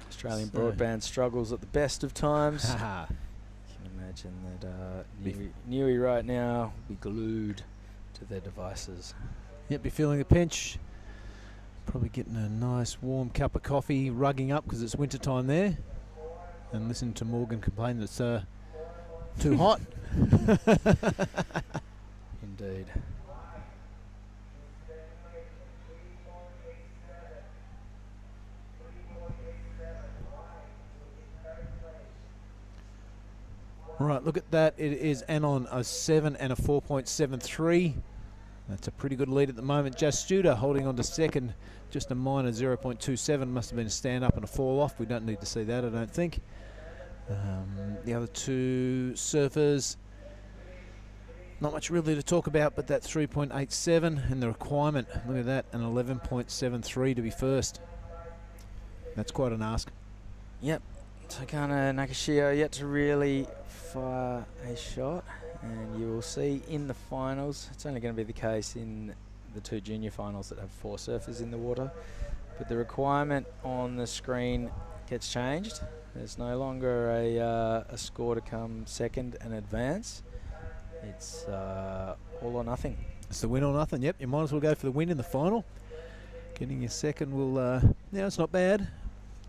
Australian broadband struggles at the best of times. Haha. Imagine that Newey right now will be glued to their devices. Yep, be feeling the pinch. Probably getting a nice warm cup of coffee, rugging up because it's winter time there. And listen to Morgan complain that it's too hot. Indeed. Right, look at that. It is Anon a 7 and a 4.73. That's a pretty good lead at the moment. Jastuda holding on to second, just a minor 0.27. Must have been a stand up and a fall off. We don't need to see that, I don't think. The other two surfers, not much really to talk about, but that 3.87 and the requirement, look at that, an 11.73 to be first. That's quite an ask. Yep. Takana Nakashio yet to really fire a shot, and you will see in the finals, it's only going to be the case in the two junior finals that have 4 surfers in the water, but the requirement on the screen gets changed. There's no longer a score to come second and advance. It's all or nothing. It's the win or nothing. Yep, you might as well go for the win in the final. Getting your second will, it's not bad,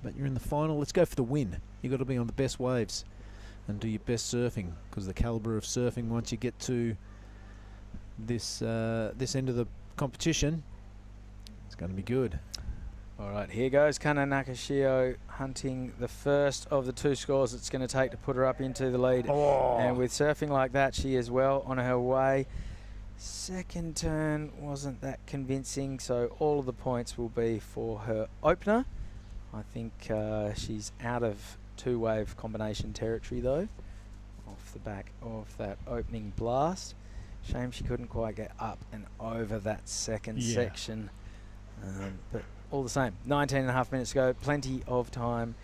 but you're in the final. Let's go for the win. You've got to be on the best waves and do your best surfing, because the calibre of surfing, once you get to this end of the competition, it's going to be good. All right, here goes Kana Nakashio hunting the first of the 2 scores it's going to take to put her up into the lead. Oh. And with surfing like that, she is well on her way. Second turn wasn't that convincing, so all of the points will be for her opener. I think she's out of 2-wave combination territory, though, off the back of that opening blast. Shame she couldn't quite get up and over that second section. But all the same, 19 and a half minutes to go, plenty of time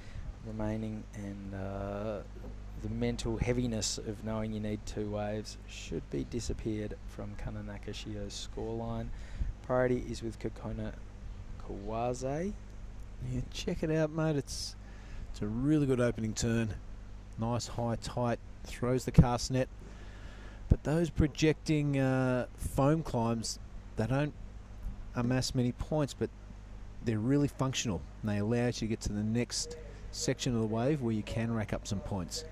remaining, and the mental heaviness of knowing you need 2 waves should be disappeared from Kana Nakashio's scoreline. Priority is with Kokona Kawase. Yeah, check it out, mate. It's a really good opening turn. Nice, high, tight, throws the cast net. But those projecting foam climbs, they don't amass many points, but they're really functional, and they allow you to get to the next section of the wave where you can rack up some points.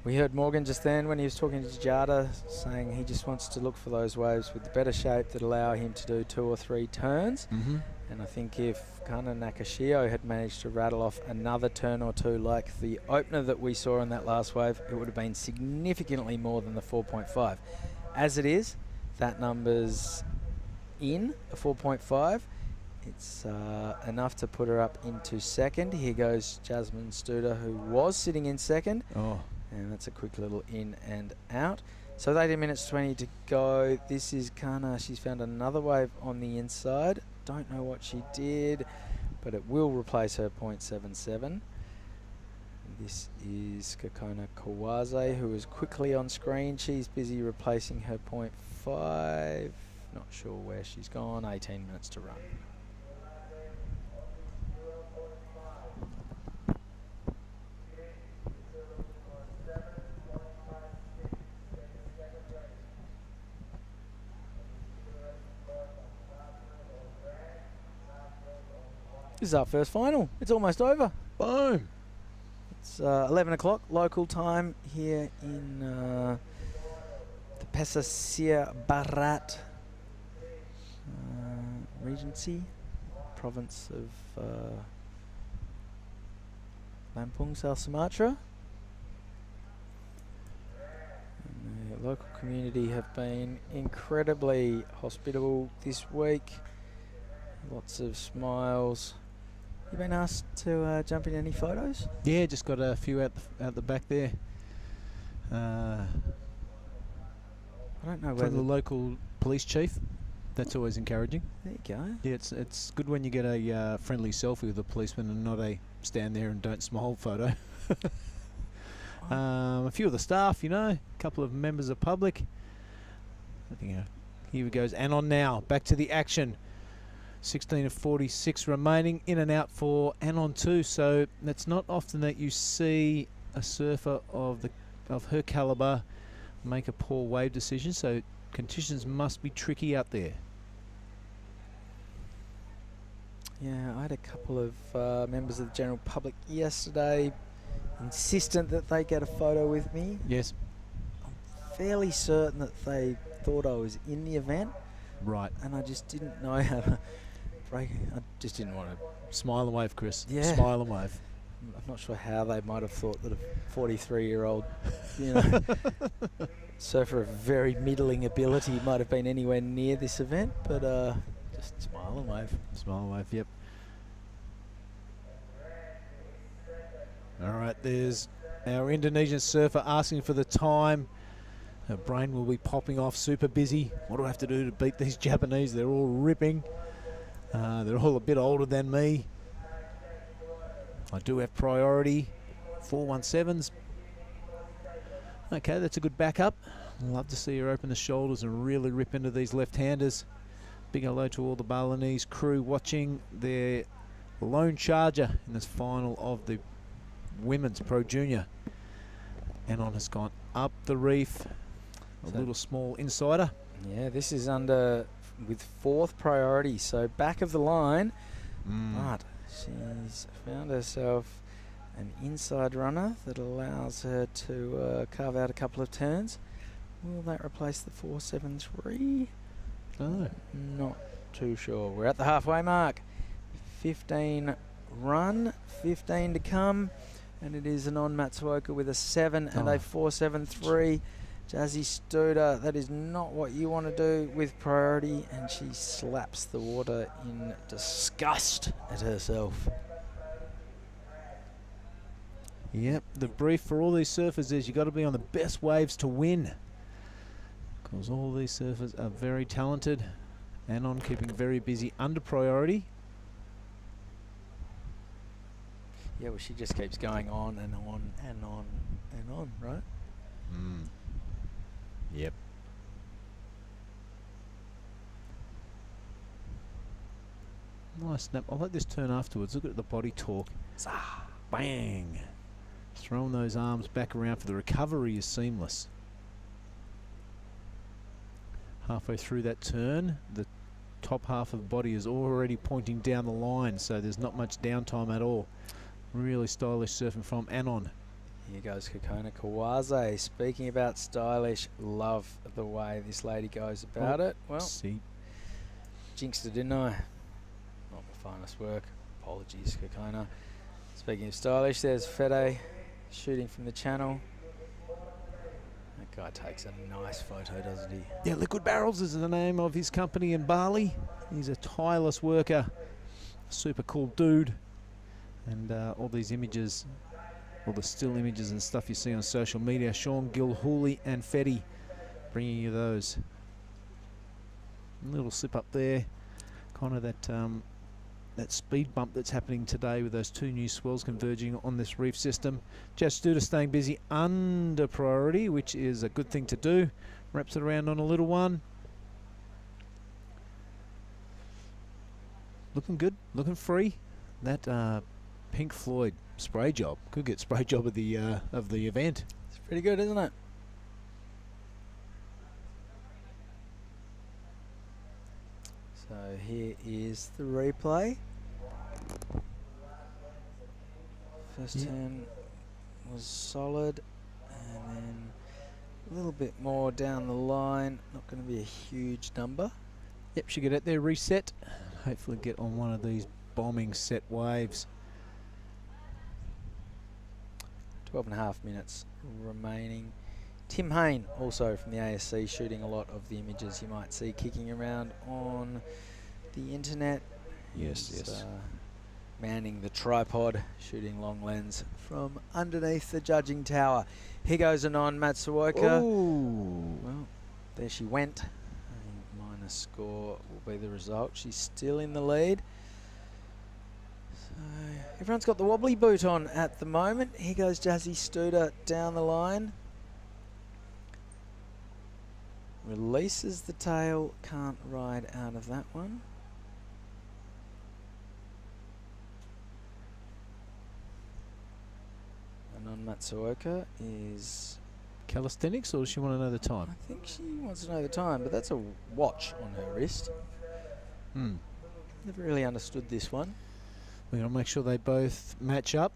We heard Morgan just then when he was talking to Jada saying he just wants to look for those waves with the better shape that allow him to do 2 or 3 turns. And I think if Kana Nakashio had managed to rattle off another turn or 2 like the opener that we saw in that last wave, it would have been significantly more than the 4.5. As it is, that number's in a 4.5. It's enough to put her up into second. Here goes Jasmine Studer, who was sitting in second. And that's a quick little in and out. So 18 minutes 20 to go. This is Kana. She's found another wave on the inside. Don't know what she did, but it will replace her 0.77. This is Kokona Kawase, who is quickly on screen. She's busy replacing her 0.5. Not sure where she's gone. 18 minutes to run. This is our first final. It's almost over. Boom. It's 11 o'clock local time here in the Pesisir Barat Regency, province of Lampung, South Sumatra. And the local community have been incredibly hospitable this week. Lots of smiles. You been asked to jump in any photos? Yeah, just got a few out the back there. I don't know whether the local police chief. That's always encouraging. There you go. Yeah, it's good when you get a friendly selfie with a policeman and not a stand there and don't smile photo. A few of the staff, a couple of members of public. I think, here we goes. And on now, back to the action. 16 of 46 remaining, in and out for Anon 2. So it's not often that you see a surfer of her calibre make a poor wave decision. So conditions must be tricky out there. Yeah, I had a couple of members of the general public yesterday insistent that they get a photo with me. Yes. I'm fairly certain that they thought I was in the event. Right. And I just didn't know how to break. I just didn't want to. Smile and wave, Chris. Yeah. Smile and wave. I'm not sure how they might have thought that a 43-year-old, you know, surfer of very middling ability might have been anywhere near this event, but just smile and wave. Smile and wave, yep. All right, there's our Indonesian surfer asking for the time. Her brain will be popping off, super busy. What do I have to do to beat these Japanese? They're all ripping. They're all a bit older than me. I do have priority. 417s. Okay, that's a good backup. Love to see her open the shoulders and really rip into these left-handers. Big hello to all the Balinese crew watching their lone charger in this final of the Women's Pro Junior. Anon has gone up the reef. A little small insider. Yeah, this is under with 4th priority, so back of the line. But she's found herself an inside runner that allows her to carve out a couple of turns. Will that replace the 473? No. Not too sure. We're at the halfway mark. 15 run, 15 to come. And it is Anon Matsuoka with a 7 and a 473. Jazzy Studer, that is not what you want to do with priority. And she slaps the water in disgust at herself. Yep, the brief for all these surfers is you got to be on the best waves to win. Because all these surfers are very talented. Anon keeping very busy under priority. Yeah, well, she just keeps going on and on and on and on, right? Yep. Nice snap. I like this turn afterwards. Look at the body torque. Bang. Throwing those arms back around for the recovery is seamless. Halfway through that turn, the top half of the body is already pointing down the line, so there's not much downtime at all. Really stylish surfing from Anon. Here goes Kokona Kawase. Speaking about stylish, love the way this lady goes about it. Well, jinxed it, didn't I? Not my finest work. Apologies, Kokona. Speaking of stylish, there's Fede shooting from the channel. That guy takes a nice photo, doesn't he? Yeah, Liquid Barrels is the name of his company in Bali. He's a tireless worker. Super cool dude. And all these images, all the still images and stuff you see on social media, Sean Gilhooly and Fetty bringing you those. A little slip up there, kind of that speed bump that's happening today with those 2 new swells converging on this reef system. Jazz Studer staying busy under priority, which is a good thing to do. Wraps it around on a little one. Looking good, looking free. That Pink Floyd spray job could get spray job of the event. It's pretty good, isn't it? So here is the replay. First turn was solid, and then a little bit more down the line. Not going to be a huge number. Yep, should get out there, reset. Hopefully get on one of these bombing set waves. 12.5 minutes remaining. Tim Hain, also from the ASC, shooting a lot of the images you might see kicking around on the internet. Yes. Manning the tripod, shooting long lens from underneath the judging tower. Here goes Anon Matsuoka. Well, there she went. A minus score will be the result. She's still in the lead. Everyone's got the wobbly boot on at the moment. Here goes Jazzy Studer down the line. Releases the tail, can't ride out of that one. Anon Matsuoka is... Calisthenics, or does she want to know the time? I think she wants to know the time, but that's a watch on her wrist. Never really understood this one. We're going to make sure they both match up.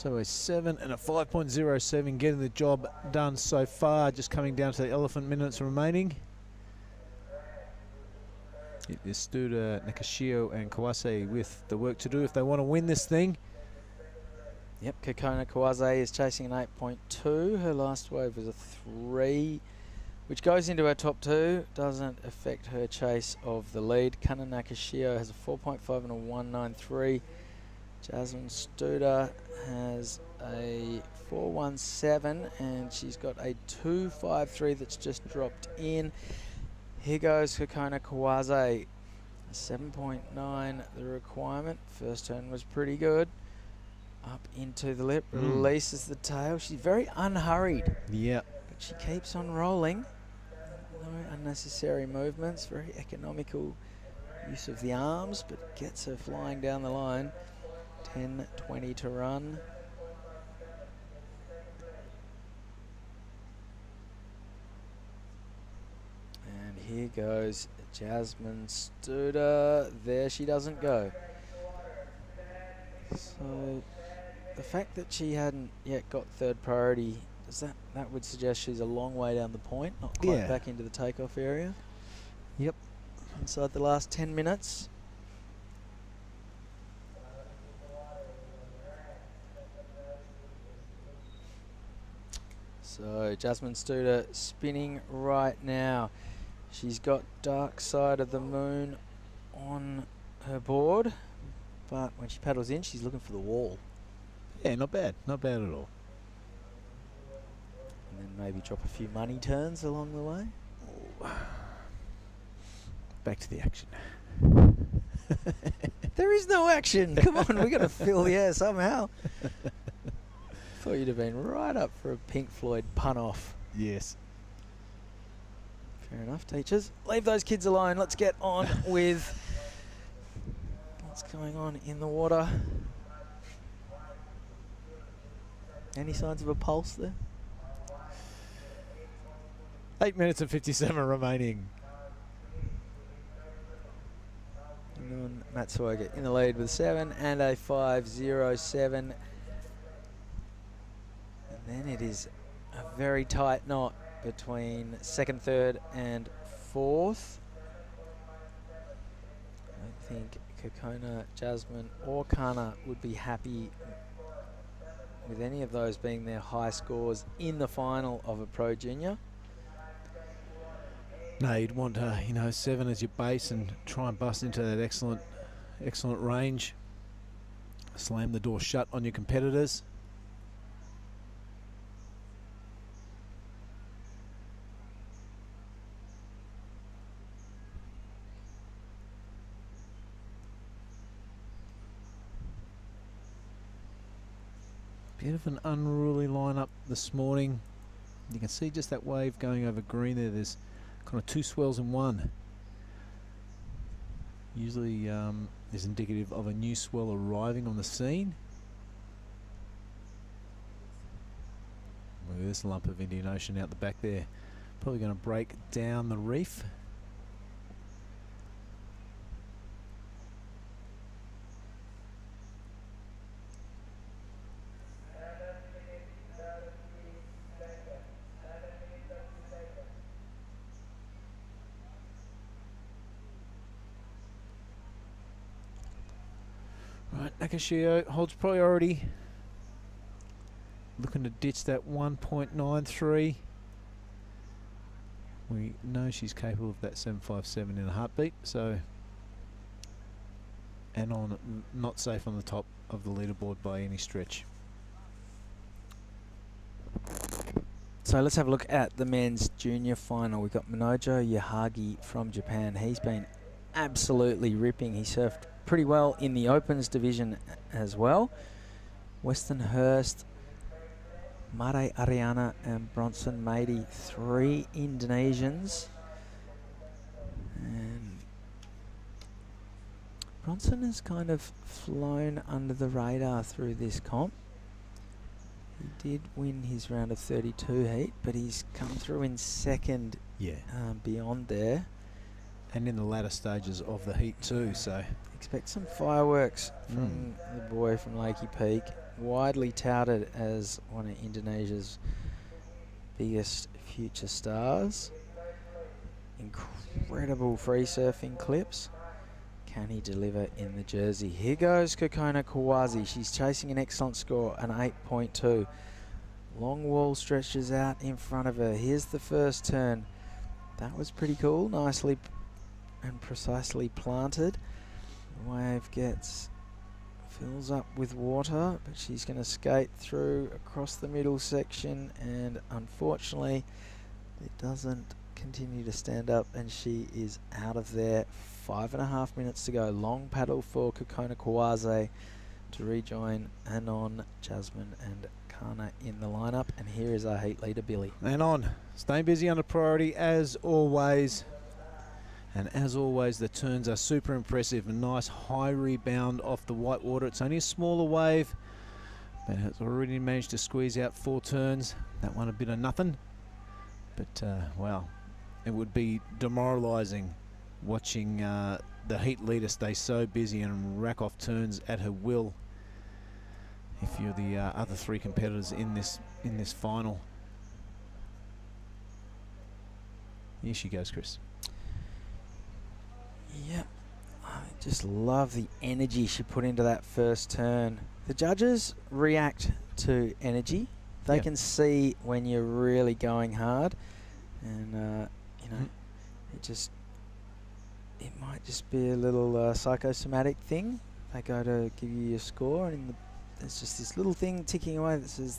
So a 7 and a 5.07 getting the job done so far. Just coming down to the elephant minutes remaining. It is Studa, Nakashio and Kawase with the work to do if they want to win this thing. Yep, Kokona Kawase is chasing an 8.2. Her last wave was a 3, which goes into her top 2. Doesn't affect her chase of the lead. Kana Nakashio has a 4.5 and a 193. Jasmine Studa has a 417 and she's got a 253 that's just dropped in. Here goes Kokona Kawase, 7.9 the requirement. First turn was pretty good. Up into the lip, releases the tail. She's very unhurried. Yeah. But she keeps on rolling. No unnecessary movements, very economical use of the arms, but gets her flying down the line. 10:20 to run. And here goes Jasmine Studa. There she doesn't go. So the fact that she hadn't yet got third priority, does that would suggest she's a long way down the point, not quite back into the takeoff area. Yep. Inside the last 10 minutes. So Jasmine Studa spinning right now. She's got Dark Side of the Moon on her board, but when she paddles in, she's looking for the wall. Yeah, not bad. Not bad at all. And then maybe drop a few money turns along the way. Back to the action. There is no action. Come on, we got to fill the air somehow. Thought you'd have been right up for a Pink Floyd pun off. Yes. Fair enough, teachers. Leave those kids alone. Let's get on with what's going on in the water. Any signs of a pulse there? 8 minutes and 57 remaining. And Matsuoka in the lead with 7 and a 5.07. And then it is a very tight knot between second, third and fourth. I think Kokona, Jasmine or Kana would be happy with any of those being their high scores in the final of a Pro Junior. No, you'd want 7 as your base and try and bust into that excellent range. Slam the door shut on your competitors. Bit of an unruly lineup this morning. You can see just that wave going over green there. There's kind of 2 swells in one. Usually is indicative of a new swell arriving on the scene. Look at this lump of Indian Ocean out the back there. Probably going to break down the reef. Right, Nakashio holds priority. Looking to ditch that 1.93. We know she's capable of that 757 in a heartbeat, so and not safe on the top of the leaderboard by any stretch. So let's have a look at the men's junior final. We've got Minojo Yahagi from Japan. He's been absolutely ripping. He surfed pretty well in the Opens division as well. Westernhurst, Mare Ariana and Bronson Mady, 3 Indonesians. And Bronson has kind of flown under the radar through this comp. He did win his round of 32 heat, but he's come through in second beyond there. and in the latter stages of the heat too. So expect some fireworks from the boy from Lakey Peak, widely touted as one of Indonesia's biggest future stars. Incredible free surfing clips. Can he deliver in the jersey? Here goes Kokona Kawazi. She's chasing an excellent score, an 8.2. Long wall stretches out in front of her. Here's the first turn. That was pretty cool. Nicely and precisely planted. The wave fills up with water, but she's going to skate through across the middle section, and unfortunately it doesn't continue to stand up, and she is out of there. 5.5 minutes to go. Long paddle for Kokona Kawazi to rejoin Anon, Jasmine and Kana in the lineup, and here is our heat leader, Billy. Anon, staying busy under priority as always. And as always, the turns are super impressive. A nice high rebound off the white water. It's only a smaller wave, but has already managed to squeeze out 4 turns. That one a bit of nothing. But, well, it would be demoralising watching the heat leader stay so busy and rack off turns at her will if you're the other 3 competitors in this final. Here she goes, Chris. Yep, I just love the energy she put into that first turn. The judges react to energy. They can see when you're really going hard, and you know, it might just be a little psychosomatic thing. They go to give you your score, and there's just this little thing ticking away that says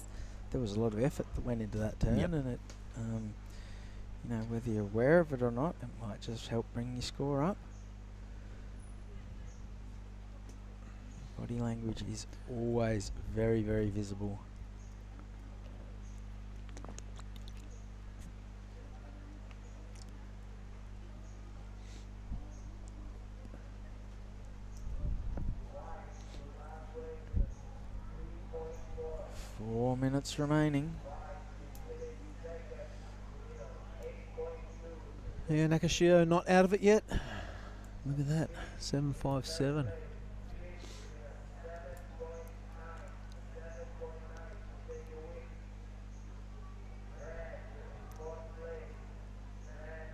there was a lot of effort that went into that turn, and it, you know, whether you're aware of it or not, it might just help bring your score up. Body language is always very, very visible. Four minutes remaining. Yeah, Nakashio not out of it yet. Look at that, 7.57.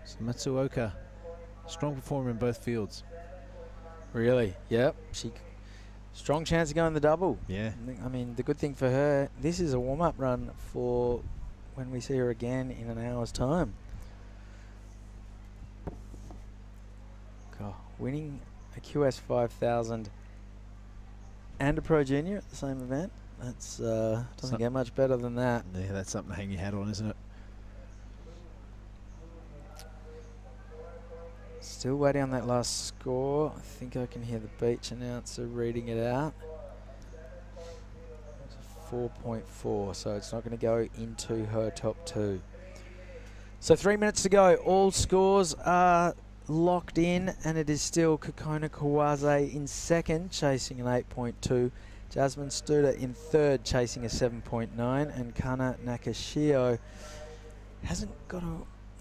So Matsuoka, strong performer in both fields. Really? Yep. Strong chance of going the double. Yeah. I mean, the good thing for her, this is a warm-up run for when we see her again in an hour's time. God, winning a QS 5000 and a Pro Junior at the same event, that's doesn't get much better than that. Yeah, that's something to hang your hat on, isn't it? Still waiting on that last score. I think I can hear the beach announcer reading it out. It's a 4.4, so it's not going to go into her top 2. So 3 minutes to go. All scores are locked in, and it is still Kokona Kawazi in second, chasing an 8.2. Jasmine Studer in third, chasing a 7.9, and Kana Nakashio hasn't got a...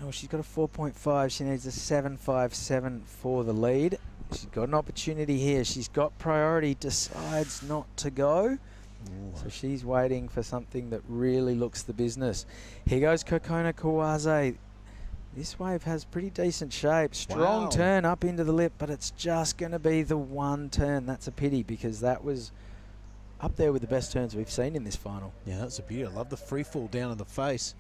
Oh, she's got a 4.5. She needs a 7.57 for the lead. She's got an opportunity here. She's got priority, decides not to go. Ooh. So she's waiting for something that really looks the business. Here goes Kokona Kawazi. This wave has pretty decent shape. Strong turn up into the lip, but it's just going to be the one turn. That's a pity, because that was up there with the best turns we've seen in this final. Yeah, that's a beauty. I love the free fall down in the face.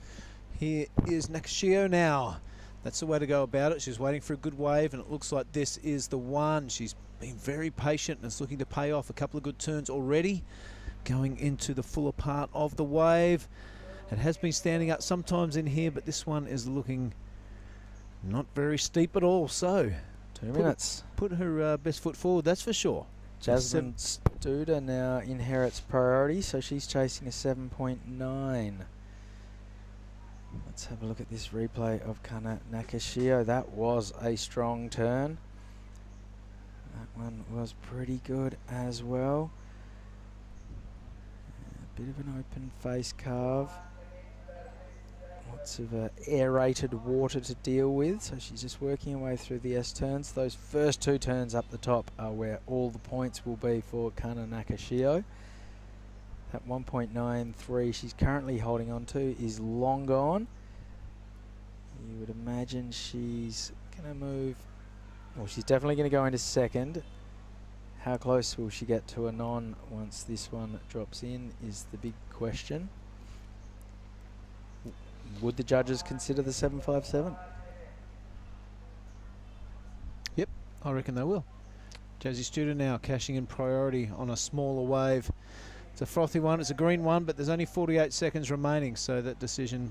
Here is Nakashio now. That's the way to go about it. She's waiting for a good wave, and it looks like this is the one. She's been very patient and is looking to pay off. A couple of good turns already. Going into the fuller part of the wave. It has been standing up sometimes in here, but this one is looking not very steep at all. So 2 minutes. Put her best foot forward, that's for sure. Jasmine Studer now inherits priority, so she's chasing a 7.9. Let's have a look at this replay of Kana Nakashio. That was a strong turn. That one was pretty good as well. A bit of an open face carve. bits of aerated water to deal with, so she's just working her way through the S turns. Those first 2 turns up the top are where all the points will be for Kana Nakashio. That 1.93 she's currently holding on to is long gone. You would imagine she's going to move, well, she's definitely going to go into second. How close will she get to a non once this one drops in is the big question. Would the judges consider the 7.57? Yep, I reckon they will. Jazzy Studer now cashing in priority on a smaller wave. It's a frothy one, it's a green one, but there's only 48 seconds remaining, so that decision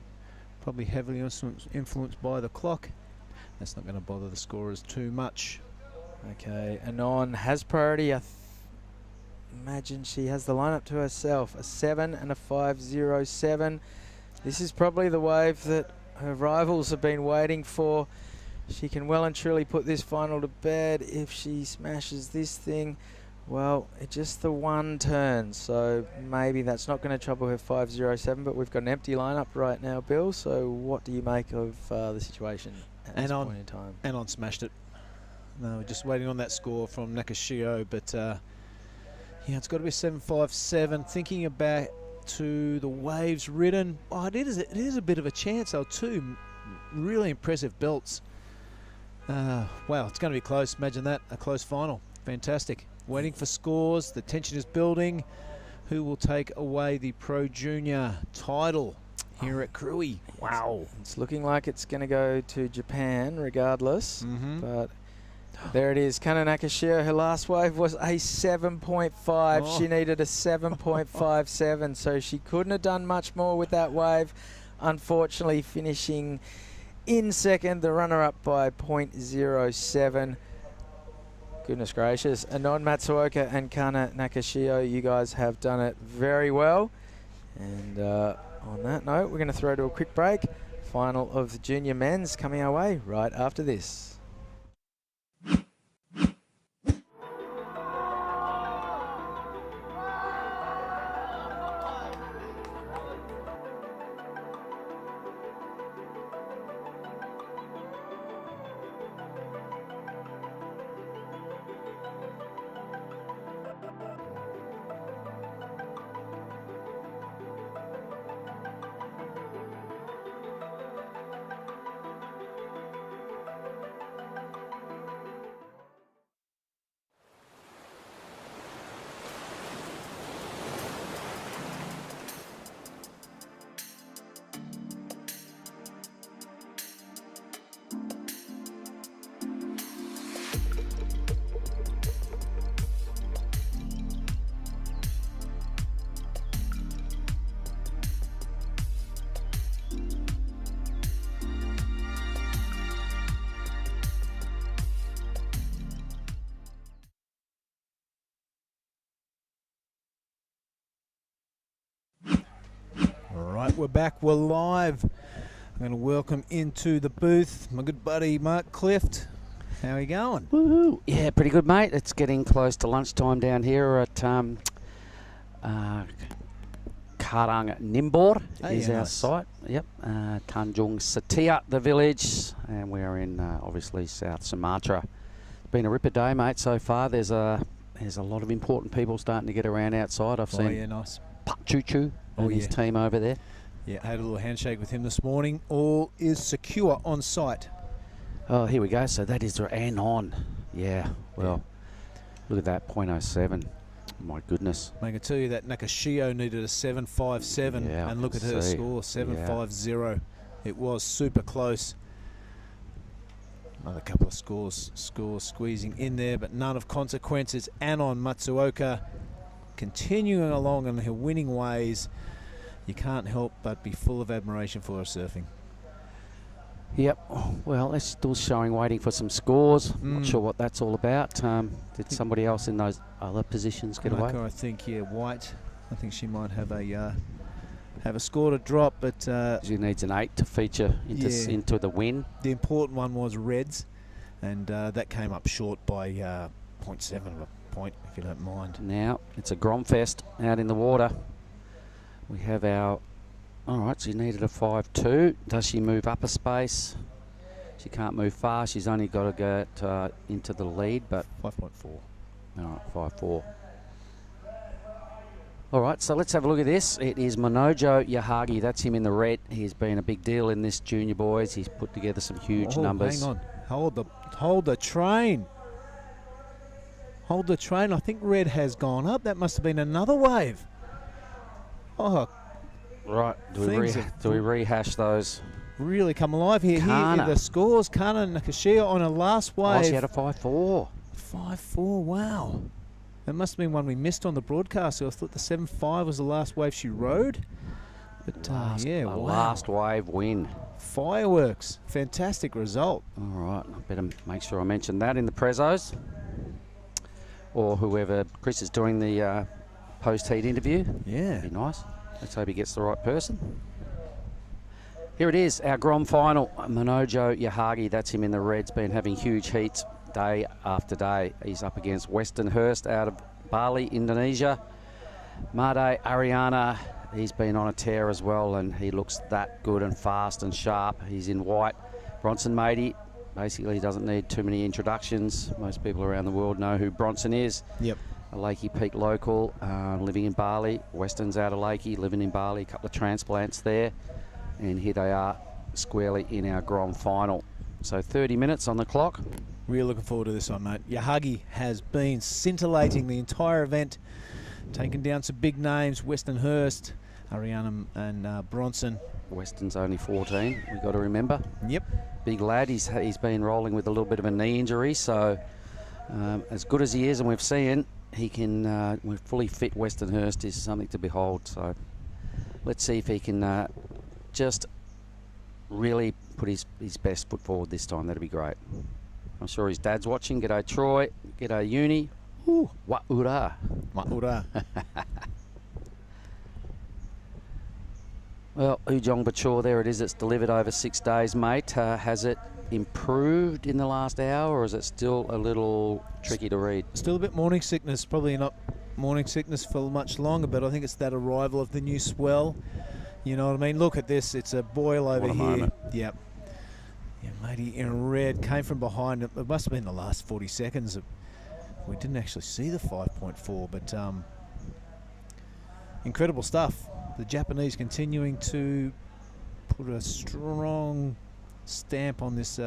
probably heavily influenced by the clock. That's not going to bother the scorers too much. Okay, Anon has priority. I imagine she has the lineup to herself. A 7 and a 5.07. This is probably the wave that her rivals have been waiting for. She can well and truly put this final to bed if she smashes this thing. Well, it's just the one turn, so maybe that's not going to trouble her 5.07, but we've got an empty lineup right now, Bill. So what do you make of the situation at this point in time? Anon smashed it. No, we're just waiting on that score from Nakashio, but yeah, it's got to be 7.57. Thinking about to the waves ridden, oh, it is a bit of a chance. Though, 2 really impressive belts. Wow, it's going to be close. Imagine that, a close final. Fantastic. Waiting for scores. The tension is building. Who will take away the Pro Junior title here at Krui? Wow. It's looking like it's going to go to Japan regardless, but there it is. Kana Nakashio, her last wave was a 7.5. Oh. She needed a 7.57, so she couldn't have done much more with that wave. Unfortunately, finishing in second, the runner-up by 0.07. Goodness gracious. Anon Matsuoka and Kana Nakashio, you guys have done it very well. And on that note, we're going to throw to a quick break. Final of the junior men's coming our way right after this. Right, we're back, we're live. I'm going to welcome into the booth my good buddy Mark Clift. How are you going? Woohoo! Yeah, pretty good, mate. It's getting close to lunchtime down here at Karang Nimbor is our site. Yep, Tanjung Setia, the village, and we're in obviously South Sumatra. It's been a ripper day, mate, so far. There's a lot of important people starting to get around outside. I've seen nice. Pat Choo Choo and his team over there. Yeah, I had a little handshake with him this morning. All is secure on site. Oh, here we go. So that is Anon. Yeah, well, look at that, 0.07. My goodness. I can tell you that Nakashio needed a 7.57, yeah, and look at her score, 7.50. It was super close. Another couple of scores squeezing in there, but none of consequence. It's Anon Matsuoka continuing along in her winning ways. You can't help but be full of admiration for her surfing. Yep. Well, they're still showing, waiting for some scores. Not sure what that's all about. Did somebody else in those other positions get away? I think, yeah, White. I think she might have a score to drop, but she needs an 8 to feature into the win. The important one was Reds, and that came up short by 0.7 of a point, if you don't mind. Now it's a Gromfest out in the water. We have our All right, she needed a 5.2. Does she move up a space? She can't move far. She's only got to get into the lead, but 5.4. All right, 5.4. All right, so let's have a look at this. It is Manojo Yahagi. That's him in the red. He's been a big deal in this junior boys. He's put together some huge numbers. Hang on. Hold the train. Hold the train. I think red has gone up. That must have been another wave. Oh, right. Do we rehash those? Really come alive here. Kana. Here, the scores. Kana Nakashia on a last wave. Oh, she had a 5.4. 5.4. Wow. That must have been one we missed on the broadcast. So I thought the 7.5 was the last wave she rode. But yeah, wow. Last wave win. Fireworks. Fantastic result. All right. I better make sure I mention that in the prezos. Or whoever Chris is doing the post-heat interview. Yeah. That'd be nice. Let's hope he gets the right person. Here it is, our Grom final. Manojo Yahagi, that's him in the reds, been having huge heats day after day. He's up against Weston Hurst out of Bali, Indonesia. Made Ariana, he's been on a tear as well, and he looks that good and fast and sharp. He's in white. Bronson Matey, basically doesn't need too many introductions. Most people around the world know who Bronson is. Yep. A Lakey Peak local, living in Bali. Weston's out of Lakey, living in Bali. A couple of transplants there. And here they are, squarely in our Grom final. So 30 minutes on the clock. Really looking forward to this one, mate. Yahagi has been scintillating the entire event, taking down some big names, Weston Hurst, Ariana and Bronson. Weston's only 14, we've got to remember. Yep. Big lad, he's been rolling with a little bit of a knee injury, so as good as he is, and we've seen, he can, we're fully fit. Weston Hurst is something to behold, so let's see if he can just really put his best foot forward this time. That'd be great. I'm sure his dad's watching. G'day Troy, g'day Uni. Ooh, wa'ura. Wa'ura. Well, Ujung Bocur, there it is. It's delivered over 6 days, mate. Has it improved in the last hour, or is it still a little tricky to read? Still a bit morning sickness. Probably not morning sickness for much longer, but I think it's that arrival of the new swell. You know what I mean? Look at this. It's a boil over here. Moment. Yep. Yeah, matey in red came from behind. It must have been the last 40 seconds. We didn't actually see the 5.4, but incredible stuff. The Japanese continuing to put a strong stamp on this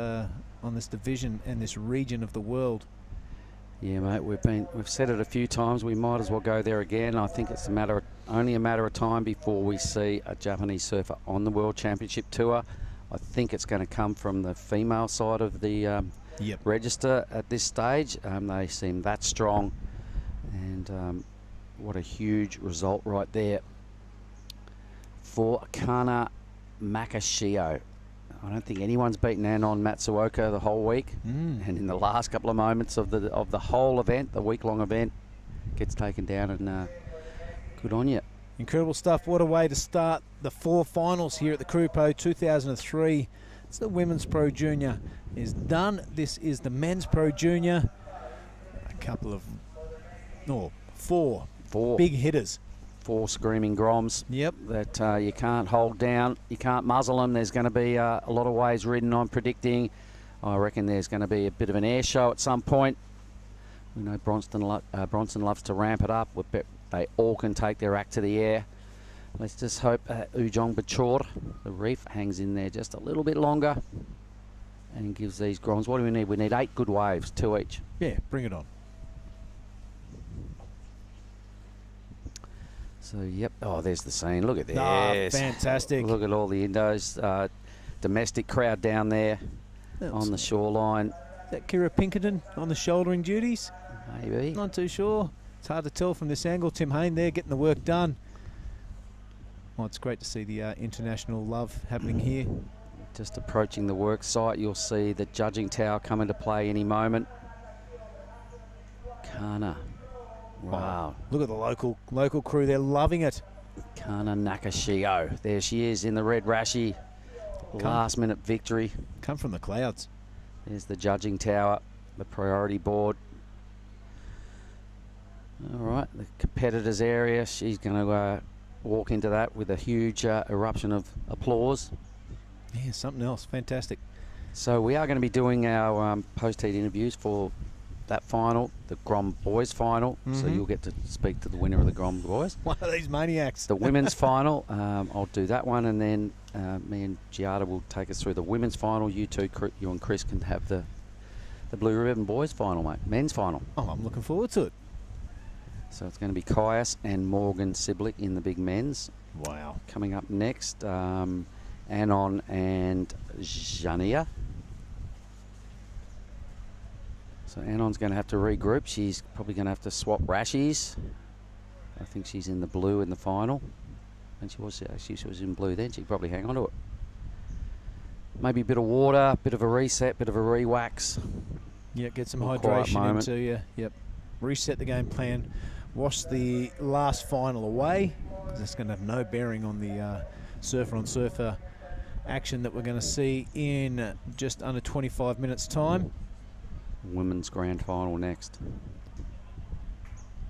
division and this region of the world. Yeah, mate, we've said it a few times. We might as well go there again. I think it's only a matter of time before we see a Japanese surfer on the World Championship Tour. I think it's going to come from the female side of the register at this stage. They seem that strong, and what a huge result right there for Kana Makashio. I don't think anyone's beaten Anon Matsuoka the whole week, and in the last couple of moments of the whole event, the week-long event, gets taken down, and good on you. Incredible stuff. What a way to start the 4 finals here at the Krui Pro 2003. It's the Women's Pro Junior is done. This is the Men's Pro Junior. A couple of, four big hitters. 4 screaming Groms. Yep. That you can't hold down. You can't muzzle them. There's going to be a lot of ways ridden, I'm predicting. I reckon there's going to be a bit of an air show at some point. We know Bronson loves to ramp it up. They all can take their act to the air. Let's just hope Ujung Bocur, the reef, hangs in there just a little bit longer and gives these Groms. What do we need? We need 8 good waves, 2 each. Yeah, bring it on. So, yep. Oh, there's the scene. Look at this. Oh, fantastic. Look at all the Indos. Domestic crowd down there on the shoreline. Is that Kira Pinkerton on the shouldering duties? Maybe. Not too sure. It's hard to tell from this angle. Tim Hayne there getting the work done. Well, it's great to see the international love happening here. Just approaching the work site, you'll see the judging tower come into play any moment. Kana. Wow. Look at the local crew. They're loving it. Kana Nakashio. There she is in the red rashi. Last minute victory. Come from the clouds. There's the judging tower, the priority board. All right, the competitors area. She's going to walk into that with a huge eruption of applause. Yeah, something else. Fantastic. So we are going to be doing our post-heat interviews for that final, the Grom Boys final. So you'll get to speak to the winner of the Grom Boys. One of these maniacs. The women's final, I'll do that one, and then me and Giada will take us through the women's final. You two, you and Chris, can have the Blue Ribbon Boys final, mate. Men's final. Oh, I'm looking forward to it. So it's going to be Caius and Morgan Siblick in the big men's. Wow. Coming up next, Anon and Jania. So Anon's going to have to regroup. She's probably going to have to swap rashies. I think she's in the blue in the final. And she was in blue then. She'd probably hang on to it. Maybe a bit of water, bit of a reset, bit of a re-wax. Yeah, get some More quiet hydration moment. into you. Yep. Reset the game plan. Wash the last final away, because it's going to have no bearing on the surfer-on-surfer action that we're going to see in just under 25 minutes' time. Women's grand final next.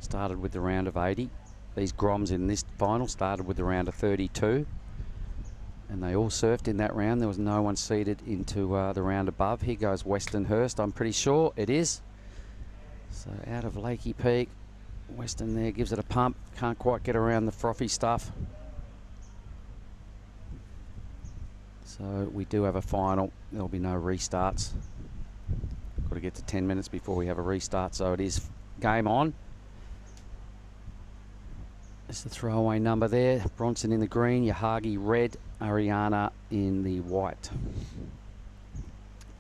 Started with the round of 80. These Groms in this final started with the round of 32. And they all surfed in that round. There was no one seeded into the round above. Here goes Westernhurst, I'm pretty sure it is. So out of Lakey Peak, Western there gives it a pump. Can't quite get around the frothy stuff. So we do have a final. There'll be no restarts. Got to get to 10 minutes before we have a restart, so it is game on. That's the throwaway number there. Bronson in the green, Yahagi red, Ariana in the white.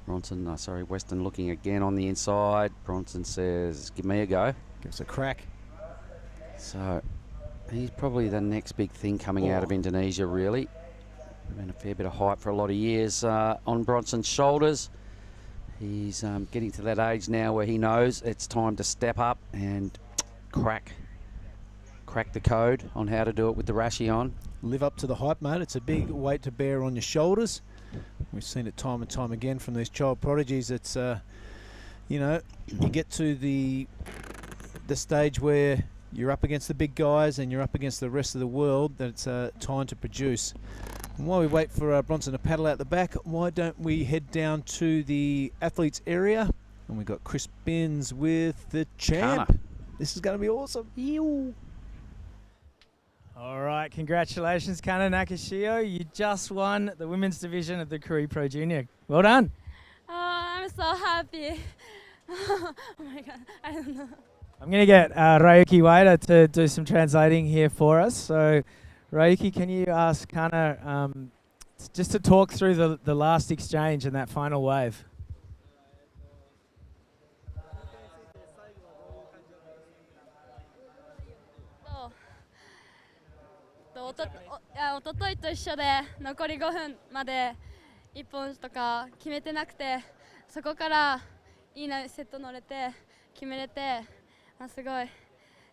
Western looking again on the inside. Bronson says, give me a go. Give us a crack. So he's probably the next big thing coming out of Indonesia, really. Been a fair bit of hype for a lot of years on Bronson's shoulders. He's getting to that age now where he knows it's time to step up and crack the code on how to do it with the rashi on. Live up to the hype, mate. It's a big weight to bear on your shoulders. We've seen it time and time again from these child prodigies. It's, you know, you get to the stage where you're up against the big guys and you're up against the rest of the world, that it's time to produce. And while we wait for Bronson to paddle out the back, why don't we head down to the athletes area? And we've got Chris Binns with the champ. Kana. This is going to be awesome. Ew. All right, congratulations, Kana Nakashio. You just won the women's division of the Krui Pro Junior. Well done. I'm so happy. Oh my God, I don't know. I'm going to get Ryuki Waida to do some translating here for us. So, Ryuki, can you ask Kana just to talk through the last exchange and that final wave? おとといと一緒で残り5分まで1本とか決めてなくて、そこからいいセット乗れて決めれて、すごい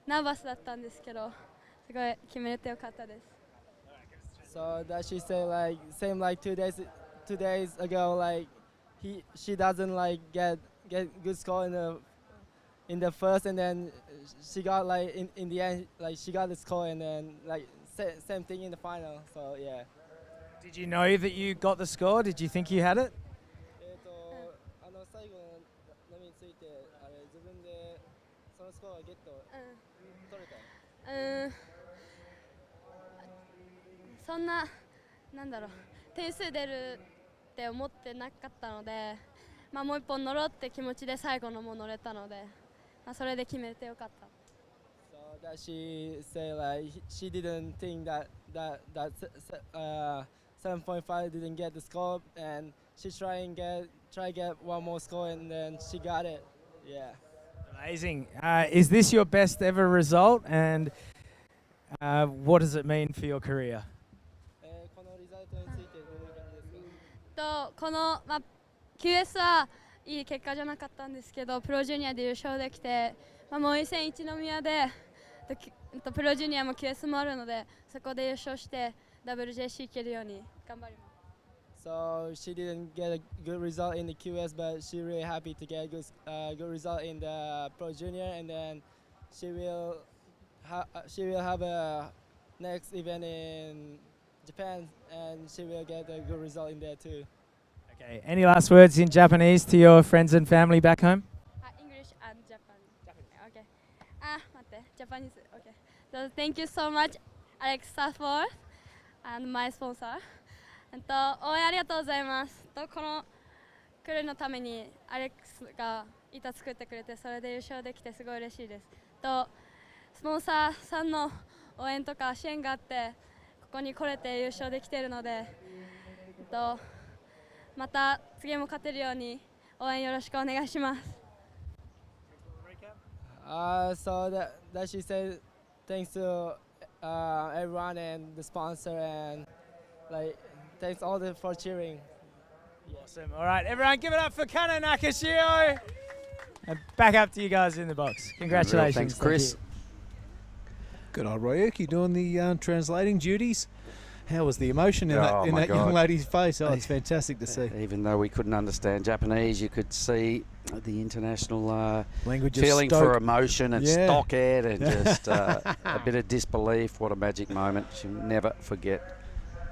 ナーバスだったんですけど、すごい決めれてよかったです。 So that she said like same like 2 days ago, like she doesn't like get good score in the first, and then she got like in the end like she got the score, and then like same thing in the final. So yeah. Did you know that you got the score? Did you think you had it? 最後の波についてあれ自分でそのスコアをゲット取れた。そんななんだろう点数出るって思ってなかったので、もう一本乗ろうって気持ちで最後のも乗れたので、それで決めてよかった。 So that she say like she didn't think that 7.5 didn't get the score, and she try get one more score, and then she got it. Yeah. Amazing. Is this your best ever result, and what does it mean for your career? このリザルトについてどういう感じですか？このQS はいい結果じゃなかったんですけど、プロジュニアで優勝できて、もう一戦一宮でプロジュニアも QS もあるので、そこで優勝して WJC 行けるように頑張ります。 So she didn't get a good result in the QS, but she really happy to get a good result in the Pro Junior, and then she will have a next event in Japan, and she will get a good result in there too. Okay. Any last words in Japanese to your friends and family back home? English and Japanese. Okay. 待って、Japanese. Okay. So thank you so much, Alex Safford and my sponsor. 応援ありがとうございます。このクルーのためにアレックスが板作ってくれて、それで優勝できてすごい嬉しいです。スポンサーさんの応援とか支援があってここに来れて優勝できているので、また次も勝てるように応援よろしくお願いします。So that she said thanks to everyone and the sponsor, and like thanks all for cheering. Awesome. All right, everyone, give it up for Kana Nakashio. And back up to you guys in the box. Congratulations. Thanks, Chris. Good old Royuki doing the translating duties. How was the emotion in that young lady's face? Oh, it's fantastic to see. Even though we couldn't understand Japanese, you could see the international language feeling for emotion and stockhead and just a bit of disbelief. What a magic moment. She'll never forget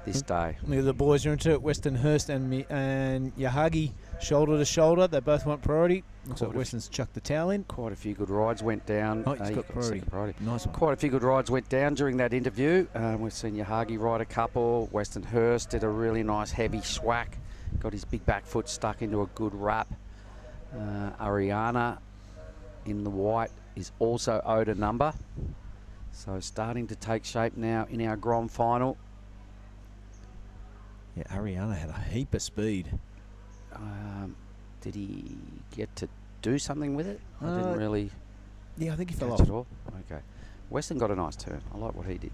this day. The boys are into it. Westonhurst and Yahagi shoulder to shoulder. They both want priority. Looks like Weston's chucked the towel in. Quite a few good rides went down. Oh, he's got priority. Nice one. Quite a few good rides went down during that interview. We've seen Yahagi ride a couple. Westonhurst did a really nice heavy swack. Got his big back foot stuck into a good wrap. Ariana in the white is also owed a number. So starting to take shape now in our grand final. Yeah, Ariana had a heap of speed. Did he get to do something with it? I didn't really. Yeah, I think he fell catch off. It all. Okay. Weston got a nice turn. I like what he did.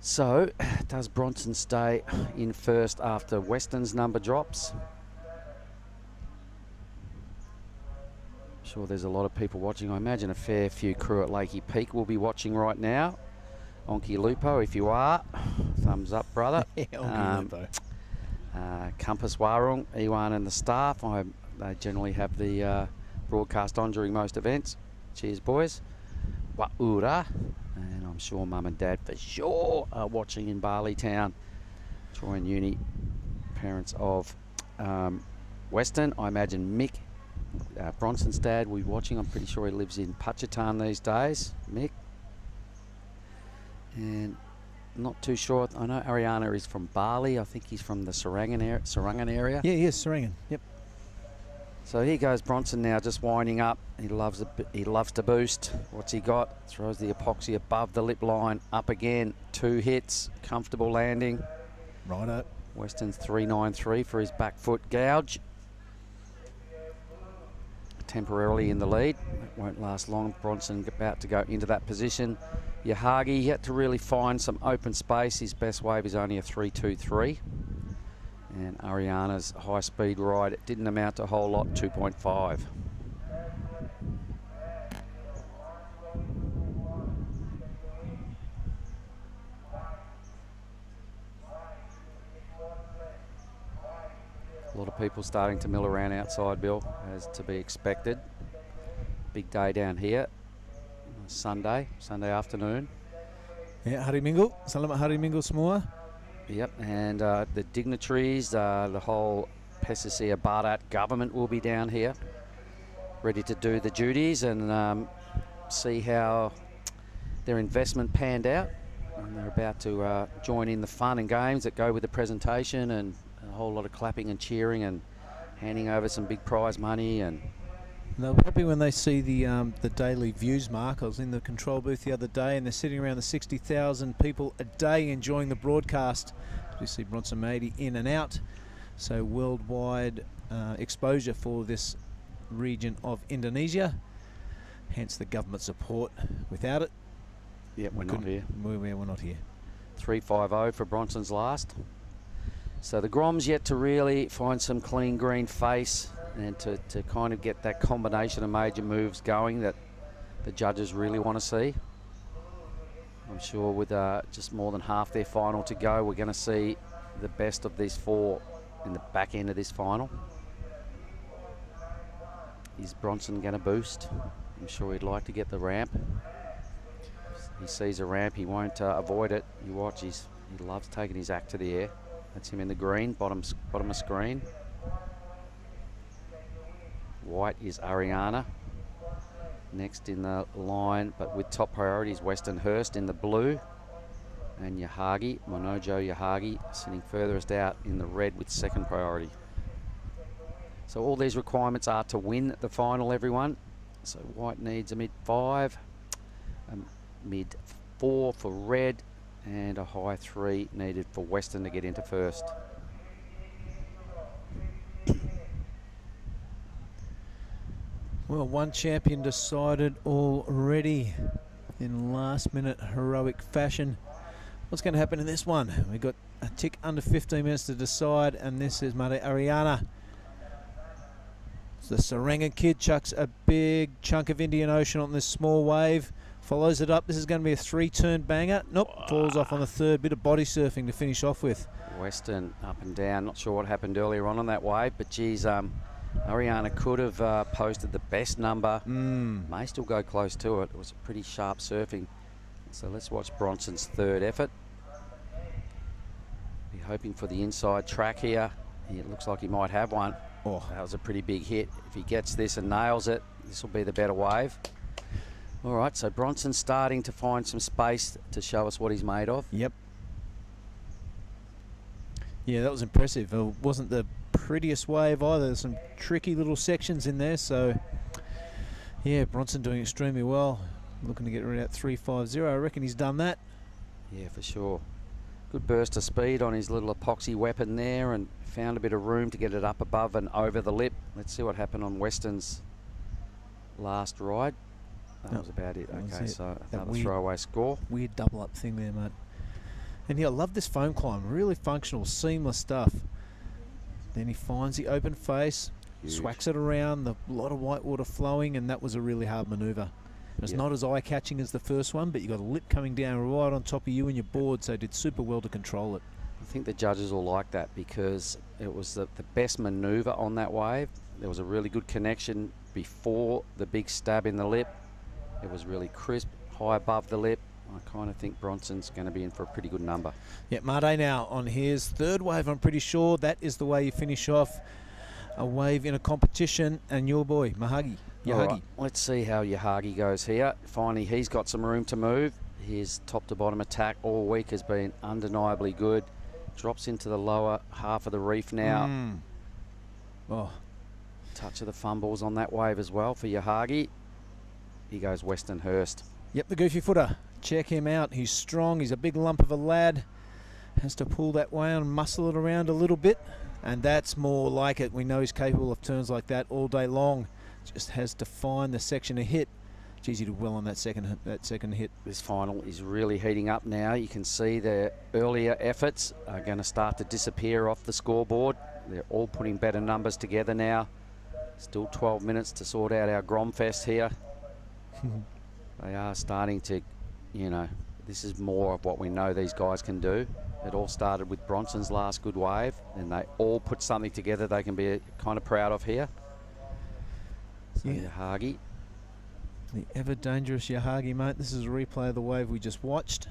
So, does Bronson stay in first after Weston's number drops? Sure, there's a lot of people watching. I imagine a fair few crew at Lakey Peak will be watching right now. Onki Lupo, if you are, thumbs up, brother. Onki Lupo. Compass Warung, Iwan and the staff. They generally have the broadcast on during most events. Cheers, boys. Waura. And I'm sure Mum and Dad for sure are watching in Bali Town. Troy and Uni, parents of Weston. I imagine Mick, Bronson's dad, will be watching. I'm pretty sure he lives in Pachatan these days. Mick. And not too sure. I know Ariana is from Bali. I think he's from the Sarangan area. Yeah, he is Sarangan. Yep. So here goes Bronson now, just winding up. He loves to boost. What's he got? Throws the epoxy above the lip line. Up again. 2 hits. Comfortable landing. Righto. Weston's 393 for his back foot gouge. Temporarily in the lead. That won't last long. Bronson about to go into that position. Yahagi had to really find some open space. His best wave is only a 3.23. And Ariana's high-speed ride, it didn't amount to a whole lot, 2.5. A lot of people starting to mill around outside, Bill, as to be expected. Big day down here. Sunday afternoon. Yeah, Hari Minggu. Selamat Hari Minggu semua. Yep, and the dignitaries, the whole Pesisea Barat government will be down here, ready to do the duties and see how their investment panned out. And they're about to join in the fun and games that go with the presentation, and a whole lot of clapping and cheering and handing over some big prize money. And they'll be happy when they see the daily views mark. I was in the control booth the other day and they're sitting around the 60,000 people a day enjoying the broadcast. We see Bronson Mady in and out. So worldwide exposure for this region of Indonesia. Hence the government support. Without it, yep, we're not here. We're not here. 3.50 for Bronson's last. So the Grom's yet to really find some clean green face and to kind of get that combination of major moves going that the judges really want to see. I'm sure with just more than half their final to go, we're going to see the best of these 4 in the back end of this final. Is Bronson going to boost? I'm sure he'd like to get the ramp. he sees a ramp, he won't avoid it. You watch, he loves taking his act to the air. That's him in the green, bottom of screen. White is Ariana. Next in the line, but with top priority is Westernhurst in the blue. And Yahagi, Monojo Yahagi, sitting furthest out in the red with second priority. So all these requirements are to win the final, everyone. So White needs a mid-5, a mid-4 for red, and a high 3 needed for Western to get into first. Well, one champion decided already in last-minute heroic fashion. What's going to happen in this one? We've got a tick under 15 minutes to decide, and this is Mate Ariana. So the Serenga kid chucks a big chunk of Indian Ocean on this small wave, follows it up. This is going to be a 3-turn banger. Nope, falls off on the third. Bit of body surfing to finish off with. Western up and down. Not sure what happened earlier on that wave, but geez, Ariana could have posted the best number. May still go close to it. It was pretty sharp surfing. So let's watch Bronson's third effort. Be hoping for the inside track here. It looks like he might have one. Oh, that was a pretty big hit. If he gets this and nails it, this will be the better wave. All right, so Bronson's starting to find some space to show us what he's made of. Yep. Yeah, that was impressive. It wasn't the prettiest wave either. There's some tricky little sections in there. So, yeah, Bronson doing extremely well. Looking to get rid of 350. I reckon he's done that. Yeah, for sure. Good burst of speed on his little epoxy weapon there, and found a bit of room to get it up above and over the lip. Let's see what happened on Western's last ride. That was about it. Okay, so another throwaway score. Weird double up thing there, mate. And yeah, I love this foam climb. Really functional, seamless stuff. Then he finds the open face, swacks it around, a lot of white water flowing, and that was a really hard manoeuvre. It's not as eye-catching as the first one, but you got a lip coming down right on top of you and your board, so did super well to control it. I think the judges will like that because it was the best manoeuvre on that wave. There was a really good connection before the big stab in the lip. It was really crisp, high above the lip. I kind of think Bronson's going to be in for a pretty good number. Yeah, Mate now on his third wave, I'm pretty sure that is the way you finish off a wave in a competition, and your boy, Yahagi. Right, let's see how Yahagi goes here. Finally, he's got some room to move. His top-to-bottom attack all week has been undeniably good. Drops into the lower half of the reef now. Oh, touch of the fumbles on that wave as well for Yahagi. He goes Westernhurst. Yep, the goofy footer. Check him out. He's strong. He's a big lump of a lad. Has to pull that way and muscle it around a little bit. And that's more like it. We know he's capable of turns like that all day long. Just has to find the section to hit. Geez, he did well on that second hit. This final is really heating up now. You can see the earlier efforts are going to start to disappear off the scoreboard. They're all putting better numbers together now. Still 12 minutes to sort out our Gromfest here. They are starting to, you know, this is more of what we know these guys can do. It all started with Bronson's last good wave, and they all put something together they can be kind of proud of here. So Yahagi. The ever dangerous Yahagi, mate. This is a replay of the wave we just watched.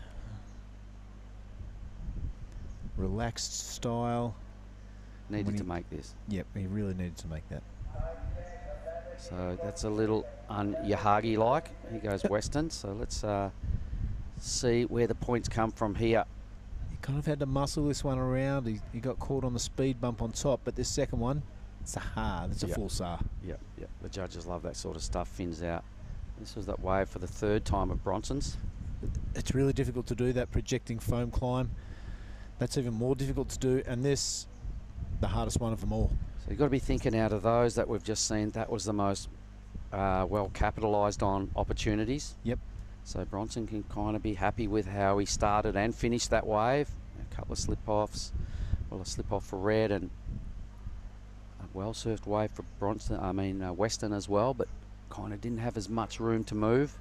Relaxed style. Needed to make this. Yep, he really needed to make that. So that's a little un-Yahagi-like. He goes Western. So let's see where the points come from here. He kind of had to muscle this one around. He got caught on the speed bump on top, but this second one, it's a ha. That's a full sar. Yep. The judges love that sort of stuff. Fins out. This was that wave for the third time of Bronson's. It's really difficult to do that projecting foam climb. That's even more difficult to do, and this, the hardest one of them all. So you've got to be thinking out of those that we've just seen, that was the most well capitalised on opportunities. Yep. So Bronson can kind of be happy with how he started and finished that wave. A couple of slip-offs. Well, a slip-off for red and a well-surfed wave for Western as well, but kind of didn't have as much room to move.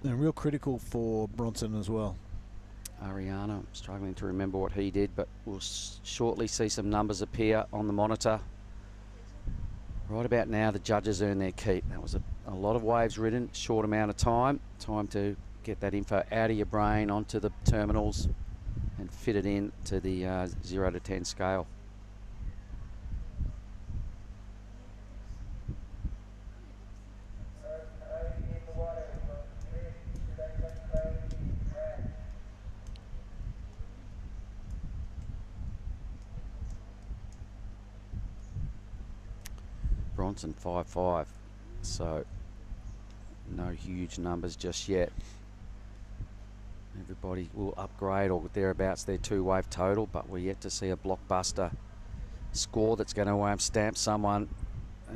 And real critical for Bronson as well. Ariana, I'm struggling to remember what he did, but we'll shortly see some numbers appear on the monitor. Right about now, the judges earn their keep. That was A lot of waves ridden, short amount of time. Time to get that info out of your brain onto the terminals and fit it in to the 0 to 10 scale. Bronson 5.5, so no huge numbers just yet. Everybody will upgrade or thereabouts their 2-wave total, but we're yet to see a blockbuster score that's going to stamp someone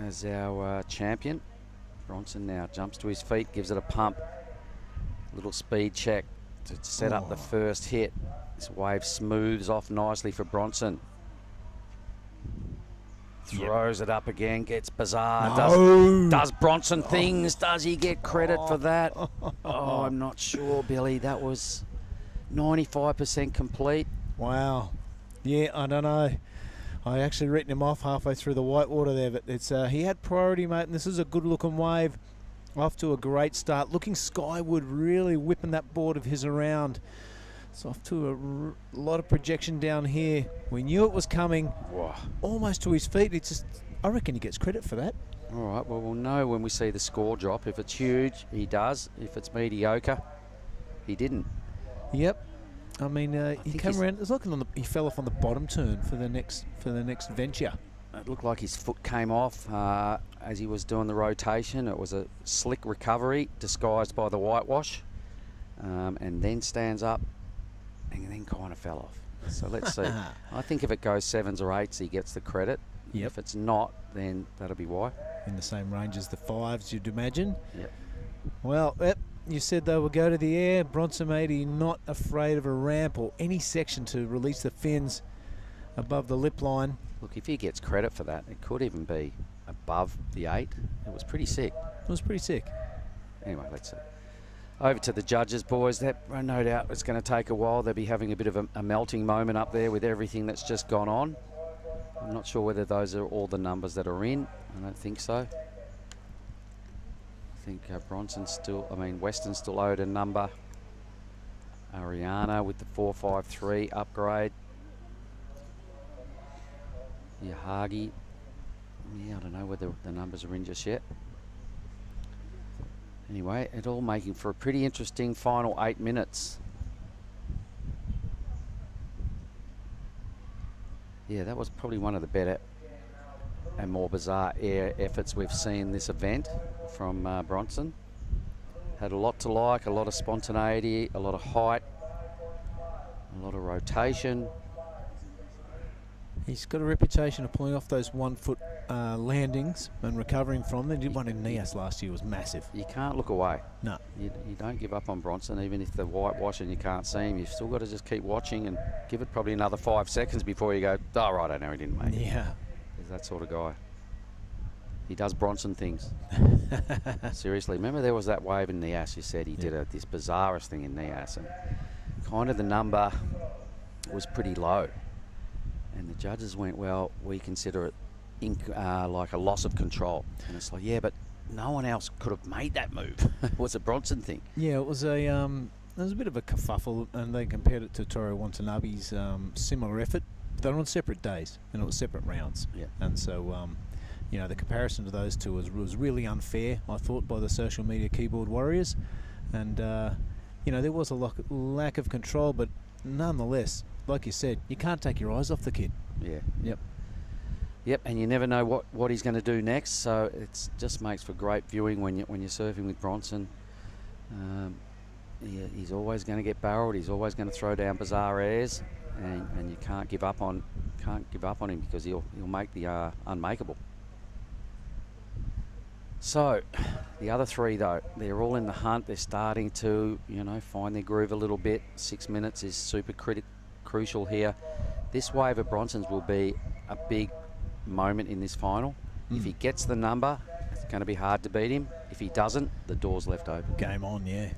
as our champion. Bronson now jumps to his feet, gives it a pump, little speed check to set up the first hit. This wave smooths off nicely for Bronson. Throws it up again, gets bizarre. Does Bronson things? Does he get credit for that? Oh, I'm not sure, Billy. That was 95% complete. Wow. Yeah, I don't know. I actually written him off halfway through the whitewater there, but it's he had priority, mate, and this is a good-looking wave. Off to a great start. Looking skyward, really whipping that board of his around. It's off to a lot of projection down here. We knew it was coming. Whoa. Almost to his feet. It's just, I reckon he gets credit for that. All right, well, we'll know when we see the score drop. If it's huge, he does. If it's mediocre, he didn't. Yep. I mean, he came around. It's looking he fell off on the bottom turn for the next venture. It looked like his foot came off as he was doing the rotation. It was a slick recovery disguised by the whitewash, and then stands up and then kind of fell off. So let's see. I think if it goes 7s or 8s, he gets the credit. Yep. If it's not, then that'll be why. In the same range as the 5s, you'd imagine. Yep. Well, you said they will go to the air. Bronson 80 not afraid of a ramp or any section to release the fins above the lip line. Look, if he gets credit for that, it could even be above the 8. It was pretty sick. It was pretty sick. Anyway, let's see. Over to the judges, boys. That, no doubt, it's going to take a while. They'll be having a bit of a melting moment up there with everything that's just gone on. I'm not sure whether those are all the numbers that are in. I don't think so. I think Weston's still owed a number. Ariana with the 4.53 upgrade. Yahagi. Yeah, I don't know whether the numbers are in just yet. Anyway, it all making for a pretty interesting final 8 minutes. Yeah, that was probably one of the better and more bizarre air efforts we've seen this event from Bronson. Had a lot to like, a lot of spontaneity, a lot of height, a lot of rotation. He's got a reputation of pulling off those 1-foot landings and recovering from them. He did one in Nias last year. It was massive. You can't look away. No. You don't give up on Bronson, even if the whitewash and you can't see him. You've still got to just keep watching and give it probably another 5 seconds before you go, oh, right, I know he didn't make it. Yeah. He's that sort of guy. He does Bronson things. Seriously, remember there was that wave in Nias, you said he did this bizarrest thing in Nias, and kind of the number was pretty low. And the judges went, well, we consider it like a loss of control. And it's like, yeah, but no one else could have made that move. It was a Bronson thing. Yeah, it was a bit of a kerfuffle, and they compared it to Toru Watanabe's similar effort. They were on separate days, and it was separate rounds. Yeah. And so, the comparison to those two was really unfair, I thought, by the social media keyboard warriors. And, there was a lack of control, but nonetheless, like you said, you can't take your eyes off the kid. Yeah. Yep, and you never know what he's going to do next, so it just makes for great viewing when you're surfing with Bronson. He's always going to get barreled. He's always going to throw down bizarre airs, and you can't give up on him because he'll make the unmakeable. So the other 3 though, they're all in the hunt. They're starting to find their groove a little bit. 6 minutes is super crucial here. This wave of Bronson's will be a big moment in this final. If he gets the number, it's going to be hard to beat him. If he doesn't, the door's left open. Game on, yeah.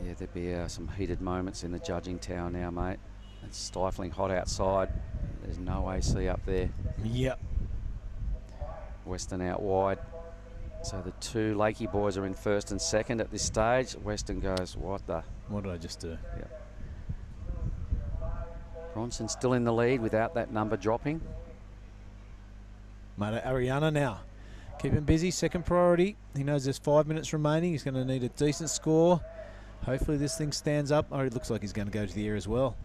Yeah, there'd be some heated moments in the judging tower now, mate. It's stifling hot outside. There's no AC up there. Yep. Western out wide. So the two Lakey boys are in first and second at this stage. Western goes, what the? What did I just do? Yep. Bronson still in the lead without that number dropping. Mate, Ariana now. Keep him busy, second priority. He knows there's 5 minutes remaining. He's going to need a decent score. Hopefully this thing stands up. Oh, it looks like he's going to go to the air as well.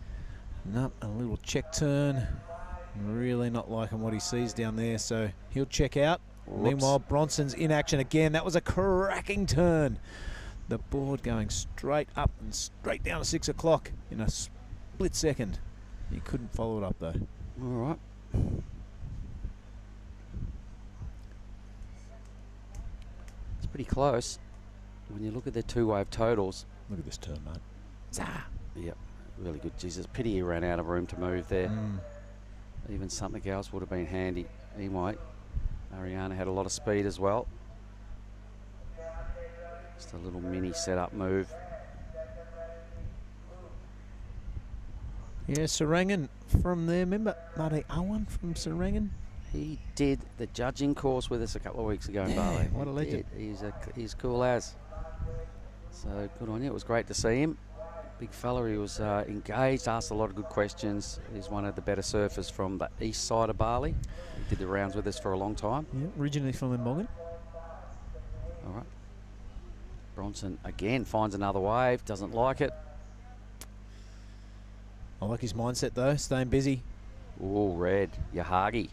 Nope, a little check turn. Really not liking what he sees down there, so he'll check out. Whoops. Meanwhile, Bronson's in action again. That was a cracking turn. The board going straight up and straight down to 6 o'clock in a split second. He couldn't follow it up, though. All right. It's pretty close. When you look at the two-wave totals. Look at this turn, mate. Zah! Yep, really good. Jesus, pity he ran out of room to move there. Even something else would have been handy. Anyway, Ariana had a lot of speed as well. Just a little mini setup move. Yeah, Serangan from there. Remember Marty Owen from Serangan? He did the judging course with us a couple of weeks ago in Bali. What a legend. He's cool as. So good on you. It was great to see him. Big fella. He was engaged, asked a lot of good questions. He's one of the better surfers from the east side of Bali. He did the rounds with us for a long time. Yeah, originally from Mbongan. All right. Bronson again finds another wave. Doesn't like it. I like his mindset though, staying busy. Oh, red. Yahagi.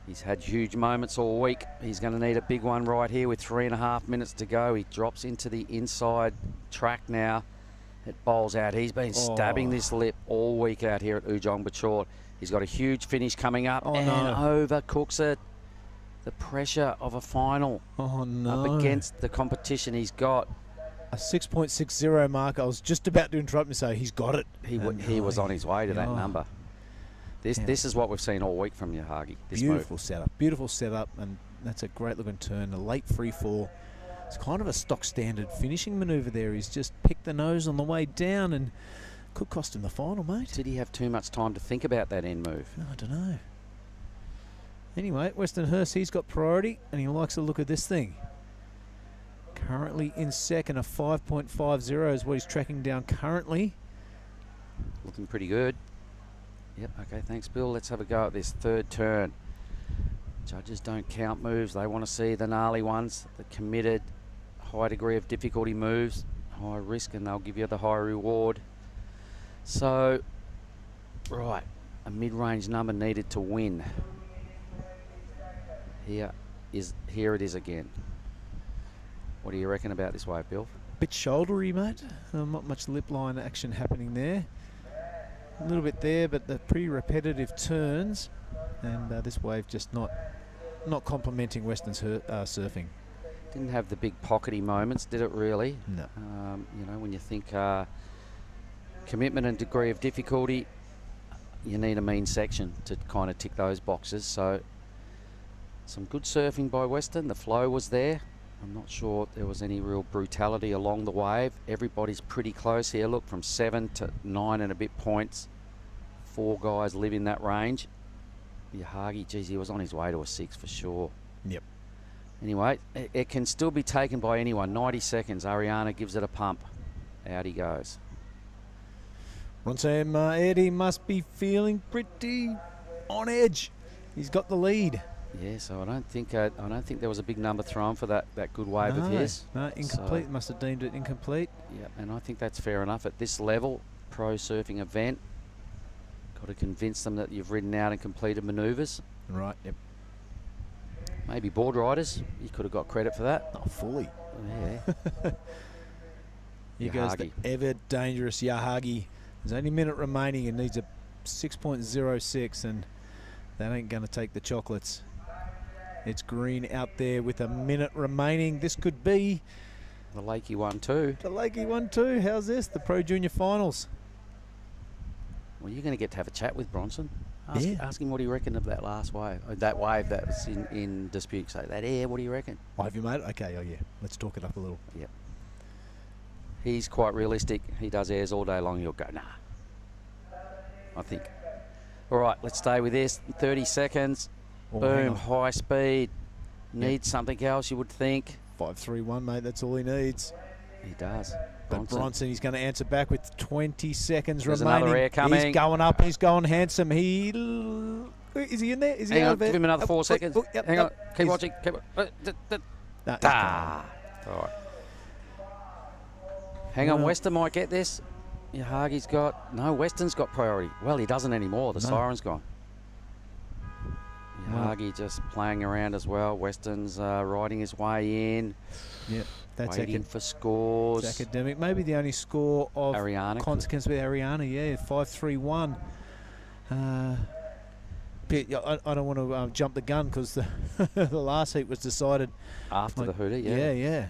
He's had huge moments all week. He's going to need a big one right here with 3.5 minutes to go. He drops into the inside track now. It bowls out. He's been stabbing this lip all week out here at Ujung Bocur. He's got a huge finish coming up and overcooks it. The pressure of a final up against the competition he's got. A 6.60 mark. I was just about to interrupt and say he's got it. He was on his way to that number. This is what we've seen all week from Yahagi. Beautiful setup, and that's a great looking turn. A late free fall. It's kind of a stock standard finishing manoeuvre there. He's just picked the nose on the way down and could cost him the final, mate. Did he have too much time to think about that end move? I don't know. Anyway, Western Hurst, he's got priority, and he likes the look of this thing. Currently in second, a 5.50 is what he's tracking down currently. Looking pretty good. Yep, okay, thanks, Bill. Let's have a go at this third turn. Judges don't count moves. They want to see the gnarly ones, the committed, high degree of difficulty moves, high risk, and they'll give you the high reward. So, right, a mid-range number needed to win. Here it is again. What do you reckon about this wave, Bill? Bit shouldery, mate. Not much lip line action happening there. A little bit there, but the pretty repetitive turns, and this wave just not complimenting Western's surfing. Didn't have the big pockety moments, did it really? No. You know, when you think commitment and degree of difficulty, you need a mean section to kind of tick those boxes. So some good surfing by Western. The flow was there. I'm not sure there was any real brutality along the wave. Everybody's pretty close here. Look, from 7 to 9 and a bit points. 4 guys live in that range. Yahagi, geez, he was on his way to a 6 for sure. Yep. Anyway, it can still be taken by anyone. 90 seconds. Ariana gives it a pump. Out he goes. Ronsam Eddie must be feeling pretty on edge. He's got the lead. Yeah, so I don't think there was a big number thrown for that good wave of his. No, incomplete. So, must have deemed it incomplete. Yeah, and I think that's fair enough at this level. Pro surfing event. Got to convince them that you've ridden out and completed manoeuvres. Right. Yep. Maybe board riders. You could have got credit for that. Not fully. Yeah. Here goes the ever dangerous Yahagi. There's only a minute remaining and needs a 6.06, and that ain't going to take the chocolates. It's green out there with a minute remaining. This could be the Lakey 1-2. The Lakey 1-2. How's this? The Pro Junior Finals. Well, you're going to get to have a chat with Bronson. Ask him what he reckoned of that last wave. That wave that was in dispute. So that air, what do you reckon? Wave you, mate? Okay, oh yeah. Let's talk it up a little. Yep. He's quite realistic. He does airs all day long. He'll go, nah, I think. All right, let's stay with this. 30 seconds. Oh, hang Boom, on. high speed. Needs something else, you would think. 5-3-1, mate. That's all he needs. He does. But Bronson, he's going to answer back with 20 seconds There's remaining. another air coming. He's going up. He's going handsome. Is he in there? Is he Hang out on, of it? give him another 4 seconds. Hang on, keep watching. Keep No, he's All right. Hang on, Western might get this. Yahagi's got... No, Western's got priority. Well, he doesn't anymore. The siren's gone. Yahagi just playing around as well. Western's riding his way in. Yeah, that's waiting for scores. It's academic. Maybe the only score of Ariana consequence with Ariana. Yeah, 5-3-1. I don't want to jump the gun because the, the last heat was decided after the hooter. Yeah.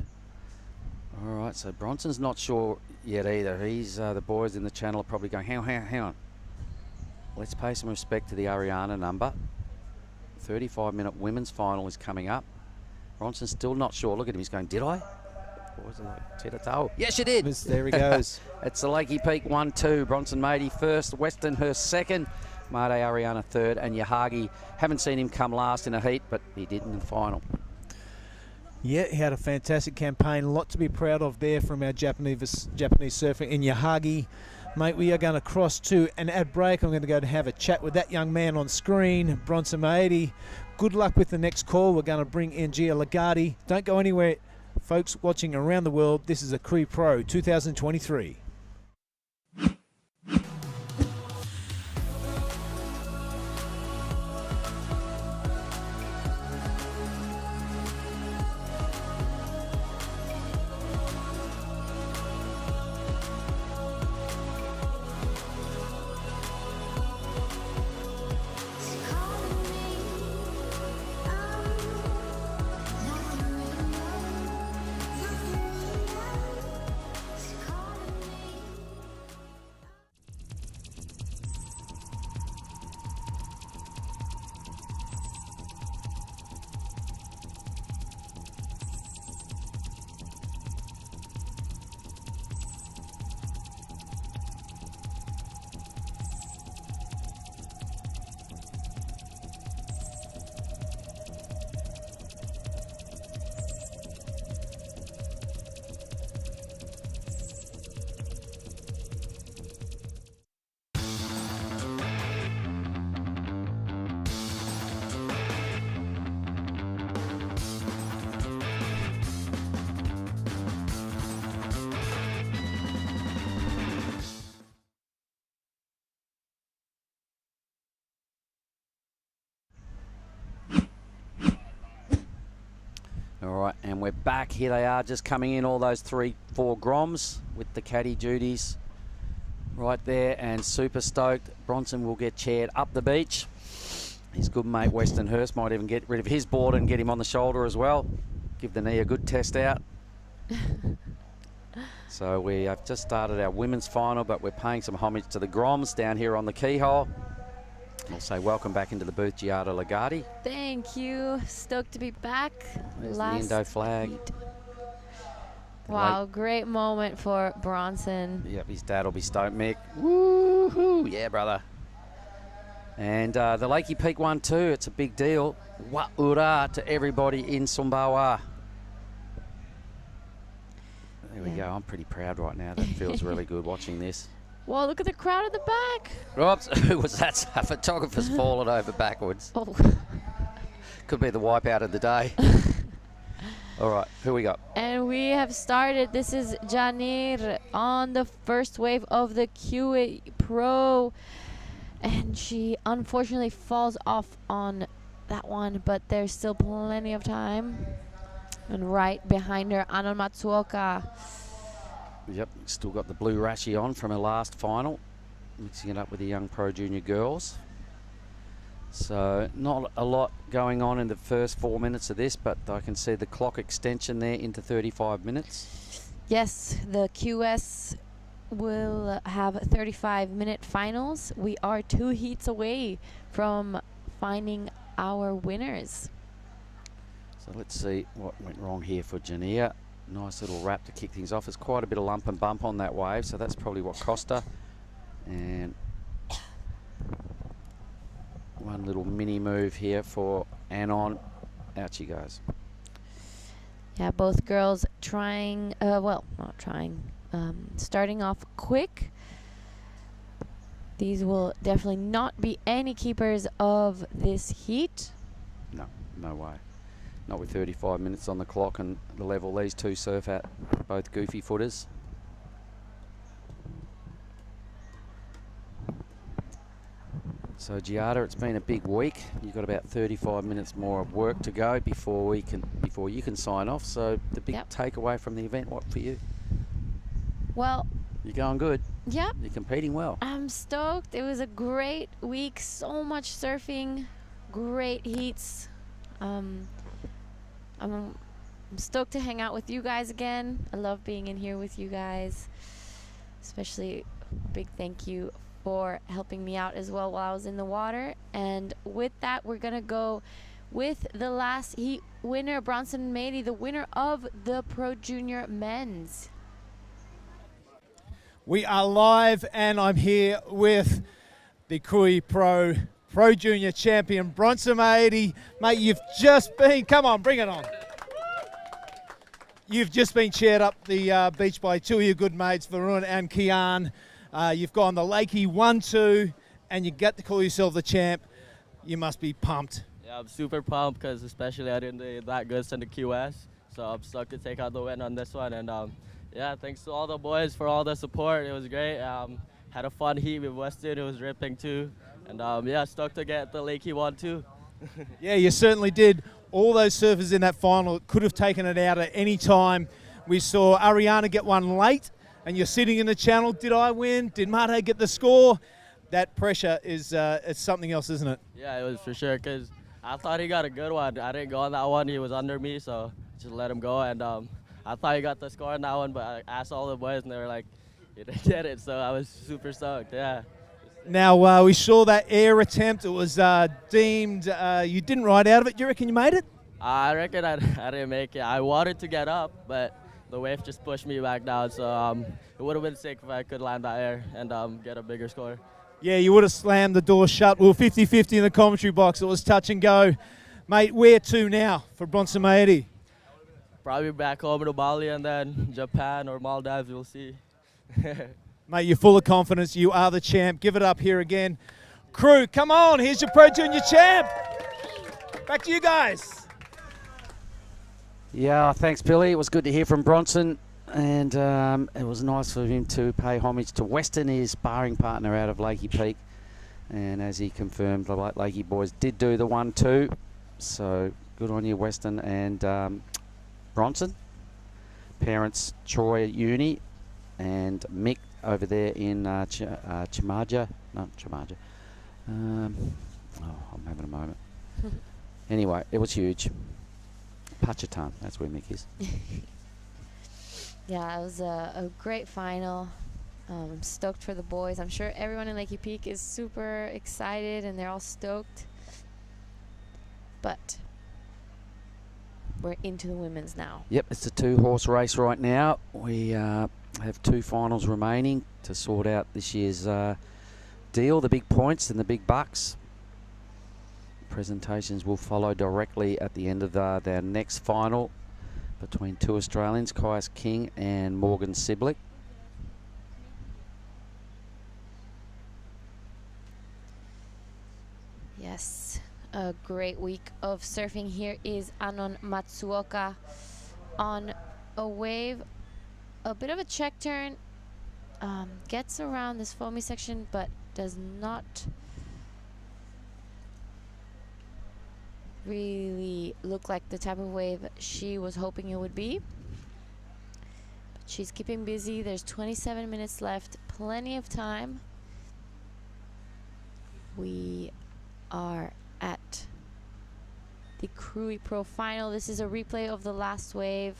All right, so Bronson's not sure yet either. He's the boys in the channel are probably going, hang on. Let's pay some respect to the Ariana number. 35-minute women's final is coming up. Bronson's still not sure. Look at him. He's going, did I? Or was it like tit-a-toe? Yes, you did. There he goes. It's the Lakey Peak 1-2. Bronson Matey first. Western her second. Made Ariana third. And Yahagi, haven't seen him come last in a heat, but he did in the final. Yeah, he had a fantastic campaign. A lot to be proud of there from our Japanese surfer in Yahagi. Mate, we are going to cross to an ad break. I'm going to go to have a chat with that young man on screen, Bronson Maedi. Good luck with the next call. We're going to bring in Gia Lagarde. Don't go anywhere, folks watching around the world. This is a Krui Pro 2023. All right, and we're back. Here they are, just coming in, all those 3-4 groms with the caddy duties right there, and super stoked. Bronson will get chaired up the beach. His good mate Weston Hurst might even get rid of his board and get him on the shoulder as well. Give the knee a good test out. So we have just started our women's final, but we're paying some homage to the groms down here on the keyhole. We'll say welcome back into the booth, Giada Lagarde. Thank you. Stoked to be back. There's the Indo flag. Wow, great moment for Bronson. Yep, his dad will be stoked, Mick. Woohoo! Yeah, brother. And the Lakey Peak 1-2, it's a big deal. Wa'ura to everybody in Sumbawa. There we go. I'm pretty proud right now. That feels really good watching this. Whoa, look at the crowd at the back. Oops, who was that? A photographer's fallen over backwards. Oh. Could be the wipeout of the day. All right, who we got? And we have started. This is Janir on the first wave of the Krui Pro. And she unfortunately falls off on that one, but there's still plenty of time. And right behind her, Anon Matsuoka. Yep, still got the blue rashi on from her last final. Mixing it up with the young pro junior girls. So not a lot going on in the first 4 minutes of this, but I can see the clock extension there into 35 minutes. Yes, the QS will have 35-minute finals. We are 2 heats away from finding our winners. So let's see what went wrong here for Jania. Nice little wrap to kick things off. There's quite a bit of lump and bump on that wave, so that's probably what cost her. And one little mini move here for Anon. Out she goes. Yeah, both girls trying, well, not trying, starting off quick. These will definitely not be any keepers of this heat. No, no way. Not with 35 minutes on the clock and the level these two surf at, both goofy footers. So Giada, it's been a big week. You've got about 35 minutes more of work to go before you can sign off. So the big takeaway from the event, what for you? Well, you're going good. Yeah. You're competing well. I'm stoked. It was a great week. So much surfing, great heats. I'm stoked to hang out with you guys again. I love being in here with you guys. Especially big thank you for helping me out as well while I was in the water. And with that, we're going to go with the last heat winner, Bronson Mady, the winner of the Pro Junior Men's. We are live, and I'm here with the Krui Pro Junior champion, Bronson Mady. Mate, you've just been, come on, bring it on. You've just been cheered up the beach by two of your good mates, Varun and Kian. You've gone the Lakey 1-2, and you get to call yourself the champ. You must be pumped. Yeah, I'm super pumped because especially I didn't do that good in the QS. So I'm stoked to take out the win on this one. And yeah, thanks to all the boys for all the support. It was great. Had a fun heat with Weston. It was ripping too. And yeah, stoked to get the Lakey 1-2. Yeah, you certainly did. All those surfers in that final could have taken it out at any time. We saw Ariana get one late, and you're sitting in the channel. Did I win? Did Mate get the score? That pressure is it's something else, isn't it? Yeah, it was for sure, because I thought he got a good one. I didn't go on that one. He was under me, so just let him go. And I thought he got the score on that one, but I asked all the boys, and they were like, he didn't get it. So I was super stoked, yeah. Now, we saw that air attempt. It was deemed you didn't ride out of it. Do you reckon you made it? I reckon I didn't make it. I wanted to get up, but the wave just pushed me back down. So it would have been sick if I could land that air and get a bigger score. Yeah, you would have slammed the door shut. We were 50-50 in the commentary box. It was touch and go. Mate, where to now for Bronson Mady? Probably back home to Bali and then Japan or Maldives, we'll see. Mate, you're full of confidence. You are the champ. Give it up here again. Crew, come on. Here's your Pro Junior champ. Back to you guys. Yeah, thanks, Billy. It was good to hear from Bronson. And it was nice for him to pay homage to Weston, his sparring partner out of Lakey Peak. And as he confirmed, the Lakey boys did do the 1-2. So good on you, Weston and Bronson. Parents Troy at uni and Mick over there in Chimaja. No, Chimaja. I'm having a moment. Anyway, it was huge. Pachatan, that's where Mick is. Yeah, it was a great final. I'm stoked for the boys. I'm sure everyone in Lakey Peak is super excited and they're all stoked. But we're into the women's now. Yep, it's a two-horse race right now. We have two finals remaining to sort out this year's deal, the big points and the big bucks. Presentations will follow directly at the end of their next final between two Australians, Kaius King and Morgan Siblick. Yes, a great week of surfing. Here is Anon Matsuoka on a wave, a bit of a check turn, gets around this foamy section but does not really look like the type of wave she was hoping it would be. But she's keeping busy. There's 27 minutes left, plenty of time. We are at the Krui Pro final. This is a replay of the last wave.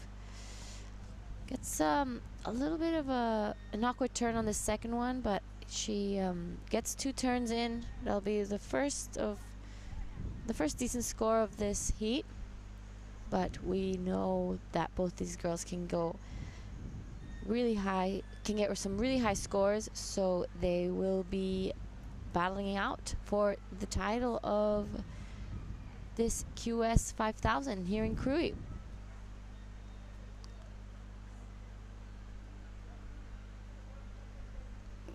Gets a little bit of an awkward turn on the second one, but she gets two turns in. That'll be the first decent score of this heat. but we know that both these girls can go really high, can get some really high scores, so they will be battling out for the title of this QS 5000 here in Krui.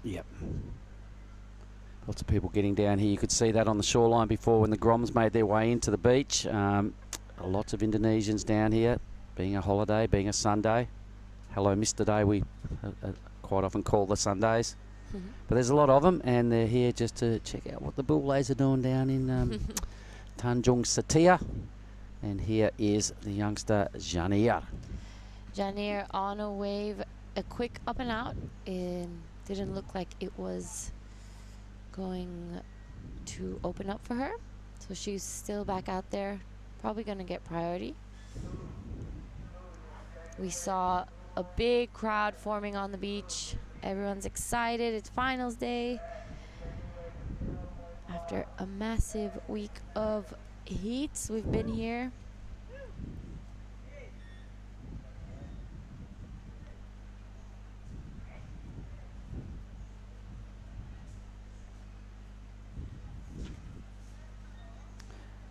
Yep. Lots of people getting down here. You could see that on the shoreline before when the Groms made their way into the beach. Lots of Indonesians down here, being a holiday, being a Sunday. Hello, Mr. Day, we quite often call the Sundays. But there's a lot of them, and they're here just to check out what the bullets are doing down in Tanjung, Setia. And here is the youngster, Janir. Janir on a wave, a quick up and out. Didn't look like it was going to open up for her. So she's still back out there, probably going to get priority. We saw a big crowd forming on the beach. Everyone's excited. It's finals day. After a massive week of heats, we've been here.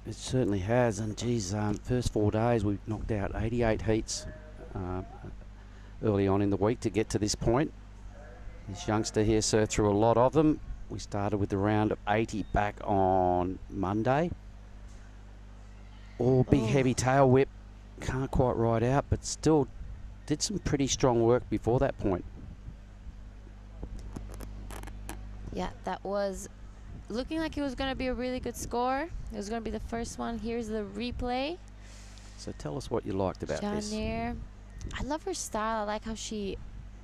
It certainly has, and geez, first 4 days we've knocked out 88 heats early on in the week to get to this point. This youngster here surfed through a lot of them. We started with the round of 80 back on Monday. All big heavy tail whip, can't quite ride out, but still did some pretty strong work before that point. Yeah, that was looking like it was going to be a really good score. It was going to be the first one. Here's the replay. So tell us what you liked about this. Janir, I love her style. I like how she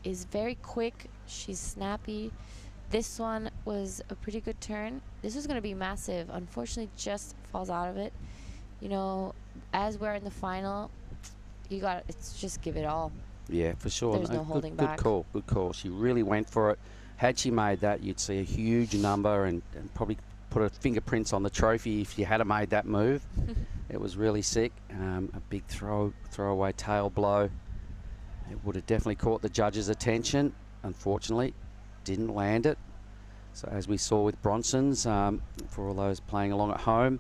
is very quick. She's snappy. This one was a pretty good turn. This was going to be massive. Unfortunately, just falls out of it. You know, as we're in the final, it's just give it all. Yeah, for sure. There's no holding back. Good call, good call. She really went for it. Had she made that, you'd see a huge number and probably put her fingerprints on the trophy if you had made that move. It was really sick. A big throwaway tail blow. It would have definitely caught the judges' attention. Unfortunately, didn't land it. So as we saw with Bronson's, for all those playing along at home,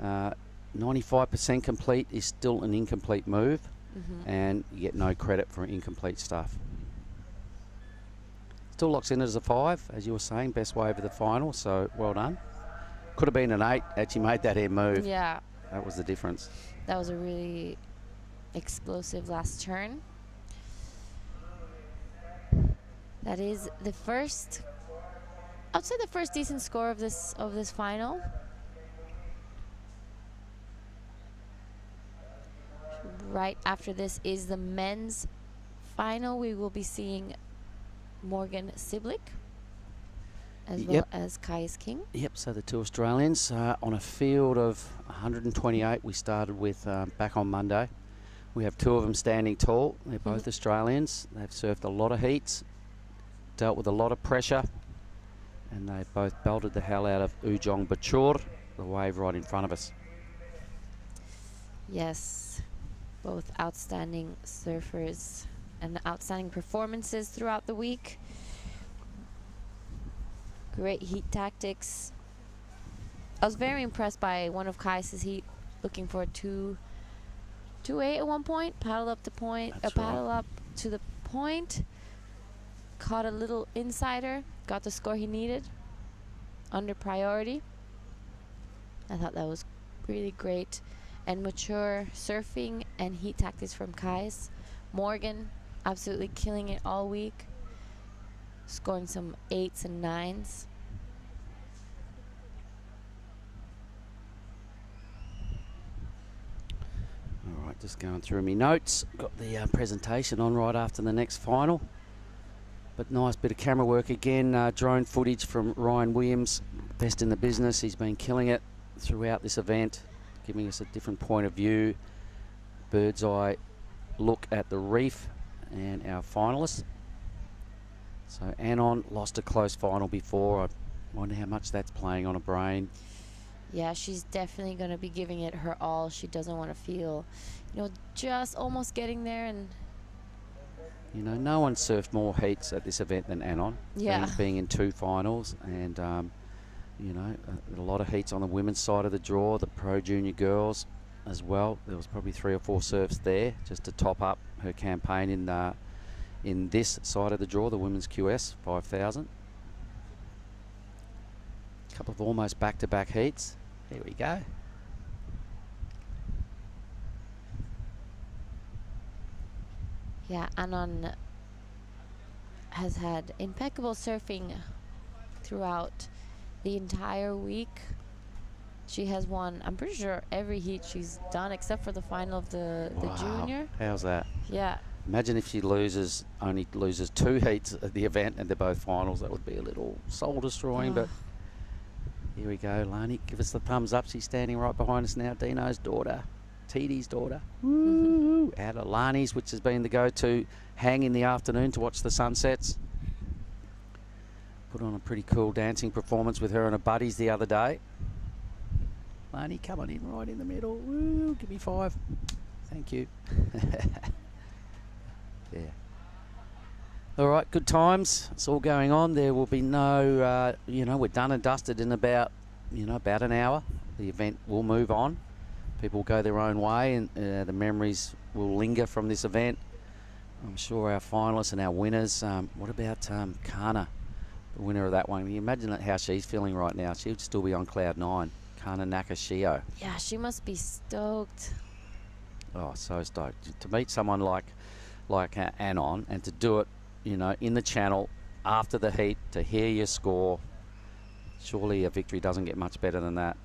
95% complete is still an incomplete move, and you get no credit for incomplete stuff. Still locks in as a 5, as you were saying, best way over the final, so well done. Could have been an 8 had she made that air move. Yeah. That was the difference. That was a really explosive last turn. That is the first, I'd say the first decent score of this final. Right after this is the men's final. We will be seeing Morgan Siblick as well as Kais King. Yep, so the two Australians on a field of 128 we started with back on Monday. We have 2 of them standing tall. They're both Australians. They've surfed a lot of heats, dealt with a lot of pressure, and they both belted the hell out of Ujung Bocur, the wave right in front of us. Yes, both outstanding surfers and outstanding performances throughout the week. Great heat tactics. I was very impressed by one of Kais's heat, looking for a 2-8 at one point. Paddle up the point, paddle up to the point. Caught a little insider, got the score he needed under priority. I thought that was really great and mature surfing and heat tactics from Kais. Morgan absolutely killing it all week, scoring some 8s and 9s. All right, just going through my notes. Got the presentation on right after the next final. But nice bit of camera work again. Drone footage from Ryan Williams, best in the business. He's been killing it throughout this event, giving us a different point of view, bird's eye look at the reef and our finalists. So Anon lost a close final before. I wonder how much that's playing on a brain. Yeah, she's definitely going to be giving it her all. She doesn't want to feel, just almost getting there. And no one surfed more heats at this event than Anon. Yeah. Being in 2 finals, and a lot of heats on the women's side of the draw, the pro junior girls as well. There was probably 3 or 4 surfs there just to top up her campaign in this side of the draw, the women's QS 5,000. A couple of almost back-to-back heats. Here we go. Yeah, Anon has had impeccable surfing throughout the entire week. She has won, I'm pretty sure, every heat she's done except for the final of the junior. How's that? Yeah. Imagine if she only loses 2 heats at the event and they're both finals. That would be a little soul-destroying, but here we go. Lani, give us the thumbs up. She's standing right behind us now. Dino's daughter, TD's daughter. Woo! Out of Lani's, which has been the go-to hang in the afternoon to watch the sunsets. Put on a pretty cool dancing performance with her and her buddies the other day. Lani, come on in right in the middle. Woo! Give me 5. Thank you. Yeah. All right, good times. It's all going on. There will be no, we're done and dusted in about an hour. The event will move on. People will go their own way, and the memories will linger from this event. I'm sure our finalists and our winners. What about Kana, the winner of that one? Can you imagine how she's feeling right now? She would still be on cloud 9. Kana Nakashio. Yeah, she must be stoked. Oh, so stoked. To meet someone like Anon, and to do it, in the channel after the heat, to hear your score. Surely a victory doesn't get much better than that.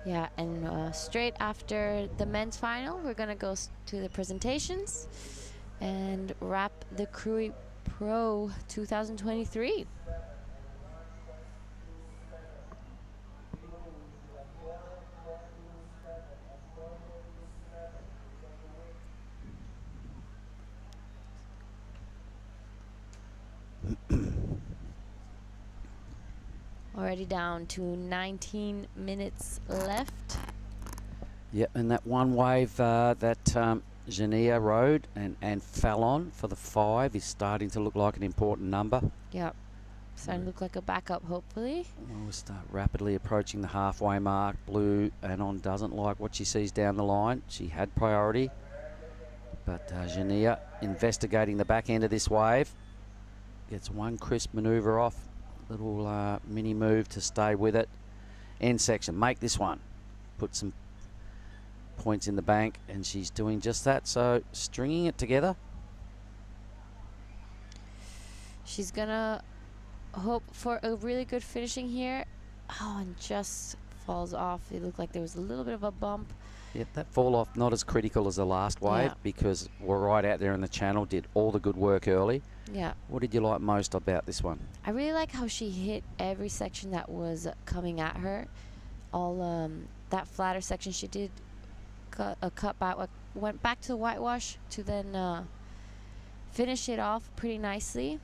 Yeah, and straight after the men's final, we're going to go to the presentations and wrap the Krui Pro 2023. Already down to 19 minutes left. Yep, and that one wave that Jania rode and fell on for the 5 is starting to look like an important number. Yep, starting to look like a backup, hopefully. Well, we'll start rapidly approaching the halfway mark. Blue Anon doesn't like what she sees down the line. She had priority, but Jania investigating the back end of this wave. Gets one crisp manoeuvre off. Little mini move to stay with it. End section, make this one. Put some points in the bank, and she's doing just that. So stringing it together. She's gonna hope for a really good finishing here. Oh, and just falls off. It looked like there was a little bit of a bump. Yep, that fall off not as critical as the last wave, because we're right out there in the channel, did all the good work early. Yeah. What did you like most about this one? I really like how she hit every section that was coming at her. All that flatter section she did cut back, went back to the whitewash to then finish it off pretty nicely.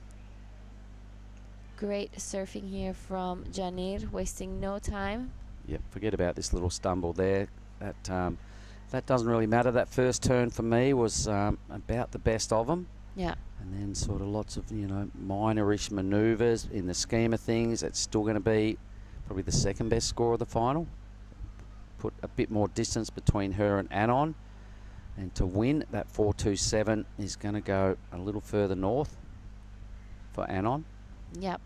Great surfing here from Janir, wasting no time. Yep, forget about this little stumble there. That doesn't really matter. That first turn for me was about the best of them. Yeah. And then sort of lots of, minor-ish manoeuvres. In the scheme of things, it's still going to be probably the second best score of the final. Put a bit more distance between her and Anon. And to win, that 4.27 is going to go a little further north for Anon. Yep.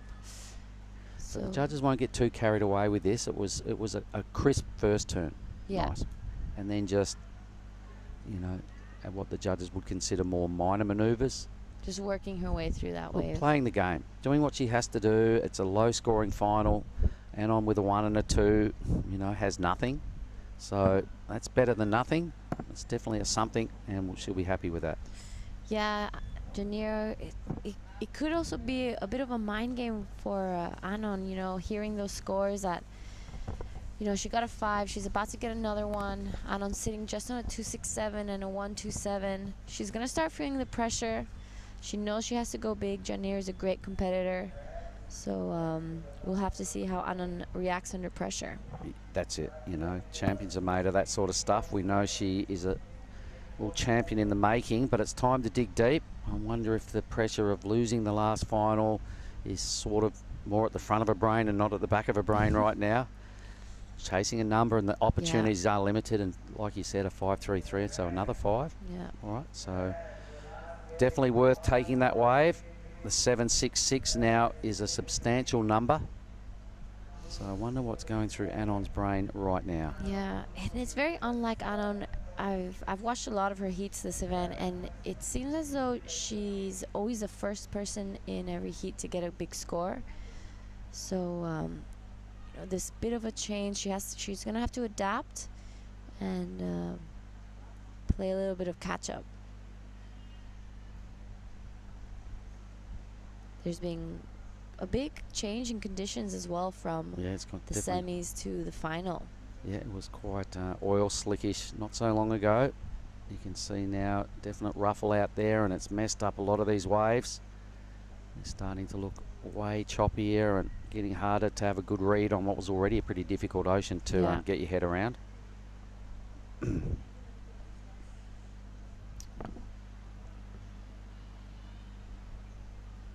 So the judges won't get too carried away with this. It was a crisp first turn. Yeah. Nice. And then just, what the judges would consider more minor manoeuvres. Just working her way through that wave. Playing the game, doing what she has to do. It's a low-scoring final. Anon with a 1 and a 2, has nothing. So that's better than nothing. It's definitely a something, and she'll be happy with that. Yeah, Janir, it could also be a bit of a mind game for Anon, hearing those scores that, she got a 5. She's about to get another one. Anon's sitting just on a 2.67 and a 1.27. She's going to start feeling the pressure. She knows she has to go big. Janir is a great competitor. So we'll have to see how Anon reacts under pressure. That's it, you know. Champions are made of that sort of stuff. We know she is a champion in the making, but it's time to dig deep. I wonder if the pressure of losing the last final is sort of more at the front of her brain and not at the back of her brain right now. Chasing a number and the opportunities are limited, and like you said, a 5-3-3, so another 5. Yeah. All right, so definitely worth taking that wave. The 7-6-6 now is a substantial number. So I wonder what's going through Anon's brain right now. Yeah, and it's very unlike Anon. I've watched a lot of her heats this event, and it seems as though she's always the first person in every heat to get a big score. So you know, this bit of a change, she's gonna have to adapt and play a little bit of catch up. There's been a big change in conditions as well from the semis to the final. Yeah, it was quite oil slickish not so long ago. You can see now definite ruffle out there, and it's messed up a lot of these waves. They're starting to look way choppier and getting harder to have a good read on what was already a pretty difficult ocean to get your head around.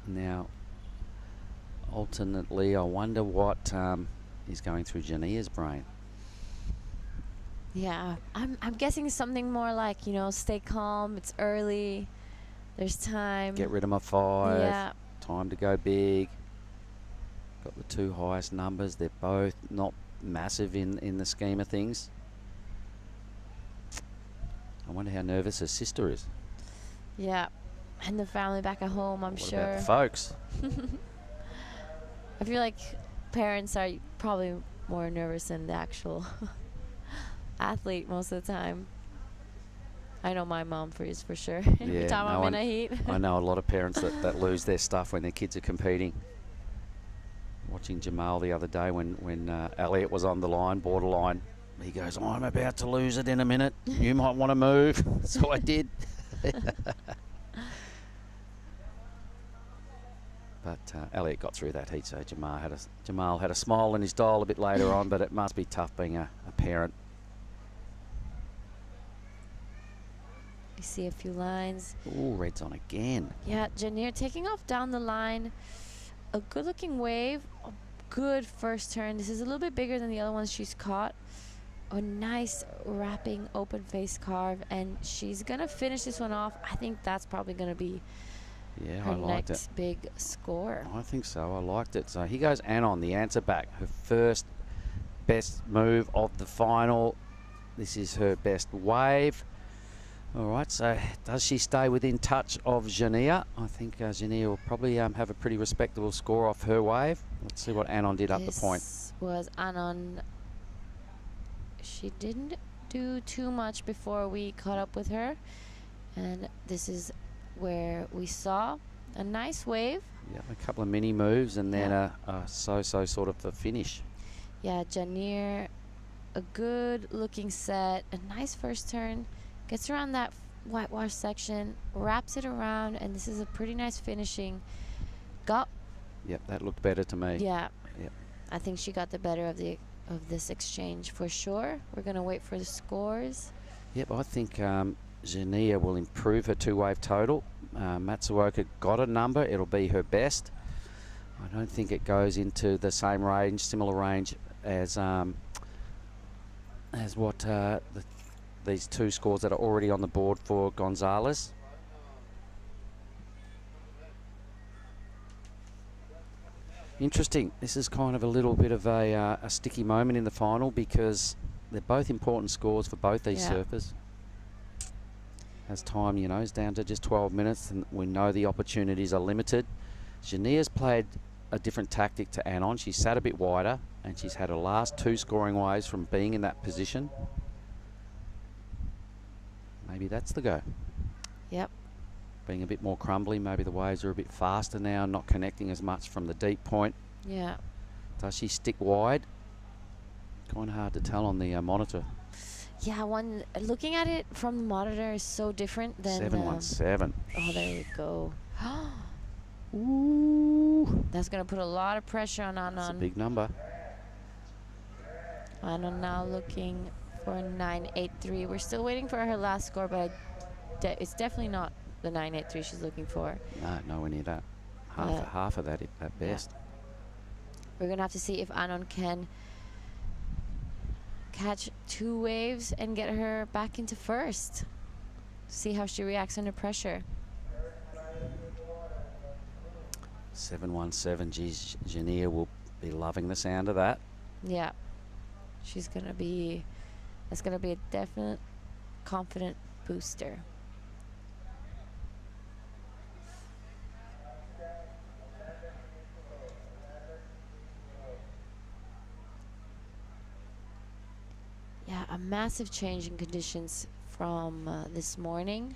Now, alternately, I wonder what is going through Jania's brain. Yeah, I'm guessing something more like, you know, stay calm, it's early, there's time. Get rid of my 5. Yeah. Time to go big. Got the 2 highest numbers. They're both not massive in the scheme of things. I wonder how nervous her sister is. Yeah, and the family back at home, I'm sure. What about the folks? I feel like parents are probably more nervous than the actual athlete most of the time. I know my mom is for sure. Every time I'm in a heat. I know a lot of parents that lose their stuff when their kids are competing. Watching Jamal the other day when Elliot was on the line, borderline, he goes, I'm about to lose it in a minute. You might want to move. So I did. But Elliot got through that heat, so Jamal had a smile in his dial a bit later on, but it must be tough being a parent. You see a few lines. Ooh, red's on again. Yeah, Janier taking off down the line. A good-looking wave. A good first turn. This is a little bit bigger than the other ones she's caught. A nice wrapping open face carve, and she's going to finish this one off. I think that's probably going to be her next big score. I think so. I liked it. So here goes Anon, the answer back. Her first best move of the final. This is her best wave. All right, so does she stay within touch of Jania? I think Jania will probably have a pretty respectable score off her wave. Let's see what Anon did up the point. This was Anon. She didn't do too much before we caught up with her. And this is where we saw a nice wave. Yeah, a couple of mini moves and then a so-so sort of a finish. Yeah, Janier, a good looking set, a nice first turn. Gets around that whitewash section, wraps it around, and this is a pretty nice finishing. Yep, that looked better to me. Yeah. Yep. I think she got the better of this exchange for sure. We're gonna wait for the scores. Yep, I think Jania will improve her 2-wave total. Matsuoka got a number. It'll be her best. I don't think it goes into the same range, similar range as what these 2 scores that are already on the board for Gonzalez. Interesting. This is kind of a little bit of a sticky moment in the final because they're both important scores for both these surfers. As time, you know, is down to just 12 minutes and we know the opportunities are limited. Jania's played a different tactic to Anon. She's sat a bit wider and she's had her last 2 scoring waves from being in that position. Maybe that's the go. Yep. Being a bit more crumbly, maybe the waves are a bit faster now, not connecting as much from the deep point. Yeah. Does she stick wide? Kind of hard to tell on the monitor. Yeah, looking at it from the monitor is so different than 717. Oh, there you go. Ooh. Woo. That's going to put a lot of pressure on Anon. That's a big number. Anon now looking for a 9.83. We're still waiting for her last score, but it's definitely not the 9.83 she's looking for. No, nowhere near that. Half of that at best. Yeah. We're going to have to see if Anon can catch 2 waves and get her back into first. See how she reacts under pressure. 717. Geez, Jania will be loving the sound of that. Yeah. She's going to be, that's going to be a definite confident booster. Yeah, a massive change in conditions from this morning.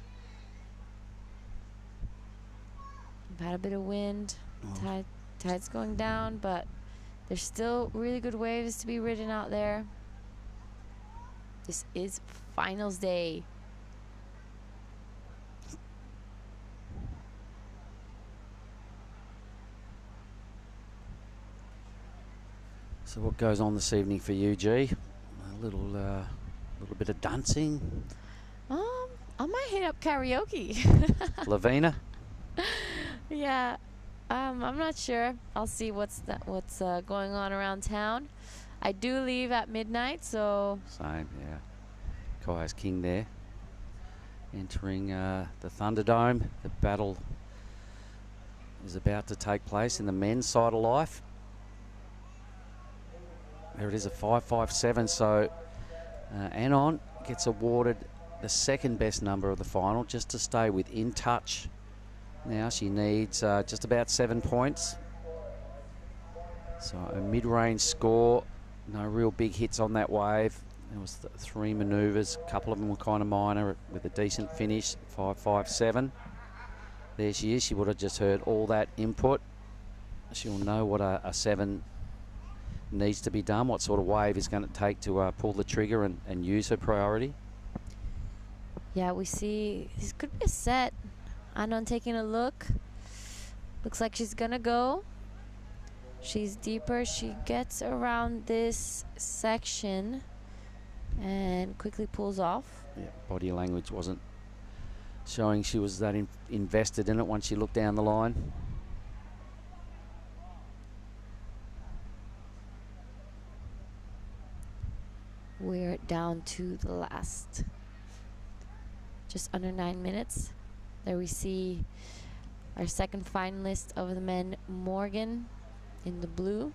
We've had a bit of wind, tide's going down, but there's still really good waves to be ridden out there. This is finals day. So what goes on this evening for you, G? A little bit of dancing. I might hit up karaoke. Lavina? Yeah, I'm not sure. I'll see what's going on around town. I do leave at midnight, so. Same, yeah. Kai's King there, entering the Thunderdome. The battle is about to take place in the men's side of life. There it is, a 5.57. So Anon gets awarded the second best number of the final just to stay within touch. Now she needs just about 7 points. So a mid-range score, no real big hits on that wave. There was 3 manoeuvres, a couple of them were kind of minor with a decent finish, 5.57. There she is, she would have just heard all that input. She'll know what a 7 needs to be done, what sort of wave is going to take to pull the trigger and use her priority. Yeah, we see this could be a set. Anon taking a look. Looks like she's gonna go. She's deeper. She gets around this section and quickly pulls off. Yeah, body language wasn't showing she was that invested in it once she looked down the line. We're down to the last just under 9 minutes. There we see our second finalist of the men, Morgan, in the blue.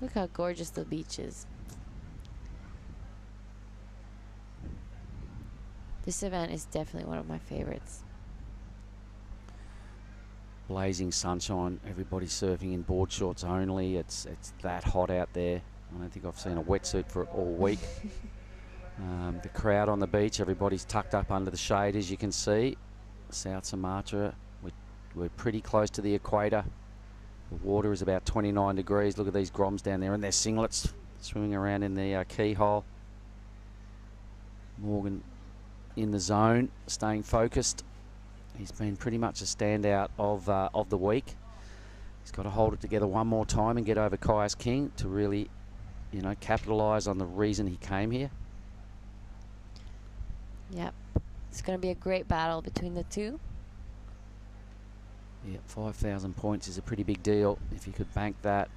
Look how gorgeous the beach is. This event is definitely one of my favorites. Blazing sunshine, everybody surfing in board shorts only. It's that hot out there. I don't think I've seen a wetsuit for all week. The crowd on the beach, everybody's tucked up under the shade, as you can see. South Sumatra, we're pretty close to the equator. The water is about 29 degrees. Look at these groms down there in their singlets, swimming around in the keyhole. Morgan in the zone, staying focused. He's been pretty much a standout of the week. He's got to hold it together one more time and get over Kai's King to really, capitalise on the reason he came here. Yep. It's going to be a great battle between the two. Yeah, 5,000 points is a pretty big deal. If you could bank that,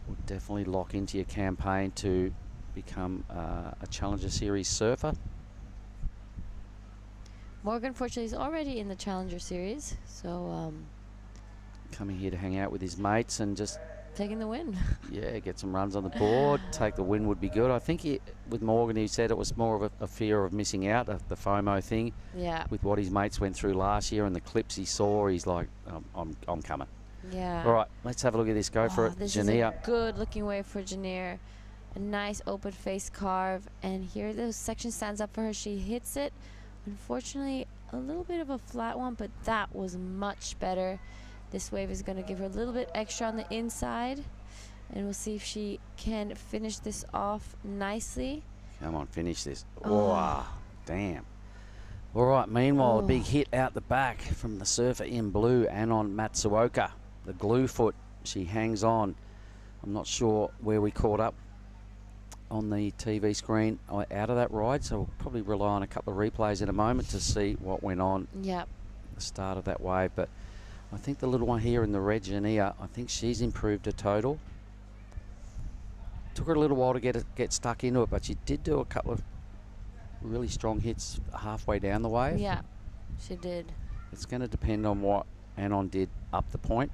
would definitely lock into your campaign to become a Challenger Series surfer. Morgan, fortunately, is already in the Challenger Series, so coming here to hang out with his mates and just taking the win. Yeah, get some runs on the board. Take the win would be good. I think with Morgan, he said it was more of a fear of missing out, the FOMO thing. Yeah. With what his mates went through last year and the clips he saw, he's like, I'm coming. Yeah. All right, let's have a look at this. Go for it, This Jania. is a good looking wave for Jania. A nice open face carve, and here the section stands up for her. She hits it. Unfortunately, a little bit of a flat one, but that was much better. This wave is going to give her a little bit extra on the inside, and we'll see if she can finish this off nicely. Come on, finish this. Oh. Wow, damn. All right, meanwhile, a big hit out the back from the surfer in blue, Anon Matsuoka. The glue foot, she hangs on. I'm not sure where we caught up on the TV screen out of that ride, so we'll probably rely on a couple of replays in a moment to see what went on at the start of that wave. But I think the little one here in the red, Jania, I think she's improved her total. Took her a little while to get stuck into it, but she did do a couple of really strong hits halfway down the wave. Yeah, she did. It's going to depend on what Anon did up the point.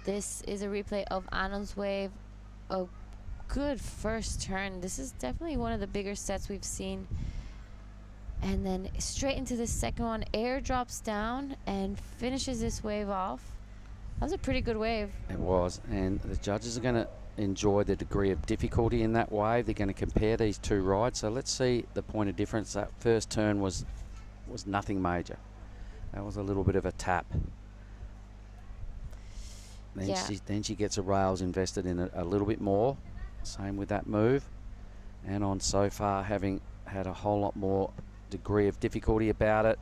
This is a replay of Anon's wave. A good first turn. This is definitely one of the bigger sets we've seen. And then straight into the second one, air drops down and finishes this wave off. That was a pretty good wave. It was, and the judges are going to enjoy the degree of difficulty in that wave. They're going to compare these two rides. So let's see the point of difference. That first turn was nothing major. That was a little bit of a tap. Then she gets her rails invested in a little bit more. Same with that move. Anon so far having had a whole lot more degree of difficulty about it.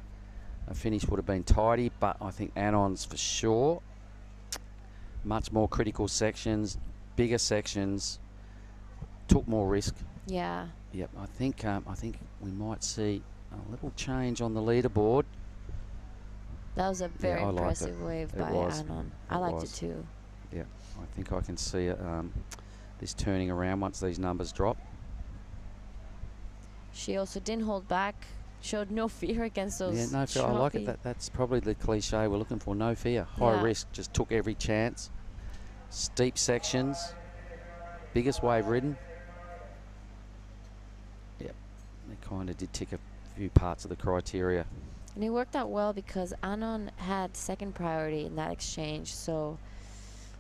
A finish would have been tidy, but I think Anon's for sure. Much more critical sections, bigger sections, took more risk. Yeah. Yep, I think we might see a little change on the leaderboard. That was a very impressive wave by Anon. I liked it too. Yeah, I think I can see this turning around once these numbers drop. She also didn't hold back, showed no fear against those. Yeah, no fear. I like it. That's probably the cliche we're looking for. No fear, high risk, just took every chance. Steep sections, biggest wave ridden. Yep, they kind of did tick a few parts of the criteria. And it worked out well because Anon had second priority in that exchange. So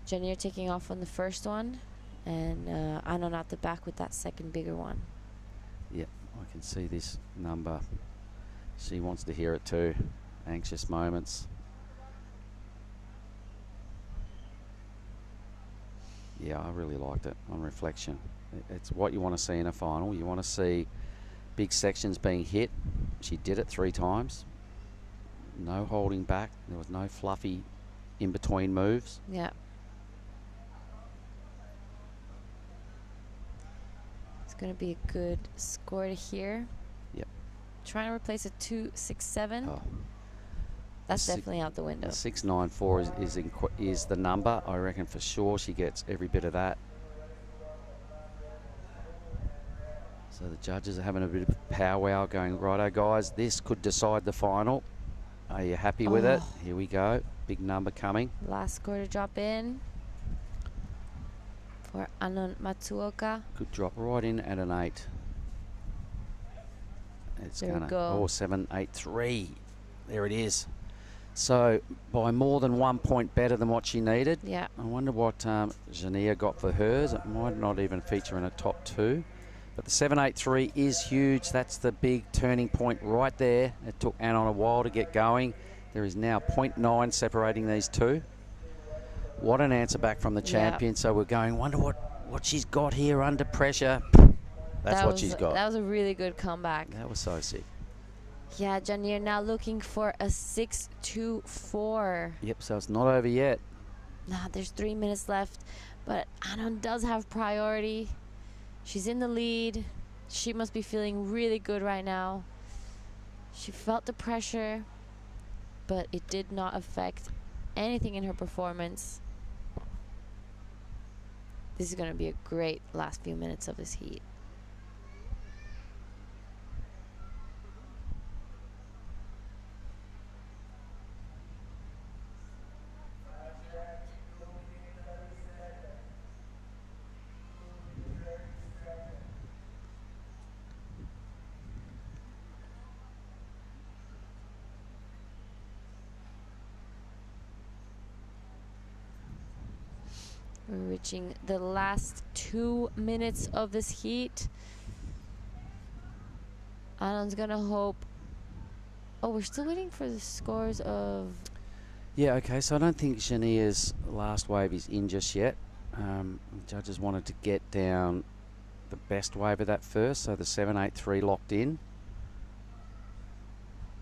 Janier taking off on the first one and Anon out the back with that second bigger one. Yep, I can see this number. She wants to hear it too. Anxious moments. Yeah, I really liked it on reflection. It's what you want to see in a final. You want to see big sections being hit. She did it 3 times. No holding back. There was no fluffy in-between moves. Yeah. It's going to be a good score to hear. Yep. Trying to replace a 267. Oh. That's definitely out the window. 694 is the number. I reckon for sure she gets every bit of that. So the judges are having a bit of powwow going, righto guys, this could decide the final. Are you happy with it? Here we go. Big number coming. Last score to drop in for Anon Matsuoka. Could drop right in at an 8. It's there gonna we go. 783. There it is. So by more than 1 point better than what she needed. Yeah. I wonder what Jania got for hers. It might not even feature in a top 2. But the 783 is huge. That's the big turning point right there. It took Anon a while to get going. There is now 0.9 separating these two. What an answer back from the champion. Yep. So we're going, wonder what she's got here under pressure. That's what she's got. That was a really good comeback. That was so sick. Yeah, Janier now looking for a 624. Yep, so it's not over yet. Nah, there's 3 minutes left, but Anon does have priority. She's in the lead. She must be feeling really good right now. She felt the pressure, but it did not affect anything in her performance. This is going to be a great last few minutes of this heat. We're reaching the last 2 minutes of this heat. Anon's gonna hope. Oh, we're still waiting for the scores of. Yeah, okay, so I don't think Jania's last wave is in just yet. Judges wanted to get down the best wave of that first, so the 783 locked in.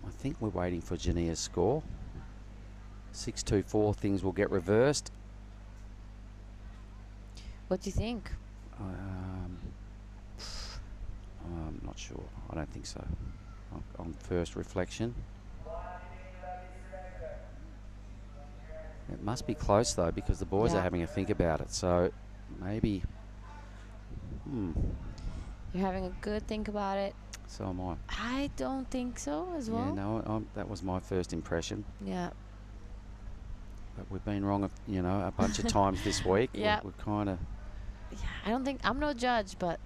I think we're waiting for Jania's score. 6-2-4, things will get reversed. What do you think? I'm not sure. I don't think so. On first reflection. It must be close though, because the boys are having a think about it. So maybe. You're having a good think about it. So am I. I don't think so as well. Yeah, no, that was my first impression. Yeah. But we've been wrong, a bunch of times this week. Yeah. We're kind of. Yeah, I don't think I'm no judge, but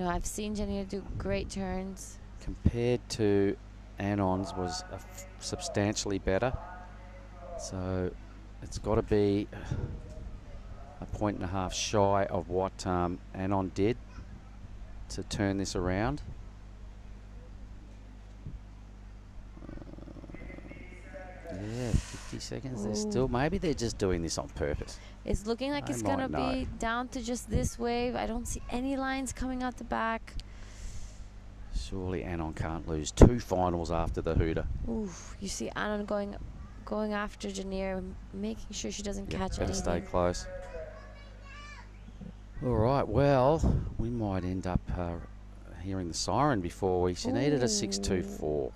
I've seen Jania do great turns. Compared to Anon's was substantially better. So it's got to be a 1.5 shy of what Anon did to turn this around. Yeah, 50 seconds. They're still, maybe they're just doing this on purpose. It's looking like it's going to be down to just this wave. I don't see any lines coming out the back. Surely Anon can't lose 2 finals after the Hooter. Oof, you see Anon going after Janier, making sure she doesn't catch better anything. stay close. All right, well, we might end up hearing the siren before she needed a 6-2-4.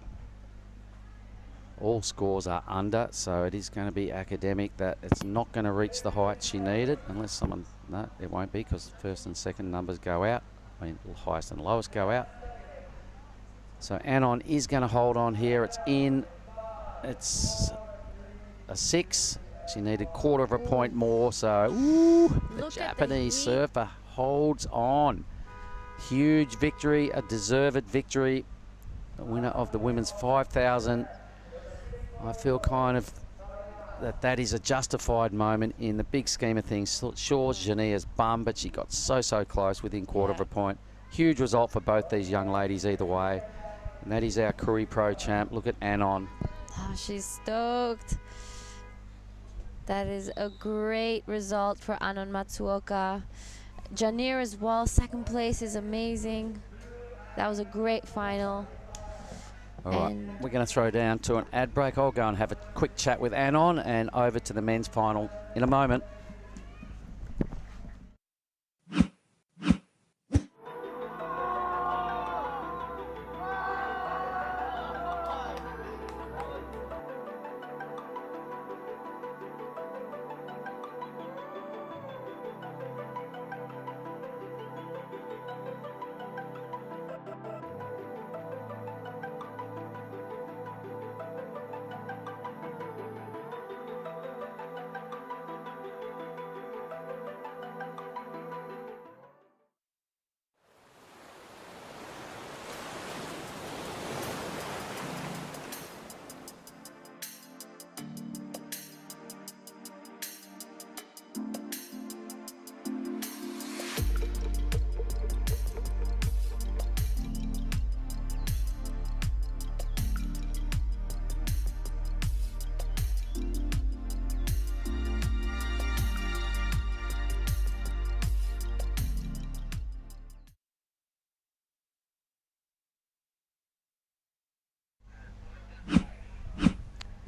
All scores are under, so it is going to be academic that it's not going to reach the height she needed, unless someone, no, it won't be, because first and second numbers go out. I mean, highest and lowest go out. So Anon is going to hold on here. It's in. It's a 6. She needed 1/4 point more, so the Japanese surfer holds on. Huge victory, a deserved victory. The winner of the women's 5,000. I feel kind of that is a justified moment in the big scheme of things. Sure, Jania's bum, but she got so close within 1/4 point. Huge result for both these young ladies either way. And that is our Krui Pro champ. Look at Anon. Oh, she's stoked. That is a great result for Anon Matsuoka. Janier as well, second place is amazing. That was a great final. All right, we're going to throw down to an ad break. I'll go and have a quick chat with Anon and over to the men's final in a moment.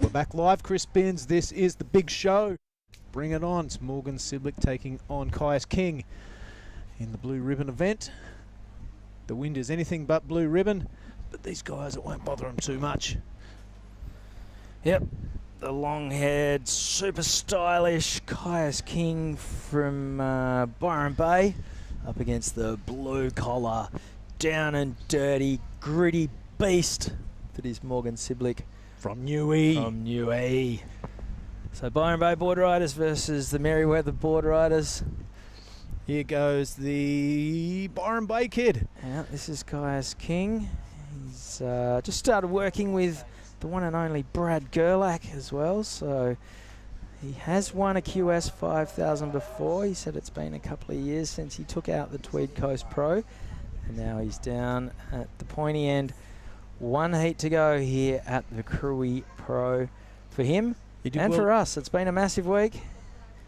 We're back live, Chris Binns. This is the big show. Bring it on. It's Morgan Siblick taking on Caius King in the blue ribbon event. The wind is anything but blue ribbon, but these guys, it won't bother them too much. Yep, the long-haired, super stylish Caius King from Byron Bay up against the blue-collar, down and dirty, gritty beast that is Morgan Siblick. From Newey. From Newey. So Byron Bay Board Riders versus the Merriweather Board Riders. Here goes the Byron Bay kid. Yeah, this is Caius King. He's just started working with the one and only Brad Gerlach as well. So he has won a QS 5,000 before. He said it's been a couple of years since he took out the Tweed Coast Pro. And now he's down at the pointy end. 1 heat to go here at the Krui Pro for him and for us. It's been a massive week.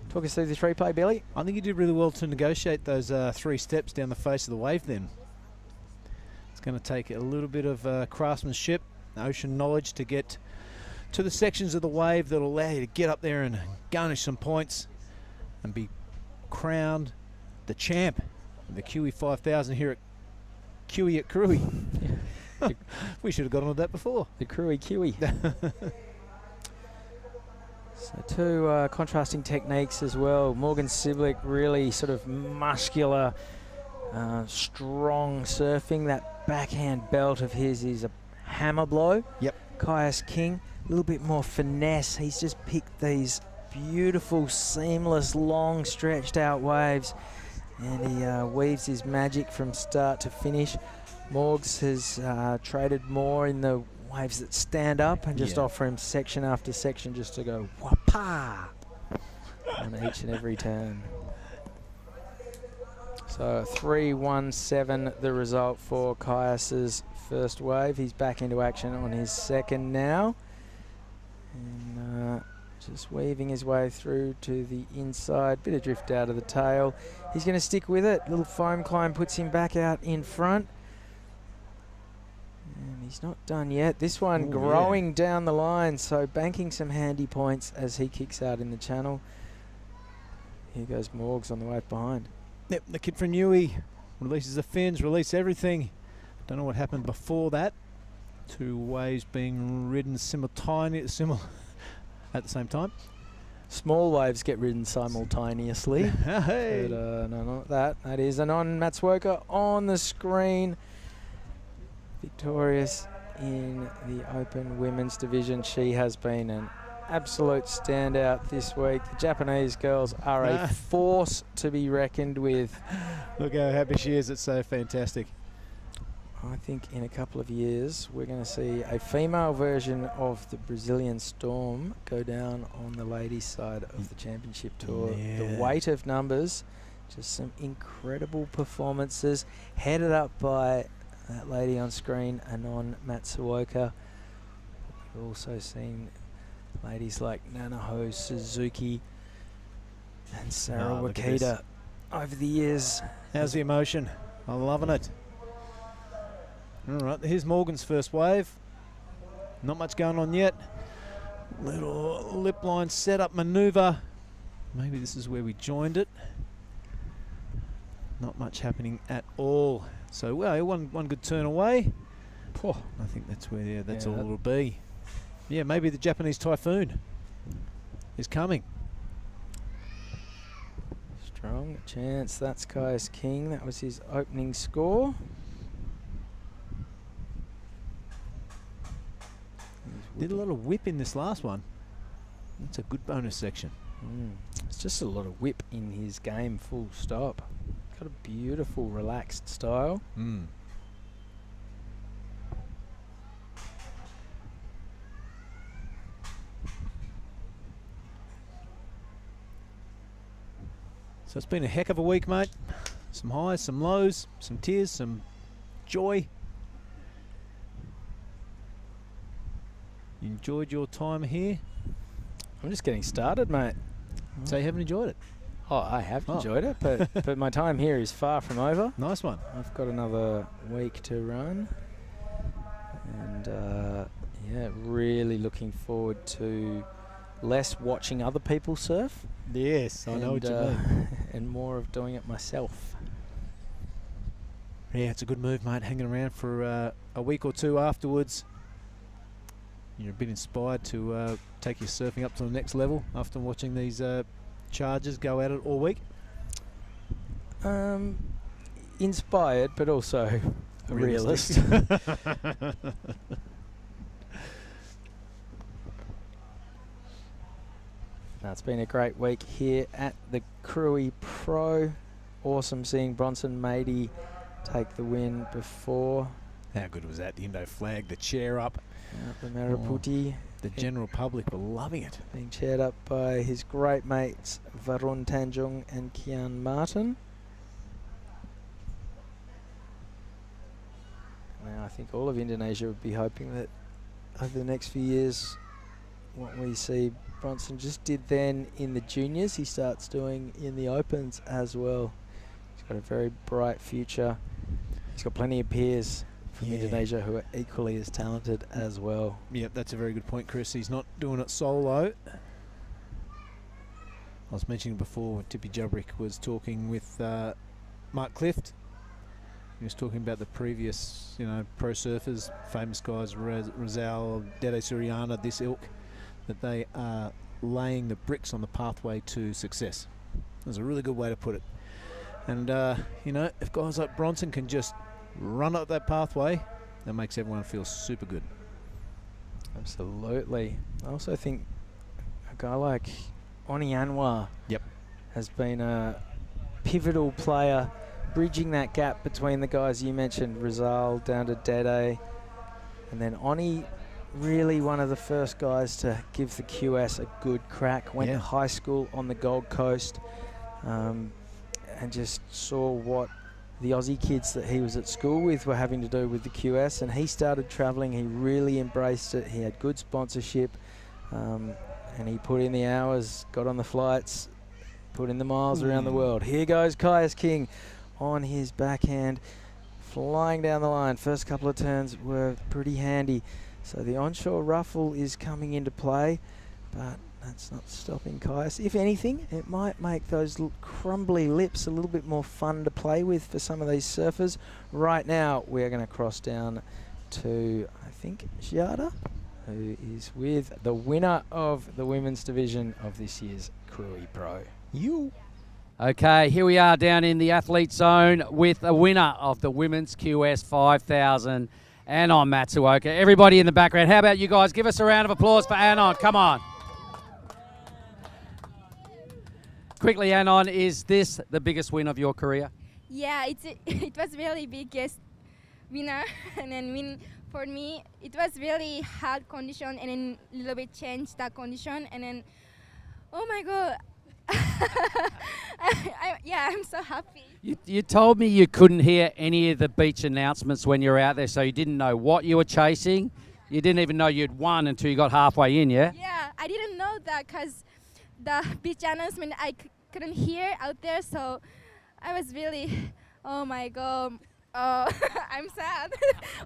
Talk us through this replay, Billy. I think he did really well to negotiate those 3 steps down the face of the wave then. It's going to take a little bit of craftsmanship ocean knowledge to get to the sections of the wave that will allow you to get up there and garnish some points and be crowned the champ of the Kiwi 5000 here at Kiwi at Krui. We should have got on that before. The Krui Kiwi. So two contrasting techniques as well. Morgan Siblick really sort of muscular, strong surfing. That backhand belt of his is a hammer blow. Yep. Caius King, a little bit more finesse. He's just picked these beautiful, seamless, long, stretched out waves, and he weaves his magic from start to finish. Morgs has traded more in the waves that stand up and just offer him section after section just to go whapa on each and every turn. So 3-1-7 the result for Caius's first wave. He's back into action on his second now. And just weaving his way through to the inside. Bit of drift out of the tail. He's going to stick with it. Little foam climb puts him back out in front. And he's not done yet. This one growing down the line, so banking some handy points as he kicks out in the channel. Here goes Morgs on the wave behind. Yep, the kid from Newey releases the fins, release everything. Don't know what happened before that. Two waves being ridden at the same time. Small waves get ridden simultaneously. Hey. But no, not that. That is Anon Matsuoka on the screen. Victorious in the open women's division. She has been an absolute standout this week. The Japanese girls are a force to be reckoned with. Look how happy she is. It's so fantastic. I think in a couple of years we're going to see a female version of the Brazilian Storm go down on the ladies' side of the championship tour. Yeah. The weight of numbers, just some incredible performances, headed up by that lady on screen, Anon Matsuoka. We've also seen ladies like Nanaho Suzuki and Sarah Wakita over the years. How's the emotion? I'm loving it. All right, here's Morgan's first wave. Not much going on yet. Little lip line setup maneuver. Maybe this is where we joined it. Not much happening at all. So, well, one good turn away. I think that's where, that's all it'll be. Yeah, maybe the Japanese typhoon is coming. Strong chance. That's Caius King. That was his opening score. Did a lot of whip in this last one. That's a good bonus section. It's just a lot of whip in his game, full stop. Got a beautiful, relaxed style. So it's been a heck of a week, mate. Some highs, some lows, some tears, some joy. You enjoyed your time here? I'm just getting started, mate. So you haven't enjoyed it? Oh, I have enjoyed it, but my time here is far from over. Nice one. I've got another week to run. And, yeah, really looking forward to less watching other people surf. Yes, I know what you mean. And more of doing it myself. Yeah, it's a good move, mate. Hanging around for a week or two afterwards. You're a bit inspired to take your surfing up to the next level after watching these chargers go at it all week? Inspired, but also a realist. Now, it's been a great week here at the Krui Pro. Awesome seeing Bronson Mady take the win before. How good was that? The Indo flag, the chair up. The Maraputi. The general public were loving it. Being chaired up by his great mates Varun Tanjung and Kian Martin. Now I think all of Indonesia would be hoping that over the next few years what we see Bronson just did then in the juniors, he starts doing in the opens as well. He's got a very bright future. He's got plenty of peers from Indonesia who are equally as talented as well. Yep, that's a very good point, Chris. He's not doing it solo. I was mentioning before, Tippy Jubrick was talking with Mark Clift. He was talking about the previous, pro surfers, famous guys, Rizal, Dede Suriana, this ilk, that they are laying the bricks on the pathway to success. That's a really good way to put it. And, if guys like Bronson can just run up that pathway, that makes everyone feel super good. Absolutely. I also think a guy like Oni Anwar has been a pivotal player, bridging that gap between the guys you mentioned, Rizal down to Dede. And then Oni, really one of the first guys to give the QS a good crack. Went to high school on the Gold Coast and just saw what the Aussie kids that he was at school with were having to do with the QS. And he started travelling. He really embraced it. He had good sponsorship. And he put in the hours, got on the flights, put in the miles around the world. Here goes Caius King on his backhand, flying down the line. First couple of turns were pretty handy. So the onshore ruffle is coming into play, but that's not stopping Caius. If anything, it might make those crumbly lips a little bit more fun to play with for some of these surfers. Right now, we're going to cross down to, I think, Giada, who is with the winner of the women's division of this year's Krui Pro. Okay, here we are down in the athlete zone with a winner of the women's QS 5000, Anon Matsuoka. Everybody in the background, how about you guys? Give us a round of applause for Anon. Come on. Quickly, Anon, is this the biggest win of your career? Yeah, it was really biggest winner, and then for me, it was really hard condition, and then a little bit changed that condition, and then, oh my God, I'm so happy. You told me you couldn't hear any of the beach announcements when you were out there, so you didn't know what you were chasing. You didn't even know you'd won until you got halfway in, yeah? Yeah, I didn't know that because the beach announcement I couldn't hear out there, so I was really, oh my God. Oh, I'm sad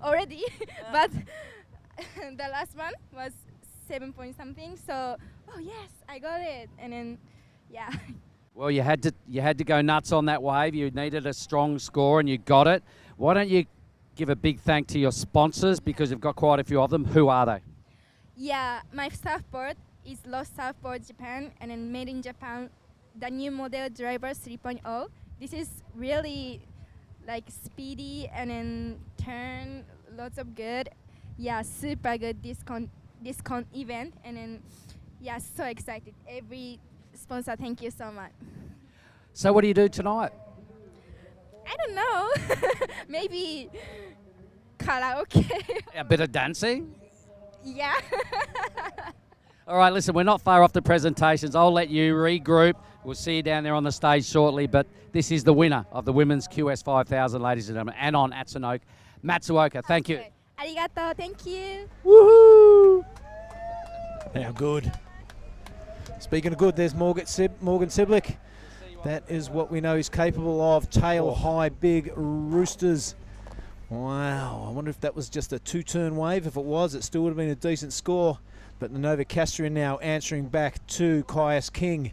already, but the last one was 7 point something. So, oh yes, I got it, and then, yeah. Well, you had to go nuts on that wave. You needed a strong score, and you got it. Why don't you give a big thank to your sponsors, because you've got quite a few of them. Who are they? Yeah, my surfboard is Lost Surfboard Japan, and then made in Japan, the new model driver 3.0. This is really like speedy and then turn, lots of good. Yeah, super good discount event, and then so excited. Every sponsor, thank you so much. So what do you do tonight? I don't know. Maybe karaoke. A bit of dancing? Yeah. All right, listen, we're not far off the presentations. I'll let you regroup. We'll see you down there on the stage shortly, but this is the winner of the women's QS 5000, ladies and gentlemen, Anon Matsuoka. Thank you. Arigato, thank you. Woohoo! How good. Speaking of good, there's Morgan Siblick. That is what we know he's capable of. Tail high, big roosters. Wow, I wonder if that was just a two-turn wave. If it was, it still would have been a decent score. But the Nova Castrian now answering back to Caius King.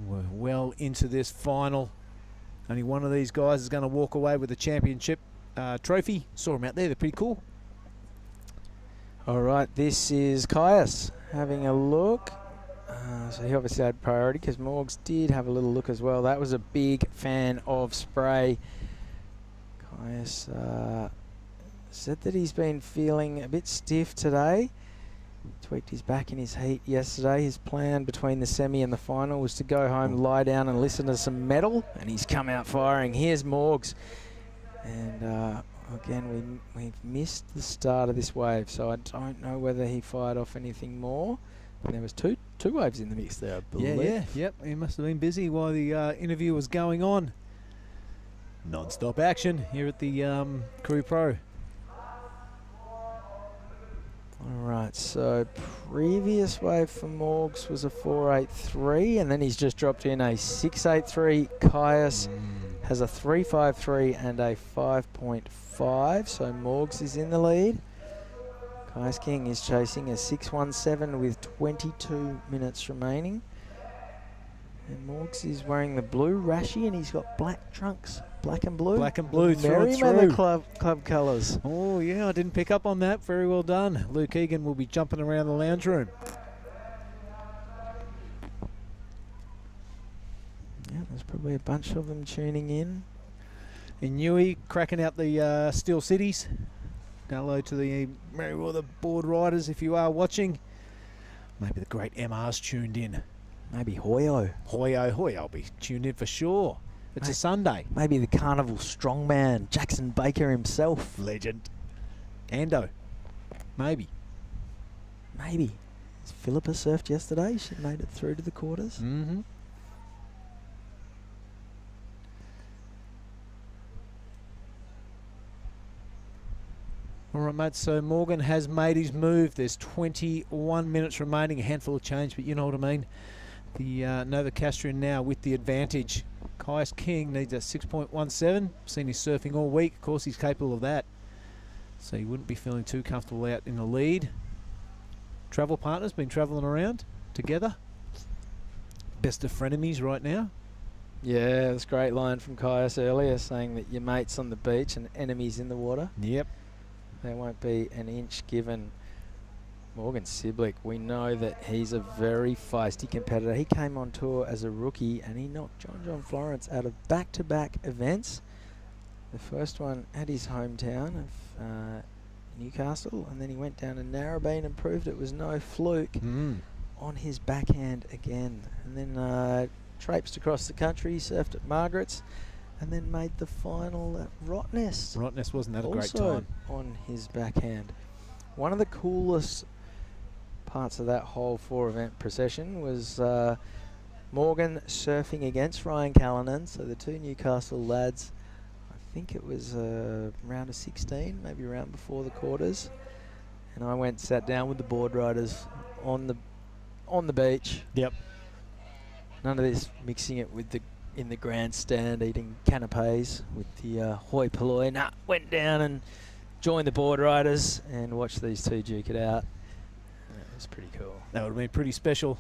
We're well into this final. Only one of these guys is going to walk away with the championship trophy. Saw him out there, they're pretty cool. All right, this is Caius having a look. So he obviously had priority because Morgs did have a little look as well. That was a big fan of spray. Caius said that he's been feeling a bit stiff today. Tweaked his back in his heat yesterday. His plan between the semi and the final was to go home, lie down and listen to some metal, and he's come out firing. Here's Morgs. And again, we've missed the start of this wave, so I don't know whether he fired off anything more. And there was two waves in the mix there, I believe. Yep. He must have been busy while the interview was going on. Non-stop action here at the Krui Pro. Alright, so previous wave for Morgs was a 483, and then he's just dropped in a 683. Caius has a 3.53 and a 5.5, so Morgs is in the lead. Kais King is chasing a 6.17 with 22 minutes remaining. And Morgs is wearing the blue rashi and he's got black trunks, black and blue. Black and blue through and Merryweather through. Club colours. Oh, yeah, I didn't pick up on that. Very well done. Luke Egan will be jumping around the lounge room. Yeah, there's probably a bunch of them tuning in. Inui cracking out the Steel Cities. Hello to the Merryweather board riders if you are watching. Maybe the great MR's tuned in. Maybe Hoyo. Hoyo will be tuned in for sure. It's a Sunday. Maybe the carnival strongman, Jackson Baker himself. Legend. Ando. Maybe. Maybe. Philippa surfed yesterday. She made it through to the quarters. Mm-hmm. All right, mate, so Morgan has made his move. There's 21 minutes remaining, a handful of change, but you know what I mean. The Novocastrian now with the advantage. Kais King needs a 6.17. Seen his surfing all week. Of course, he's capable of that. So he wouldn't be feeling too comfortable out in the lead. Travel partners been travelling around together. Best of frenemies right now. Yeah, that's a great line from Kais earlier saying that your mate's on the beach and enemies in the water. Yep. There won't be an inch given. Morgan Siblick, we know that he's a very feisty competitor. He came on tour as a rookie and he knocked John Florence out of back-to-back events. The first one at his hometown of Newcastle, and then he went down to Narrabeen and proved it was no fluke on his backhand again. And then traipsed across the country, surfed at Margaret's, and then made the final at Rottnest. Rottnest wasn't that a great Also time? on his backhand. One of the coolest parts of that whole 4-event procession was Morgan surfing against Ryan Callanan, so the two Newcastle lads. I think it was round of 16, maybe round before the quarters, and I went and sat down with the board riders on the beach. Yep. None of this mixing it with the in the grandstand eating canapes with the hoi polloi. Nah, went down and joined the board riders and watched these two duke it out. It was pretty cool. That would have been pretty special.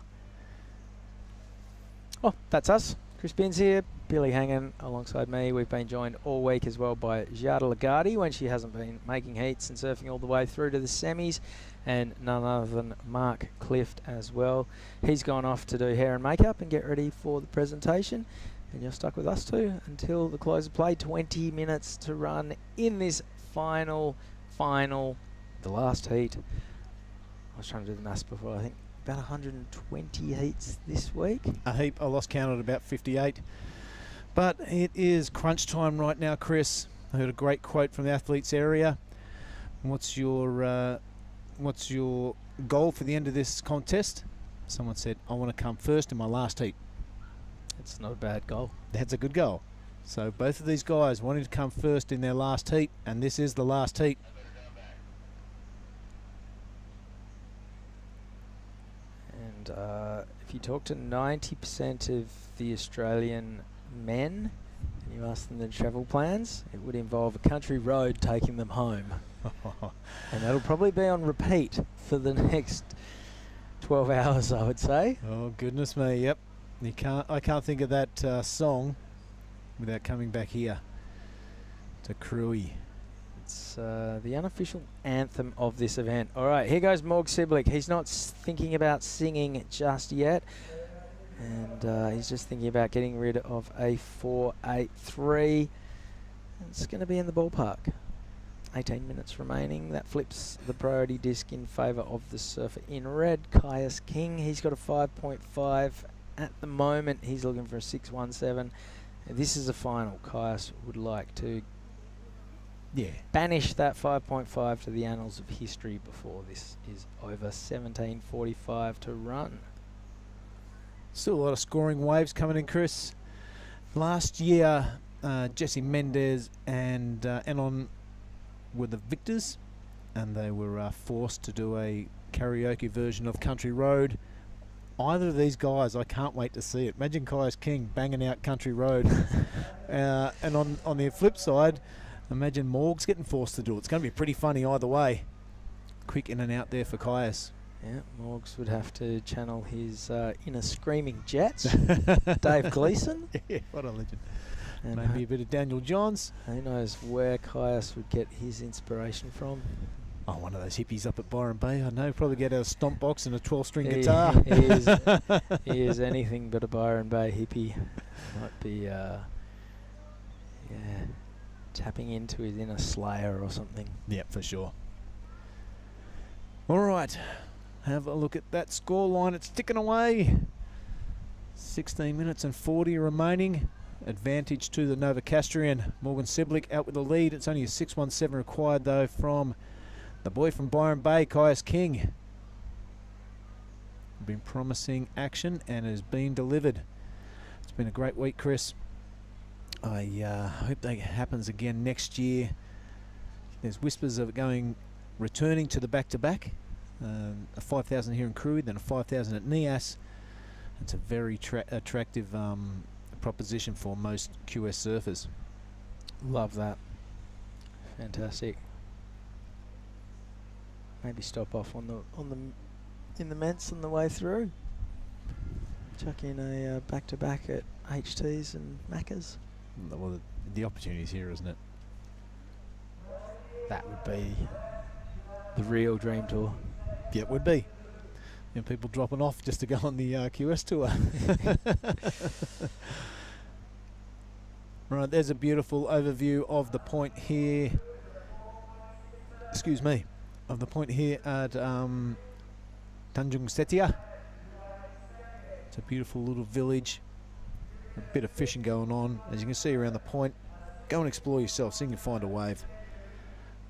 Oh, that's us. Chris Binns here, Billy hanging alongside me. We've been joined all week as well by Giada Lagarde when she hasn't been making heats and surfing all the way through to the semis, and none other than Mark Clift as well. He's gone off to do hair and makeup and get ready for the presentation, and you're stuck with us two until the close of play. 20 minutes to run in this final, the last heat. I was trying to do the maths before. I think about 120 heats this week. A heap. I lost count at about 58. But it is crunch time right now, Chris. I heard a great quote from the athletes area. What's your goal for the end of this contest? Someone said, I want to come first in my last heat. It's not a bad goal. That's a good goal. So both of these guys wanting to come first in their last heat, and this is the last heat. And if you talk to 90% of the Australian men and you ask them their travel plans, it would involve a country road taking them home. And that'll probably be on repeat for the next 12 hours, I would say. Oh, goodness me, yep. I can't think of that song without coming back here to Krui. It's the unofficial anthem of this event. All right, here goes Morg Siblick. He's not thinking about singing just yet. And he's just thinking about getting rid of a 4.83. It's going to be in the ballpark. 18 minutes remaining. That flips the priority disc in favour of the surfer in red, Kais King. He's got a 5.5 at the moment. He's looking for a 6.17. This is a final. Kais would like to banish that 5.5 to the annals of history before this is over. 17.45 to run. Still a lot of scoring waves coming in, Chris. Last year, Jesse Mendez and Enon were the victors, and they were forced to do a karaoke version of Country Road. either of these guys, I can't wait to see it. Imagine Kaius King banging out Country Road. And on the flip side, imagine Morgs getting forced to do it. It's going to be pretty funny either way. Quick in and out there for Kaius. Yeah, Morgs would have to channel his inner screaming jets. Dave Gleeson. Yeah, what a legend. And maybe a bit of Daniel Johns. Who knows where Kaius would get his inspiration from. Oh, one of those hippies up at Byron Bay. I know, probably get a stomp box and a 12-string He guitar. he is anything but a Byron Bay hippie. Might be, tapping into his inner Slayer or something. Yeah, for sure. All right, have a look at that score line. It's ticking away. 16 minutes and 40 remaining. Advantage to the Novocastrian. Morgan Siblick out with the lead. It's only a 6.17 required, though, from the boy from Byron Bay, Kaius King. Been promising action and has been delivered. It's been a great week, Chris. I hope that happens again next year. There's whispers of it returning to the back-to-back. A 5,000 here in Krui, then a 5,000 at Nias. It's a very attractive proposition for most QS surfers. Love that. Fantastic. Maybe stop off in the Ments on the way through. Chuck in a back-to-back at HTs and Maccas. Well, the opportunity's here, isn't it? That would be the real dream tour. Yeah, it would be. And people dropping off just to go on the QS tour. Right, there's a beautiful overview of the point here. Excuse me. Of the point here at Tanjung Setia. It's a beautiful little village. A bit of fishing going on. As you can see around the point, go and explore yourself, see if you can find a wave.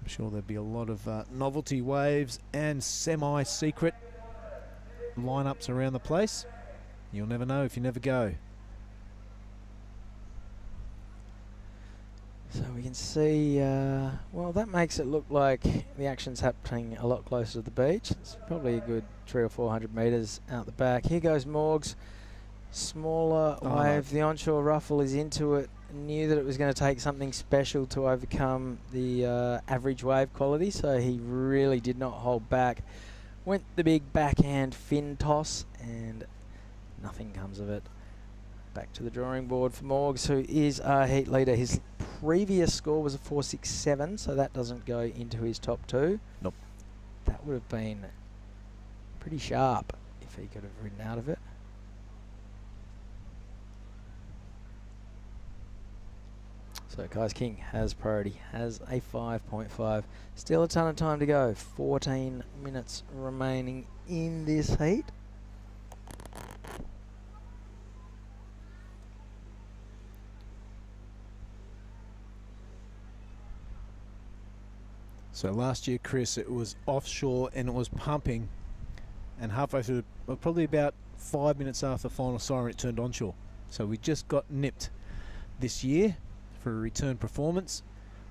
I'm sure there'll be a lot of novelty waves and semi-secret lineups around the place. You'll never know if you never go. So we can see, well, that makes it look like the action's happening a lot closer to the beach. It's probably a good 300 or 400 metres out the back. Here goes Morgs. Smaller wave. The onshore ruffle is into it. Knew that it was going to take something special to overcome the average wave quality, so he really did not hold back. Went the big backhand fin toss, and nothing comes of it. Back to the drawing board for Morgs, who is a heat leader. His previous score was a 4.67, so that doesn't go into his top two. Nope. That would have been pretty sharp if he could have ridden out of it. So Kaius King has priority, has a 5.5. Still a ton of time to go. 14 minutes remaining in this heat. So last year, Chris, it was offshore and it was pumping, and halfway through, well, probably about 5 minutes after the final siren, it turned onshore. So we just got nipped this year for a return performance.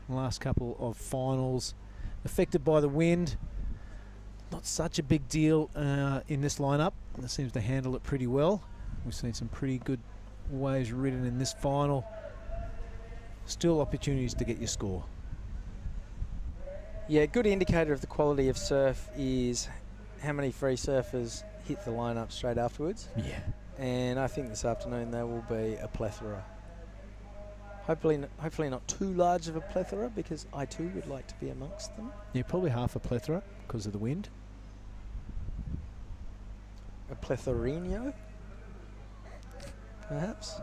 The last couple of finals affected by the wind. Not such a big deal in this lineup. It seems to handle it pretty well. We've seen some pretty good waves ridden in this final. Still opportunities to get your score. Yeah, a good indicator of the quality of surf is how many free surfers hit the lineup straight afterwards. Yeah. And I think this afternoon there will be a plethora. Hopefully not too large of a plethora, because I too would like to be amongst them. Yeah, probably half a plethora because of the wind. A plethorino, perhaps.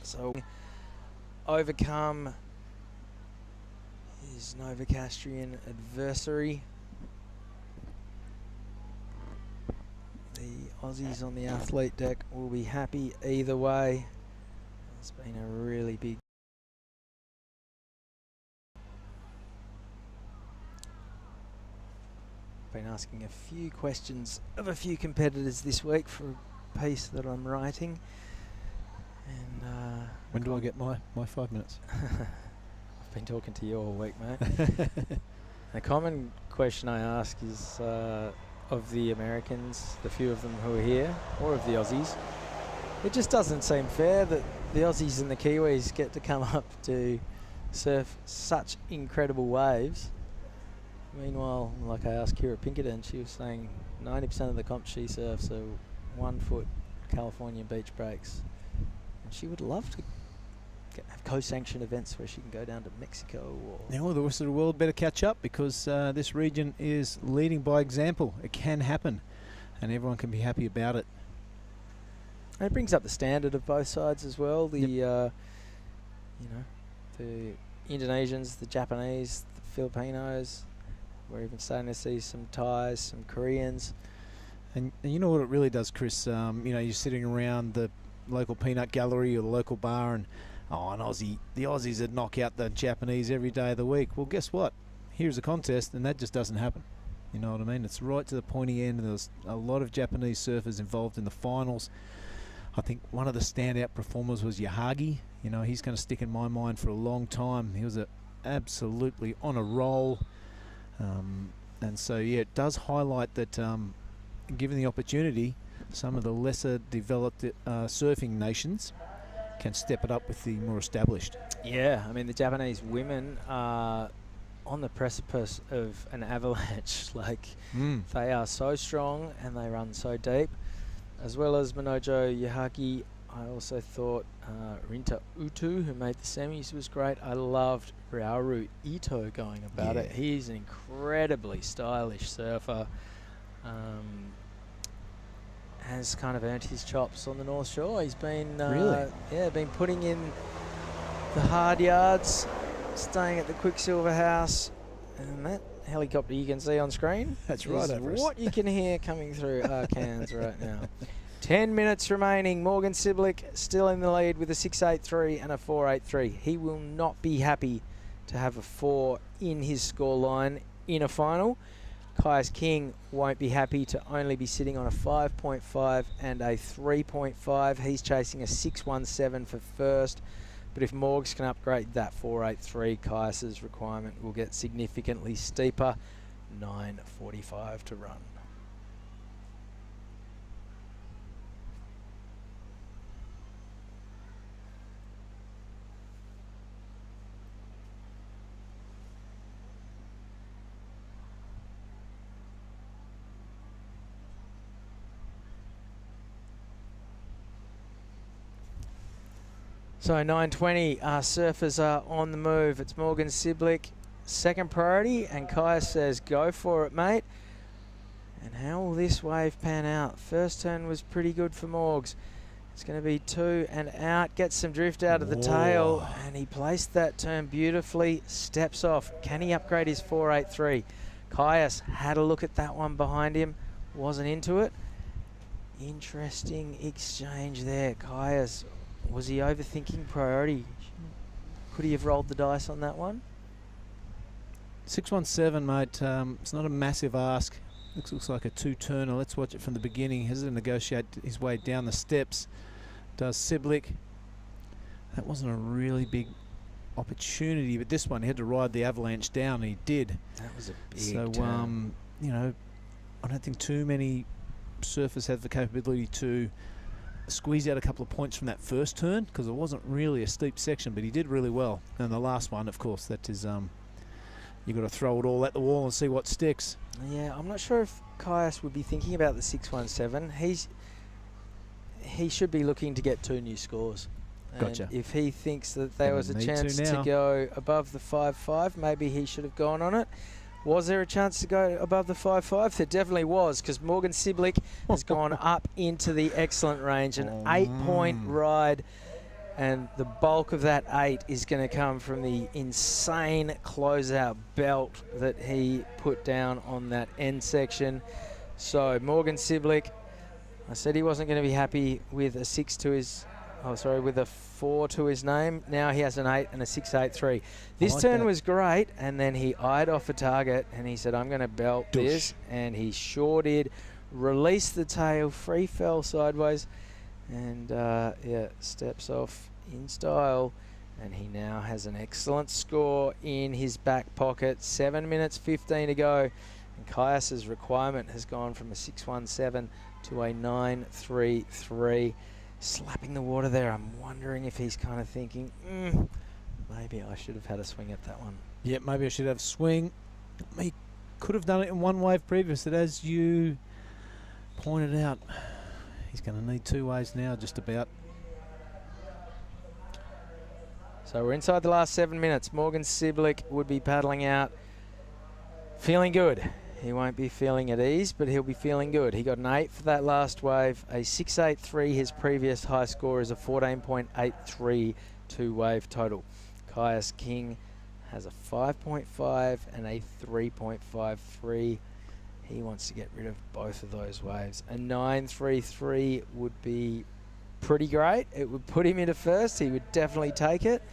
So overcome his Novocastrian adversary. The Aussies on the athlete deck will be happy either way. It's been a really big been asking a few questions of a few competitors this week for a piece that I'm writing. And when do I get my 5 minutes? I've been talking to you all week, mate. A common question I ask is of the Americans, the few of them who are here, or of the Aussies. It just doesn't seem fair that the Aussies and the Kiwis get to come up to surf such incredible waves. Meanwhile, like I asked Kira Pinkerton, she was saying 90% of the comp she surfs are 1 foot California beach breaks. And she would love to have co-sanctioned events where she can go down to Mexico. Or Now, the rest of the world better catch up, because this region is leading by example. It can happen, and everyone can be happy about it. And it brings up the standard of both sides as well. The you know, the Indonesians, the Japanese, the Filipinos. We're even starting to see some Thais, some Koreans. And you know what it really does, Chris? You know, you're sitting around the local peanut gallery or the local bar, and the Aussies would knock out the Japanese every day of the week. Well, guess what? Here's a contest, and that just doesn't happen. You know what I mean? It's right to the pointy end. There's a lot of Japanese surfers involved in the finals. I think one of the standout performers was Yahagi. You know, he's going to stick in my mind for a long time. He was absolutely on a roll. And so, yeah, it does highlight that given the opportunity, some of the lesser developed surfing nations can step it up with the more established. Yeah, I mean, the Japanese women are on the precipice of an avalanche. Like, they are so strong and they run so deep. As well as Manojo Yahagi, I also thought Rinta Utu, who made the semis, was great. I loved Ryauru Ito going about it. He's an incredibly stylish surfer. Has kind of earned his chops on the North Shore. He's been been putting in the hard yards, staying at the Quicksilver House, and that helicopter you can see on screen. That's right, is what you can hear coming through our cans right now. 10 minutes remaining. Morgan Siblick still in the lead with a 6.83 and a 4.83. He will not be happy to have a 4 in his scoreline in a final. Kaius King won't be happy to only be sitting on a 5.5 and a 3.5. He's chasing a 6.17 for first. But if Morgs can upgrade that 4.83, Kaius's requirement will get significantly steeper. 9.45 to run. So 9.20, surfers are on the move. It's Morgan Siblick, second priority, and Kaius says, go for it, mate. And how will this wave pan out? First turn was pretty good for Morgs. It's going to be 2 and out, gets some drift out of the tail, and he placed that turn beautifully, steps off. Can he upgrade his 4.83? Kaius had a look at that one behind him, wasn't into it. Interesting exchange there. Kaius, was he overthinking priority? Could he have rolled the dice on that one? 6.17, mate. It's not a massive ask. Looks like a 2-turner. Let's watch it from the beginning. Has to negotiate his way down the steps. Does Siblick. That wasn't a really big opportunity, but this one he had to ride the avalanche down, and he did. That was a big turn. You know, I don't think too many surfers have the capability to squeeze out a couple of points from that first turn, because it wasn't really a steep section, but he did really well. And the last one, of course, that is you've got to throw it all at the wall and see what sticks. Yeah, I'm not sure if Kaius would be thinking about the 6.17. He should be looking to get 2 new scores. Gotcha. And if he thinks that there was a chance to go above the 5.5, maybe he should have gone on it. Was there a chance to go above the 5.5? There definitely was, because Morgan Siblick has gone up into the excellent range. An 8-point ride, and the bulk of that 8 is going to come from the insane closeout belt that he put down on that end section. So Morgan Siblick, I said he wasn't going to be happy with a 6 to his... with a 4 to his name. Now he has an 8 and a 6.83. This turn was great, and then he eyed off a target, and he said, I'm going to belt this, and he sure did. Released the tail, free fell sideways, and steps off in style. And he now has an excellent score in his back pocket. 7 minutes 15 to go. And Caius's requirement has gone from a 6.17 to a 9.33. Slapping the water there. I'm wondering if he's kind of thinking, maybe I should have had a swing at that one. Yeah, maybe I should have a swing. He could have done it in one wave previous, but as you pointed out, he's going to need 2 waves now, just about. So we're inside the last 7 minutes. Morgan Siblick would be paddling out, feeling good. He won't be feeling at ease, but he'll be feeling good. He got an 8 for that last wave, a 6.83. His previous high score is a 14.83 two-wave total. Caius King has a 5.5 and a 3.53. He wants to get rid of both of those waves. A 9.33 would be pretty great. It would put him into first. He would definitely take it.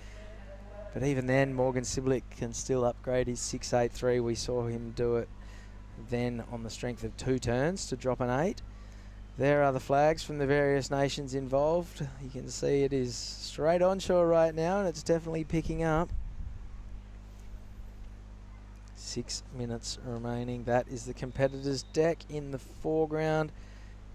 But even then, Morgan Siblick can still upgrade his 6.83. We saw him do it then on the strength of 2 turns to drop an 8. There are the flags from the various nations involved. You can see it is straight onshore right now, and it's definitely picking up. 6 minutes remaining. That is the competitors' deck in the foreground.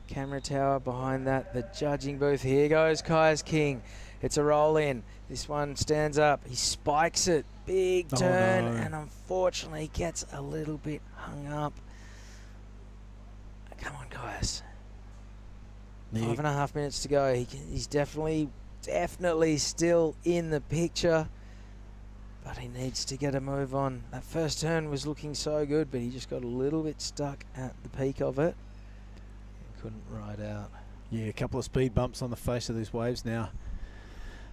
Camera tower behind that. The judging booth. Here goes Caius King. It's a roll in. This one stands up. He spikes it. Big turn, and unfortunately gets a little bit hung up. Come on, Caius. 5.5 minutes to go. He's definitely still in the picture. But he needs to get a move on. That first turn was looking so good, but he just got a little bit stuck at the peak of it. Couldn't ride out. Yeah, a couple of speed bumps on the face of these waves now.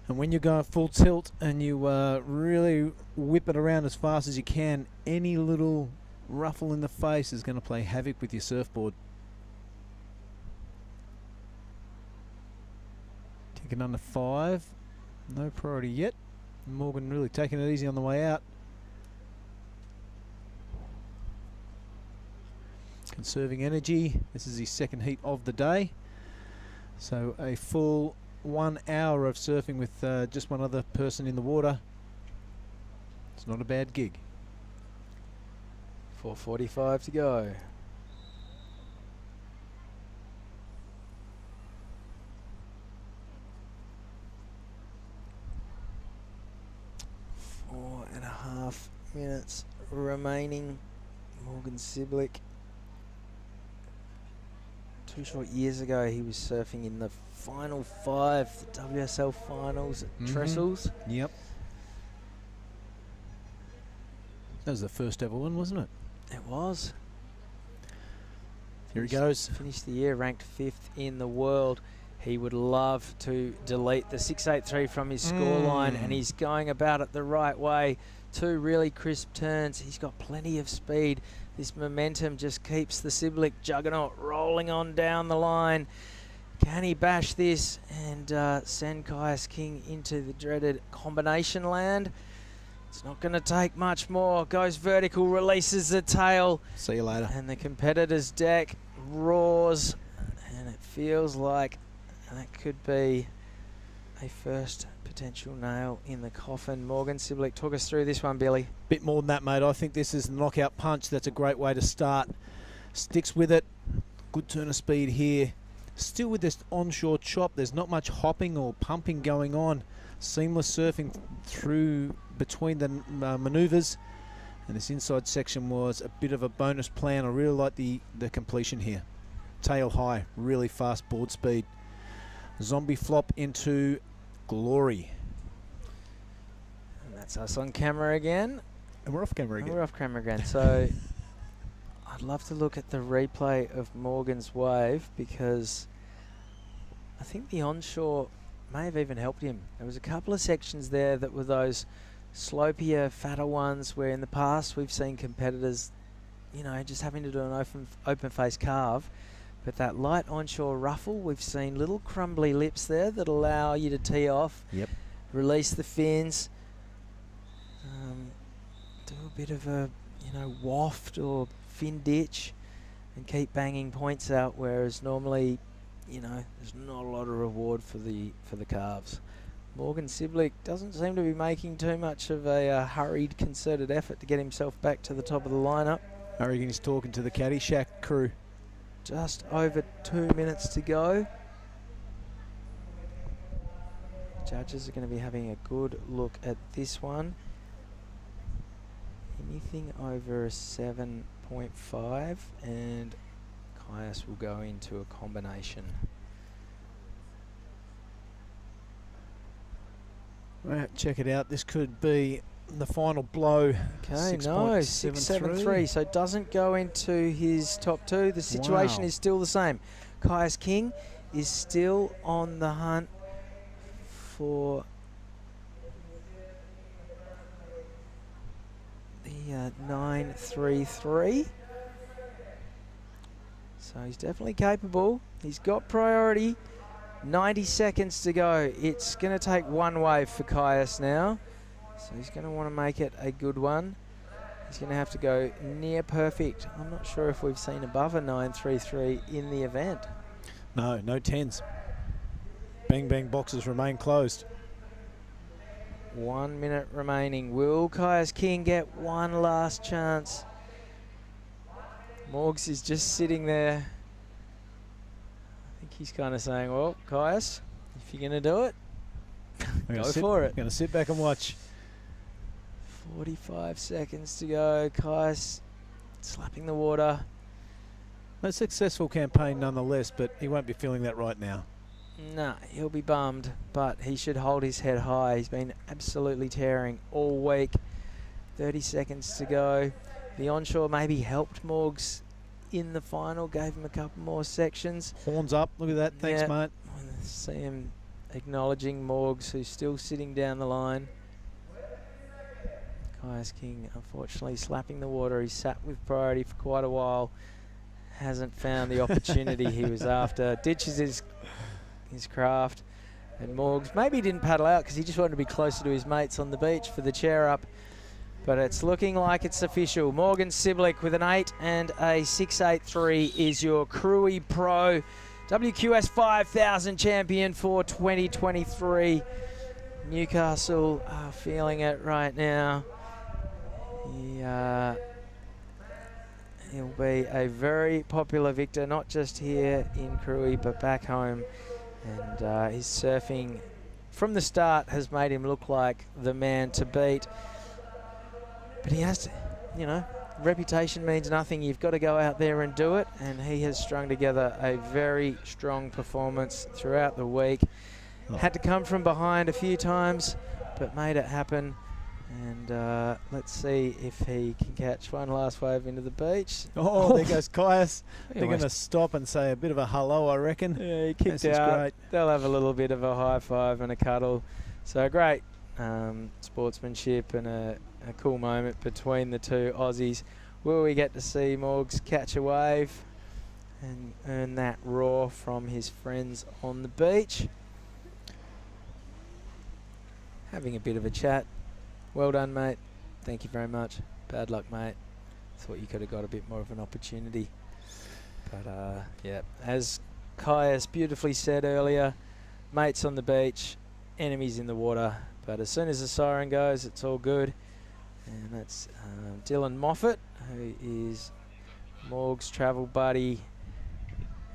And when you're going full tilt and you really whip it around as fast as you can, any little ruffle in the face is going to play havoc with your surfboard. Ticket under 5. No priority yet. Morgan really taking it easy on the way out. Conserving energy. This is his second heat of the day. So a full 1 hour of surfing with just one other person in the water. It's not a bad gig. 4:45 to go. Four and a half minutes remaining. Morgan Siblick. 2 short years ago, he was surfing in the final 5, the WSL finals at Trestles. Yep. That was the first ever one, wasn't it? It was. Here he goes. Finished the year ranked 5th in the world. He would love to delete the 6.83 from his scoreline, and he's going about it the right way. 2 really crisp turns. He's got plenty of speed. This momentum just keeps the Siblick juggernaut rolling on down the line. Can he bash this and send Caius King into the dreaded combination land? It's not going to take much more. Goes vertical, releases the tail. See you later. And the competitor's deck roars. And it feels like that could be a first potential nail in the coffin. Morgan Siblick, talk us through this one, Billy. Bit more than that, mate. I think this is the knockout punch. That's a great way to start. Sticks with it. Good turn of speed here. Still with this onshore chop. There's not much hopping or pumping going on. Seamless surfing through between the maneuvers. And this inside section was a bit of a bonus plan. I really like the completion here. Tail high, really fast board speed. Zombie flop into glory. And that's us on camera again. And we're off camera again. We're off camera again. So I'd love to look at the replay of Morgan's wave, because I think the onshore may have even helped him. There was a couple of sections there that were those slopier, fatter ones where in the past we've seen competitors, you know, just having to do an open face carve. But that light onshore ruffle, we've seen little crumbly lips there that allow you to tee off. Yep. Release the fins. Do a bit of a, waft or fin ditch and keep banging points out, whereas normally, there's not a lot of reward for the calves. Morgan Siblick doesn't seem to be making too much of a hurried, concerted effort to get himself back to the top of the lineup. I reckon he's talking to the Caddyshack crew. Just over 2 minutes to go. Judges are going to be having a good look at this one. Anything over a 7.5 and Caius will go into a combination. Right, check it out. This could be the final blow. Okay, no, 6.73. So doesn't go into his top two. The situation is still the same. Caius King is still on the hunt for the 9.33. So he's definitely capable. He's got priority. 90 seconds to go. It's going to take one wave for Caius now. So he's going to want to make it a good one. He's going to have to go near perfect. I'm not sure if we've seen above a 9.33 in the event. No, no 10s. Bang bang boxes remain closed. 1 minute remaining. Will Caius King get one last chance? Morgs is just sitting there. I think he's kind of saying, well, Caius, if you're going to do it, go for it. Going to sit back and watch. 45 seconds to go. Caius slapping the water. A successful campaign nonetheless, but he won't be feeling that right now. Nah, he'll be bummed, but he should hold his head high. He's been absolutely tearing all week. 30 seconds to go. The onshore maybe helped Morgs in the final, gave him a couple more sections. Horns up, look at that. Thanks, mate. See him acknowledging Morgs, who's still sitting down the line. Caius King, unfortunately, slapping the water. He's sat with priority for quite a while. Hasn't found the opportunity he was after. Ditches his craft. And Morgs maybe didn't paddle out because he just wanted to be closer to his mates on the beach for the chair up. But it's looking like it's official. Morgan Siblick with an 8 and a 6.83 is your Krui Pro WQS 5000 champion for 2023. Newcastle are feeling it right now. He'll be a very popular victor, not just here in Krui, but back home. And his surfing from the start has made him look like the man to beat. But he has to, you know, reputation means nothing. You've got to go out there and do it. And he has strung together a very strong performance throughout the week. Had to come from behind a few times, but made it happen. And let's see if he can catch one last wave into the beach. Oh, there goes Caius. They're going to stop and say a bit of a hello, I reckon. Yeah, he kicked out. Great. They'll have a little bit of a high five and a cuddle. So great sportsmanship and a cool moment between the two Aussies. Will we get to see Morgs catch a wave and earn that roar from his friends on the beach? Having a bit of a chat. Well done, mate. Thank you very much. Bad luck, mate. Thought you could have got a bit more of an opportunity. But, yeah, as Caius beautifully said earlier, mates on the beach, enemies in the water. But as soon as the siren goes, it's all good. And that's Dylan Moffat, who is Morg's travel buddy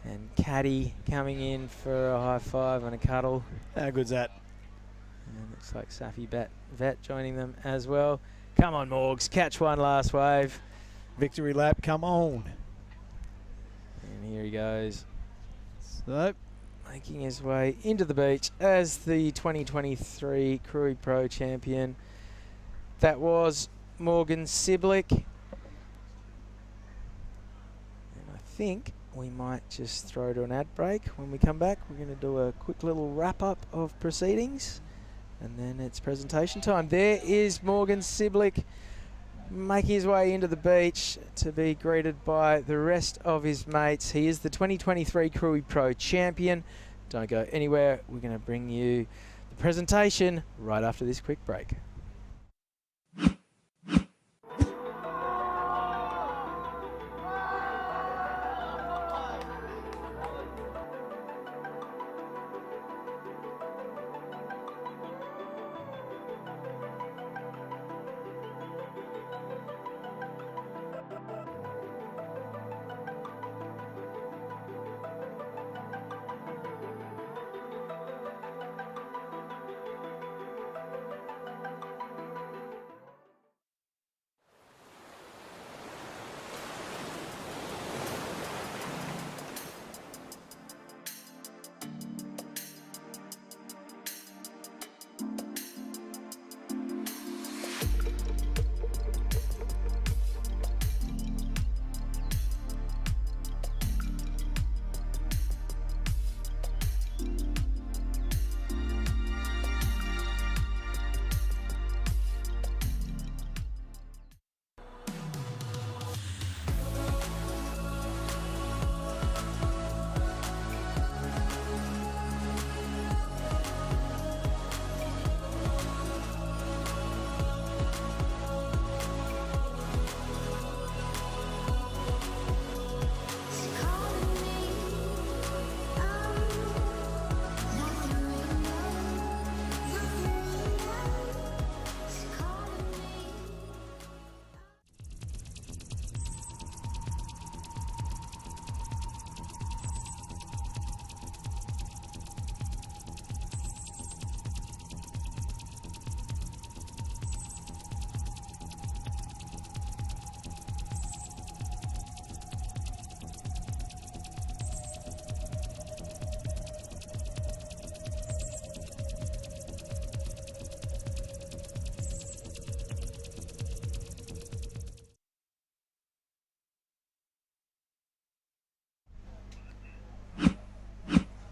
and caddy, coming in for a high five and a cuddle. How good's that? And looks like Safi Vet joining them as well. Come on, Morgs, catch one last wave. Victory lap, come on. And here he goes. So, making his way into the beach as the 2023 Krui Pro champion. That was Morgan Siblick. And I think we might just throw to an ad break. When we come back, we're going to do a quick little wrap-up of proceedings. And then it's presentation time. There is Morgan Siblick making his way into the beach to be greeted by the rest of his mates. He is the 2023 Krui Pro champion. Don't go anywhere. We're going to bring you the presentation right after this quick break.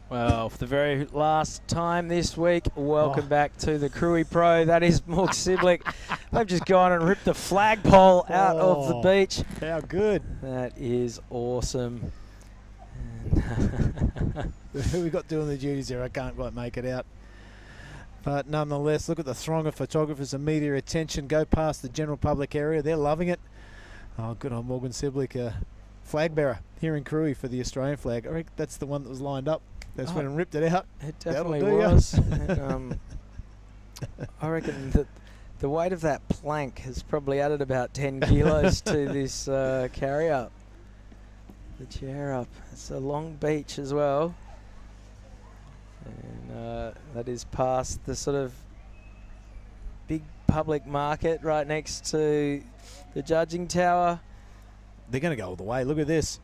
Well, for the very last time this week, welcome back to the Krui Pro. That is Morg Siblick. They've just gone and ripped the flagpole out of the beach. How good. That is awesome. Who we got doing the duties there? I can't quite make it out. But nonetheless, look at the throng of photographers and media attention go past the general public area. They're loving it. Oh, good on Morgan Siblick, flag bearer here in Krui for the Australian flag. I reckon that's the one that was lined up. That's when it ripped it out. It definitely was. I reckon that the weight of that plank has probably added about 10 kilos to this carry up. The chair up. It's a long beach as well. And that is past the sort of big public market right next to the judging tower. They're going to go all the way. Look at this.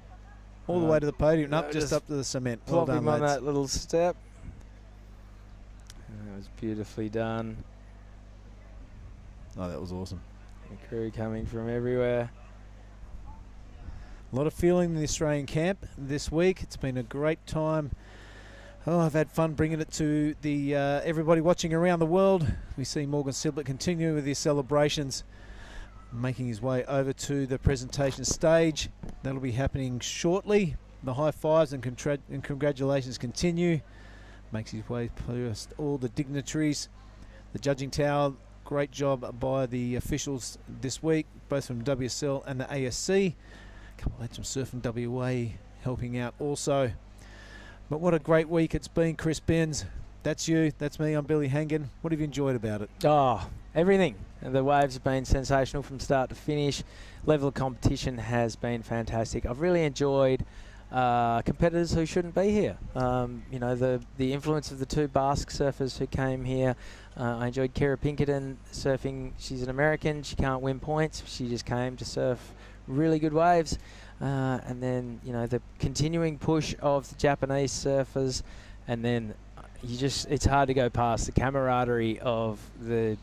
All the way to the podium, up just up to the cement. Well done, him on lads. that little step. That was beautifully done. Oh, that was awesome. The crew coming from everywhere. A lot of feeling in the Australian camp this week. It's been a great time. Oh, I've had fun bringing it to the everybody watching around the world. We see Morgan Siblick continue with his celebrations, making his way over to the presentation stage. That'll be happening shortly. The high fives and congratulations continue. Makes his way past all the dignitaries. The judging tower, great job by the officials this week, both from WSL and the ASC. A couple of lads from Surf and WA helping out also. But what a great week it's been, Chris Benz. That's you, that's me, I'm Billy Hangan. What have you enjoyed about it? Oh, everything. The waves have been sensational from start to finish. Level of competition has been fantastic. I've really enjoyed competitors who shouldn't be here. You know, the influence of the two Basque surfers who came here. I enjoyed Kira Pinkerton surfing. She's an American. She can't win points. She just came to surf really good waves. And then, you know, the continuing push of the Japanese surfers, and then it's hard to go past the camaraderie of the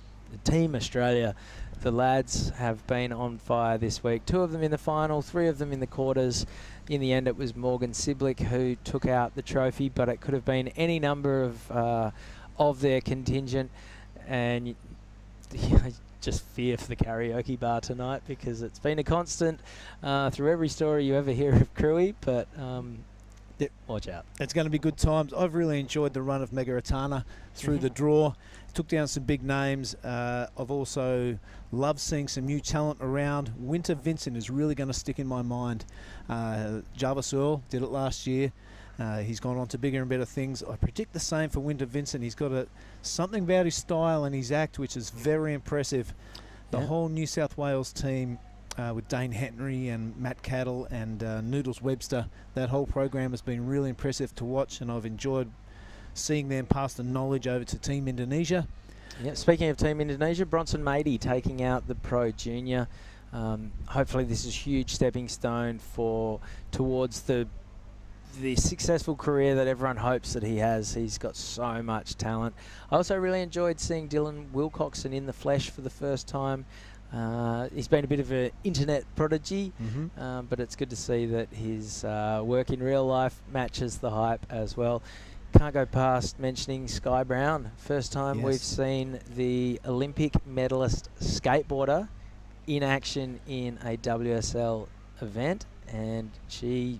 Team Australia. The lads have been on fire this week. 2 of them in the final, 3 of them in the quarters. In the end, it was Morgan Siblick who took out the trophy, but it could have been any number of their contingent. And I just fear for the karaoke bar tonight, because it's been a constant through every story you ever hear of Krui, but watch out. It's going to be good times. I've really enjoyed the run of Mega Etana through the draw. Took down some big names. I've also loved seeing some new talent around. Winter Vincent is really going to stick in my mind. Jarvis Earl did it last year. He's gone on to bigger and better things. I predict the same for Winter Vincent. He's got something about his style and his act which is very impressive. The whole New South Wales team, with Dane Henry and Matt Cattle and Noodles Webster, that whole program has been really impressive to watch, and I've enjoyed seeing them pass the knowledge over to Team Indonesia. Yeah, speaking of Team Indonesia, Bronson Mady taking out the Pro Junior. Hopefully this is a huge stepping stone towards the successful career that everyone hopes that he has. He's got so much talent. I also really enjoyed seeing Dylan Wilcoxon in the flesh for the first time. He's been a bit of an internet prodigy, but it's good to see that his work in real life matches the hype as well. Can't go past mentioning Sky Brown. First time we've seen the Olympic medalist skateboarder in action in a WSL event, and she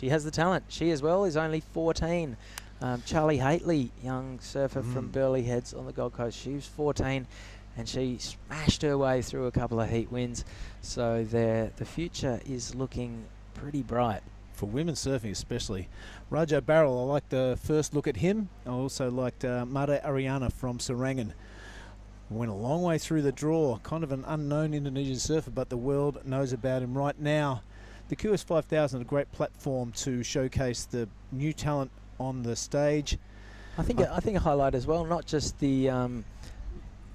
has the talent. She as well is only 14. Charlie Haitley, young surfer from Burleigh Heads on the Gold Coast, she was 14, and she smashed her way through a couple of heat wins. So the future is looking pretty bright. For women surfing especially. Raja Barrel, I liked the first look at him. I also liked Made Ariana from Serangan. Went a long way through the draw. Kind of an unknown Indonesian surfer, but the world knows about him right now. The QS 5000 is a great platform to showcase the new talent on the stage. I think a highlight as well, not just the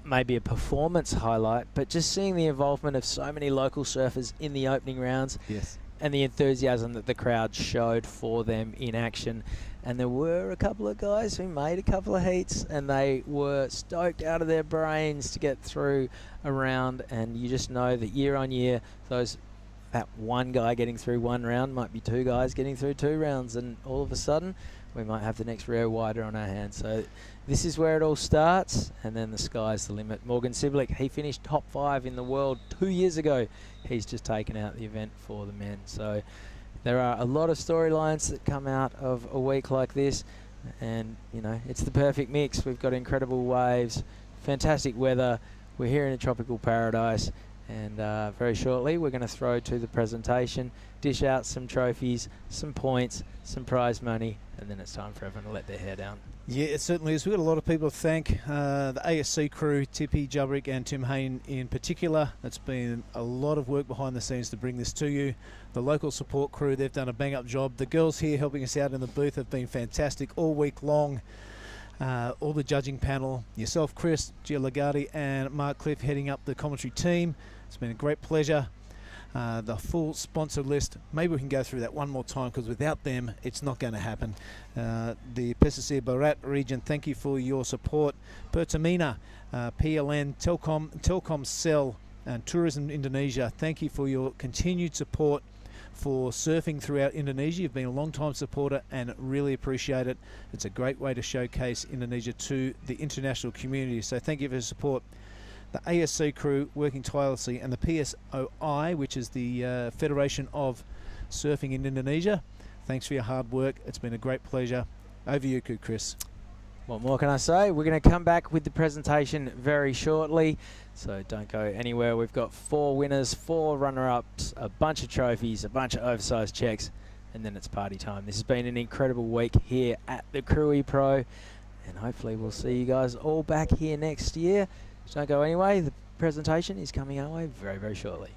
maybe a performance highlight, but just seeing the involvement of so many local surfers in the opening rounds. Yes. And the enthusiasm that the crowd showed for them in action. And there were a couple of guys who made a couple of heats, and they were stoked out of their brains to get through a round. And you just know that year on year, that one guy getting through one round might be 2 guys getting through 2 rounds, and all of a sudden we might have the next Rio Wider on our hands. So this is where it all starts, and then the sky's the limit. Morgan Siblick, he finished top 5 in the world 2 years ago. He's just taken out the event for the men. So there are a lot of storylines that come out of a week like this, and you know, it's the perfect mix. We've got incredible waves, fantastic weather. We're here in a tropical paradise, and very shortly we're going to throw to the presentation, dish out some trophies, some points, some prize money, and then it's time for everyone to let their hair down. Yeah, it certainly is. We've got a lot of people to thank. The ASC crew, Tippy, Jubrick and Tim Hain in particular. It's been a lot of work behind the scenes to bring this to you. The local support crew, they've done a bang-up job. The girls here helping us out in the booth have been fantastic all week long. All the judging panel, yourself, Chris, Gia Lagarde and Mark Cliff heading up the commentary team. It's been a great pleasure. The full sponsor list, maybe we can go through that one more time, because without them it's not going to happen. The Pesisir Barat region, thank you for your support. Pertamina, PLN, Telkomsel and Tourism Indonesia, thank you for your continued support for surfing throughout Indonesia. You've been a long time supporter and really appreciate it. It's a great way to showcase Indonesia to the international community, so thank you for your support. The ASC crew working tirelessly, and the PSOI, which is the Federation of Surfing in Indonesia. Thanks for your hard work. It's been a great pleasure. Over to you, Chris. What more can I say? We're going to come back with the presentation very shortly, so don't go anywhere. We've got 4 winners, 4 runner-ups, a bunch of trophies, a bunch of oversized checks, and then it's party time. This has been an incredible week here at the Krui Pro, and hopefully we'll see you guys all back here next year. So don't go anyway. The presentation is coming our way very, very shortly.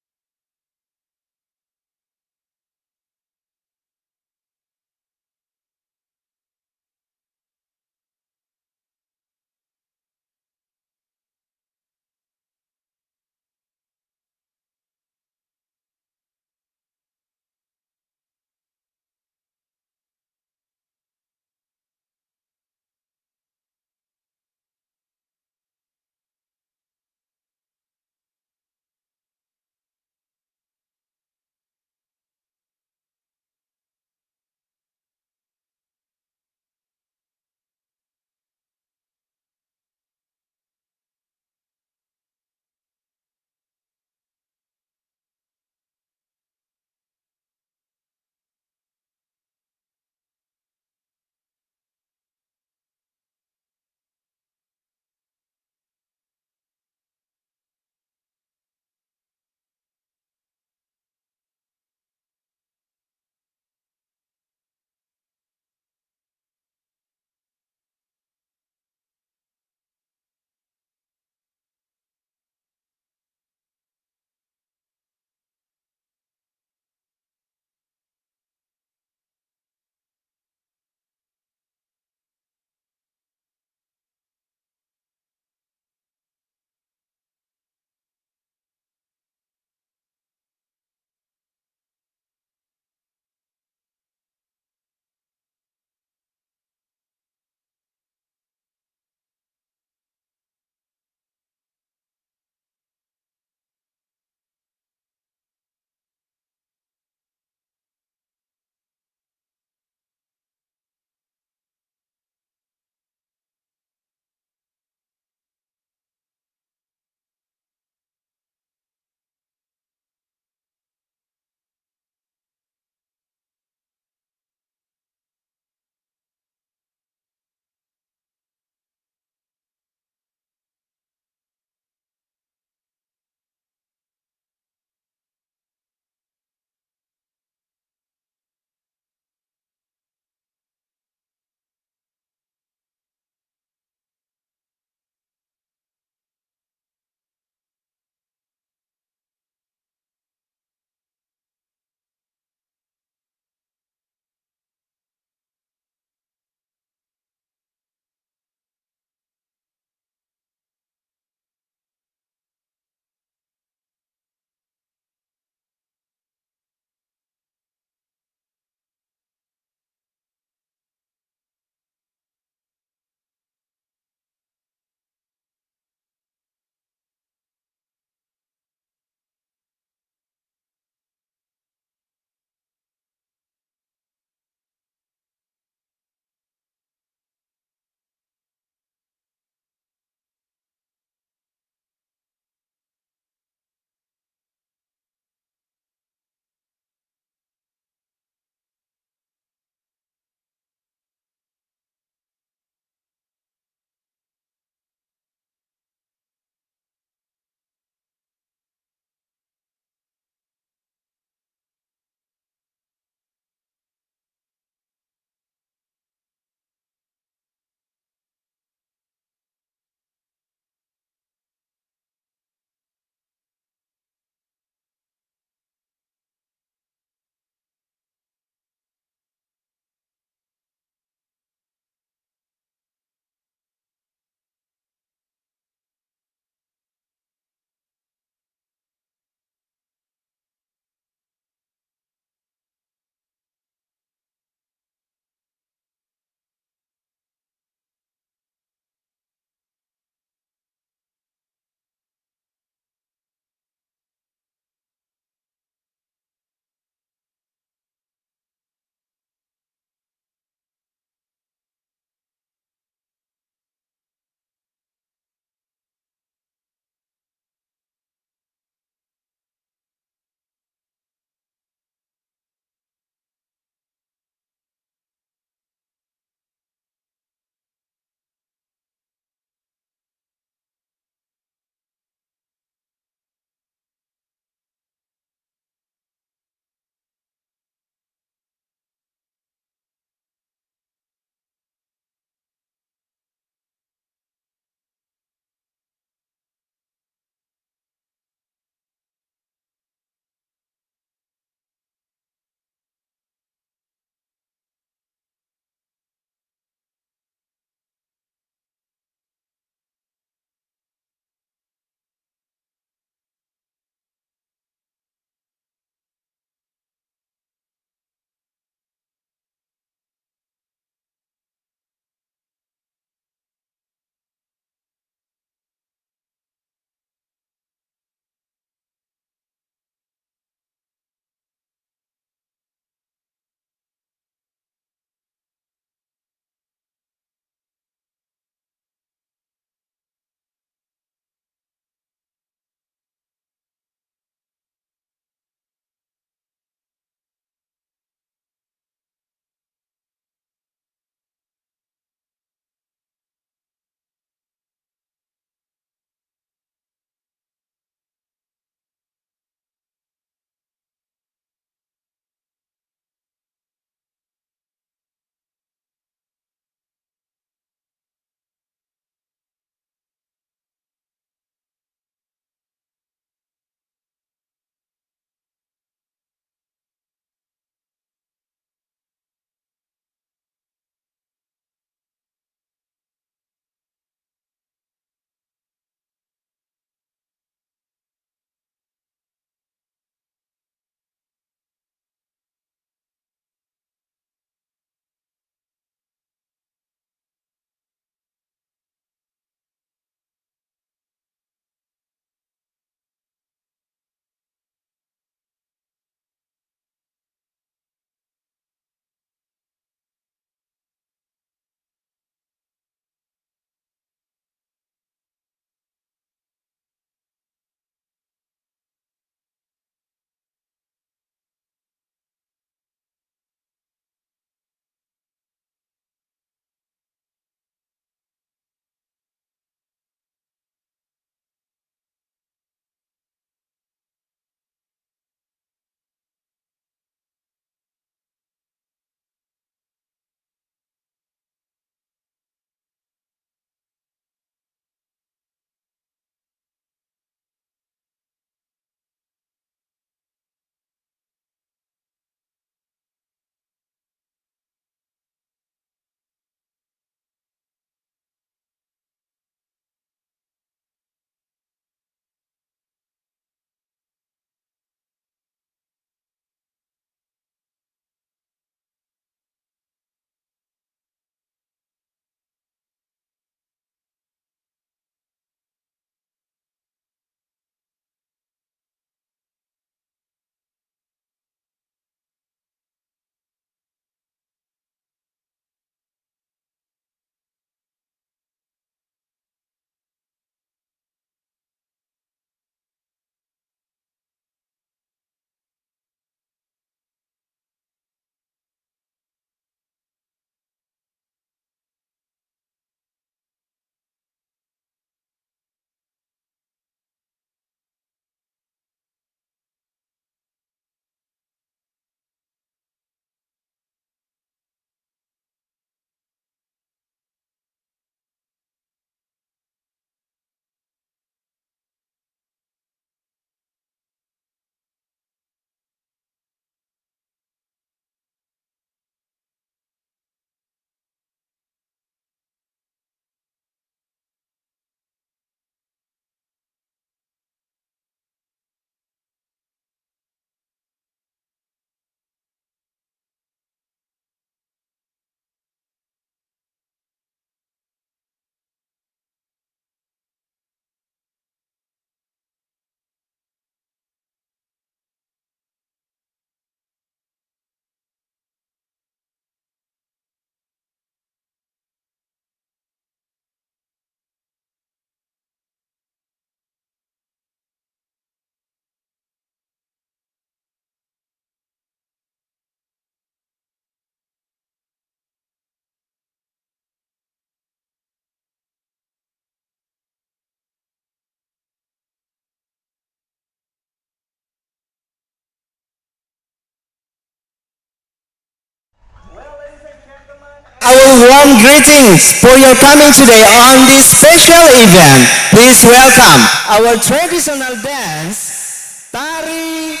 our warm greetings for your coming today on this special event. Please welcome our traditional dance, Tari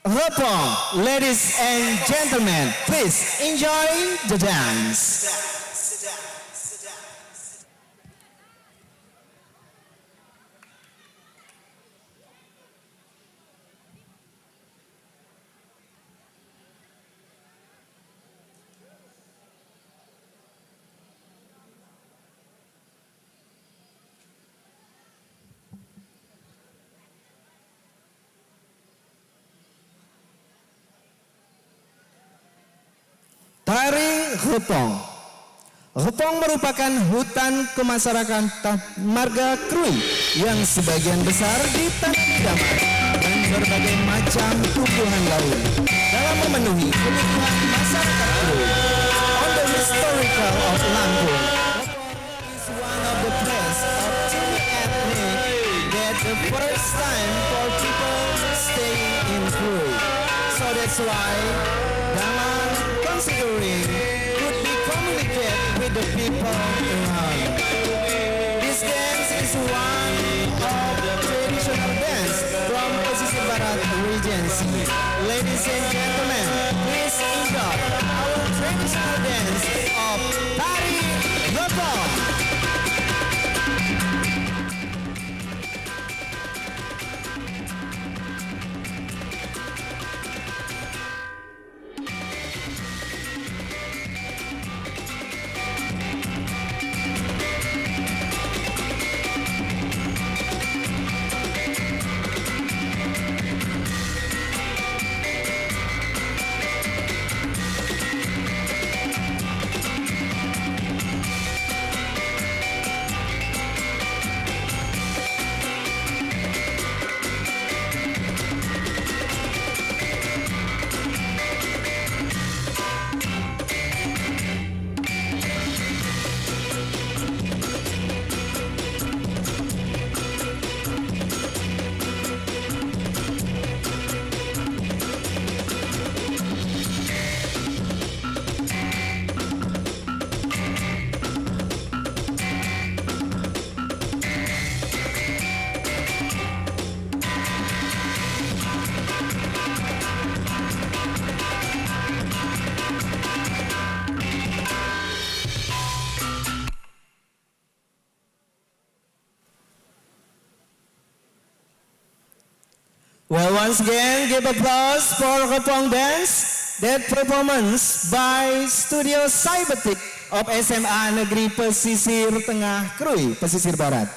Repong. Ladies and gentlemen, please enjoy the dance. Tari Repong. Repong merupakan hutan kemasyarakatan marga Krui yang sebagian besar ditanami damai dan berbagai macam tumbuhan laut dalam memenuhi kebutuhan masyarakat Krui. On the historical of Lampung, Repong is one of the place of two ethnic that the first time for people staying in Krui. So that's why Daman considering could be communicate with the people around. This dance is one of the traditional dance from Pesisir Barat Regency. Ladies and gentlemen, please enjoy our traditional dance of Tari Repong. Well, once again, give applause for Repong Dance, that performance by Studio Cybertic of SMA Negeri Pesisir Tengah Krui, Pesisir Barat.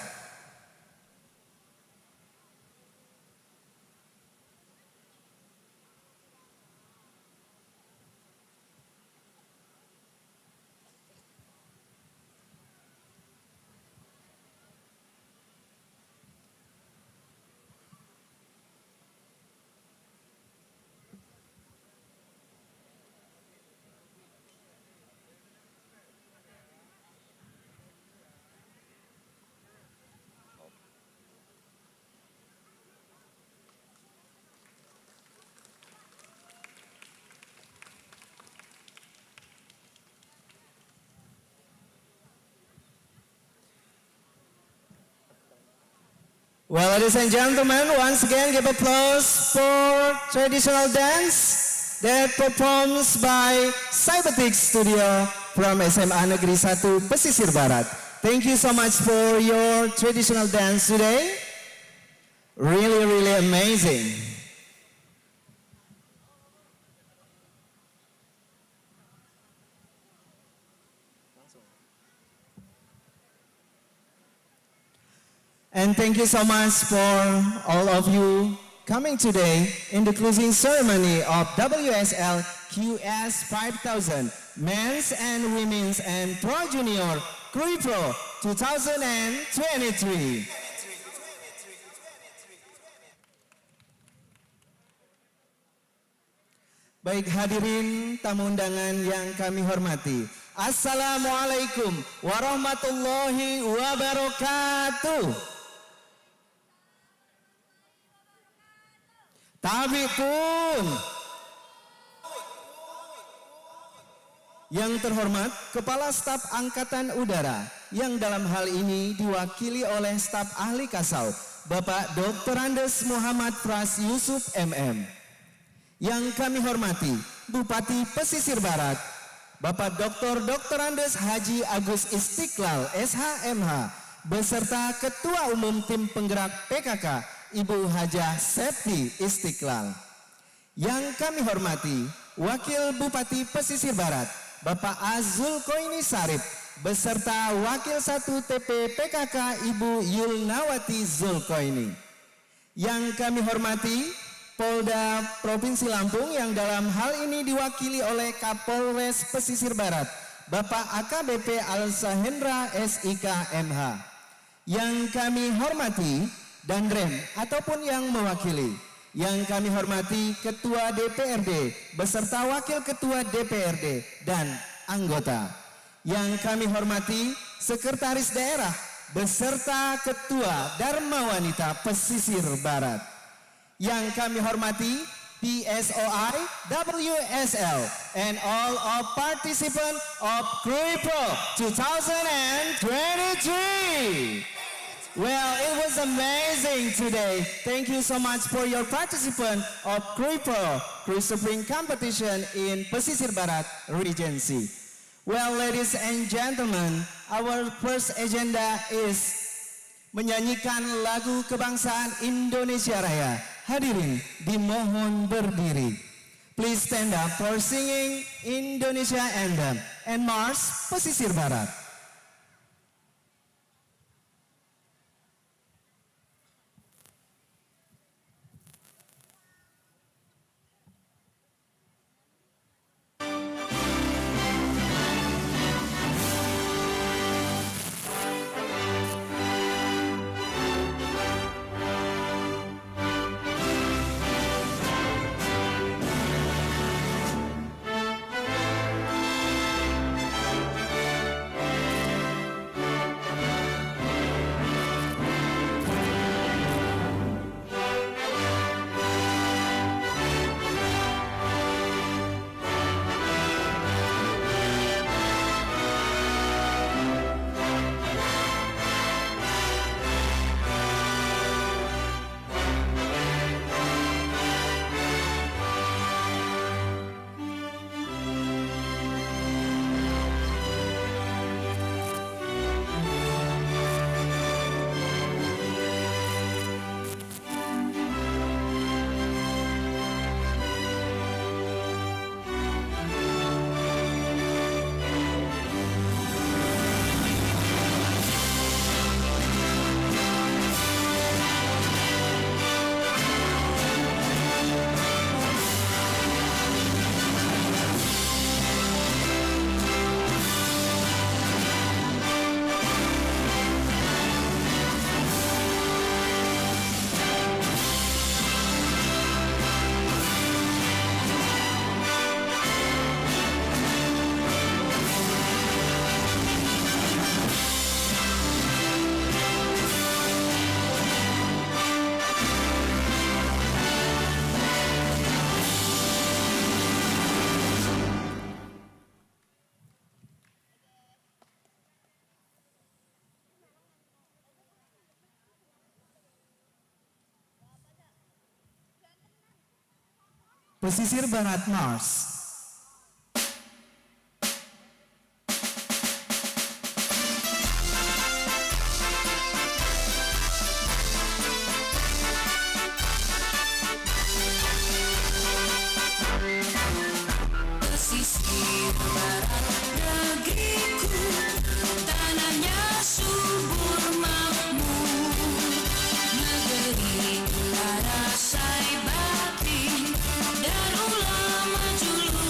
Well, ladies and gentlemen, once again give applause for traditional dance that performs by Cybertic Studio from SMA Negeri 1 Pesisir Barat. Thank you so much for your traditional dance today. Really, really amazing. And thank you so much for all of you coming today in the closing ceremony of WSL QS 5000 Men's and Women's and Pro Junior Krui Pro 2023. Baik hadirin tamu undangan yang kami hormati. Assalamualaikum warahmatullahi wabarakatuh. Tabi pun. Yang terhormat Kepala Staf Angkatan Udara yang dalam hal ini diwakili oleh staf ahli Kasau, Bapak Dr. Andes Muhammad Pras Yusuf MM. Yang kami hormati Bupati Pesisir Barat, Bapak Dr. Andes Haji Agus Istiqlal SHMH, beserta Ketua Umum Tim Penggerak PKK, Ibu Hajah Septi Istiqlal. Yang kami hormati Wakil Bupati Pesisir Barat, Bapak Azul Koini Sarip, beserta Wakil 1 TP PKK Ibu Yulnawati Zulkoini. Yang kami hormati Polda Provinsi Lampung yang dalam hal ini diwakili oleh Kapolres Pesisir Barat, Bapak AKBP Al-Sahendra SIK MH. Yang kami hormati Danrem ataupun yang mewakili. Yang kami hormati Ketua DPRD beserta Wakil Ketua DPRD dan anggota. Yang kami hormati Sekretaris Daerah beserta Ketua Dharma Wanita Pesisir Barat. Yang kami hormati PSOI, WSL, and all of participants of Krui Pro 2023. Well, it was amazing today. Thank you so much for your participation of Krui Pro, Krui Spring Competition in Pesisir Barat Regency. Well, ladies and gentlemen, our first agenda is menyanyikan lagu kebangsaan Indonesia Raya. Hadirin dimohon berdiri. Please stand up for singing Indonesia Anthem and March Pesisir Barat. Pesisir Barat Mars. Pesisir barat negeriku, tanahnya subur makmur, negeri utara sai batin dan ulama julu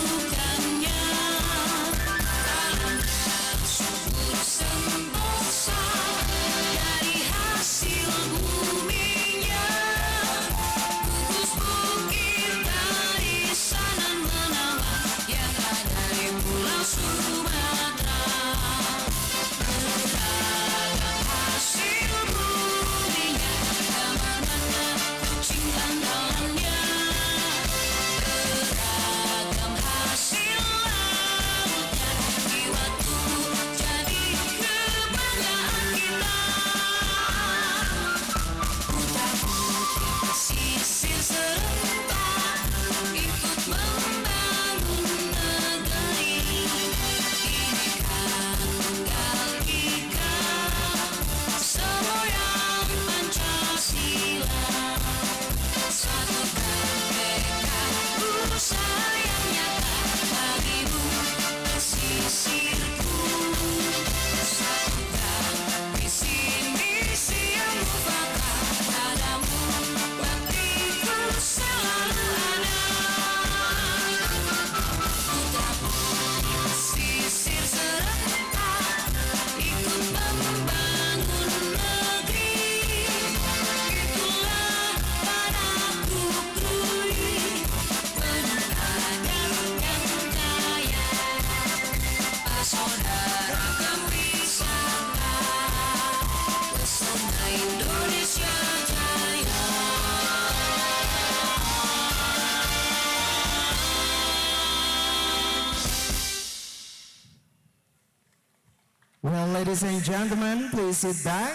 ladies and gentlemen, please sit back.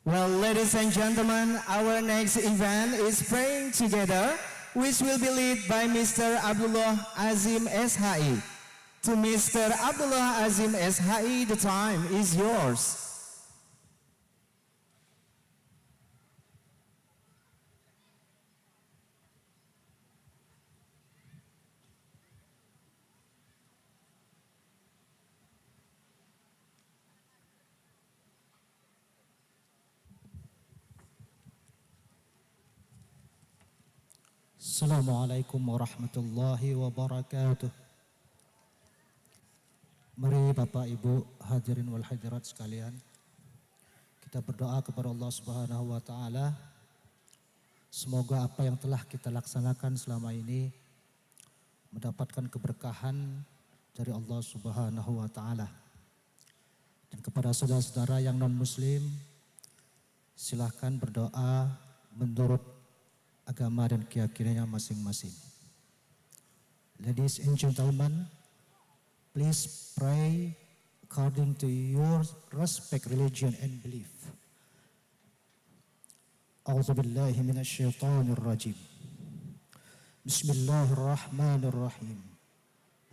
Well, ladies and gentlemen, our next event is Praying Together, which will be led by Mr. Abdullah Azim SHI. To Mr. Abdullah Azim SHI, the time is yours. Assalamualaikum warahmatullahi wabarakatuh. Mari Bapak Ibu hadirin wal hadirat sekalian, kita berdoa kepada Allah Subhanahu wa taala. Semoga apa yang telah kita laksanakan selama ini mendapatkan keberkahan dari Allah Subhanahu wa taala. Dan kepada saudara-saudara yang non muslim, silahkan berdoa menurut agama dan keyakinannya masing-masing. Ladies and gentlemen, please pray according to your respect, religion and belief. A'udzu billahi minasyaitonir rajim. Bismillahirrahmanirrahim.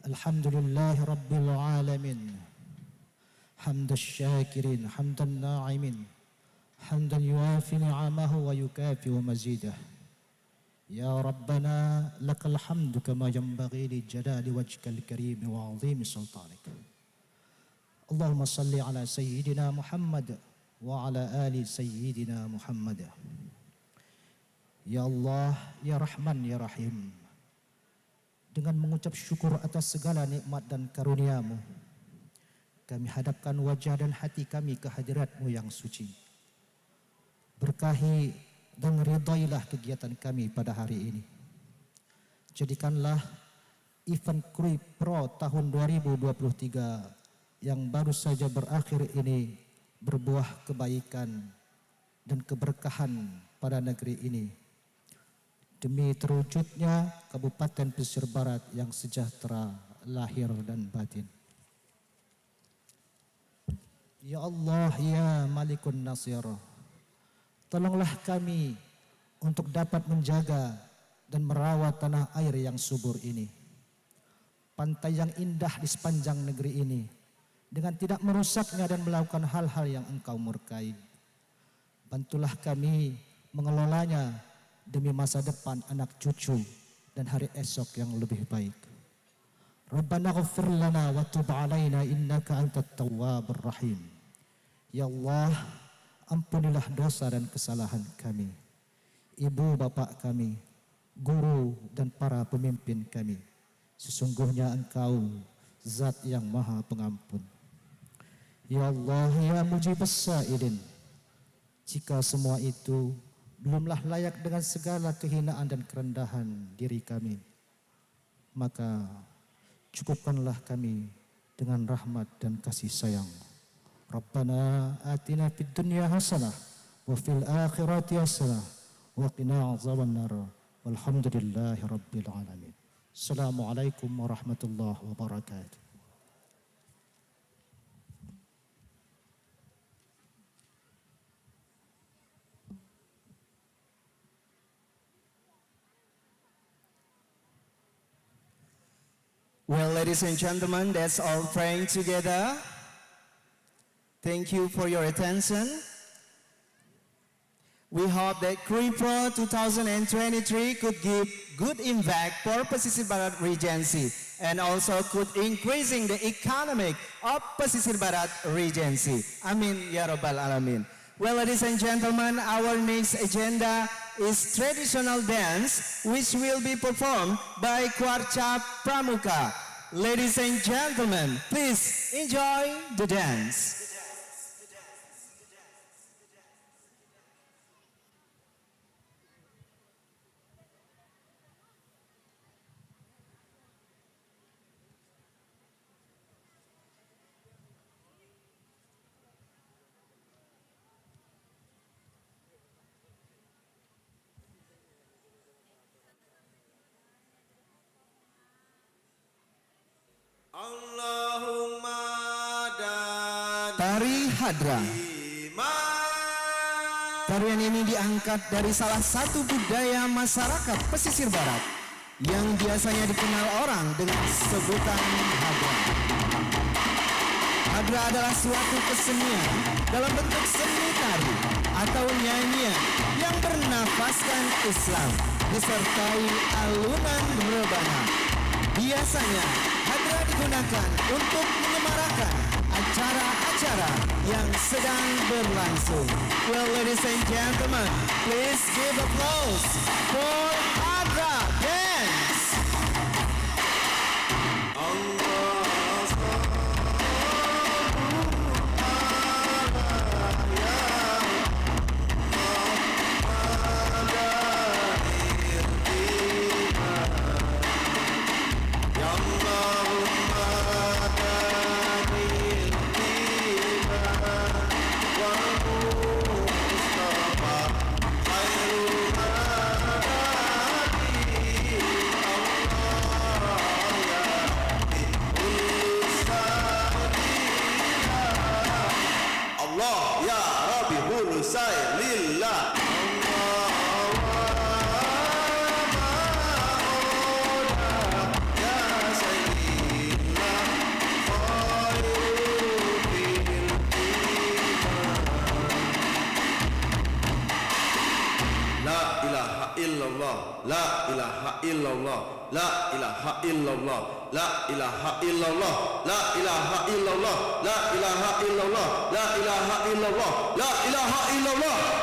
Alhamdulillahi rabbil alamin. Hamdash syakirin, hamdan na'imin. Hamdan yuafi ni'amahu wa yukafi mazidah. Ya Rabbana lakal hamdu kama yanbaghi li jalali wajhikal karim wa 'azimi sultanik. Allahumma salli ala sayyidina Muhammad wa ala ali sayyidina Muhammad. Ya Allah, ya Rahman, ya Rahim. Dengan mengucap syukur atas segala nikmat dan karunia-Mu, kami hadapkan wajah dan hati kami ke hadirat-Mu yang suci. Berkahi dan ridailah kegiatan kami pada hari ini. Jadikanlah event Krui Pro tahun 2023 yang baru saja berakhir ini berbuah kebaikan dan keberkahan pada negeri ini. Demi terwujudnya Kabupaten Pesisir Barat yang sejahtera lahir dan batin. Ya Allah, ya Malikun Nasir, tolonglah kami untuk dapat menjaga dan merawat tanah air yang subur ini. Pantai yang indah di sepanjang negeri ini, dengan tidak merusaknya dan melakukan hal-hal yang Engkau murkai. Bantulah kami mengelolanya demi masa depan anak cucu dan hari esok yang lebih baik. Rabbana ghafir lana wa tub alaina innaka antat tawwabur rahim. Ya Allah, ampunilah dosa dan kesalahan kami, ibu bapak kami, guru dan para pemimpin kami. Sesungguhnya Engkau Zat yang Maha Pengampun. Ya Allah, ya Mujibus Sa'ilin, jika semua itu belumlah layak dengan segala kehinaan dan kerendahan diri kami, maka cukupkanlah kami dengan rahmat dan kasih sayang. Rabbana atina fid dunya hasanah wa fil akhirati hasanah wa qina azabannar. Walhamdulillahi rabbil alamin. Assalamualaikum warahmatullahi wabarakatuh. Well, ladies and gentlemen, that's all praying together. Thank you for your attention. We hope that Krui Pro 2023 could give good impact for Pesisir Barat Regency and also could increasing the economic of Pesisir Barat Regency. Amin ya Rabbal Alamin. Well, ladies and gentlemen, our next agenda is traditional dance which will be performed by Kwarca Pramuka. Ladies and gentlemen, please enjoy the dance. dari Hadra. Tarian ini diangkat dari salah satu budaya masyarakat pesisir barat yang biasanya dikenal orang dengan sebutan Hadra. Hadra adalah suatu kesenian dalam bentuk seni tari atau nyanyian yang bernafaskan Islam disertai alunan rebana. Biasanya Hadra digunakan untuk menyemarakan acara-acara yang sedang berlangsung. Well, ladies and gentlemen, please give applause for Hadra Dance. La ilaha illallah, la ilaha illallah, la ilaha illallah, la ilaha illallah, la ilaha illallah, la ilaha illallah, la ilaha illallah.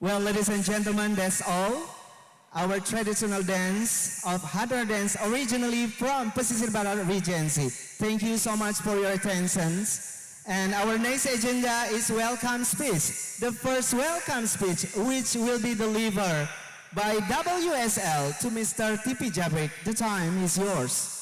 Well, ladies and gentlemen, that's all. Our traditional dance of Hadra dance, originally from Pesisir Barat Regency. Thank you so much for your attention. And our next agenda is welcome speech. The first welcome speech, which will be delivered by WSL to Mr. Tipi Jabrik. The time is yours.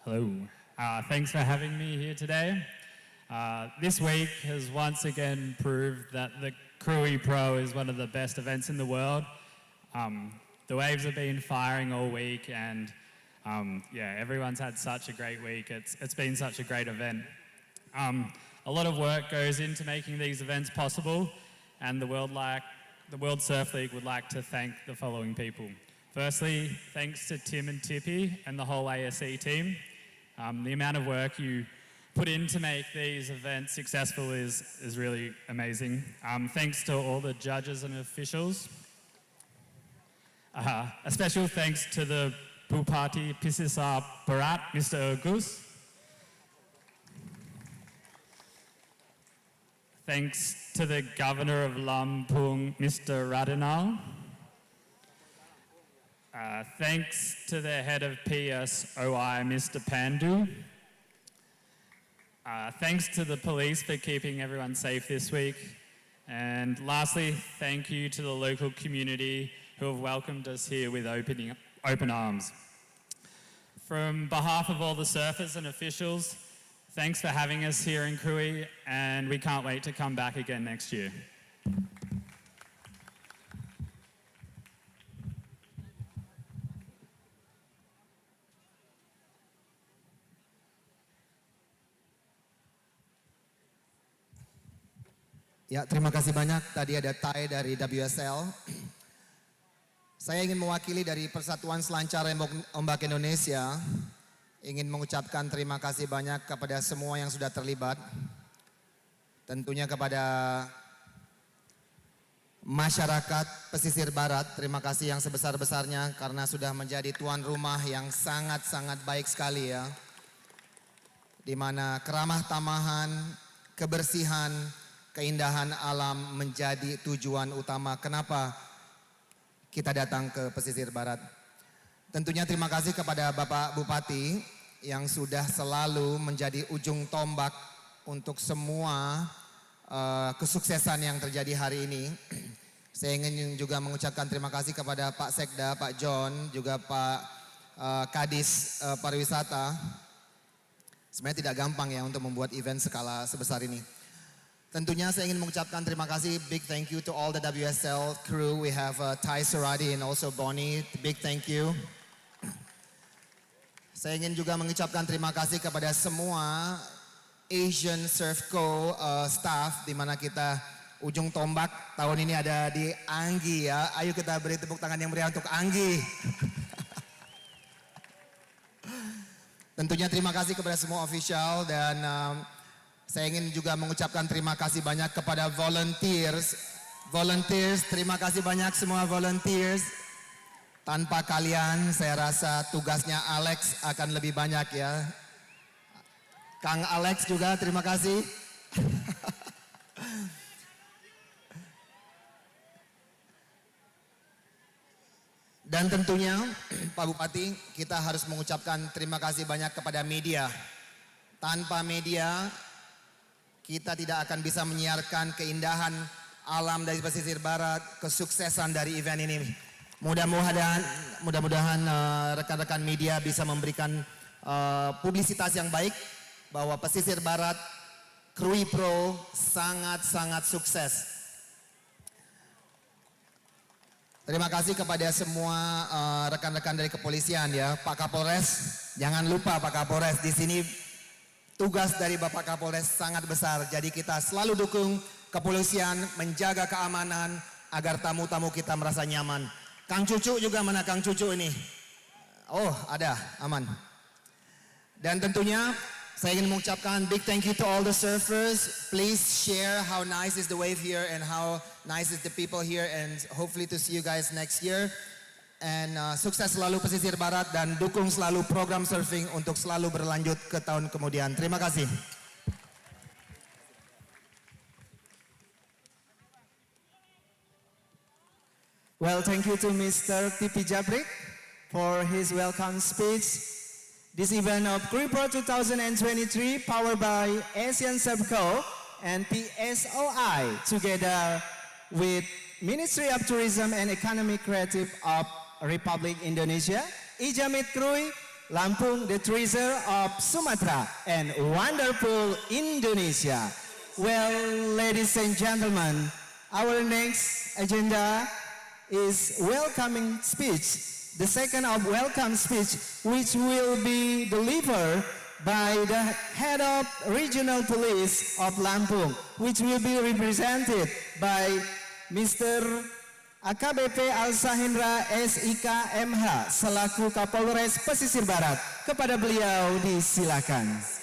Hello. Thanks for having me here today. This week has once again proved that the Krui Pro is one of the best events in the world. The waves have been firing all week, and yeah, everyone's had such a great week. It's been such a great event. A lot of work goes into making these events possible, and the World Surf League would like to thank the following people. Firstly, thanks to Tim and Tippy and the whole ASE team. The amount of work you put in to make these events successful is really amazing. Thanks to all the judges and officials. A special thanks to the Bupati Pisisar Barat, Mr. Agus. Thanks to the Governor of Lampung, Mr. Radinal. Thanks to the head of PSOI, Mr. Pandu. Thanks to the police for keeping everyone safe this week. And lastly, thank you to the local community who have welcomed us here with open arms. From behalf of all the surfers and officials, thanks for having us here in Krui, and we can't wait to come back again next year. Ya, terima kasih banyak. Tadi ada Tai dari WSL. Saya ingin mewakili dari Persatuan Selancar Ombak Indonesia, ingin mengucapkan terima kasih banyak kepada semua yang sudah terlibat. Tentunya kepada masyarakat pesisir barat, terima kasih yang sebesar-besarnya karena sudah menjadi tuan rumah yang sangat-sangat baik sekali ya. Di mana keramah tamahan, kebersihan, keindahan alam menjadi tujuan utama kenapa kita datang ke pesisir barat. Tentunya terima kasih kepada Bapak Bupati yang sudah selalu menjadi ujung tombak untuk semua kesuksesan yang terjadi hari ini. Saya ingin juga mengucapkan terima kasih kepada Pak Sekda, Pak John, juga Pak Kadis Pariwisata. Sebenarnya tidak gampang ya untuk membuat event skala sebesar ini. Tentunya saya ingin mengucapkan terima kasih, big thank you to all the WSL crew. We have Tai Suradi and also Bonnie, big thank you. Saya ingin juga mengucapkan terima kasih kepada semua Asian Surf Co staff, di mana kita ujung tombak tahun ini ada di Anggi ya. Ayo kita beri tepuk tangan yang meriah untuk Anggi. Tentunya terima kasih kepada semua official dan saya ingin juga mengucapkan terima kasih banyak kepada volunteers. Volunteers, terima kasih banyak semua volunteers. Tanpa kalian saya rasa tugasnya Alex akan lebih banyak ya. Kang Alex juga terima kasih. Dan tentunya Pak Bupati, kita harus mengucapkan terima kasih banyak kepada media. Tanpa media kita tidak akan bisa menyiarkan keindahan alam dari pesisir barat, kesuksesan dari event ini. Mudah-mudahan rekan-rekan media bisa memberikan publisitas yang baik bahwa pesisir barat Krui Pro sangat-sangat sukses. Terima kasih kepada semua rekan-rekan dari kepolisian ya, Pak Kapolres. Jangan lupa Pak Kapolres, di sini tugas dari Bapak Kapolres sangat besar, jadi kita selalu dukung kepolisian menjaga keamanan agar tamu-tamu kita merasa nyaman. Kang Cucu juga, mana Kang Cucu ini? Oh ada, aman. Dan tentunya saya ingin mengucapkan big thank you to all the surfers. Please share how nice is the wave here and how nice is the people here, and hopefully to see you guys next year. And sukses selalu pesisir barat dan dukung selalu program surfing untuk selalu berlanjut ke tahun kemudian. Terima kasih. Well, thank you to Mr. Tipi Jabrik for his welcome speech. This event of Krui Pro 2023 powered by Asian Subco and PSOI together with Ministry of Tourism and Economic Creative of Republic Indonesia, Ijamit Krui, Lampung, the treasure of Sumatra, and wonderful Indonesia. Well, ladies and gentlemen, our next agenda is welcoming speech. The second of welcome speech, which will be delivered by the head of regional police of Lampung, which will be represented by Mr. AKBP Al-Sahendra SIK MH selaku Kapolres Pesisir Barat. Kepada beliau disilakan.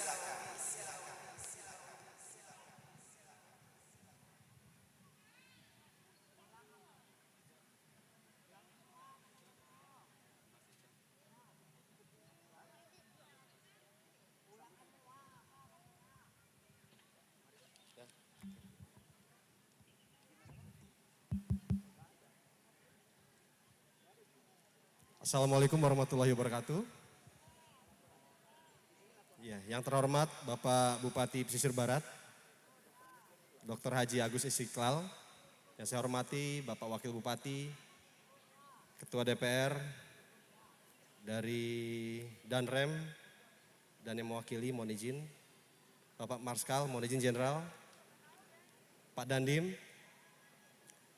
Assalamualaikum warahmatullahi wabarakatuh. Ya, yang terhormat Bapak Bupati Pesisir Barat, Dr. Haji Agus Istiqlal. Yang saya hormati Bapak Wakil Bupati, Ketua DPR dari Danrem, dan yang mewakili mohon izin, Bapak Marskal, mohon izin Jenderal, Pak Dandim,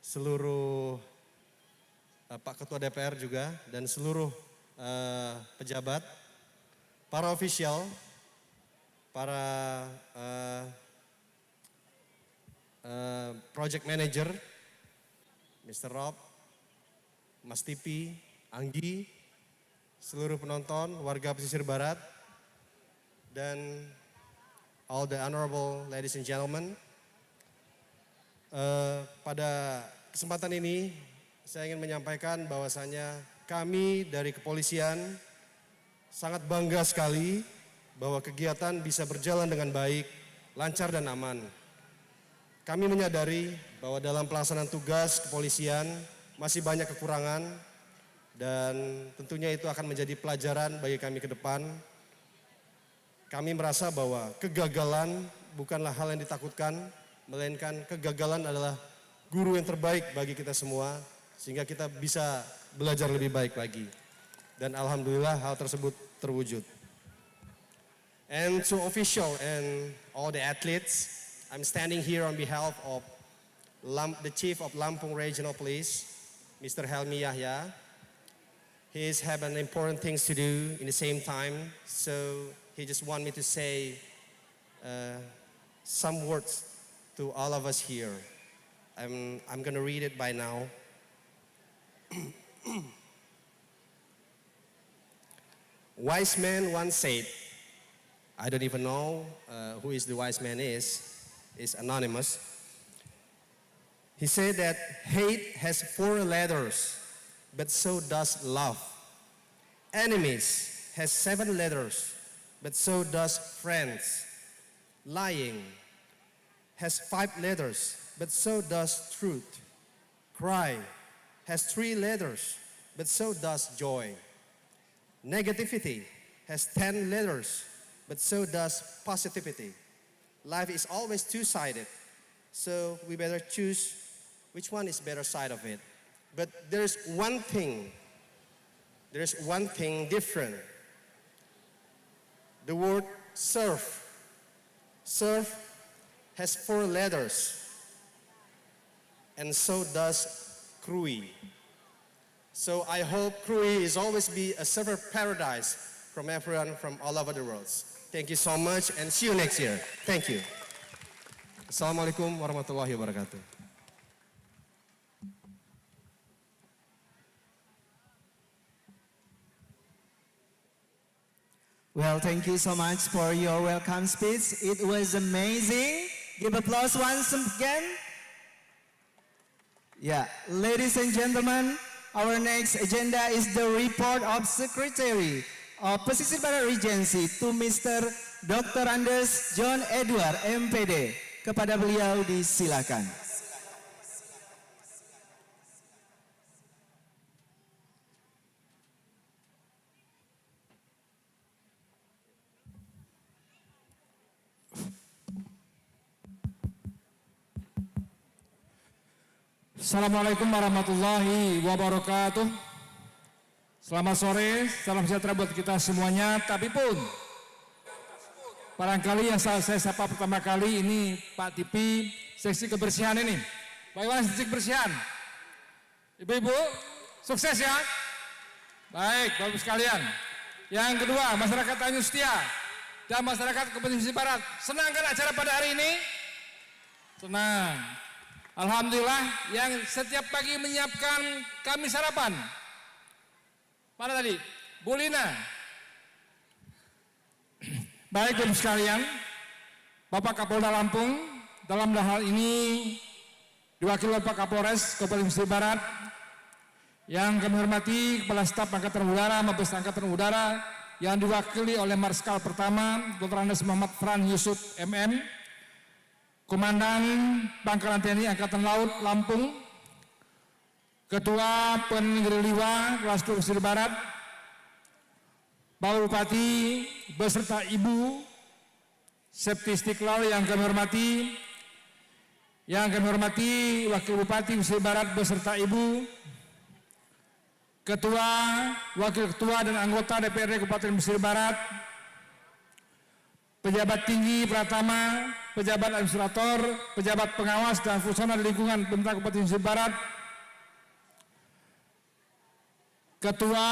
seluruh Pak Ketua DPR juga, dan seluruh pejabat, para official, para project manager, Mr. Rob, Mas Tipi, Anggi, seluruh penonton, warga Pesisir Barat, dan all the honorable ladies and gentlemen. Pada kesempatan ini, saya ingin menyampaikan bahwasanya kami dari kepolisian sangat bangga sekali bahwa kegiatan bisa berjalan dengan baik, lancar dan aman. Kami menyadari bahwa dalam pelaksanaan tugas kepolisian masih banyak kekurangan dan tentunya itu akan menjadi pelajaran bagi kami ke depan. Kami merasa bahwa kegagalan bukanlah hal yang ditakutkan, melainkan kegagalan adalah guru yang terbaik bagi kita semua, sehingga kita bisa belajar lebih baik lagi. Dan alhamdulillah hal tersebut terwujud. And to official and all the athletes, I'm standing here on behalf of the Chief of Lampung Regional Police, Mr. Helmi Yahya. He is having important things to do in the same time, so he just want me to say some words to all of us here. I'm gonna read it by now. Wise man once said, I don't even know who is the wise man is anonymous. He said that hate has 4 letters, but so does love. Enemies has 7 letters, but so does friends. Lying has 5 letters, but so does truth. Cry has 3 letters, but so does joy. Negativity has 10 letters, but so does positivity. Life is always two-sided, so we better choose which one is better side of it. But there's one thing different. The word surf. Surf has 4 letters, and so does Krui. So I hope Krui is always be a surfer paradise from everyone from all over the world. Thank you so much and see you next year. Thank you. Assalamualaikum warahmatullahi wabarakatuh. Well, thank you so much for your welcome speech. It was amazing. Give applause once again. Yeah, ladies and gentlemen, our next agenda is the report of Secretary of Pesisir Barat Regency to Mr. Dr. Andes John Edward, MPD. Kepada beliau disilakan. Assalamualaikum warahmatullahi wabarakatuh. Selamat sore, salam sejahtera buat kita semuanya. Tapi pun, barangkali yang saya sapa pertama kali ini Pak Tipi, seksi kebersihan ini. Bagaimana seksi kebersihan? Ibu-ibu, sukses ya. Baik, bagus sekalian. Yang kedua, masyarakat Tanjung Setia dan masyarakat Kabupaten Barat. Senang kan acara pada hari ini? Senang. Alhamdulillah yang setiap pagi menyiapkan kami sarapan. Mana tadi? Bu Lina. Baik Bapak sekalian, Bapak Kapolda Lampung dalam hal ini diwakili oleh Pak Kapolres Kabupaten Barat. Yang kami hormati Kepala Staf Angkatan Udara, Mabes Angkatan Udara yang diwakili oleh Marskal Pertama Dr. Andes Muhammad Fran Yusuf MM, Komandan Pangkalan TNI Angkatan Laut Lampung, Ketua Pengelola Kelas Pesisir Barat, Bapak Bupati beserta Ibu Septi Istiqlal yang kami hormati, Wakil Bupati Pesisir Barat beserta Ibu, Ketua, Wakil Ketua dan anggota DPRD Kabupaten Pesisir Barat, pejabat tinggi Pratama, pejabat administrator, pejabat pengawas dan fungsional lingkungan pemerintah Kabupaten Pesisir Barat, Ketua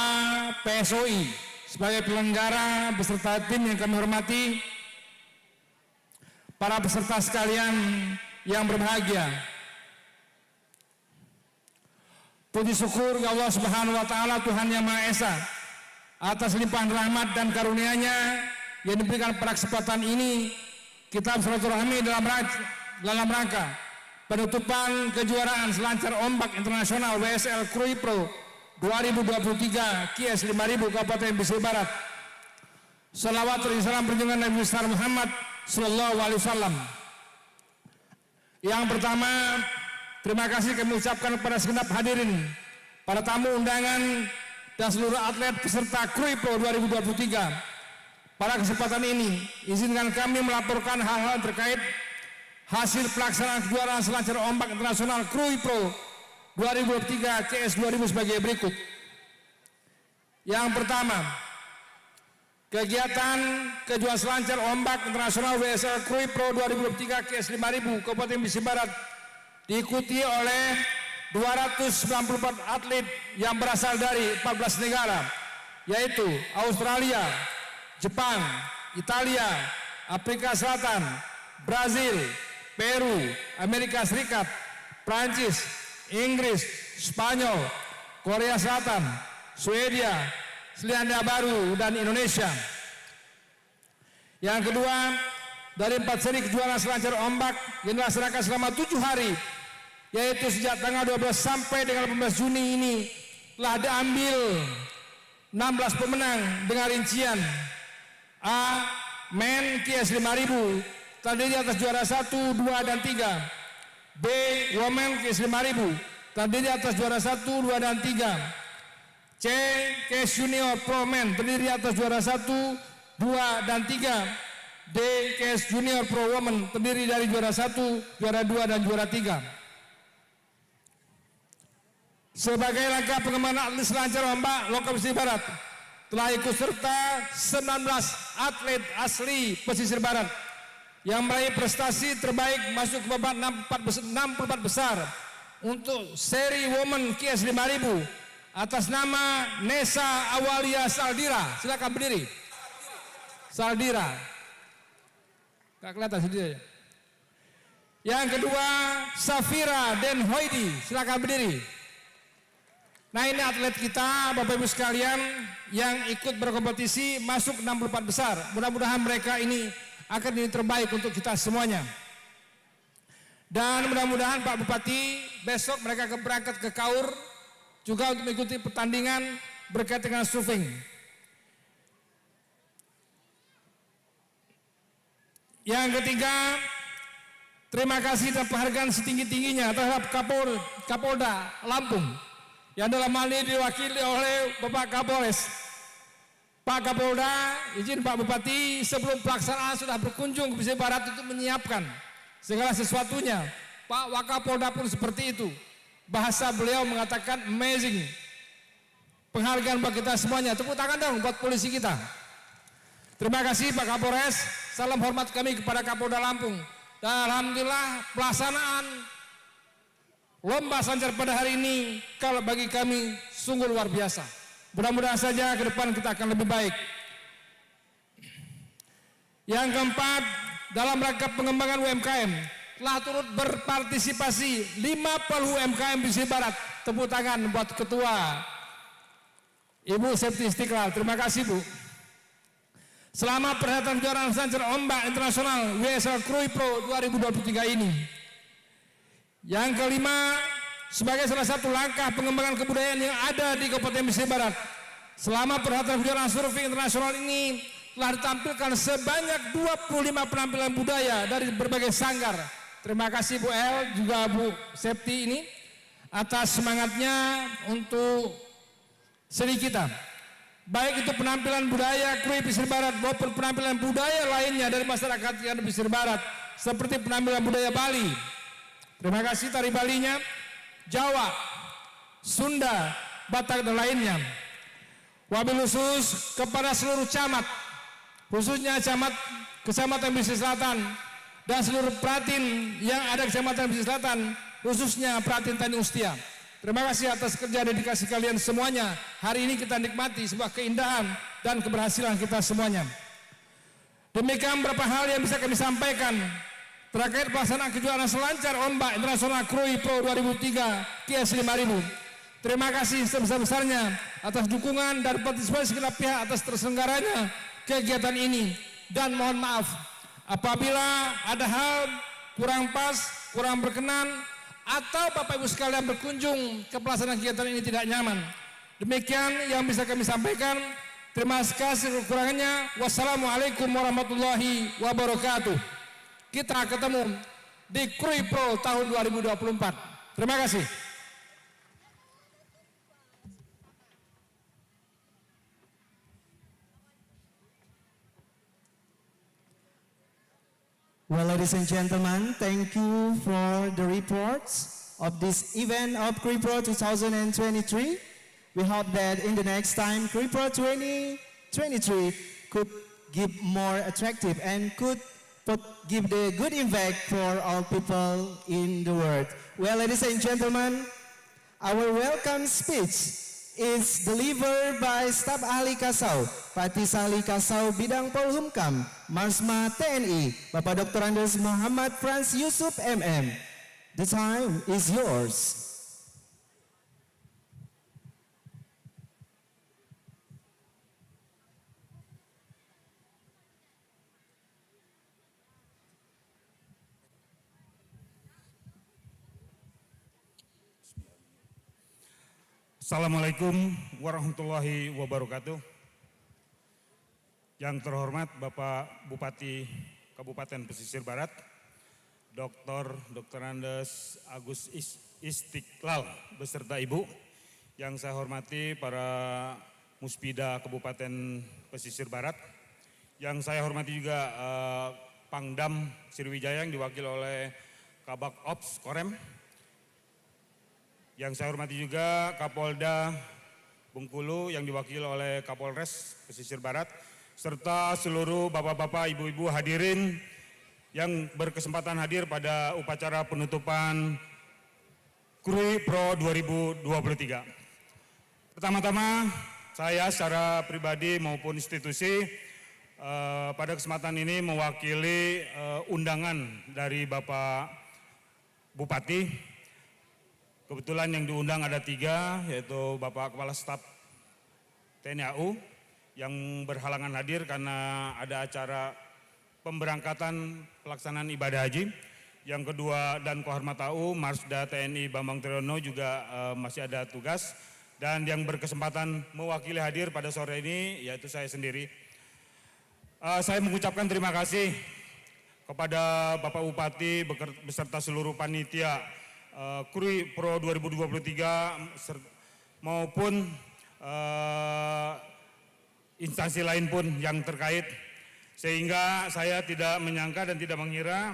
PSOI sebagai penyelenggara beserta tim yang kami hormati, para peserta sekalian yang berbahagia. Puji syukur ke Allah Subhanahu wa taala Tuhan Yang Maha Esa atas limpahan rahmat dan karunia-Nya yang diberikan pada kesempatan ini kita bersilaturahmi dalam rangka penutupan kejuaraan selancar ombak internasional WSL Krui Pro 2023 QS 5000 Kabupaten Pesisir Barat. Salawat dan salam junjungan Nabi besar Muhammad sallallahu alaihi wasallam. Yang pertama, terima kasih kami ucapkan kepada segenap hadirin, para tamu undangan dan seluruh atlet peserta Krui Pro 2023. Pada kesempatan ini, izinkan kami melaporkan hal-hal terkait hasil pelaksanaan kejuaraan selancar ombak internasional Krui Pro 2023 CS 2000 sebagai berikut. Yang pertama, kegiatan kejuaraan selancar ombak internasional WSL Krui Pro 2023 CS 5000 Kabupaten Pesisir Barat diikuti oleh 294 atlet yang berasal dari 14 negara, yaitu Australia, Jepang, Italia, Afrika Selatan, Brazil, Peru, Amerika Serikat, Prancis, Inggris, Spanyol, Korea Selatan, Swedia, Selandia Baru, dan Indonesia. Yang kedua, dari 4 seri kejuaraan selancar ombak yang dilaksanakan selama 7 hari, yaitu sejak tanggal 12 sampai dengan 18 Juni ini, telah diambil 16 pemenang dengan rincian: A. Men QS 5000 terdiri atas juara 1, 2, dan 3. B. Women QS 5000 terdiri atas juara 1, 2, dan 3. C. QS Junior Pro Men terdiri atas juara 1, 2, dan 3. D. QS Junior Pro Women terdiri dari juara 1, juara 2, dan juara 3. Sebagai langkah pengembangan atlet selancar ombak lokal Pesisir Barat, telah ikut serta 19 atlet asli Pesisir Barat yang meraih prestasi terbaik masuk ke babak 64 besar untuk seri Women QS 5000 atas nama Nesa Awalia Saldira. Silakan berdiri. Saldira. Gak kelihatan sendiri. Yang kedua, Safira Den Hoidi. Silakan berdiri. Nah, ini atlet kita, Bapak Ibu sekalian, yang ikut berkompetisi masuk 64 besar. Mudah-mudahan mereka ini akan jadi terbaik untuk kita semuanya. Dan mudah-mudahan Pak Bupati besok mereka akan berangkat ke Kaur juga untuk mengikuti pertandingan berkaitan dengan surfing. Yang ketiga, terima kasih dan penghargaan setinggi-tingginya terhadap Kapolda Lampung yang dalam hal ini diwakili oleh Bapak Kapolres. Pak Kapolda, izin Pak Bupati, sebelum pelaksanaan sudah berkunjung ke Pesisir Barat untuk menyiapkan segala sesuatunya. Pak Wakapolda pun seperti itu. Bahasa beliau mengatakan amazing. penghargaan buat kita semuanya. Tepuk tangan dong buat polisi kita. Terima kasih Pak Kapolres, salam hormat kami kepada Kapolda Lampung. Dan alhamdulillah pelaksanaan lomba sancar pada hari ini kalau bagi kami sungguh luar biasa. Mudah-mudahan saja ke depan kita akan lebih baik. Yang keempat, dalam rangka pengembangan UMKM telah turut berpartisipasi 50 UMKM di Barat. Tepuk tangan buat Ketua Ibu Setia Istiqlal. Terima kasih Bu. Selama perhelatan kejuaraan sancar ombak internasional WSL Krui Pro 2023 ini. Yang kelima, sebagai salah satu langkah pengembangan kebudayaan yang ada di Kabupaten Pesisir Barat. Selama perhelatan kejuaraan surfing internasional ini telah ditampilkan sebanyak 25 penampilan budaya dari berbagai sanggar. Terima kasih Bu El, juga Bu Septi ini atas semangatnya untuk seni kita. Baik itu penampilan budaya Krui Pesisir Barat maupun penampilan budaya lainnya dari masyarakat yang ada di Pesisir Barat, seperti penampilan budaya Bali. Terima kasih tari Balinya, Jawa, Sunda, Batak dan lainnya. Wabil khusus kepada seluruh camat, khususnya Kecamatan Pesisir Selatan dan seluruh pratin yang ada Kecamatan Pesisir Selatan, khususnya pratin Tanjung Setia. Terima kasih atas kerja dedikasi kalian semuanya. Hari ini kita nikmati sebuah keindahan dan keberhasilan kita semuanya. Demikian beberapa hal yang bisa kami sampaikan terkait pelaksanaan kejuaraan selancar ombak internasional Krui Pro 2003 KS 5000. Terima kasih sebesar-besarnya atas dukungan dan partisipasi segenap pihak atas terselenggaranya kegiatan ini. Dan mohon maaf apabila ada hal kurang pas, kurang berkenan, atau Bapak Ibu sekalian berkunjung ke pelaksanaan kegiatan ini tidak nyaman. Demikian yang bisa kami sampaikan. Terima kasih kekurangannya. Wassalamualaikum warahmatullahi wabarakatuh. Kita ketemu di Krui Pro tahun 2024. Terima kasih. Well, ladies and gentlemen, thank you for the reports of this event of Krui Pro 2023. We hope that in the next time, Krui Pro 2023 could give more attractive and could give the good impact for all people in the world. Well, ladies and gentlemen, our welcome speech is delivered by Staf Ahli Kasau, Patis Ahli Kasau Bidang Polhumkam, Marsma TNI, Bapak Dr. Andes Muhammad Frans Yusuf MM. The time is yours. Assalamualaikum warahmatullahi wabarakatuh. Yang terhormat Bapak Bupati Kabupaten Pesisir Barat, Dr. Andes Agus Istiqlal beserta Ibu. Yang saya hormati para Muspida Kabupaten Pesisir Barat. Yang saya hormati juga Pangdam Sriwijaya yang diwakili oleh Kabak Ops Korem. Yang saya hormati juga Kapolda Bengkulu yang diwakili oleh Kapolres Pesisir Barat, serta seluruh bapak-bapak, ibu-ibu hadirin yang berkesempatan hadir pada upacara penutupan Krui Pro 2023. Pertama-tama saya secara pribadi maupun institusi pada kesempatan ini mewakili undangan dari Bapak Bupati. Kebetulan yang diundang ada 3, yaitu Bapak Kepala Staf TNI AU yang berhalangan hadir karena ada acara pemberangkatan pelaksanaan ibadah haji. Yang kedua dan Kohormat AU, Marsda TNI Bambang Triyono juga masih ada tugas. Dan yang berkesempatan mewakili hadir pada sore ini yaitu saya sendiri. Saya mengucapkan terima kasih kepada Bapak Bupati beserta seluruh panitia Krui Pro 2023 maupun instansi lain pun yang terkait, sehingga saya tidak menyangka dan tidak mengira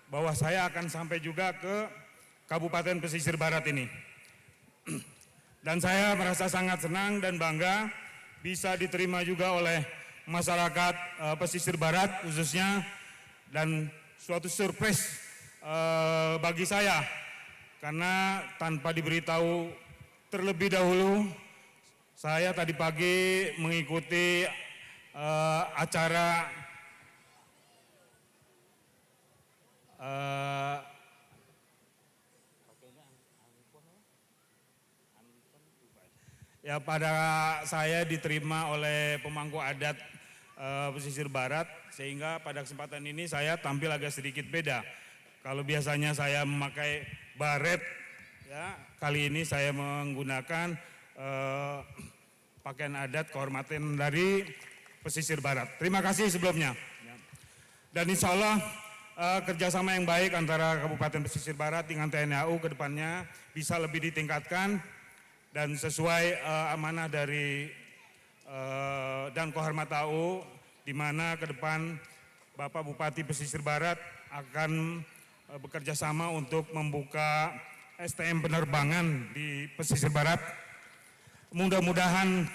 bahwa saya akan sampai juga ke Kabupaten Pesisir Barat ini. Dan saya merasa sangat senang dan bangga bisa diterima juga oleh masyarakat pesisir barat khususnya, dan suatu surprise bagi saya karena tanpa diberitahu terlebih dahulu, saya tadi pagi mengikuti acara ya, pada saya diterima oleh pemangku adat pesisir barat, sehingga pada kesempatan ini saya tampil agak sedikit beda. Kalau biasanya saya memakai baret, ya, kali ini saya menggunakan pakaian adat kehormatan dari pesisir barat. Terima kasih sebelumnya. Dan insya Allah kerjasama yang baik antara Kabupaten Pesisir Barat dengan TNI AU ke depannya bisa lebih ditingkatkan dan sesuai amanah dari dan kehormatan AU, di mana ke depan Bapak Bupati Pesisir Barat akan bekerja sama untuk membuka STM penerbangan di Pesisir Barat. Mudah-mudahan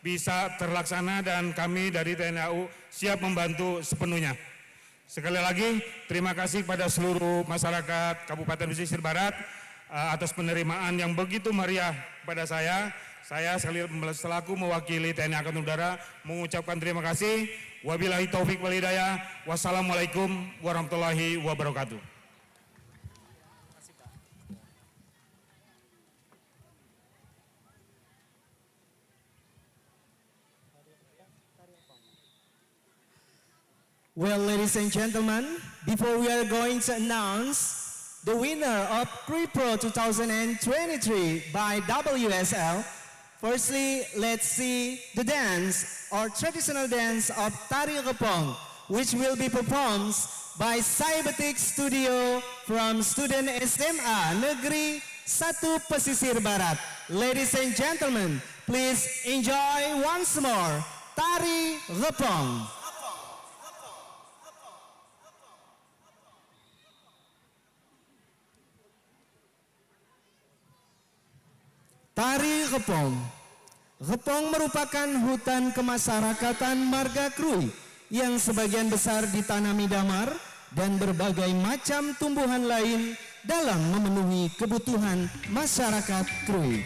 bisa terlaksana dan kami dari TNI AU siap membantu sepenuhnya. Sekali lagi terima kasih kepada seluruh masyarakat Kabupaten Pesisir Barat atas penerimaan yang begitu meriah kepada saya. Saya selaku mewakili TNI Angkatan Udara mengucapkan terima kasih. Wabillahi taufik wal hidayah. Wassalamualaikum warahmatullahi wabarakatuh. Well, ladies and gentlemen, before we are going to announce the winner of Krui Pro 2023 by WSL, firstly, let's see the dance or traditional dance of Tari Kepong, which will be performed by Cybertic Studio from student SMA Negeri 1 Pesisir Barat. Ladies and gentlemen, please enjoy once more Tari Kepong. Tari Kepong. Kepong merupakan hutan kemasyarakatan marga Krui yang sebagian besar ditanami damar dan berbagai macam tumbuhan lain dalam memenuhi kebutuhan masyarakat Krui.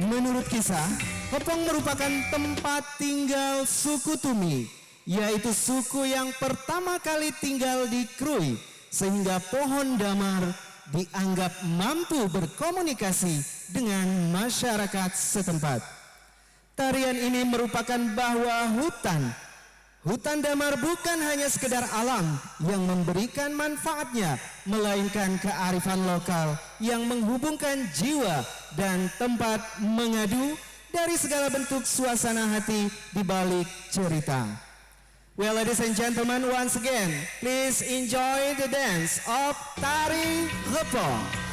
Menurut kisah, Kepong merupakan tempat tinggal suku Tumi, yaitu suku yang pertama kali tinggal di Krui, sehingga pohon damar dianggap mampu berkomunikasi dengan masyarakat setempat. Tarian ini merupakan bahwa hutan damar bukan hanya sekedar alam yang memberikan manfaatnya, melainkan kearifan lokal yang menghubungkan jiwa dan tempat mengadu dari segala bentuk suasana hati di balik cerita. Well, ladies and gentlemen, once again, please enjoy the dance of Tari Kepong.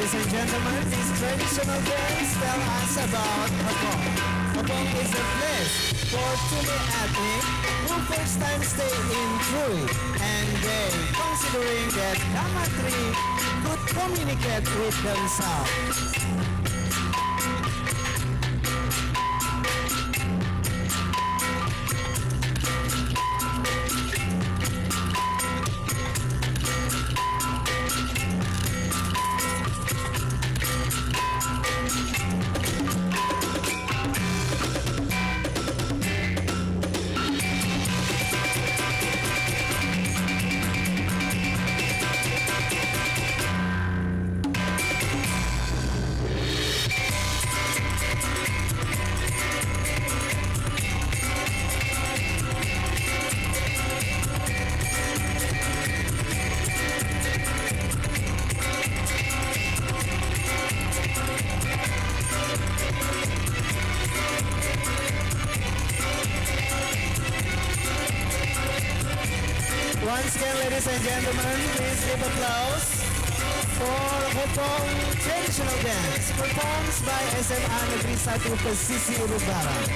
ladies and gentlemen, this traditional dance tell us about Hapong. Hapong is a place for Tumi ethnic who first time stay in Krui, and they considering that Kamatri could communicate with themselves. Once again, ladies and gentlemen, please give applause for Hopong traditional dance performed by SMA Negeri 1 Pesisir Barat.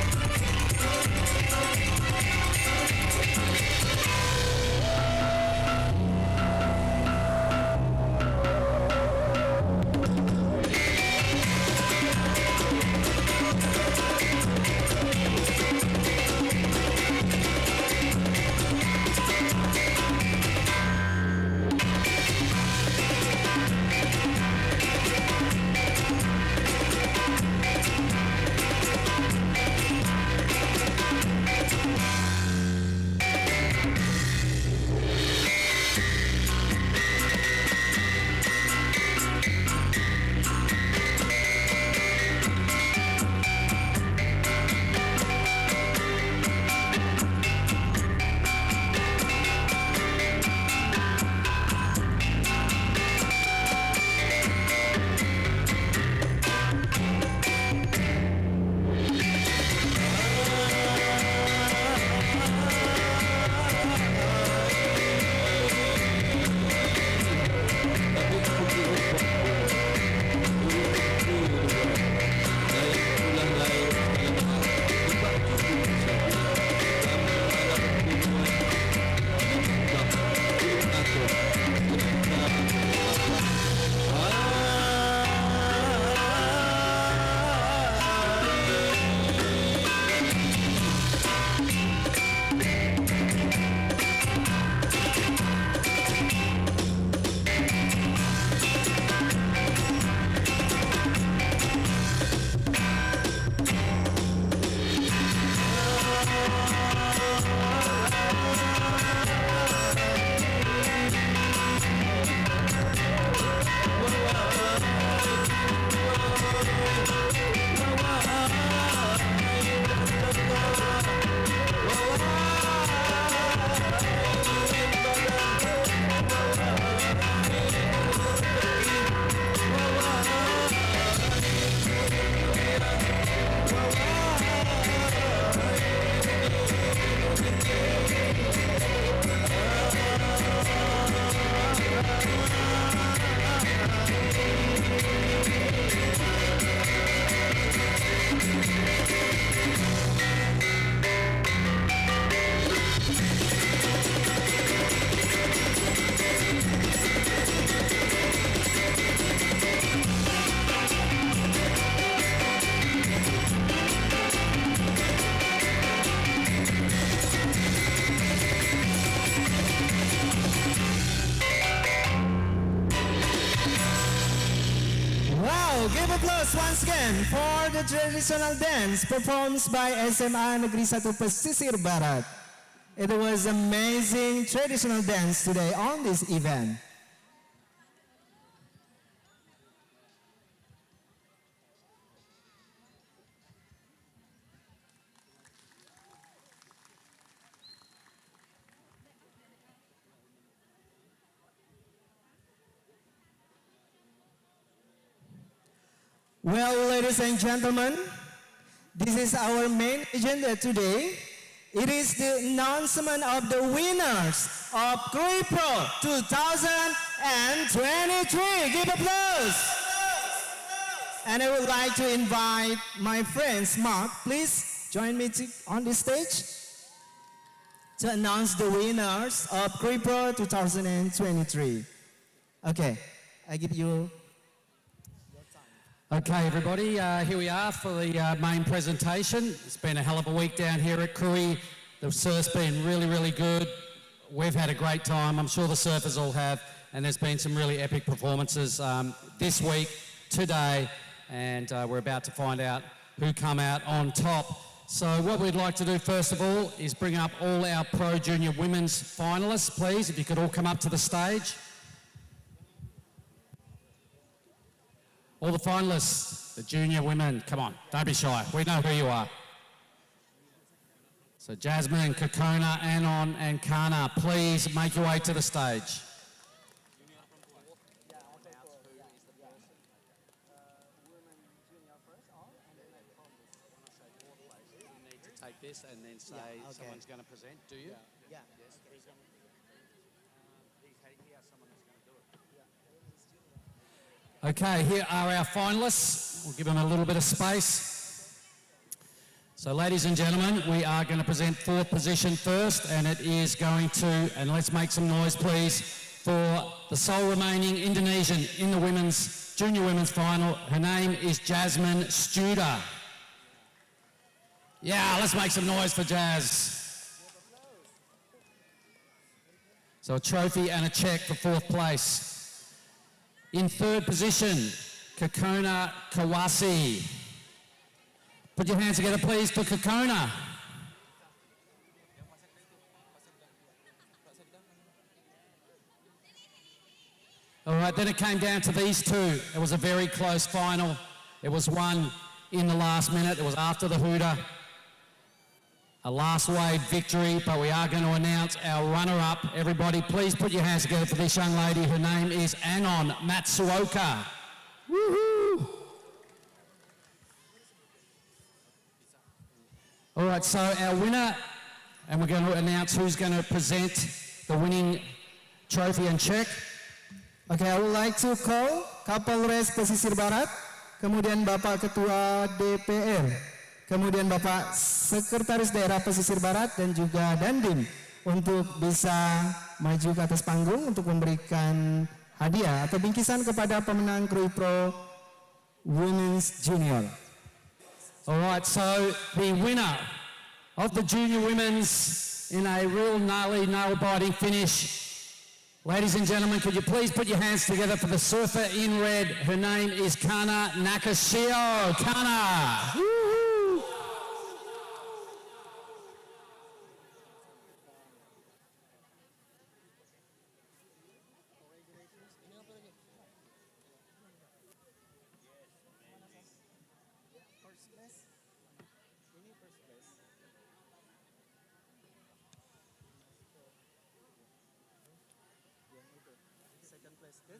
Give applause once again for the traditional dance performed by SMA Negeri 1 Pesisir Barat. It was amazing traditional dance today on this event. Well, ladies and gentlemen, this is our main agenda today. It is the announcement of the winners of Krui Pro 2023. Give applause. And I would like to invite my friends, Mark, please join me on this stage to announce the winners of Krui Pro 2023. Okay, I give you. Okay, everybody, here we are for the main presentation. It's been a hell of a week down here at Krui. The surf's been really, really good. We've had a great time. I'm sure the surfers all have. And there's been some really epic performances this week, today, and we're about to find out who come out on top. So what we'd like to do first of all is bring up all our Pro Junior Women's finalists, please, if you could all come up to the stage. All the finalists, the junior women, come on, don't be shy, we know who you are. So Jasmine, Kokona, Anon and Kana, please make your way to the stage. Take this and then say someone's going to present, do you? Yeah. Yes. Okay, here are our finalists. We'll give them a little bit of space. So ladies and gentlemen, we are going to present fourth position first, and it is going to, and let's make some noise please, for the sole remaining Indonesian in the junior women's final. Her name is Jasmine Studer. Yeah, let's make some noise for Jazz. So a trophy and a check for fourth place. In third position, Kokona Kawasi. Put your hands together, please, for Kokona. All right, then it came down to these two. It was a very close final. It was won in the last minute. It was after the hooter. A last wave victory, but we are going to announce our runner-up. Everybody, please put your hands together for this young lady. Her name is Anon Matsuoka. Woohoo! All right, so our winner, and we're going to announce who's going to present the winning trophy and check. Okay, I would like to call Kapolres Pesisir Barat, kemudian Bapak Ketua DPR, kemudian Bapak Sekretaris Daerah Pesisir Barat dan juga Dandim untuk bisa maju ke atas panggung untuk memberikan hadiah atau bingkisan kepada pemenang Krui Pro Women's Junior. All right, so the winner of the junior women's in a real gnarly, nail-biting finish. Ladies and gentlemen, could you please put your hands together for the surfer in red. Her name is Kana Nakashio. Kana! Woo-hoo.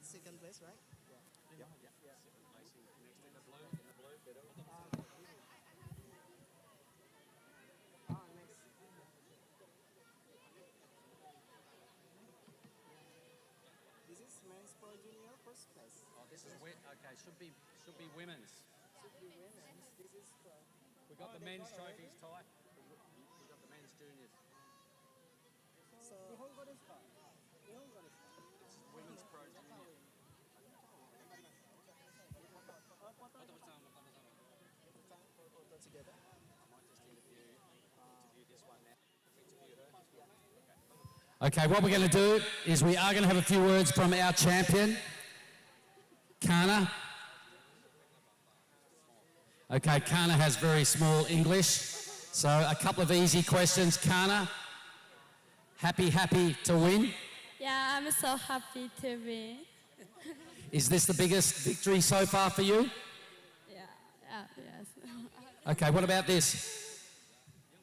Second place, right? Yeah. This is men's pro junior first place. Oh, this is okay. Should be women's. Should be women's. This is pro. We got the men's trophies, Ty. We got the men's juniors. So, This is women's pro junior. together. I might just interview this one now. Interview her. Okay, what we're going to do is we are going to have a few words from our champion, Kana. Okay, Kana has very small English, so a couple of easy questions. Kana, happy to win? Yeah, I'm so happy to win. Is this the biggest victory so far for you? Yes. Okay, what about this?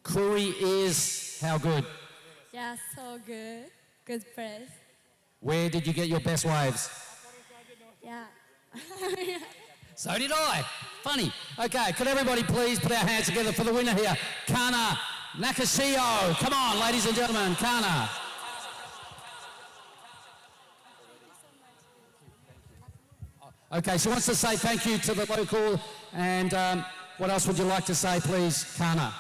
Krui is how good? Yeah, so good. Good place. Where did you get your best waves? Yeah. So did I. Funny. Okay, could everybody please put our hands together for the winner here, Kana Nakashio. Come on, ladies and gentlemen, Kana. Okay, she wants to say thank you to the local, and what else would you like to say, please, Kana?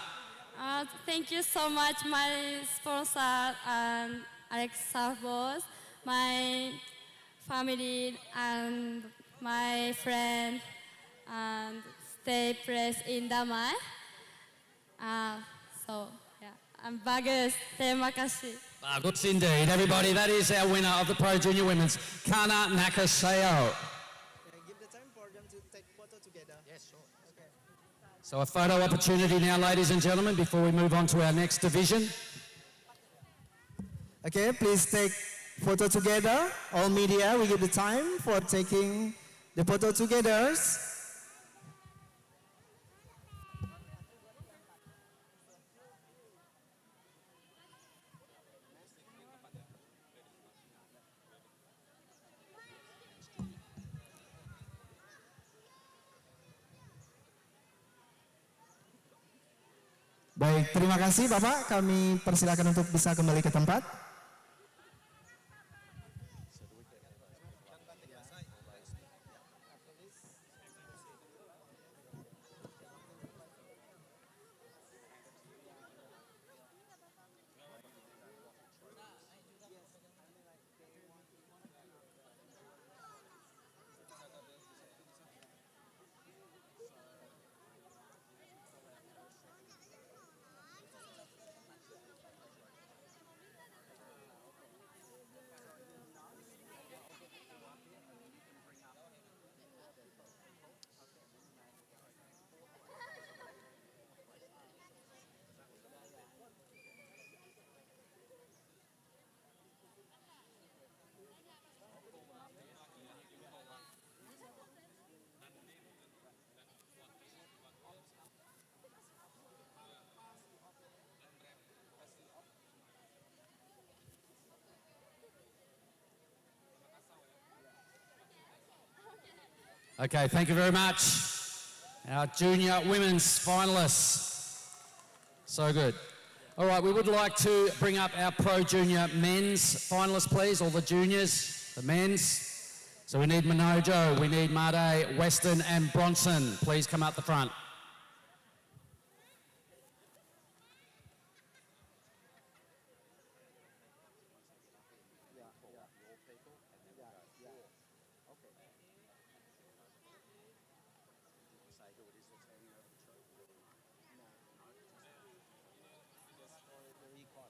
Thank you so much, my sponsor and Alex Surfboards, my family and my friend, and stay press in Damai. So, yeah, I'm bagus. Terima kasih. Bagus indeed, everybody. That is our winner of the Pro Junior Women's, Kana Nakaseo. Give the time for them to take photo together. Yes, sure. Okay. So a photo opportunity now, ladies and gentlemen, before we move on to our next division. Okay, please take photo together. All media, we give the time for taking the photo together. Baik, terima kasih Bapak. Kami persilakan untuk bisa kembali ke tempat. Okay, thank you very much. Our junior women's finalists. So good. All right, we would like to bring up our Pro Junior men's finalists, please, all the juniors, the men's. So we need Manojo, we need Made, Weston and Bronson. Please come up the front.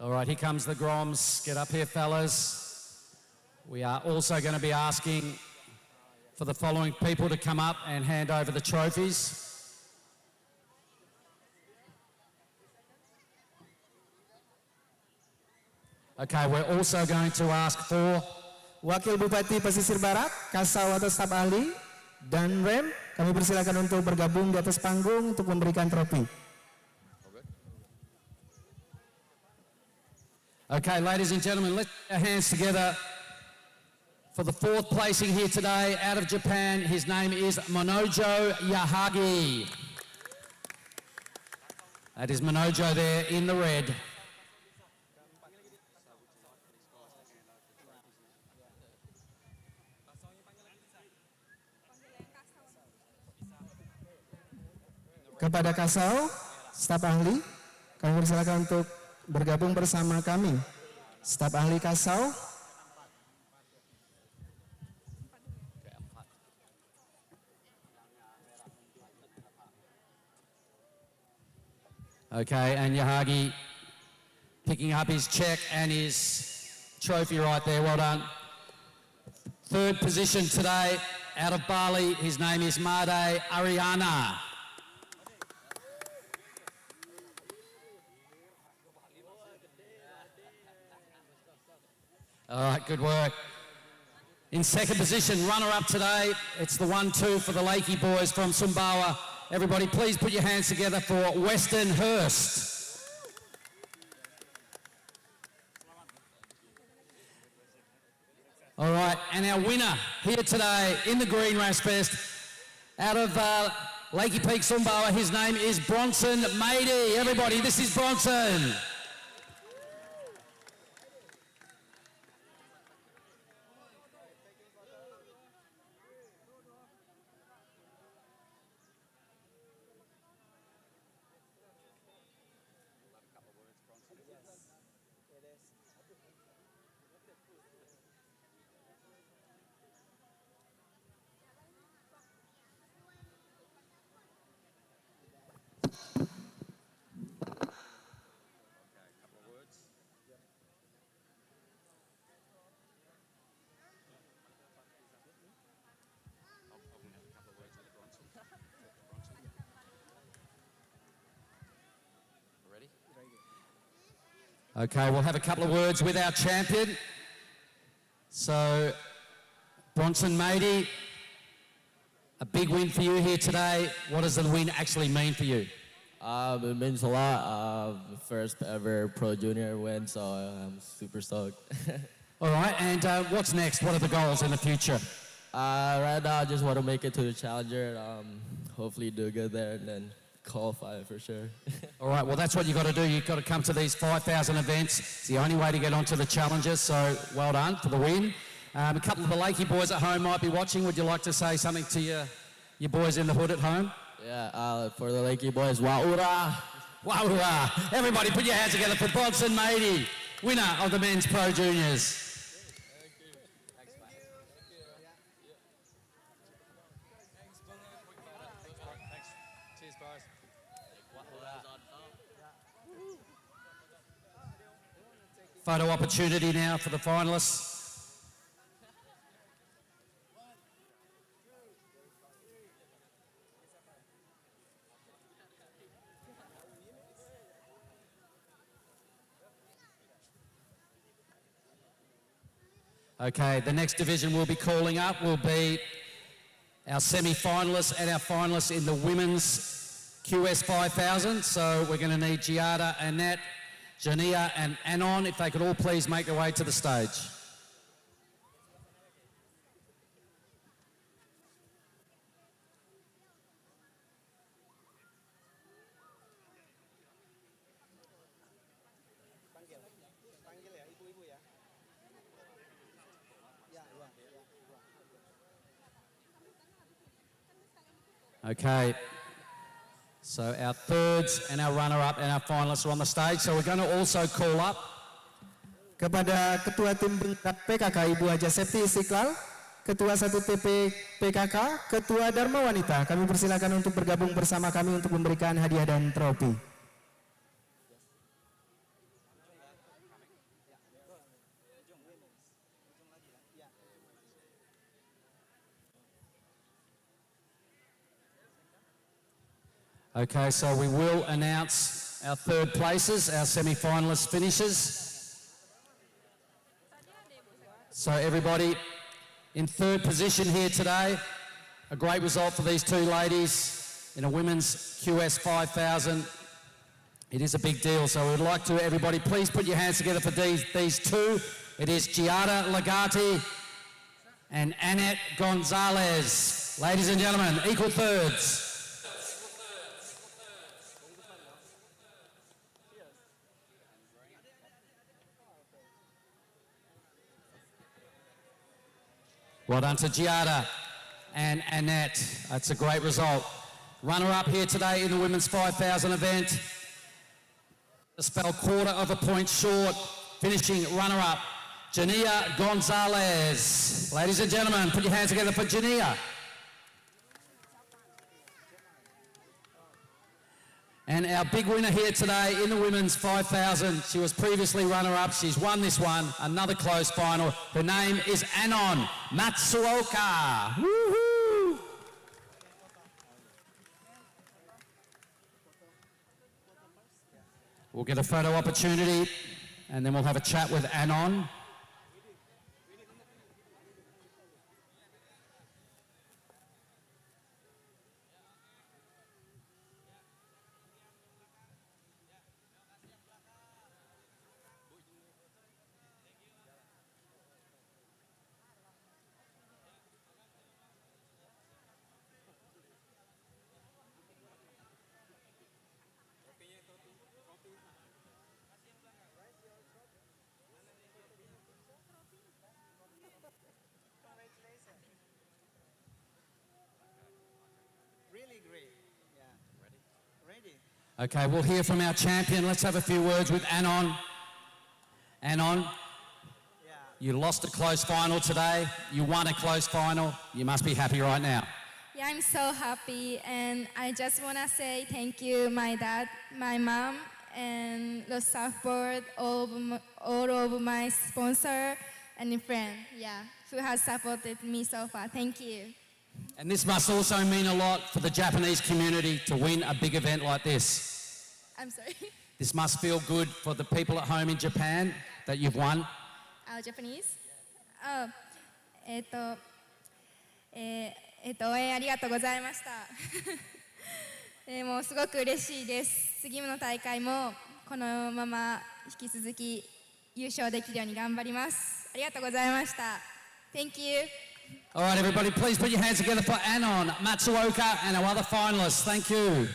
All right, here comes the Groms. Get up here, fellas. We are also going to be asking for the following people to come up and hand over the trophies. Okay, we're also going to ask for Wakil Bupati Pesisir Barat, Kasau atau staf ahli, dan Rem, kami persilakan untuk bergabung di atas panggung untuk memberikan trofi. Okay, ladies and gentlemen, let's put our hands together for the fourth placing here today out of Japan. His name is Manojo Yahagi. That is Manojo there in the red. Kepada Kasau, staf ahli, kami persilakan untuk bergabung bersama kami. Staf ahli Kasau. Okay, and Yahagi picking up his check and his trophy right there. Well done. Third position today out of Bali. His name is Made Ariana. All right, good work. In second position, runner-up today, it's the 1-2 for the Lakey boys from Sumbawa. Everybody, please put your hands together for Weston Hurst. All right, and our winner here today in the Green Race Fest, out of Lakey Peak, Sumbawa, his name is Bronson Mady. Everybody, this is Bronson. Okay, we'll have a couple of words with our champion. So, Bronson Matey, a big win for you here today. What does the win actually mean for you? It means a lot. First ever Pro Junior win, so I'm super stoked. All right, and what's next? What are the goals in the future? Right now, I just want to make it to the Challenger. Hopefully do good there and then qualify for sure. All right, well, that's what you've got to do. You've got to come to these 5,000 events. It's the only way to get onto the Challenger, so well done for the win. A couple of the Lakey boys at home might be watching. Would you like to say something to your boys in the hood at home? Yeah, for the Lakey boys, Wa'ura! Wa'ura! Everybody put your hands together for Bronson Matey, winner of the Men's Pro Juniors. Photo opportunity now for the finalists. Okay, the next division we'll be calling up will be our semi-finalists and our finalists in the women's QS 5000. So we're going to need Giada, Annette, Jania and Anon, if they could all please make their way to the stage. Okay, so our thirds and our runner-up and our finalists are on the stage. So we're going to also call up kepada Ketua Tim PKK Ibu Haja Septi Istiqlal, Ketua 1 TP PKK, Ketua Dharma Wanita. Kami persilakan untuk bergabung bersama kami untuk memberikan hadiah dan trofi. Okay, so we will announce our third places, our semi-finalist finishes. So everybody in third position here today, a great result for these two ladies in a women's QS 5000. It is a big deal, so we'd like to, everybody, please put your hands together for these two. It is Giada Lagati and Annette Gonzalez. Ladies and gentlemen, equal thirds. Well done to Giada and Annette. That's a great result. Runner-up here today in the women's 5000 event. A spell quarter of a point short. Finishing runner-up, Jania Gonzalez. Ladies and gentlemen, put your hands together for Jania. And our big winner here today in the women's 5000, she was previously runner-up. She's won this one, another close final. Her name is Anon Matsuoka. Woohoo! We'll get a photo opportunity and then we'll have a chat with Anon. Okay, we'll hear from our champion. Let's have a few words with Anon. Anon, you lost a close final today. You won a close final. You must be happy right now. Yeah, I'm so happy, and I just want to say thank you, my dad, my mom, and the support, all of my sponsor and friend, who has supported me so far. Thank you. And this must also mean a lot for the Japanese community to win a big event like this. I'm sorry. This must feel good for the people at home in Japan that you've won. Japanese? Oh, 応援ありがとうございました。もうすごく嬉しいです。次の大会もこのまま引き続き優勝できるように頑張ります。ありがとうございました。Thank you. All right, everybody, please put your hands together for Anon, Matsuoka, and our other finalists. Thank you.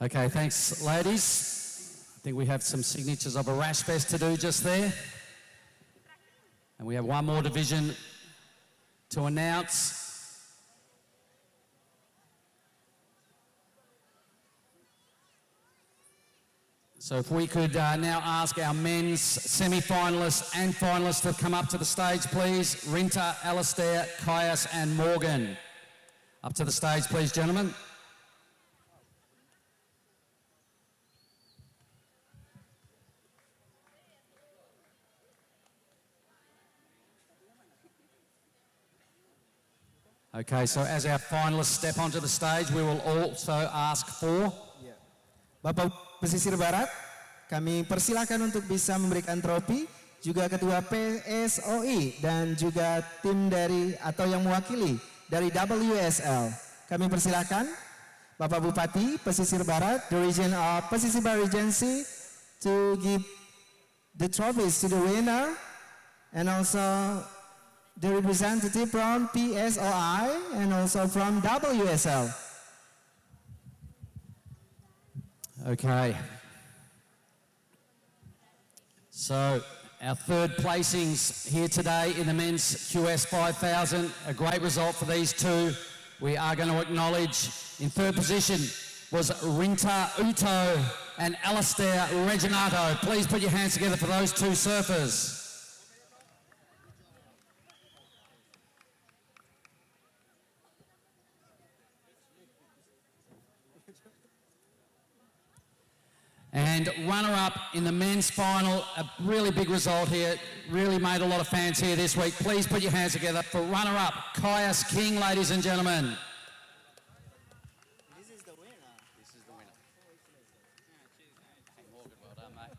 Okay, thanks, ladies. I think we have some signatures of a rash fest to do just there. And we have one more division to announce. So if we could now ask our men's semi-finalists and finalists to come up to the stage, please. Rinta, Alastair, Caius and Morgan. Up to the stage, please, gentlemen. Okay, so as our finalists step onto the stage, we will also ask for... Bapak Pesisir Barat, kami persilakan untuk bisa memberikan trofi, juga ketua PSOI dan juga tim dari atau yang mewakili dari WSL. Kami persilakan Bapak Bupati Pesisir Barat, the region of Pesisir Barat Regency, to give the trophies to the winner, and also the representative from PSOI and also from WSL. Okay. So our third placings here today in the men's QS 5000, a great result for these two. We are going to acknowledge in third position was Rinta Uto and Alastair Reginato. Please put your hands together for those two surfers. And runner-up in the men's final, a really big result here, really made a lot of fans here this week. Please put your hands together for runner-up, Caius King, ladies and gentlemen. This is the winner. This is the winner. Hey, Morgan, well done, mate.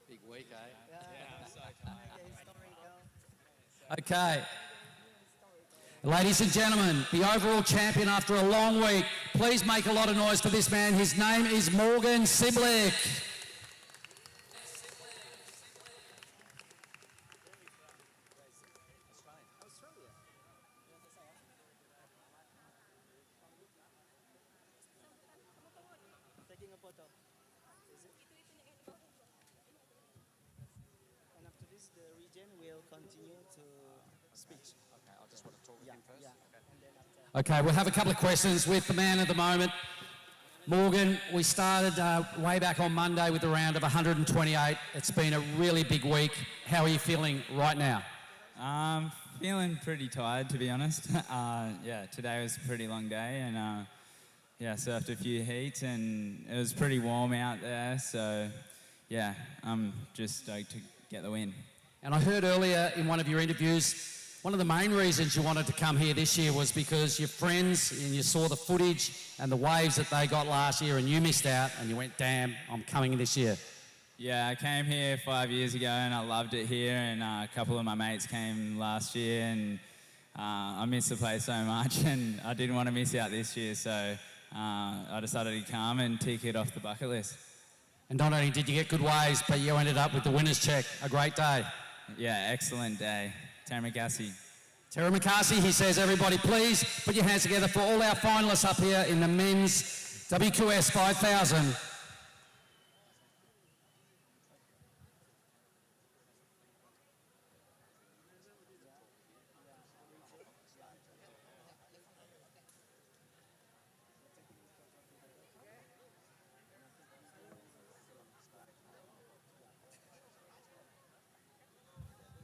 Big week, eh? Yeah, I'm so tired. Okay. Ladies and gentlemen, the overall champion after a long week. Please make a lot of noise for this man. His name is Morgan Siblick. Taking a photo. Is it? And after this, the region will continue to speech. Okay, I just want to talk to him first. Yeah. Okay. And then after. Okay, we'll have a couple of questions with the man at the moment. Morgan, we started way back on Monday with a round of 128. It's been a really big week. How are you feeling right now? Feeling pretty tired, to be honest. Yeah, today was a pretty long day, and yeah, surfed a few heats, and it was pretty warm out there. So yeah, I'm just stoked to get the win. And I heard earlier in one of your interviews, one of the main reasons you wanted to come here this year was because your friends, and you saw the footage and the waves that they got last year, and you missed out, and you went, damn, I'm coming this year. Yeah, I came here 5 years ago, and I loved it here, and a couple of my mates came last year, and I missed the place so much, and I didn't want to miss out this year, so I decided to come and tick it off the bucket list. And not only did you get good waves, but you ended up with the winner's check. A great day. Yeah, excellent day. Tamakasi. Terry McCarthy, he says, everybody please put your hands together for all our finalists up here in the men's WQS 5000.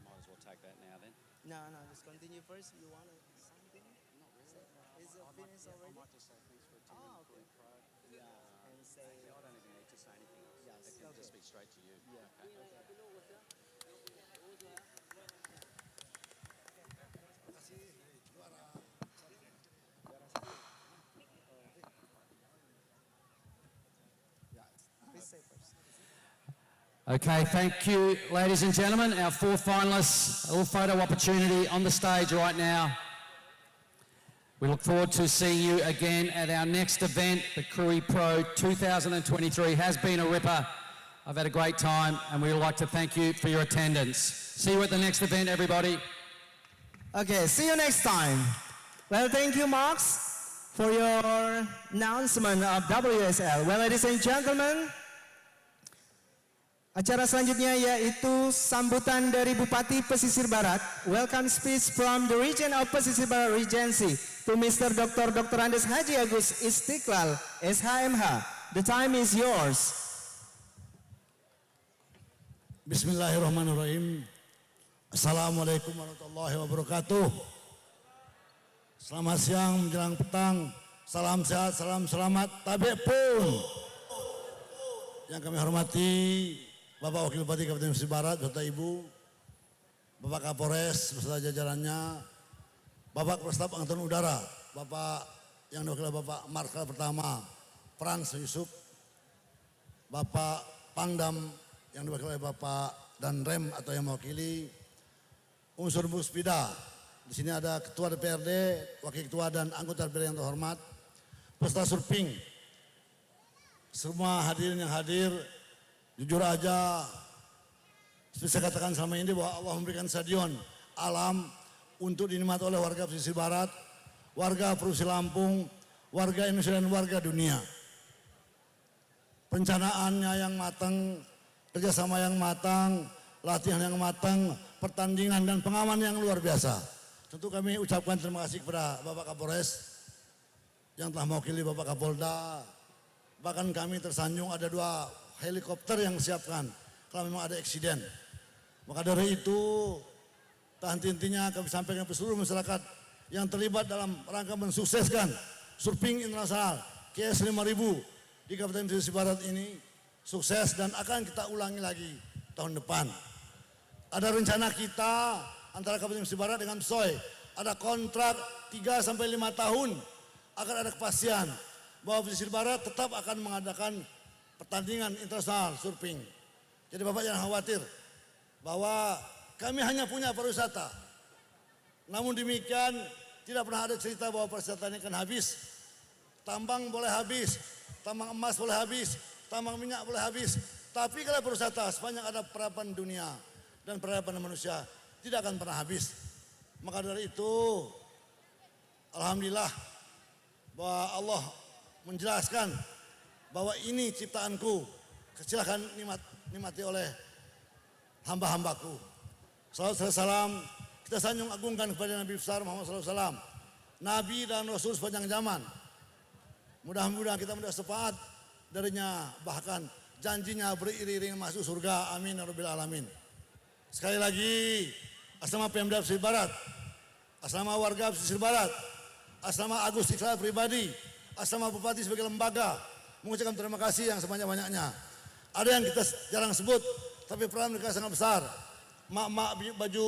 Might as well take that now then. No, just continue first. You want to something? Not really. Is it finished already? I might just say thanks for attending Krui Pro. Yeah. And say. I don't even need to say anything else. Yes. It can just be straight to you. Yeah. Okay. Okay, thank you, ladies and gentlemen. Our four finalists, a little photo opportunity on the stage right now. We look forward to seeing you again at our next event, the Krui Pro 2023. Has been a ripper. I've had a great time, and we'd like to thank you for your attendance. See you at the next event, everybody. Okay, see you next time. Well, thank you, Max, for your announcement of WSL. Well, ladies and gentlemen, acara selanjutnya yaitu sambutan dari Bupati Pesisir Barat. Welcome speech from the region of Pesisir Barat Regency to Mr. Dr. Andes Haji Agus Istiqlal, SHMH. The time is yours. Bismillahirrahmanirrahim. Assalamualaikum warahmatullahi wabarakatuh. Selamat siang menjelang petang. Salam sehat, salam selamat. Tabe pun. Yang kami hormati Bapak Wakil Bupati Kabupaten Pesisir Barat beserta Ibu, Bapak Kapolres beserta jajarannya, Bapak Kepala Angkatan Udara, Bapak yang diwakili Bapak Marskal Pertama Frans Yusuf, Bapak Pangdam yang diwakili oleh Bapak dan Rem atau yang mewakili unsur Puspida. Di sini ada Ketua DPRD, Wakil Ketua dan anggota DPRD yang terhormat, peserta surfing, semua hadirin yang hadir. Jujur aja, seperti saya katakan selama ini bahwa Allah memberikan stadion alam untuk dinikmati oleh warga pesisir barat, warga Provinsi Lampung, warga Indonesia dan warga dunia. Perencanaannya yang matang, kerjasama yang matang, latihan yang matang, pertandingan dan pengaman yang luar biasa. Tentu kami ucapkan terima kasih kepada Bapak Kapolres yang telah mewakili Bapak Kapolda. Bahkan kami tersanjung ada 2 helikopter yang disiapkan kalau memang ada eksiden. Maka dari itu, tak henti-hentinya kami sampaikan ke seluruh masyarakat yang terlibat dalam rangka mensukseskan surfing internasional KS 5000 di Kabupaten Pesisir Barat ini sukses dan akan kita ulangi lagi tahun depan. Ada rencana kita antara Kabupaten Pesisir Barat dengan PSOE, ada kontrak 3 sampai 5 tahun agar ada kepastian bahwa Pesisir Barat tetap akan mengadakan pertandingan internasional surfing. Jadi Bapak jangan khawatir bahwa kami hanya punya pariwisata. Namun demikian tidak pernah ada cerita bahwa pariwisata ini akan habis. Tambang boleh habis, tambang emas boleh habis, tambang minyak boleh habis. Tapi kalau pariwisata sepanjang ada peradaban dunia dan peradaban manusia tidak akan pernah habis. Maka dari itu alhamdulillah bahwa Allah menjelaskan bahwa ini ciptaanku, silakan nikmati oleh hamba-hambaku. Salam, kita sanjung agungkan kepada Nabi besar Muhammad SAW, Nabi dan Rasul sepanjang zaman. Mudah-mudahan kita mendapat syafaat darinya, bahkan janjinya beriring masuk surga. Amin ya Rabbil Alamin. Sekali lagi, atas nama Pemda Pesisir Barat, atas nama warga Pesisir Barat, atas nama Agus Istiqlal pribadi, atas nama Bupati sebagai lembaga, mengucapkan terima kasih yang sebanyak-banyaknya. Ada yang kita jarang sebut, tapi peran mereka sangat besar. Mak-mak baju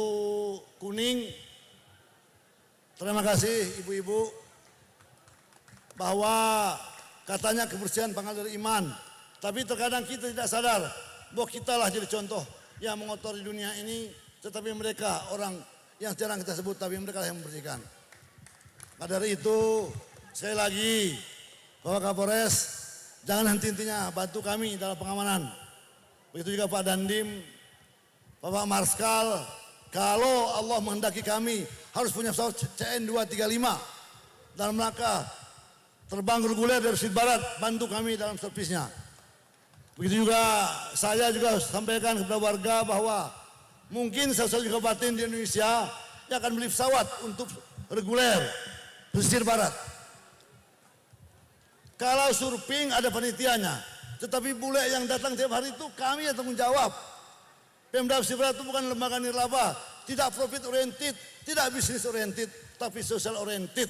kuning, terima kasih ibu-ibu. Bahwa katanya kebersihan pangkal dari iman. Tapi terkadang kita tidak sadar bahwa kitalah jadi contoh yang mengotori dunia ini. Tetapi mereka orang yang jarang kita sebut, tapi mereka yang membersihkan. Maka dari itu, sekali lagi, Bapak Kapolres, jangan henti-hentinya bantu kami dalam pengamanan. Begitu juga Pak Dandim, Bapak Marskal, kalau Allah menghendaki kami harus punya pesawat CN235 dalam rangka terbang reguler dari Pesisir Barat, bantu kami dalam servisnya. Begitu juga saya juga sampaikan kepada warga bahwa mungkin salah satu kabupaten di Indonesia yang akan beli pesawat untuk reguler Pesisir Barat. Kalau surfing ada panitianya, tetapi bule yang datang tiap hari itu kami yang tanggung jawab. Pemda Pesisir Barat itu bukan lembaga nirlaba, tidak profit oriented, tidak bisnis oriented, tapi social oriented.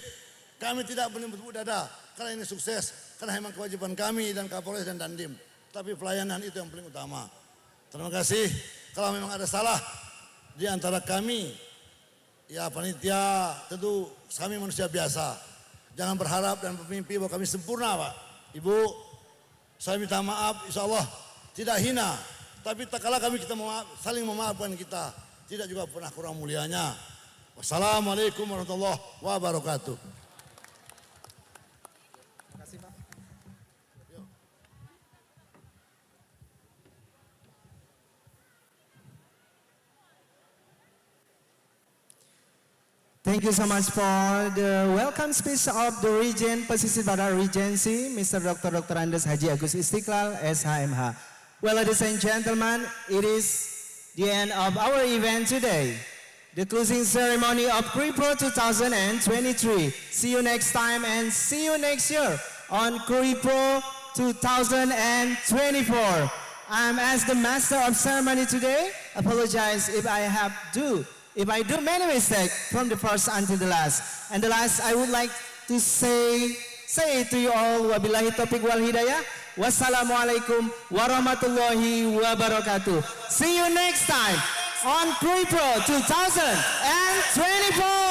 Kami tidak menempuk dada karena ini sukses, karena memang kewajiban kami dan Kapolres dan Dandim. Tapi pelayanan itu yang paling utama. Terima kasih. Kalau memang ada salah di antara kami, ya panitia, tentu kami manusia biasa. Jangan berharap dan bermimpi bahwa kami sempurna, Pak. Ibu, Saya minta maaf, insya Allah tidak hina. Tapi tak kala kami kita saling memaafkan kita, tidak juga pernah kurang mulianya. Wassalamualaikum warahmatullahi wabarakatuh. Thank you so much for the welcome speech of the Region Pesisir Barat Regency, Mr. Dr. Andes Haji Agus Istiqlal, SHMH. Well, ladies and gentlemen, it is the end of our event today. The closing ceremony of Krui Pro 2023. See you next time and see you next year on Krui Pro 2024. I'm as the master of ceremony today. Apologize if I do many mistakes from the first until the last. And the last, I would like to say to you all, wabillahi taufiq wal hidayah. Wassalamualaikum warahmatullahi wabarakatuh. See you next time on Krui Pro 2024.